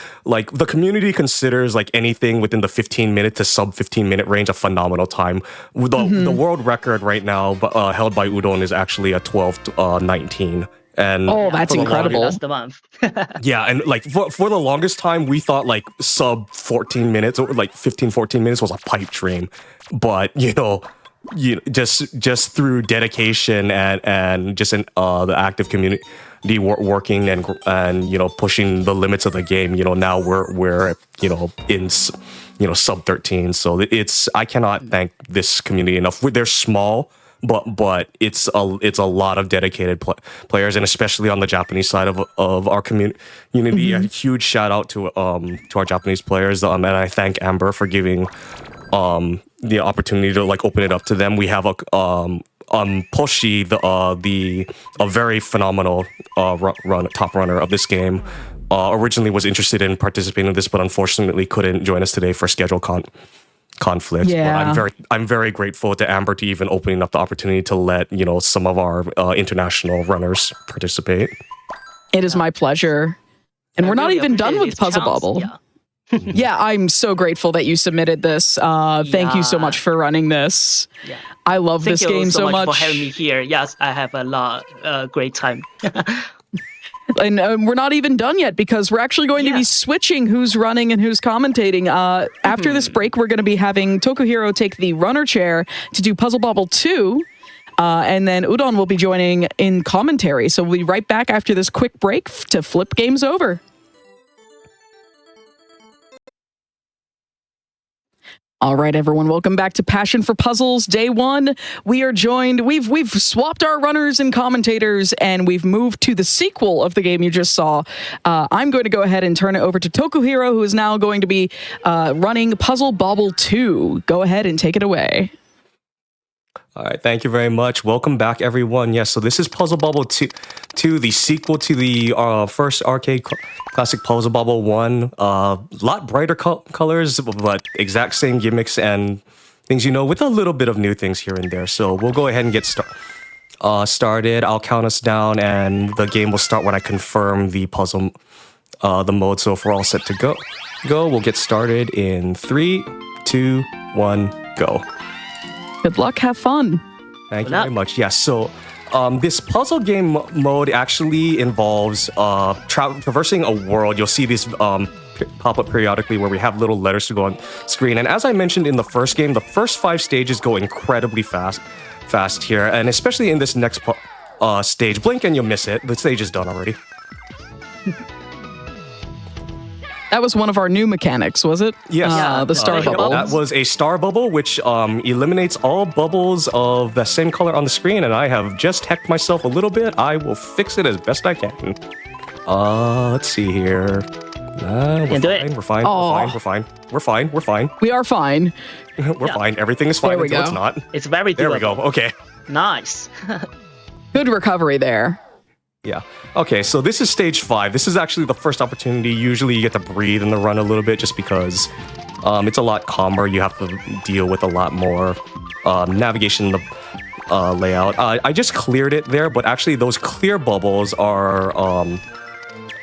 the community considers like anything within the 15-minute to sub 15-minute range a phenomenal time. The world record right now held by Udon is actually a 12:19. And that's incredible. That's the month. Yeah, and like for the longest time we thought like sub 14 minutes or like 14 minutes was a pipe dream. But just through dedication and just the active community working and pushing the limits of the game. Now we're in sub 13. So I cannot thank this community enough. They're small, but it's a lot of dedicated players, and especially on the Japanese side of our community. A huge shout out to our Japanese players, and I thank Amber for giving the opportunity to open it up to them. We have Poshi, a very phenomenal top runner of this game. Originally was interested in participating in this, but unfortunately couldn't join us today for schedule conflict. Yeah. But I'm very grateful to Amber to even opening up the opportunity to let some of our international runners participate. It is my pleasure. And we're not even done with Puzzle Bobble. Yeah, I'm so grateful that you submitted this. Thank you so much for running this. Yeah. I love this game so much. Thank you for having me here. Yes, I have a great time. And we're not even done yet because we're actually going to be switching who's running and who's commentating. After this break, we're going to be having Tokuhiro take the runner chair to do Puzzle Bobble 2. And then Udon will be joining in commentary. So we'll be right back after this quick break to flip games over. All right, everyone, welcome back to Passion for Puzzles Day 1. We are joined, we've swapped our runners and commentators, and we've moved to the sequel of the game you just saw. I'm going to go ahead and turn it over to Tokuhiro, who is now going to be running Puzzle Bobble 2. Go ahead and take it away. All right, thank you very much. Welcome back, everyone. Yes, so this is Puzzle Bobble 2, the sequel to the first arcade classic Puzzle Bobble 1. Lot brighter colors, but exact same gimmicks and things, with a little bit of new things here and there. So we'll go ahead and get started. I'll count us down, and the game will start when I confirm the puzzle, the mode. So if we're all set to go, we'll get started in 3, 2, 1, go. Good luck. Have fun. Thank you very much. Yes. So this puzzle game mode actually involves traversing a world. You'll see these pop up periodically where we have little letters to go on screen. And as I mentioned in the first game, the first 5 stages go incredibly fast here. And especially in this next stage, blink and you'll miss it. The stage is done already. That was one of our new mechanics, was it? Yes. The star bubble. That was a star bubble, which eliminates all bubbles of the same color on the screen, and I have just hecked myself a little bit. I will fix it as best I can. Let's see here. We're fine. We are fine. We're fine. Everything is fine until it's not. It's very doable. There we go. Okay. Nice. Good recovery there. Yeah. Okay, so this is stage 5. This is actually the first opportunity. Usually you get to breathe in the run a little bit just because it's a lot calmer. You have to deal with a lot more navigation in the layout. I just cleared it there, but actually those clear bubbles are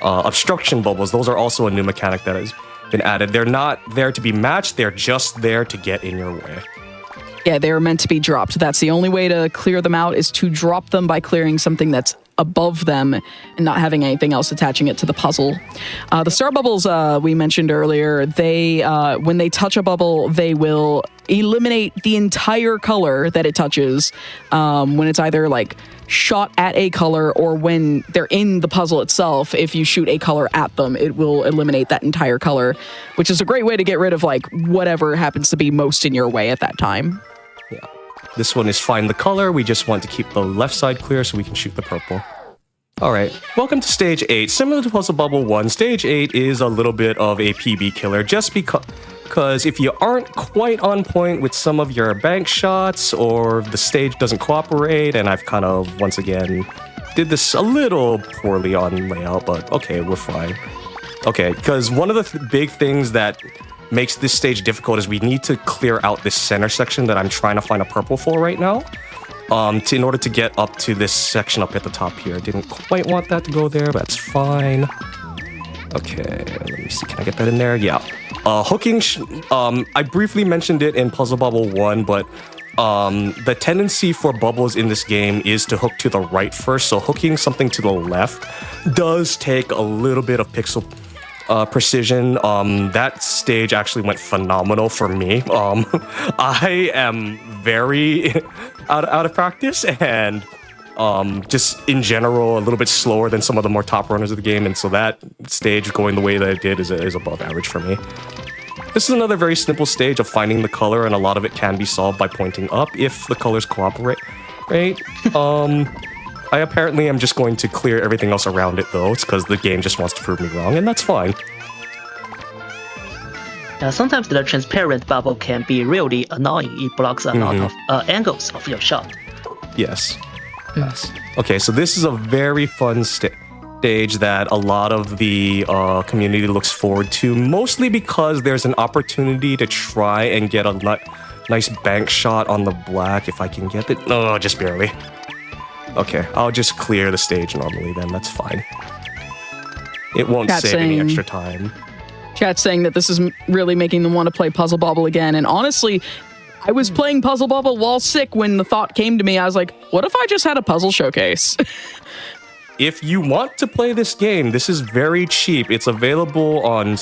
obstruction bubbles. Those are also a new mechanic that has been added. They're not there to be matched. They're just there to get in your way. Yeah, they're meant to be dropped. That's the only way to clear them out, is to drop them by clearing something that's above them and not having anything else attaching it to the puzzle. The star bubbles we mentioned earlier, they when they touch a bubble, they will eliminate the entire color that it touches when it's either shot at a color or when they're in the puzzle itself. If you shoot a color at them, it will eliminate that entire color, which is a great way to get rid of whatever happens to be most in your way at that time. Yeah. This one is find the color. We just want to keep the left side clear so we can shoot the purple. All right, welcome to stage 8. Similar to Puzzle Bubble 1, stage 8 is a little bit of a PB killer just because if you aren't quite on point with some of your bank shots or the stage doesn't cooperate, and I've kind of, once again, did this a little poorly on layout, but okay, we're fine. Okay, because one of the big things that makes this stage difficult is we need to clear out this center section that I'm trying to find a purple for right now. In order to get up to this section up at the top here. Didn't quite want that to go there, but that's fine. Okay, let me see, can I get that in there? Yeah. Hooking, I briefly mentioned it in Puzzle Bubble 1, but the tendency for bubbles in this game is to hook to the right first, so hooking something to the left does take a little bit of pixel precision. That stage actually went phenomenal for me. I am very out of practice and just in general a little bit slower than some of the more top runners of the game, and so that stage going the way that it did is above average for me. This is another very simple stage of finding the color, and a lot of it can be solved by pointing up if the colors cooperate. Right? I apparently am just going to clear everything else around it though. It's because the game just wants to prove me wrong, and that's fine. Sometimes the transparent bubble can be really annoying. It blocks a lot of angles of your shot. Yes. Yes. Okay, so this is a very fun stage that a lot of the community looks forward to, mostly because there's an opportunity to try and get a nice bank shot on the black if I can get it. No, just barely. Okay, I'll just clear the stage normally then, that's fine. It won't save any extra time. Chat's saying that this is really making them want to play Puzzle Bobble again, and honestly, I was playing Puzzle Bobble while sick when the thought came to me. I was like, what if I just had a puzzle showcase? If you want to play this game, this is very cheap. It's available on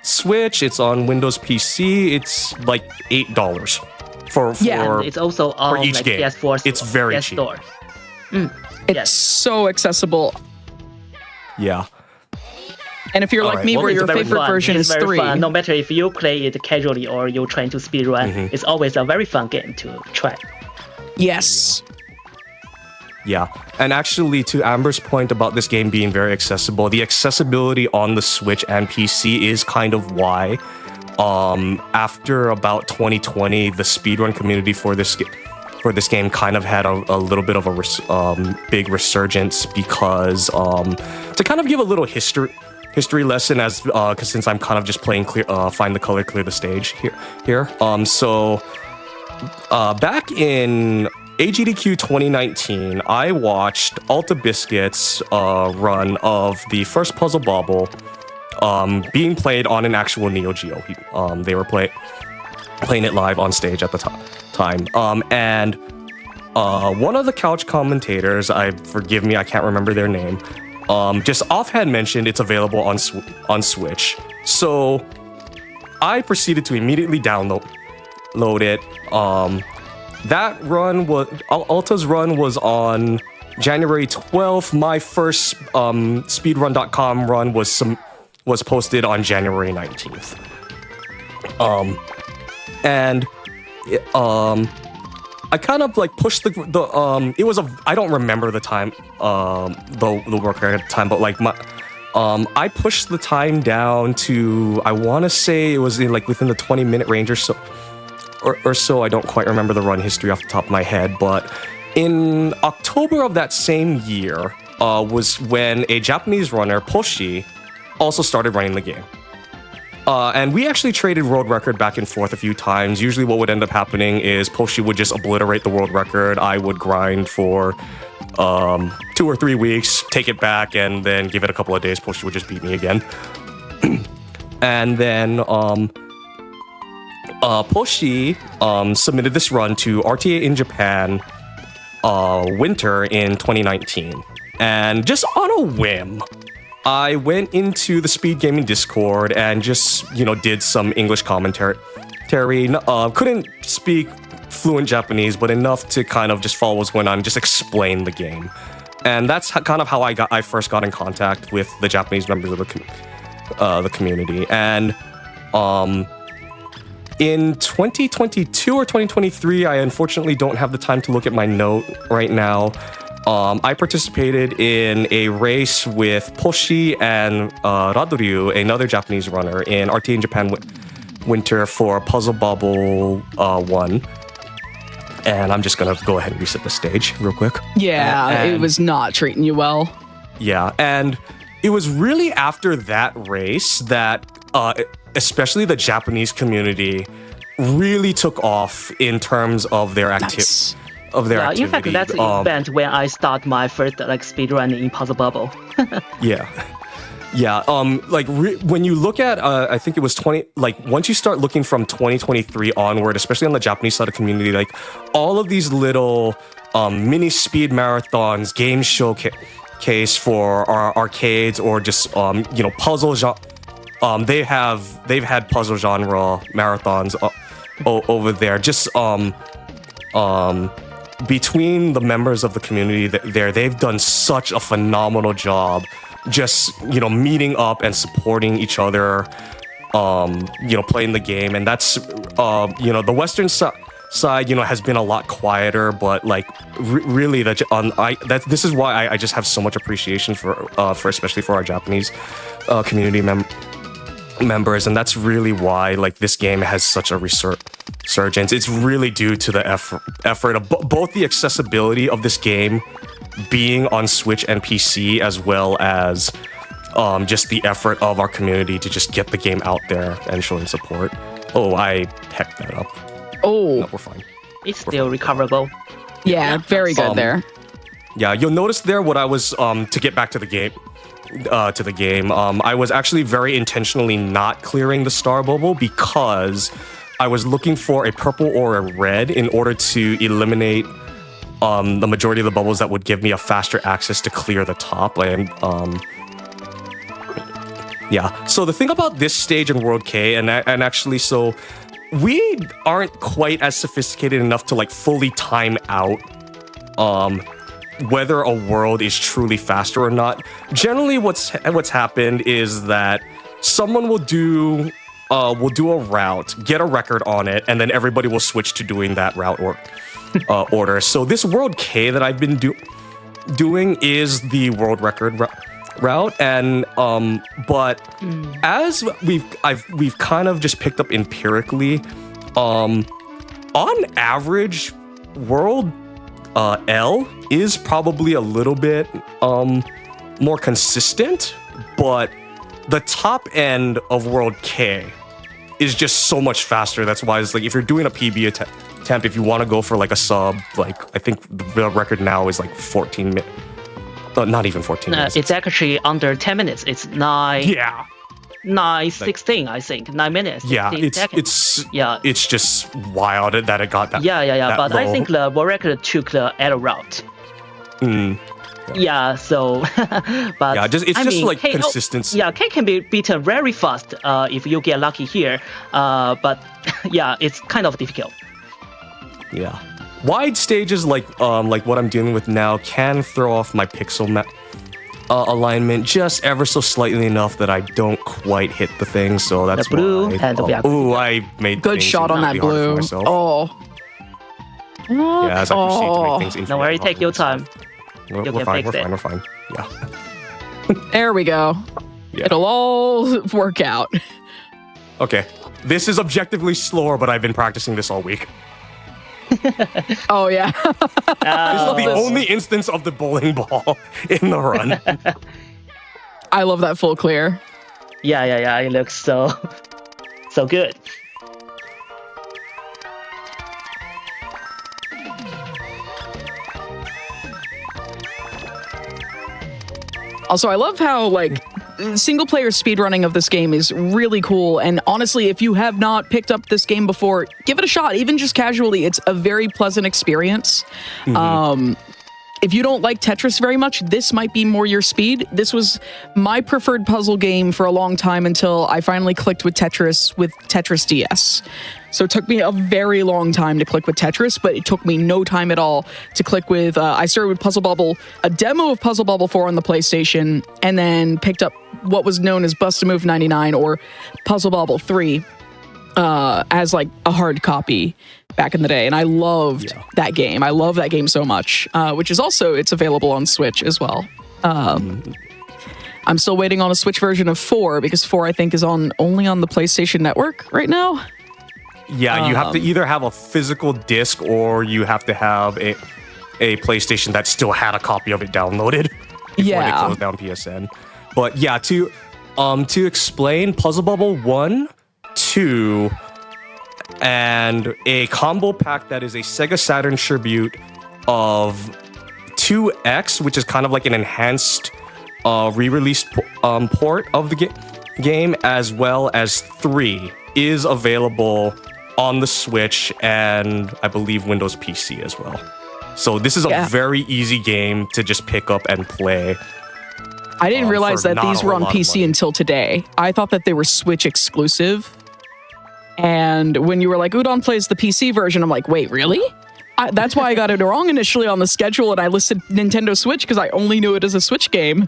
Switch, it's on Windows PC, it's like $8 for it's also on for each like game. PS4 it's very cheap. Store. It's so accessible. Yeah. And if you're like me, where your favorite version is 3. Fun. No matter if you play it casually or you're trying to speedrun, it's always a very fun game to try. Yes. Yeah, and actually to Amber's point about this game being very accessible, the accessibility on the Switch and PC is kind of why after about 2020, the speedrun community for this game kind of had a little bit of a big resurgence because to kind of give a little history lesson as because since I'm kind of just playing find the color, clear the stage here. So back in AGDQ 2019, I watched Alta Biscuit's run of the first Puzzle Bobble being played on an actual Neo Geo. They were playing it live on stage at the time. And one of the couch commentators, forgive me, I can't remember their name, just offhand mentioned it's available on Switch. So I proceeded to immediately download it. That run was Alta's run was on January 12th. My first speedrun.com run was posted on January 19th. I kind of like pushed the it was I don't remember the time the work at the time, but like I pushed the time down to, I want to say it was in like within the 20-minute range or so. I don't quite remember the run history off the top of my head, but in October of that same year was when a Japanese runner, Poshi, also started running the game. And we actually traded world record back and forth a few times. Usually what would end up happening is Poshi would just obliterate the world record. I would grind for 2 or 3 weeks, take it back, and then give it a couple of days. Poshi would just beat me again. And then Poshi submitted this run to RTA in Japan winter in 2019. And just on a whim, I went into the Speed Gaming Discord and just, did some English commentary. Couldn't speak fluent Japanese, but enough to kind of just follow what's going on and just explain the game. And that's kind of how I first got in contact with the Japanese members of the community. And in 2022 or 2023, I unfortunately don't have the time to look at my note right now. I participated in a race with Poshi and Radoryu, another Japanese runner, in RT in Japan winter for Puzzle Bobble 1. And I'm just gonna go ahead and reset the stage real quick. Yeah, it was not treating you well. Yeah, and it was really after that race that especially the Japanese community really took off in terms of their activity. In fact, that's the event where I start my first speedrunning in Puzzle Bobble. Yeah. When you look at, I think it was once you start looking from 2023 onward, especially on the Japanese side of the community, all of these little mini speed marathons, game showcase for our arcades, or just puzzle they've had puzzle genre marathons over there. Just between the members of the community there, they've done such a phenomenal job. Just meeting up and supporting each other. Playing the game, and that's the Western side has been a lot quieter, but like really this is why I just have so much appreciation for especially for our Japanese community members, and that's really why like this game has such a resurgence. It's really due to the effort of both the accessibility of this game being on Switch and PC, as well as just the effort of our community to just get the game out there and showing support. Oh, I hecked that up. Oh, no, we're fine. It's still recoverable. Yeah, very good there. Yeah, you'll notice there what I was to get back to the game. I was actually very intentionally not clearing the star bubble because I was looking for a purple or a red in order to eliminate the majority of the bubbles that would give me a faster access to clear the top. And yeah, so the thing about this stage in World K, and actually, so we aren't quite as sophisticated enough to like fully time out whether a world is truly faster or not. Generally, what's happened is that someone will do a route, get a record on it, and then everybody will switch to doing that route or order. So this World K that I've been doing is the world record route, and but as we've kind of just picked up empirically, on average, world L is probably a little bit more consistent, but the top end of world K is just so much faster. That's why it's like if you're doing a PB attempt, if you want to go for like a sub, like I think the record now is like 14 minutes. Not even 14 minutes. It's actually under 10 minutes. It's 9. Yeah. 9:16, I think. 9 minutes. Yeah, it's just wild that it got that. Yeah. But low. I think the world record took the L route. Yeah. So, but yeah, it's just like consistency. Yeah, K can be beaten very fast if you get lucky here. But yeah, it's kind of difficult. Yeah. Wide stages like what I'm dealing with now can throw off my pixel alignment just ever so slightly enough that I don't quite hit the thing. So that's the blue why. And the black. Ooh, I made good shot on that blue. Oh. Yeah, as I proceed to make things infinitely Don't worry, take your time. We're fine. Yeah. There we go. Yeah. It'll all work out. Okay. This is objectively slower, but I've been practicing this all week. Oh, yeah. This is the only instance of the bowling ball in the run. I love that full clear. Yeah. It looks so good. Also, I love how, like, single-player speedrunning of this game is really cool, and honestly, if you have not picked up this game before, give it a shot, even just casually. It's a very pleasant experience. If you don't like Tetris very much, this might be more your speed. This was my preferred puzzle game for a long time until I finally clicked with Tetris DS. So it took me a very long time to click with Tetris, but it took me no time at all to click with, I started with Puzzle Bobble, a demo of Puzzle Bobble 4 on the PlayStation, and then picked up what was known as Bust-A-Move 99 or Puzzle Bobble 3 as like a hard copy back in the day. And I loved that game. I love that game so much, which is also, it's available on Switch as well. I'm still waiting on a Switch version of 4 because 4 I think is only on the PlayStation Network right now. Yeah, you have to either have a physical disc or you have to have a PlayStation that still had a copy of it downloaded before they closed down PSN. But yeah, to explain, Puzzle Bobble 1, 2, and a combo pack that is a Sega Saturn tribute of 2X, which is kind of like an enhanced re-release port of the game, as well as 3 is available on the Switch and I believe Windows PC as well. So this is a very easy game to just pick up and play. I didn't realize for that not these a were whole on lot of PC money. until today. I thought that they were Switch exclusive. And when you were like, Udon plays the PC version, I'm like, wait, really? That's why I got it wrong initially on the schedule, and I listed Nintendo Switch because I only knew it as a Switch game.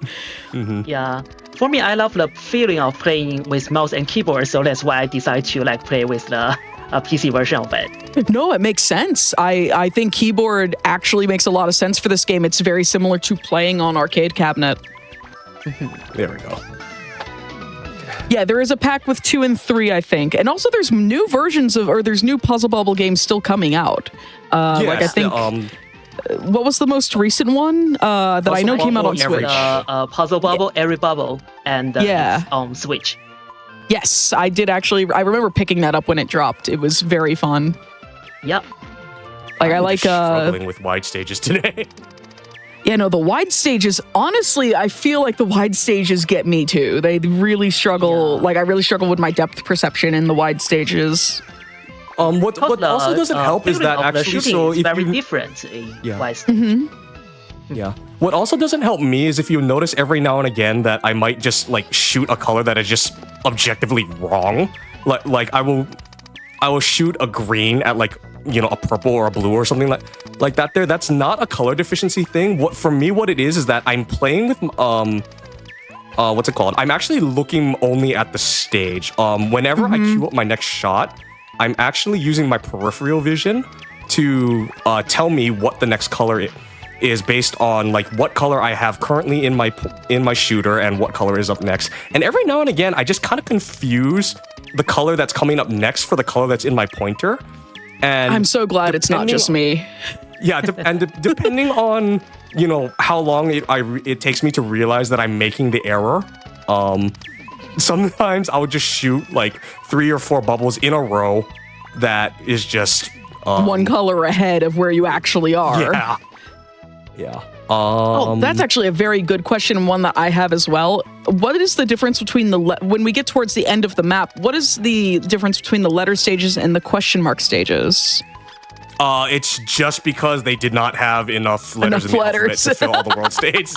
Yeah. For me, I love the feeling of playing with mouse and keyboard, so that's why I decided to like play with the PC version of it. No, it makes sense. I think keyboard actually makes a lot of sense for this game. It's very similar to playing on arcade cabinet. There we go. Yeah, there is a pack with 2 and 3, I think. And also there's new versions of, or there's new Puzzle Bobble games still coming out. Like I think, what was the most recent one that I know came out on Switch? Puzzle Bobble, Every Bubble, and Yeah. it's on Switch. Yes, I did actually. I remember picking that up when it dropped. It was very fun. Yep. Like I like struggling with wide stages today. Yeah, no, the wide stages, honestly, I feel like the wide stages get me too. They really struggle. Like I really struggle with my depth perception in the wide stages. What also doesn't help is that actually, so is if very you, different in Yeah. wide stage. yeah. What also doesn't help me is if you notice every now and again that I might just like shoot a color that is just objectively wrong. Like I will shoot a green at like, you know, a purple or a blue or something like that there. That's not a color deficiency thing. What it is that I'm playing with what's it called? I'm actually looking only at the stage. Whenever I queue up my next shot, I'm actually using my peripheral vision to tell me what the next color is based on like what color I have currently in my shooter and what color is up next. And every now and again, I just kind of confuse the color that's coming up next for the color that's in my pointer. And I'm so glad it's not just me. Yeah, depending on, you know, how long it takes me to realize that I'm making the error, sometimes I would just shoot like 3 or 4 bubbles in a row that is just one color ahead of where you actually are. Yeah. Yeah. Oh, that's actually a very good question, and one that I have as well. What is the difference between when we get towards the end of the map, what is the difference between the letter stages and the question mark stages? It's just because they did not have enough letters in the alphabet to fill all the world states.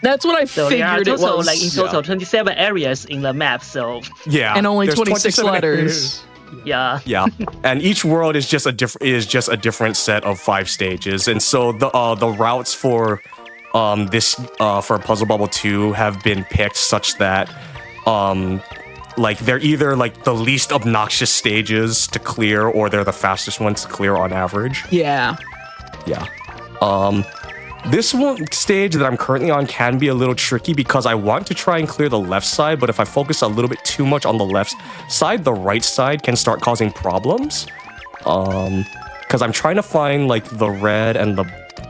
That's what I figured it was. Like in total 27 areas in the map, so yeah, and only there's 26 letters. Yeah. Yeah. And each world is just a different set of 5 stages. And so the routes for for Puzzle Bobble 2 have been picked such that like they're either like the least obnoxious stages to clear or they're the fastest ones to clear on average. Yeah. Yeah. This one stage that I'm currently on can be a little tricky because I want to try and clear the left side, but if I focus a little bit too much on the left side, the right side can start causing problems. Because I'm trying to find like the red and the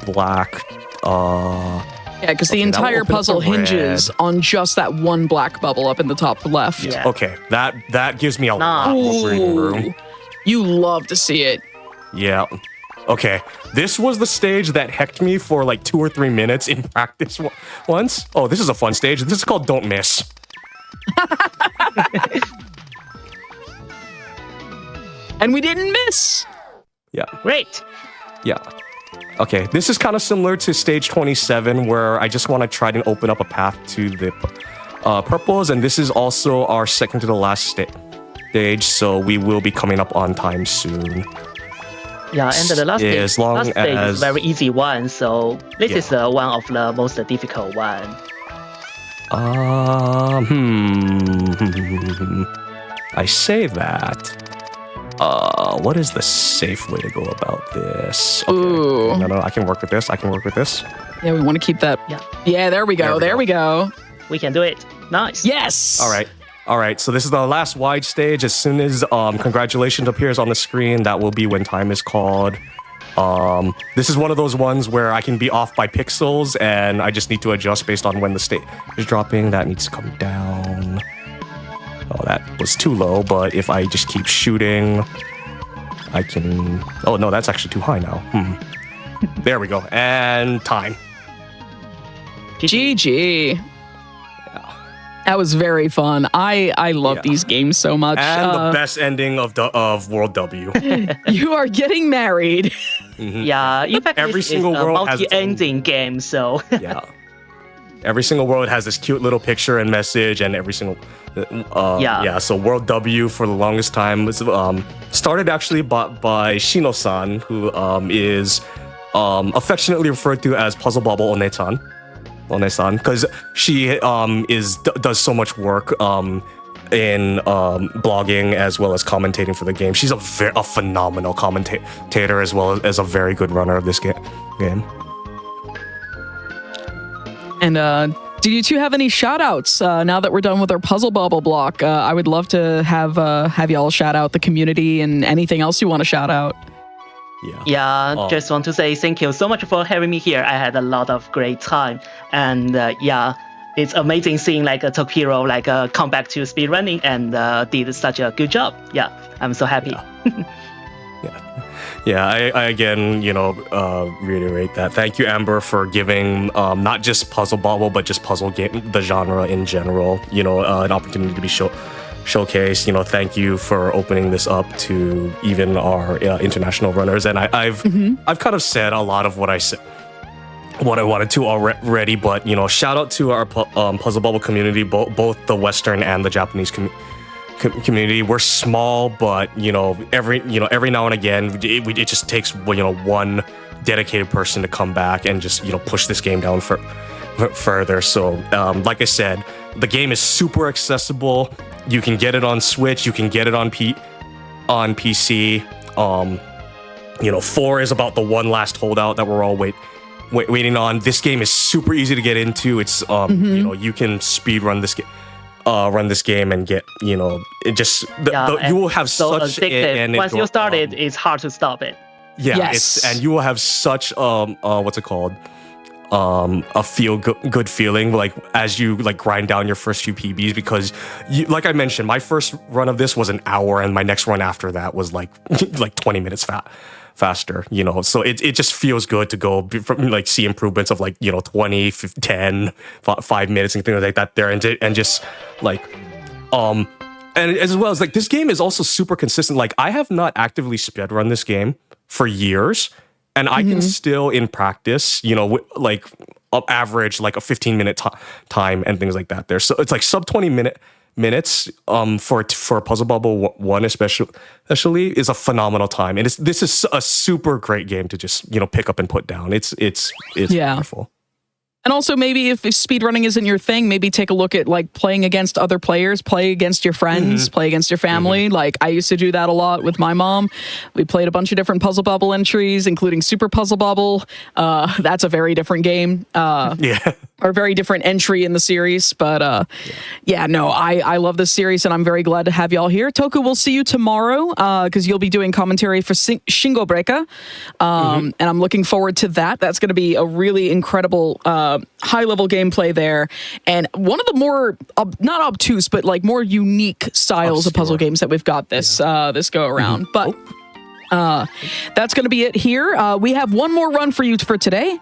black. Yeah, because the entire puzzle hinges on just that one black bubble up in the top left. Yeah. Okay, that gives me a lot more breathing room. You love to see it. Yeah. Okay, this was the stage that hecked me for like 2 or 3 minutes in practice once. Oh, this is a fun stage. This is called Don't Miss. And we didn't miss. Yeah. Great. Yeah. Okay, this is kind of similar to stage 27 where I just want to try to open up a path to the purples, and this is also our second to the last stage, so we will be coming up on time soon. Yeah, and the last stage, as long stage as is very easy one, so this is one of the most difficult one. I say that. What is the safe way to go about this? Okay. Ooh. No, I can work with this. Yeah, we want to keep that. Yeah, there we go. There we go. We can do it. Nice. Yes. All right, so this is the last wide stage. As soon as congratulations appears on the screen, that will be when time is called. This is one of those ones where I can be off by pixels and I just need to adjust based on when the stage is dropping. That needs to come down. Oh, that was too low, but if I just keep shooting, I can... Oh, no, that's actually too high now. There we go. And time. GG. That was very fun. I love these games so much. And the best ending of World W. You are getting married. Yeah, in fact, every this single is a world has its own- multi-ending game, so... Yeah. every single world has this cute little picture and message, and every single so World W for the longest time was started actually by Shino-san, who is affectionately referred to as Puzzle Bobble One-san, because she does so much work in blogging as well as commentating for the game. She's a phenomenal commentator as well as a very good runner of this game. And do you two have any shout outs now that we're done with our Puzzle Bobble block? I would love to have y'all shout out the community and anything else you want to shout out. Just want to say thank you so much for having me here. I had a lot of great time, and it's amazing seeing like a Tokiro come back to speedrunning and did such a good job. I'm so happy. I again, reiterate that. Thank you, Amber, for giving not just Puzzle Bobble, but just puzzle game, the genre in general, an opportunity to be showcased. Thank you for opening this up to even our international runners. And I've kind of said a lot of what I wanted to already, but shout out to our Puzzle Bobble community, both the Western and the Japanese community. We're small, but every now and again it just takes one dedicated person to come back and just push this game down further. So like I said, the game is super accessible. You can get it on Switch, you can get it on PC. 4 is about the one last holdout that we're all waiting on. This game is super easy to get into. It's you can speed run this game. Run this game and get it just you will have so such addictive. Once you start it, it's hard to stop it. And you will have such what's it called, a good feeling like as you grind down your first few PBs, because like I mentioned, my first run of this was an hour and my next run after that was like 20 minutes faster, so it just feels good to go from see improvements of 20, 10, 5 minutes and things like that there, and just and as well as this game is also super consistent. I have not actively speedrun this game for years, and I can still in practice average a 15-minute time and things like that there. So it's sub 20 minutes for Puzzle Bobble 1 especially is a phenomenal time, and this is a super great game to just pick up and put down. It's wonderful. And also, maybe if speedrunning isn't your thing, maybe take a look at playing against other players, play against your friends, play against your family. I used to do that a lot with my mom. We played a bunch of different Puzzle Bobble entries, including Super Puzzle Bobble. That's a very different game. Or very different entry in the series. But I love this series, and I'm very glad to have y'all here. Toku, we'll see you tomorrow because you'll be doing commentary for Shingo Breaker. And I'm looking forward to that. That's going to be a really incredible high-level gameplay there, and one of the more not obtuse but more unique styles of puzzle games that we've got this go around. But that's going to be it here. We have one more run for you for today.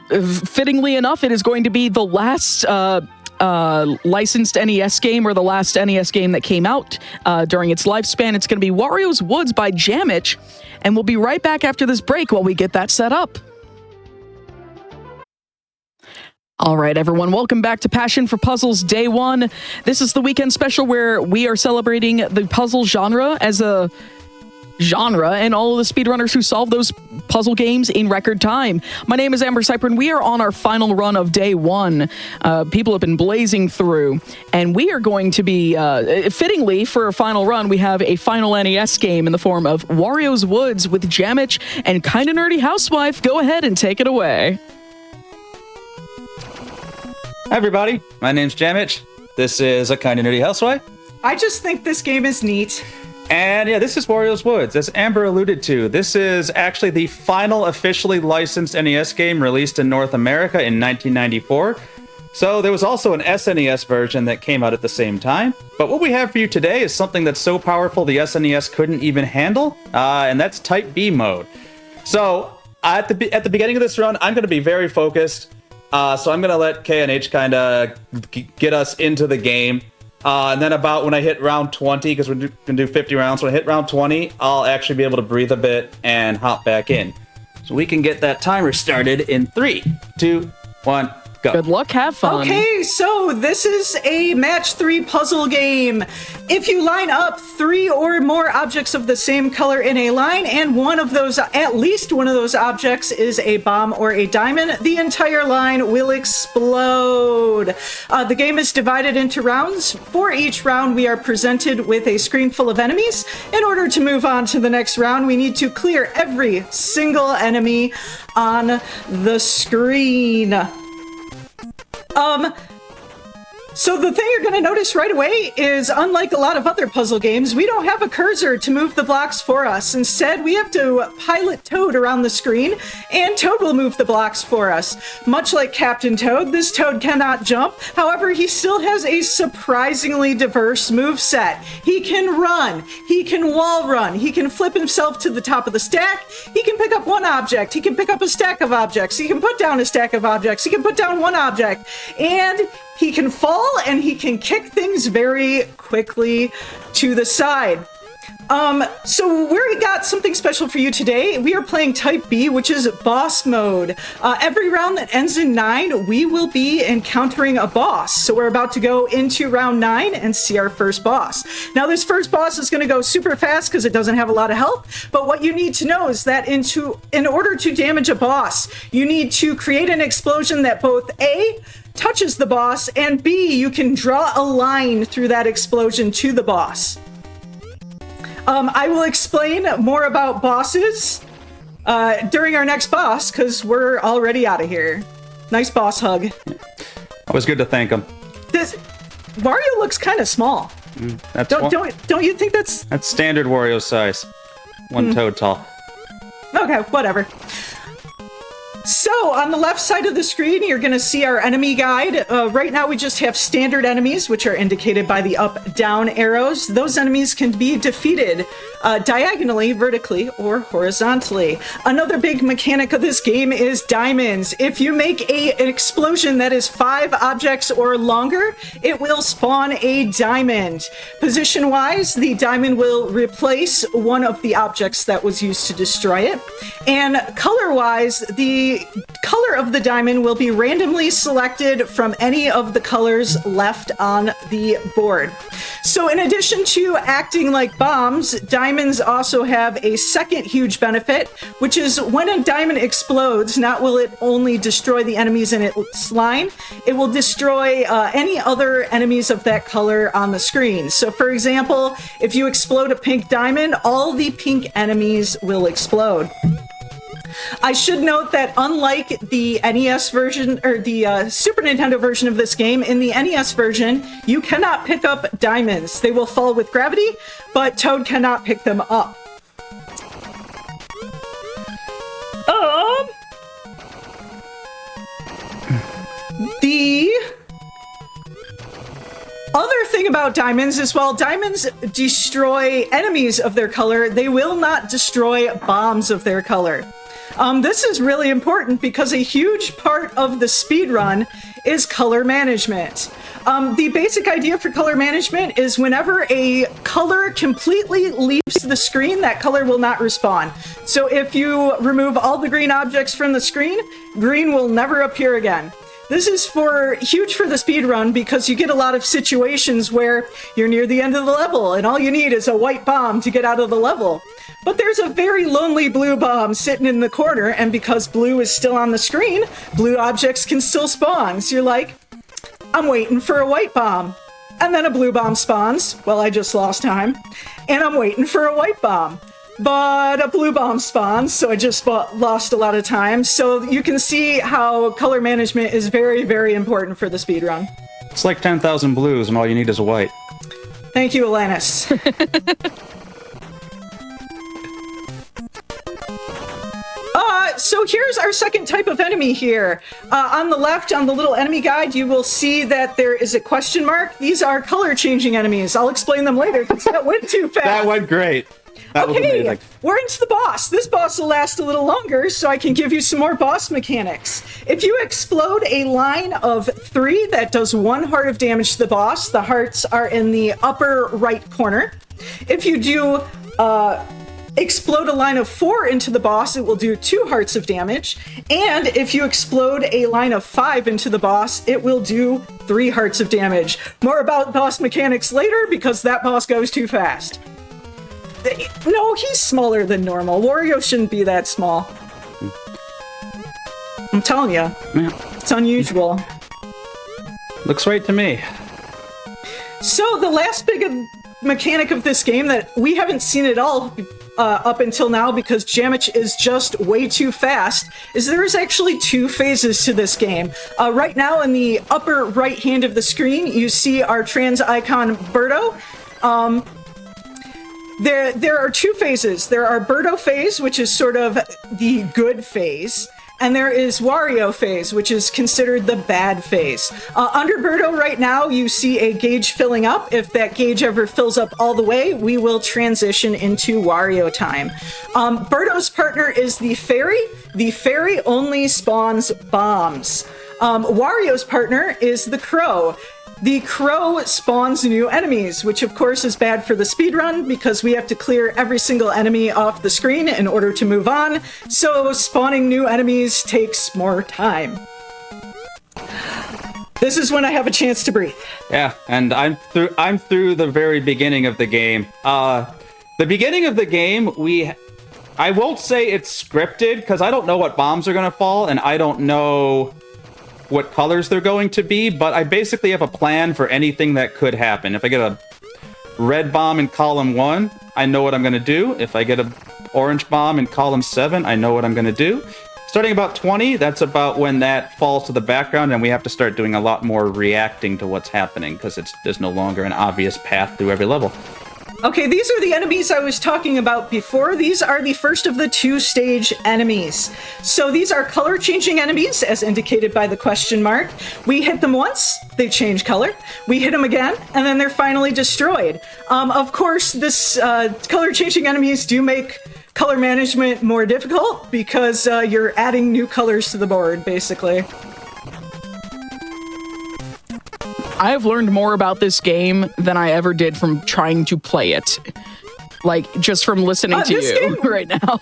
Fittingly enough, it is going to be the last licensed NES game, or the last NES game that came out during its lifespan. It's going to be Wario's Woods by Jamich, and we'll be right back after this break while we get that set up. All right, everyone, welcome back to Passion for Puzzles Day 1. This is the weekend special where we are celebrating the puzzle genre as a genre and all of the speedrunners who solve those puzzle games in record time. My name is Amber Cypern. We are on our final run of Day 1. People have been blazing through, and we are going to be, fittingly for a final run, we have a final NES game in the form of Wario's Woods with Jamich and Kinda Nerdy Housewife. Go ahead and take it away. Hi everybody, my name's Jamich. This is a Kinda Nerdy Housewife. I just think this game is neat. And yeah, this is Wario's Woods. As Amber alluded to, this is actually the final officially licensed NES game released in North America in 1994. So there was also an SNES version that came out at the same time. But what we have for you today is something that's so powerful the SNES couldn't even handle, and that's Type B mode. So at the beginning of this run, I'm going to be very focused. So I'm going to let KNH kind of get us into the game. And then about when I hit round 20, because we're going to do 50 rounds, when I hit round 20, I'll actually be able to breathe a bit and hop back in. So we can get that timer started in 3, 2, 1, Go. Good luck, have fun. Okay, so this is a match 3 puzzle game. If you line up 3 or more objects of the same color in a line, and at least one of those objects is a bomb or a diamond, the entire line will explode. The game is divided into rounds. For each round, we are presented with a screen full of enemies. In order to move on to the next round, we need to clear every single enemy on the screen. So the thing you're going to notice right away is, unlike a lot of other puzzle games, we don't have a cursor to move the blocks for us. Instead, we have to pilot Toad around the screen, and Toad will move the blocks for us. Much like Captain Toad, this Toad cannot jump. However, he still has a surprisingly diverse moveset. He can run, he can wall run, he can flip himself to the top of the stack, he can pick up one object, he can pick up a stack of objects, he can put down a stack of objects, he can put down one object, and he can fall and he can kick things very quickly to the side. So we got something special for you today. We are playing Type B, which is boss mode. Every round that ends in 9, we will be encountering a boss. So we're about to go into round 9 and see our first boss. Now this first boss is going to go super fast because it doesn't have a lot of health. But what you need to know is that in order to damage a boss, you need to create an explosion that both A, touches the boss, and B, you can draw a line through that explosion to the boss. I will explain more about bosses during our next boss, because we're already out of here. Nice boss hug. Always good to thank him. Wario looks kind of small. Don't you think that's standard Wario size? One Toad tall. Okay, whatever. So, on the left side of the screen, you're going to see our enemy guide. Right now, we just have standard enemies, which are indicated by the up-down arrows. Those enemies can be defeated diagonally, vertically, or horizontally. Another big mechanic of this game is diamonds. If you make an explosion that is 5 objects or longer, it will spawn a diamond. Position-wise, the diamond will replace one of the objects that was used to destroy it. And color-wise, the color of the diamond will be randomly selected from any of the colors left on the board. So in addition to acting like bombs, diamonds also have a second huge benefit, which is when a diamond explodes, not will it only destroy the enemies in its line, it will destroy any other enemies of that color on the screen. So for example, if you explode a pink diamond, all the pink enemies will explode. I should note that unlike the NES version, or the Super Nintendo version of this game, in the NES version, you cannot pick up diamonds. They will fall with gravity, but Toad cannot pick them up. The other thing about diamonds is, while diamonds destroy enemies of their color, they will not destroy bombs of their color. This is really important because a huge part of the speedrun is color management. The basic idea for color management is whenever a color completely leaves the screen, that color will not respawn. So if you remove all the green objects from the screen, green will never appear again. This is huge for the speedrun because you get a lot of situations where you're near the end of the level and all you need is a white bomb to get out of the level. But there's a very lonely blue bomb sitting in the corner, and because blue is still on the screen, blue objects can still spawn. So you're like, I'm waiting for a white bomb. And then a blue bomb spawns. Well, I just lost time. And I'm waiting for a white bomb. But a blue bomb spawns, so I just lost a lot of time. So you can see how color management is very, very important for the speedrun. It's like 10,000 blues and all you need is a white. Thank you, Alanis. So here's our second type of enemy here. On the left, on the little enemy guide, you will see that there is a question mark. These are color-changing enemies. I'll explain them later because that went too fast. That went great. That was amazing. We're into the boss. This boss will last a little longer, so I can give you some more boss mechanics. If you explode a line of 3 that does 1 heart of damage to the boss, the hearts are in the upper right corner. If you do explode a line of 4 into the boss, it will do 2 hearts of damage. And if you explode a line of 5 into the boss, it will do 3 hearts of damage. More about boss mechanics later, because that boss goes too fast. No, he's smaller than normal. Wario shouldn't be that small. I'm telling you, it's unusual. Looks right to me. So the last big mechanic of this game that we haven't seen at all up until now, because Jamich is just way too fast, is there is actually 2 phases to this game. Right now in the upper right hand of the screen, you see our trans icon Birdo. There are 2 phases. There are Birdo phase, which is sort of the good phase, and there is Wario phase, which is considered the bad phase. Under Birdo right now, you see a gauge filling up. If that gauge ever fills up all the way, we will transition into Wario time. Birdo's partner is the fairy. The fairy only spawns bombs. Wario's partner is the crow. The crow spawns new enemies, which of course is bad for the speedrun because we have to clear every single enemy off the screen in order to move on, so spawning new enemies takes more time. This is when I have a chance to breathe. Yeah, and I'm through the very beginning of the game. The beginning of the game, I won't say it's scripted, because I don't know what bombs are going to fall, and I don't know what colors they're going to be, but I basically have a plan for anything that could happen. If I get a red bomb in column 1, I know what I'm going to do. If I get an orange bomb in column 7, I know what I'm going to do. Starting about 20, that's about when that falls to the background, and we have to start doing a lot more reacting to what's happening, because there's no longer an obvious path through every level. Okay, these are the enemies I was talking about before. These are the first of the 2-stage enemies. So these are color-changing enemies, as indicated by the question mark. We hit them once, they change color. We hit them again, and then they're finally destroyed. Of course, this color-changing enemies do make color management more difficult, because you're adding new colors to the board, basically. I have learned more about this game than I ever did from trying to play it. Like, just from listening to you right now.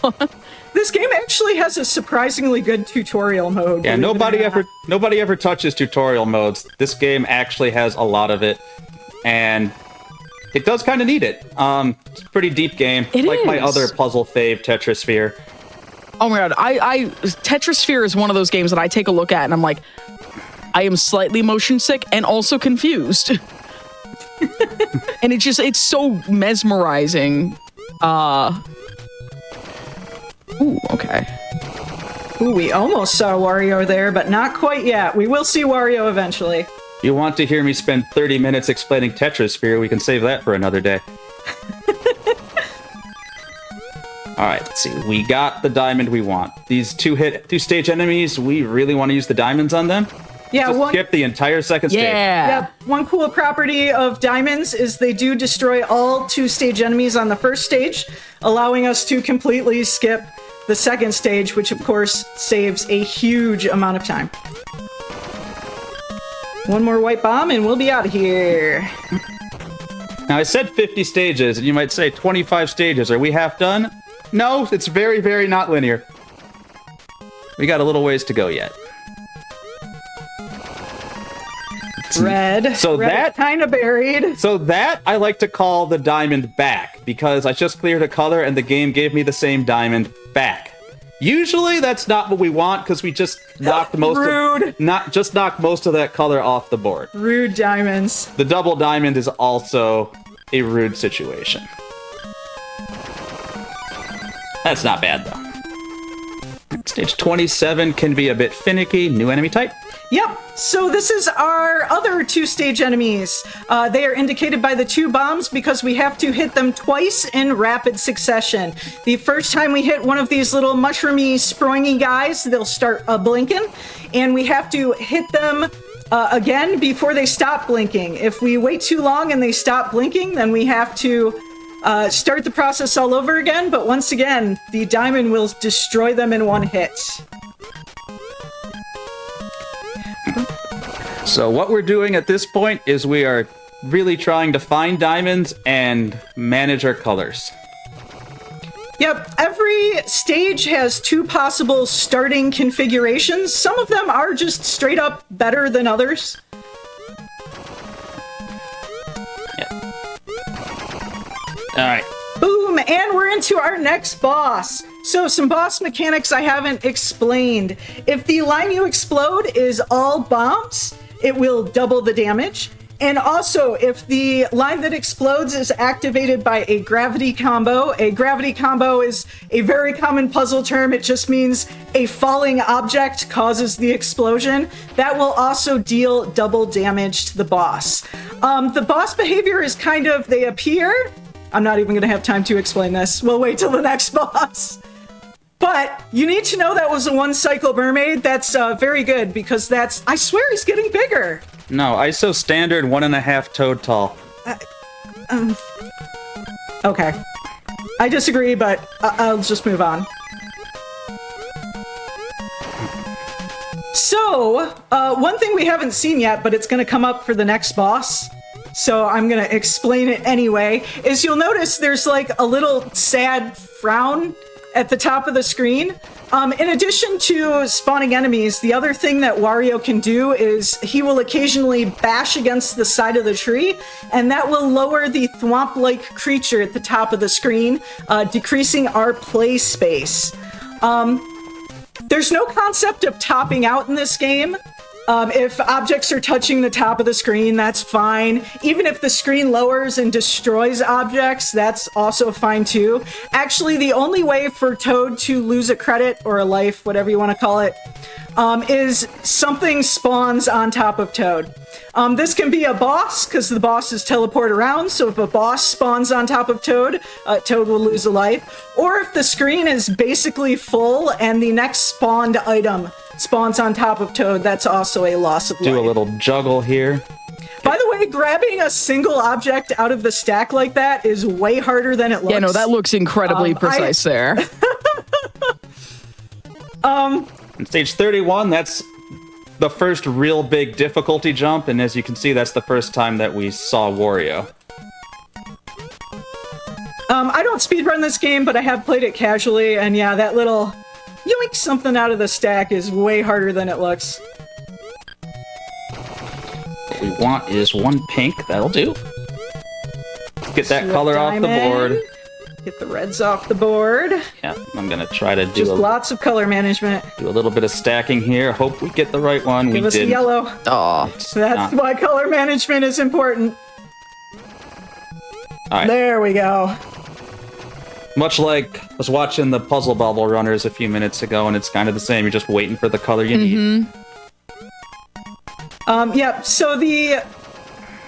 This game actually has a surprisingly good tutorial mode. Yeah, nobody ever touches tutorial modes. This game actually has a lot of it, and it does kind of need it. It's a pretty deep game, like my other puzzle fave, Tetrasphere. Oh my god, Tetrasphere is one of those games that I take a look at and I'm like, I am slightly motion sick and also confused. And it's so mesmerizing. Ooh, okay. Ooh, we almost saw Wario there, but not quite yet. We will see Wario eventually. You want to hear me spend 30 minutes explaining Tetrasphere, we can save that for another day. Alright, let's see. We got the diamond we want. These 2-stage enemies, we really want to use the diamonds on them? Yeah, just skip the entire second stage. Yeah. One cool property of diamonds is they do destroy all 2-stage enemies on the first stage, allowing us to completely skip the second stage, which of course saves a huge amount of time. One more white bomb and we'll be out of here. Now I said 50 stages, and you might say 25 stages. Are we half done? No, it's very, very not linear. We got a little ways to go yet. Red. So that kind of buried. So that I like to call the diamond back, because I just cleared a color and the game gave me the same diamond back. Usually that's not what we want, because we just knocked most knocked most of that color off the board. Rude diamonds. The double diamond is also a rude situation. That's not bad though. Stage 27 can be a bit finicky. New enemy type. Yep, so this is our other 2-stage enemies. They are indicated by the 2 bombs because we have to hit them twice in rapid succession. The first time we hit one of these little mushroomy, springy guys, they'll start blinking, and we have to hit them again before they stop blinking. If we wait too long and they stop blinking, then we have to start the process all over again, but once again, the diamond will destroy them in one hit. So what we're doing at this point is we are really trying to find diamonds and manage our colors. Yep, every stage has 2 possible starting configurations. Some of them are just straight up better than others. Alright. Boom, and we're into our next boss. So some boss mechanics I haven't explained. If the line you explode is all bombs, it will double the damage. And also, if the line that explodes is activated by a gravity combo is a very common puzzle term. It just means a falling object causes the explosion. That will also deal double damage to the boss. The boss behavior is kind of, they appear. I'm not even going to have time to explain this. We'll wait till the next boss. But you need to know that was a 1-cycle mermaid. That's very good because that's, I swear he's getting bigger. No, ISO standard 1.5 toad tall. Okay. I disagree, but I'll just move on. So, one thing we haven't seen yet, but it's going to come up for the next boss, so I'm going to explain it anyway, is you'll notice there's like a little sad frown at the top of the screen. In addition to spawning enemies, the other thing that Wario can do is he will occasionally bash against the side of the tree, and that will lower the thwomp-like creature at the top of the screen, decreasing our play space. There's no concept of topping out in this game. If objects are touching the top of the screen, that's fine. Even if the screen lowers and destroys objects, that's also fine too. Actually, the only way for Toad to lose a credit or a life, whatever you want to call it, is something spawns on top of Toad. This can be a boss, because the bosses teleport around, so if a boss spawns on top of Toad, Toad will lose a life. Or if the screen is basically full and the next spawned item spawns on top of Toad, that's also a loss of life. Do a little juggle here. By the way, grabbing a single object out of the stack like that is way harder than it looks. Yeah, no, that looks incredibly precise there. In stage 31, that's the first real big difficulty jump, and as you can see, that's the first time that we saw Wario. I don't speedrun this game, but I have played it casually, and yeah, that little yoink something out of the stack is way harder than it looks. What we want is 1 pink, that'll do. Get that color off the board. Get the reds off the board. Yeah, I'm gonna try to do Just lots of color management. do a little bit of stacking here. Hope we get the right one. Give us a yellow. Oh, that's why color management is important. All right. There we go. Much like I was watching the Puzzle Bobble runners a few minutes ago, and it's kind of the same. You're just waiting for the color you need. Yeah, so the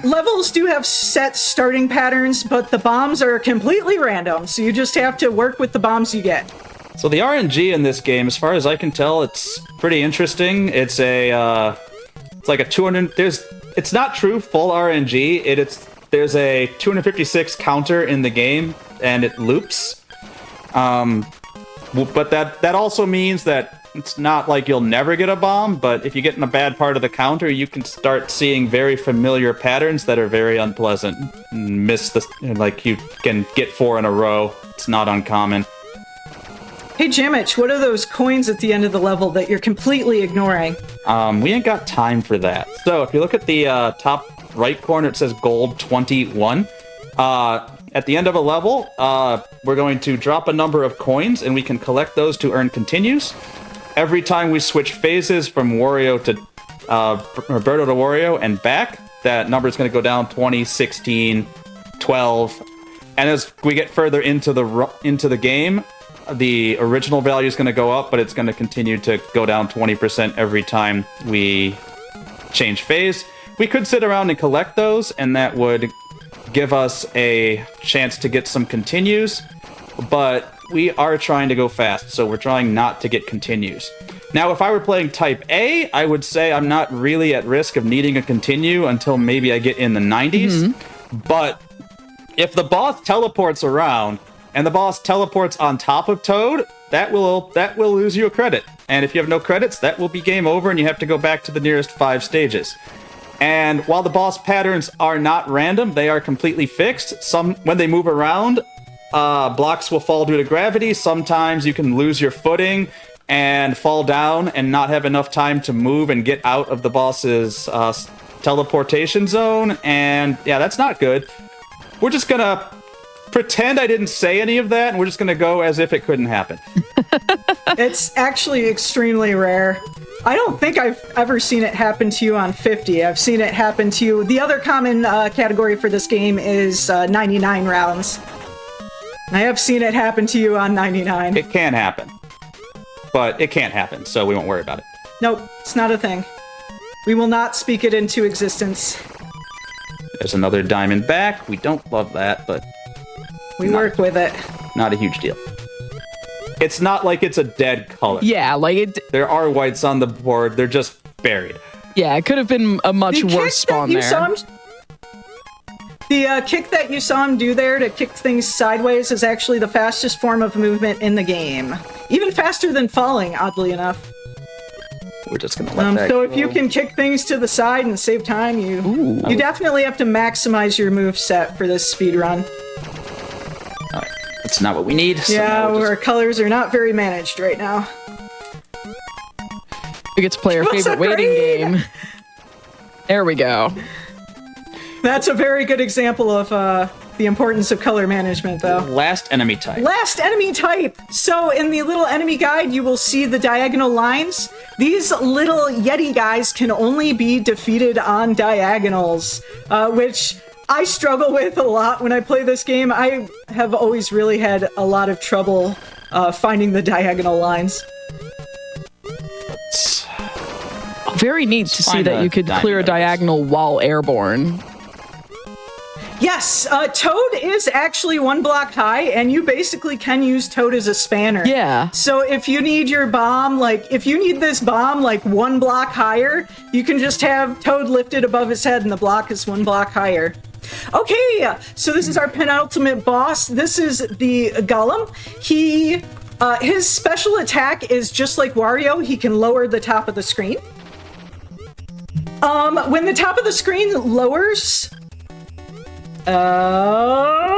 levels do have set starting patterns, but the bombs are completely random, so you just have to work with the bombs you get. So the RNG in this game, as far as I can tell, it's pretty interesting. It's a, it's like a 200. It's not true full RNG. There's a 256 counter in the game, and it loops. But that also means that it's not like you'll never get a bomb, but if you get in a bad part of the counter, you can start seeing very familiar patterns that are very unpleasant. Like you can get 4 in a row. It's not uncommon. Hey Jamich, what are those coins at the end of the level that you're completely ignoring? We ain't got time for that. So if you look at the top right corner, it says gold 21. At the end of a level, we're going to drop a number of coins, and we can collect those to earn continues. Every time we switch phases from Wario to Roberto to Wario and back, that number is going to go down 20, 16, 12. And as we get further into the game, the original value is going to go up, but it's going to continue to go down 20% every time we change phase. We could sit around and collect those, and that would give us a chance to get some continues, but we are trying to go fast, so we're trying not to get continues. Now, if I were playing Type A, I would say I'm not really at risk of needing a continue until maybe I get in the 90s, but if the boss teleports around, and the boss teleports on top of Toad, that will lose you a credit. And if you have no credits, that will be game over, and you have to go back to the nearest 5 stages. And while the boss patterns are not random, they are completely fixed. When they move around, blocks will fall due to gravity. Sometimes you can lose your footing and fall down and not have enough time to move and get out of the boss's teleportation zone. And yeah, that's not good. We're just gonna pretend I didn't say any of that, and we're just gonna go as if it couldn't happen. It's actually extremely rare. I don't think I've ever seen it happen to you on 50. I've seen it happen to you. The other common category for this game is 99 rounds. I have seen it happen to you on 99. It can happen. But it can't happen, so we won't worry about it. Nope, it's not a thing. We will not speak it into existence. There's another diamond back. We don't love that, but... We work with it. Not a huge deal. It's not like it's a dead color. Yeah, like it... There are whites on the board. They're just buried. Yeah, it could have been a much worse spawn there. The kick that you saw him do there to kick things sideways is actually the fastest form of movement in the game. Even faster than falling, oddly enough. We're just gonna let that So go. if you can kick things to the side and save time, you definitely have to maximize your move set for this speed run. Alright, that's not what we need. So Yeah, our colors are not very managed right now. We get to play our favorite waiting game. There we go. That's a very good example of the importance of color management, though. Last enemy type. Last enemy type! So in the little enemy guide, you will see the diagonal lines. These little Yeti guys can only be defeated on diagonals, which I struggle with a lot when I play this game. I have always really had a lot of trouble finding the diagonal lines. Very neat to see that you could clear a diagonal while airborne. Yes, Toad is actually 1 block high, and you basically can use Toad as a spanner. Yeah. So if you need your bomb, if you need this bomb, 1 block higher, you can just have Toad lifted above his head, and the block is 1 block higher. Okay, so this is our penultimate boss. This is the Golem. His special attack is just like Wario. He can lower the top of the screen. When the top of the screen lowers... Okay,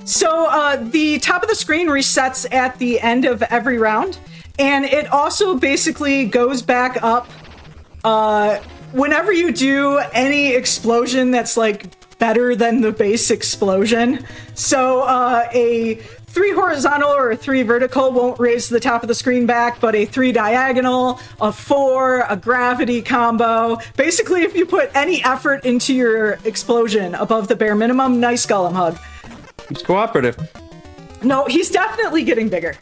so the top of the screen resets at the end of every round, and it also basically goes back up whenever you do any explosion that's better than the base explosion. So a 3 horizontal or a 3 vertical won't raise the top of the screen back, but a 3 diagonal, a 4, a gravity combo. Basically, if you put any effort into your explosion above the bare minimum, nice Golem hug. He's cooperative. No, he's definitely getting bigger.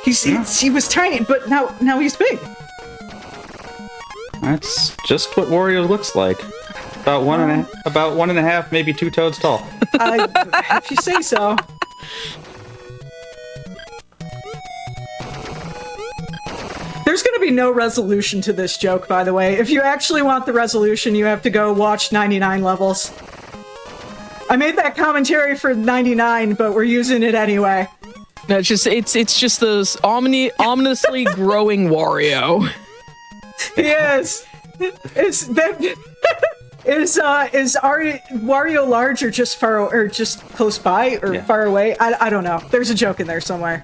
He was tiny, but now he's big. That's just what Wario looks like. About 1.5, maybe 2 toads tall. If you say so. There's going to be no resolution to this joke, by the way. If you actually want the resolution, you have to go watch 99 levels. I made that commentary for 99, but we're using it anyway. No, it's just this ominously growing Wario. Yes. Is Wario large or just just close by or far away? I don't know. There's a joke in there somewhere.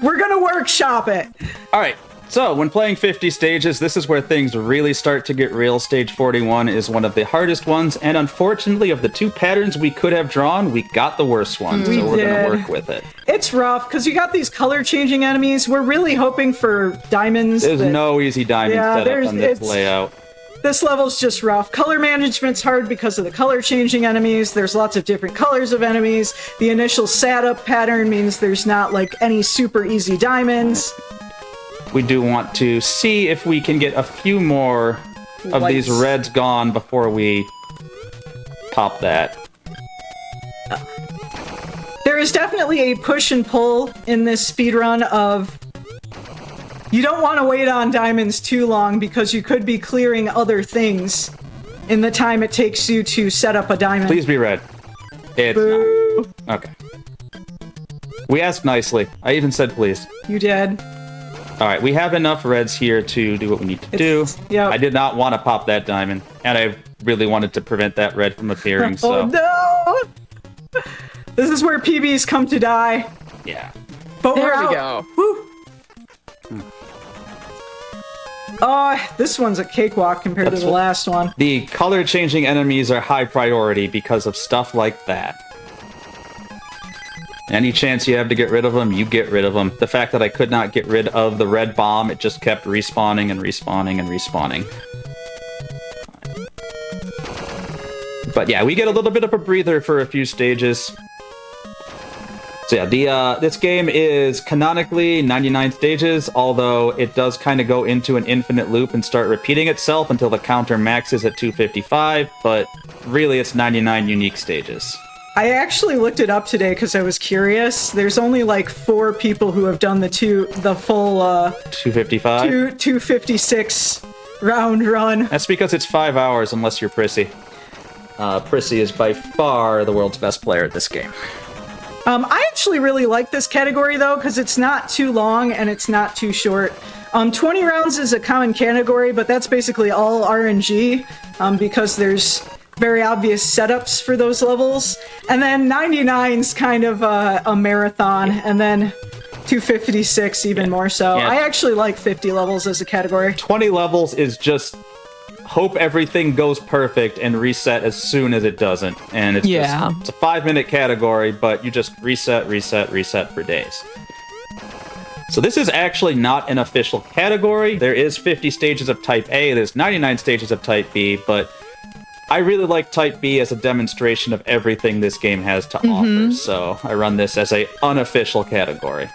We're gonna workshop it. All right. So when playing 50 stages, this is where things really start to get real. Stage 41 is one of the hardest ones, and unfortunately, of the 2 patterns we could have drawn, we got the worst one. So we're gonna work with it. It's rough because you got these color changing enemies. We're really hoping for diamonds. There's no easy diamond setup on this layout. This level's just rough. Color management's hard because of the color changing enemies. There's lots of different colors of enemies. The initial setup pattern means there's not any super easy diamonds. We do want to see if we can get a few more of these reds gone before we pop that. There is definitely a push and pull in this speedrun of you don't want to wait on diamonds too long because you could be clearing other things in the time it takes you to set up a diamond. Please be red. It's not. Okay. We asked nicely. I even said please. You did. All right, we have enough reds here to do what we need to do. Yeah. I did not want to pop that diamond, and I really wanted to prevent that red from appearing. So. Oh no! This is where PBs come to die. Yeah. But There we're we out. go. Woo. Oh, this one's a cakewalk compared to the last one. The color-changing enemies are high priority because of stuff like that. Any chance you have to get rid of them, you get rid of them. The fact that I could not get rid of the red bomb, it just kept respawning and respawning and respawning. But yeah, we get a little bit of a breather for a few stages. So yeah, this game is canonically 99 stages, although it does kind of go into an infinite loop and start repeating itself until the counter maxes at 255, but really it's 99 unique stages. I actually looked it up today because I was curious. There's only like 4 people who have done the full 255? 256 round run. That's because it's 5 hours unless you're Prissy. Prissy is by far the world's best player at this game. I actually really like this category though because it's not too long and it's not too short. 20 rounds is a common category, but that's basically all RNG because there's very obvious setups for those levels. And then 99's kind of a marathon, and then 256 even more so. Yeah. I actually like 50 levels as a category. 20 levels is just hope everything goes perfect and reset as soon as it doesn't. And it's just, it's a 5-minute category, but you just reset for days. So this is actually not an official category. There is 50 stages of Type A, there's 99 stages of Type B, but I really like Type B as a demonstration of everything this game has to offer, so I run this as a unofficial category.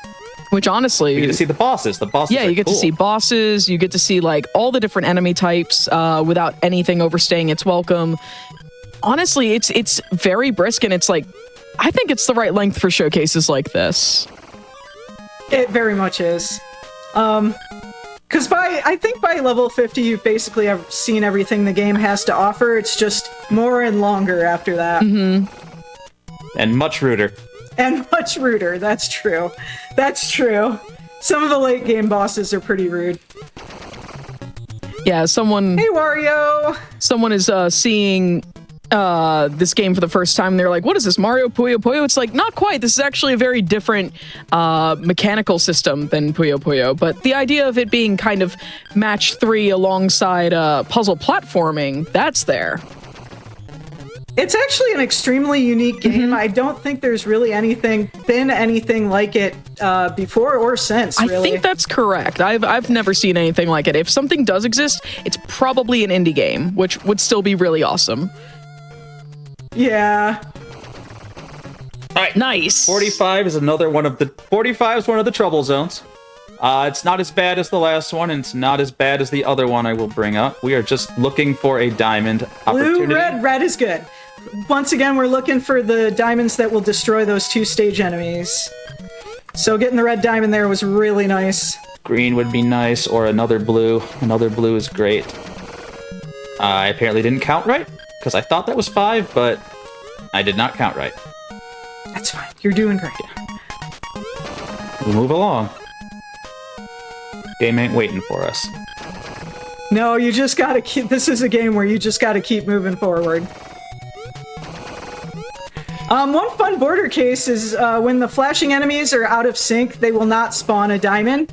Which honestly, you get to see the bosses. The bosses, yeah, you get cool. to see bosses. You get to see like all the different enemy types without anything overstaying its welcome. Honestly, it's very brisk, and it's like I think it's the right length for showcases like this. It very much is. Because I think by level 50, you basically have seen everything the game has to offer. It's just more and longer after that. And much ruder. And much ruder. That's true. That's true. Some of the late game bosses are pretty rude. Yeah, someone... Hey, Wario! Someone is seeing this game for the first time, and they're like, what is this, Mario Puyo Puyo? It's like, not quite. This is actually a very different mechanical system than Puyo Puyo, but the idea of it being kind of match 3 alongside puzzle platforming, that's there. It's actually an extremely unique game. I don't think there's really been anything like it before or since, really. I think that's correct. I've never seen anything like it. If something does exist, it's probably an indie game, which would still be really awesome. Yeah. All right. Nice. 45 is one of the trouble zones. It's not as bad as the last one, and it's not as bad as the other one I will bring up. We are just looking for a diamond opportunity. Blue, red is good. Once again, we're looking for the diamonds that will destroy those 2 stage enemies. So getting the red diamond there was really nice. Green would be nice, or another blue. Another blue is great. I apparently didn't count right, because I thought that was 5, but I did not count right. That's fine. You're doing great. We'll move along. Game ain't waiting for us. No, you just gotta keep... This is a game where you just gotta keep moving forward. One fun border case is when the flashing enemies are out of sync, they will not spawn a diamond.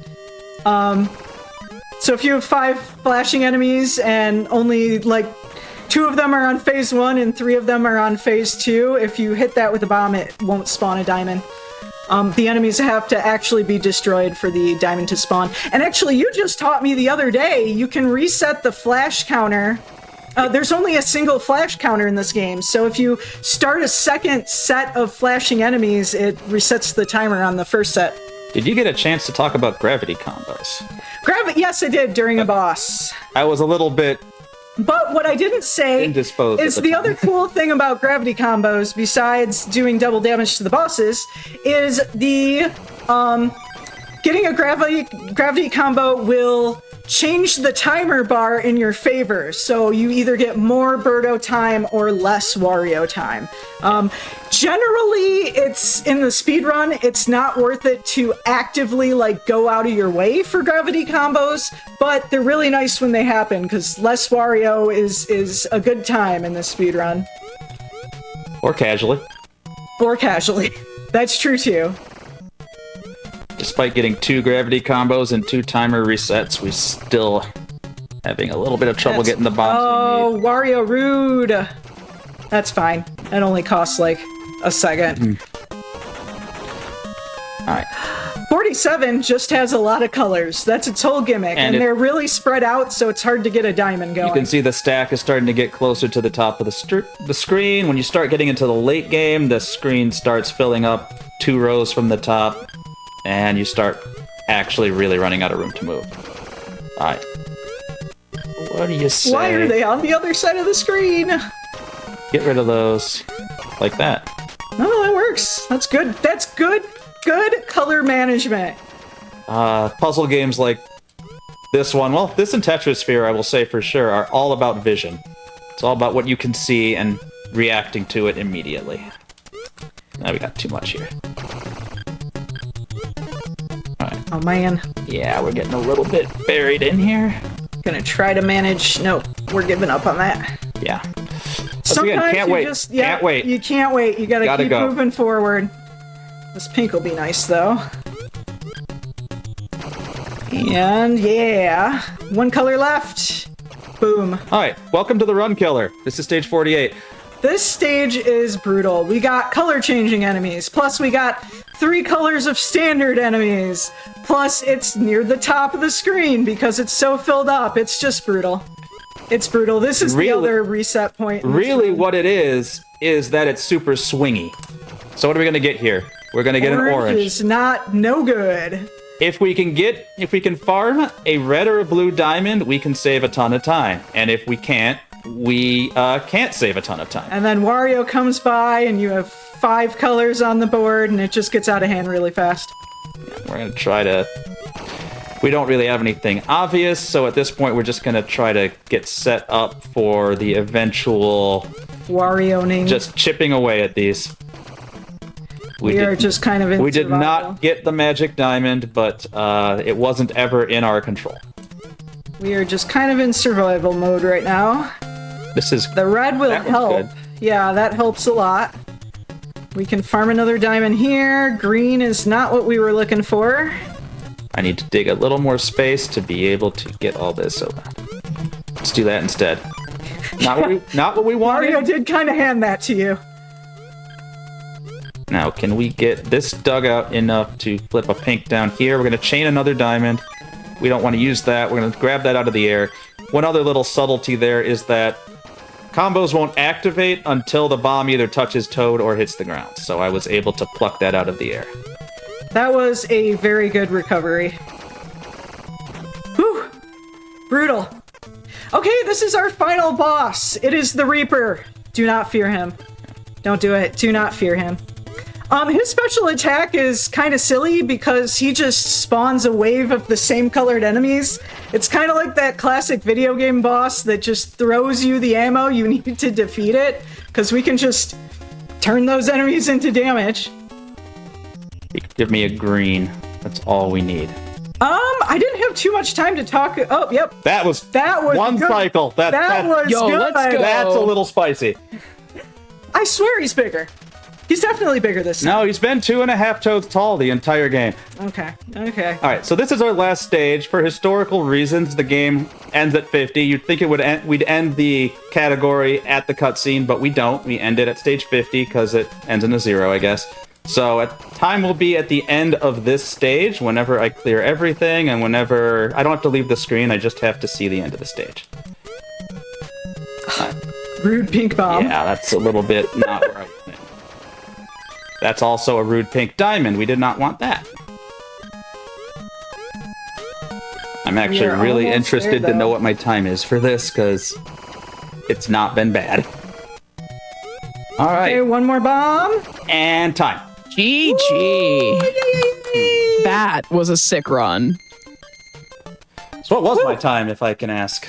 So if you have 5 flashing enemies and only like 2 of them are on phase 1 and 3 of them are on phase 2, if you hit that with a bomb, it won't spawn a diamond. The enemies have to actually be destroyed for the diamond to spawn. And actually, you just taught me the other day, you can reset the flash counter. There's only a single flash counter in this game, so if you start a second set of flashing enemies, it resets the timer on the first set. Did you get a chance to talk about gravity combos? Yes, I did during a boss. I was a little bit... But what I didn't say is the other cool thing about gravity combos, besides doing double damage to the bosses, is the getting a gravity combo will change the timer bar in your favor. So you either get more Birdo time or less Wario time. Generally, it's in the speedrun, it's not worth it to actively like go out of your way for gravity combos, but they're really nice when they happen because less Wario is a good time in the speedrun. Or casually. Or casually. That's true too. Despite getting 2 gravity combos and 2 timer resets, we still having a little bit of trouble getting the bombs. Oh, Wario rude. That's fine. It only costs like a second. Alright. 47 just has a lot of colors. That's its whole gimmick. And they're really spread out, so it's hard to get a diamond going. You can see the stack is starting to get closer to the top of the screen. When you start getting into the late game, the screen starts filling up 2 rows from the top, and you start actually really running out of room to move. Alright. What do you say? Why are they on the other side of the screen? Get rid of those. Like that. Oh, that works. That's good. That's good. Good color management. Puzzle games like this one, well, this and Tetrasphere, I will say for sure, are all about vision. It's all about what you can see and reacting to it immediately. Now we got too much here. Alright. Oh man. Yeah, we're getting a little bit buried in here. Gonna try to manage. No, we're giving up on that. Yeah. Sometimes can't you wait. just Can't wait. You can't wait. You gotta keep go. moving forward. This pink will be nice though. And yeah, 1 color left. Boom. Alright, welcome to the Run Killer. This is stage 48. This stage is brutal. We got color changing enemies, plus we got 3 colors of standard enemies, plus it's near the top of the screen because it's so filled up. It's just brutal. It's brutal. This is the other reset point. Really what it is that it's super swingy. So what are we gonna get here? We're gonna get an orange. Is no good. If we can farm a red or a blue diamond, we can save a ton of time. And if we can't, we can't save a ton of time. And then Wario comes by and you have 5 colors on the board and it just gets out of hand really fast. We're gonna try to... We don't really have anything obvious, so at this point we're just gonna try to get set up for the eventual... Wario-ning. Just chipping away at these. We are just kind of in We did survival. not get the magic diamond, but it wasn't ever in our control. We are just kind of in survival mode right now. This is... The red will help. Good. Yeah, that helps a lot. We can farm another diamond here. Green is not what we were looking for. I need to dig a little more space to be able to get all this over. Let's do that instead. Not what we wanted. Wario did kind of hand that to you. Now, can we get this dug out enough to flip a pink down here? We're going to chain another diamond. We don't want to use that. We're going to grab that out of the air. One other little subtlety there is that combos won't activate until the bomb either touches Toad or hits the ground. So I was able to pluck that out of the air. That was a very good recovery. Whew. Brutal. Okay, this is our final boss. It is the Reaper. Do not fear him. Don't do it. Do not fear him. His special attack is kind of silly because he just spawns a wave of the same colored enemies. It's kind of like that classic video game boss that just throws you the ammo you need to defeat it, because we can just turn those enemies into damage. Give me a green. That's all we need. I didn't have too much time to talk. Oh, yep. That was one good. cycle. That was good. Let's go. That's a little spicy. I swear he's bigger. He's definitely bigger this time. No, he's been 2.5 toads tall the entire game. Okay. Okay. All right, so this is our last stage. For historical reasons, the game ends at 50. You'd think we'd end the category at the cutscene, but we don't. We end it at stage 50 because it ends in a 0, I guess. So time will be at the end of this stage whenever I clear everything and whenever... I don't have to leave the screen, I just have to see the end of the stage. Rude pink bomb. Yeah, that's a little bit not where I was thinking. That's also a rude pink diamond. We did not want that. I'm actually really interested to know what my time is for this, because it's not been bad. All right. Okay, one more bomb. And time. GG. That was a sick run. So what was my time, if I can ask?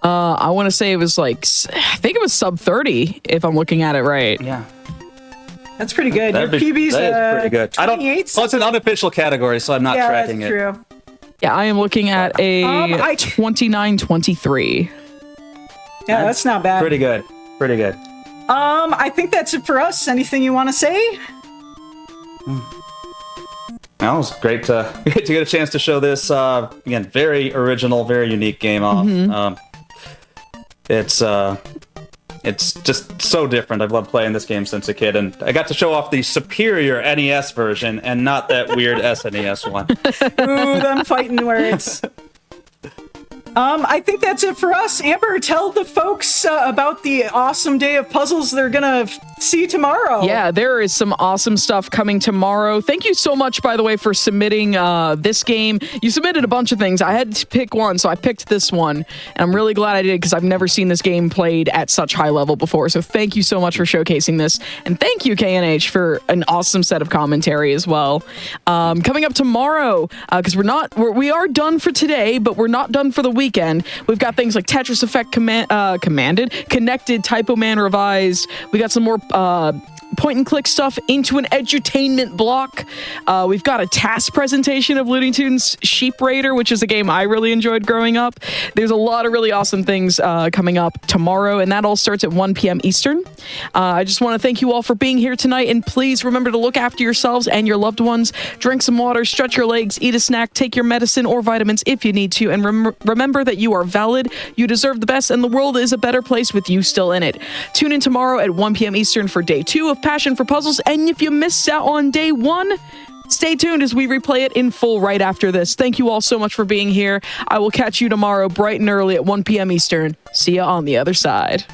I want to say it was like, I think it was sub 30, if I'm looking at it right. Yeah. That's pretty good. Your That PB's is pretty good. I don't. 28. Well, it's an unofficial category, so I'm not tracking that's it. true. Yeah, I am looking at a 29-23. Yeah, that's not bad. Pretty good. Pretty good. I think that's it for us. Anything you want to say? Well, it was great to get a chance to show this, again, very original, very unique game off. It's just so different. I've loved playing this game since a kid, and I got to show off the superior NES version and not that weird SNES one. Ooh, them fighting words. I think that's it for us. Amber, tell the folks about the awesome day of puzzles they're gonna see tomorrow. Yeah, there is some awesome stuff coming tomorrow. Thank you so much, by the way, for submitting this game. You submitted a bunch of things. I had to pick one, so I picked this one. And I'm really glad I did because I've never seen this game played at such high level before. So thank you so much for showcasing this. And thank you, KNH, for an awesome set of commentary as well. Coming up tomorrow, because we are done for today, but we're not done for the weekend. We've got things like Tetris Effect Commanded, Connected, Typo Man Revised. We got some more point and click stuff into an edutainment block. We've got a task presentation of Looney Tunes Sheep Raider, which is a game I really enjoyed growing up. There's a lot of really awesome things coming up tomorrow, and that all starts at 1 p.m. Eastern. I just want to thank you all for being here tonight, and please remember to look after yourselves and your loved ones. Drink some water, stretch your legs, eat a snack, take your medicine or vitamins if you need to, and remember that you are valid, you deserve the best, and the world is a better place with you still in it. Tune in tomorrow at 1 p.m. Eastern for day 2 of Passion for Puzzles, and if you missed out on day 1, stay tuned as we replay it in full right after this. Thank you all so much for being here. I will catch you tomorrow bright and early at 1 p.m. Eastern. See you on the other side.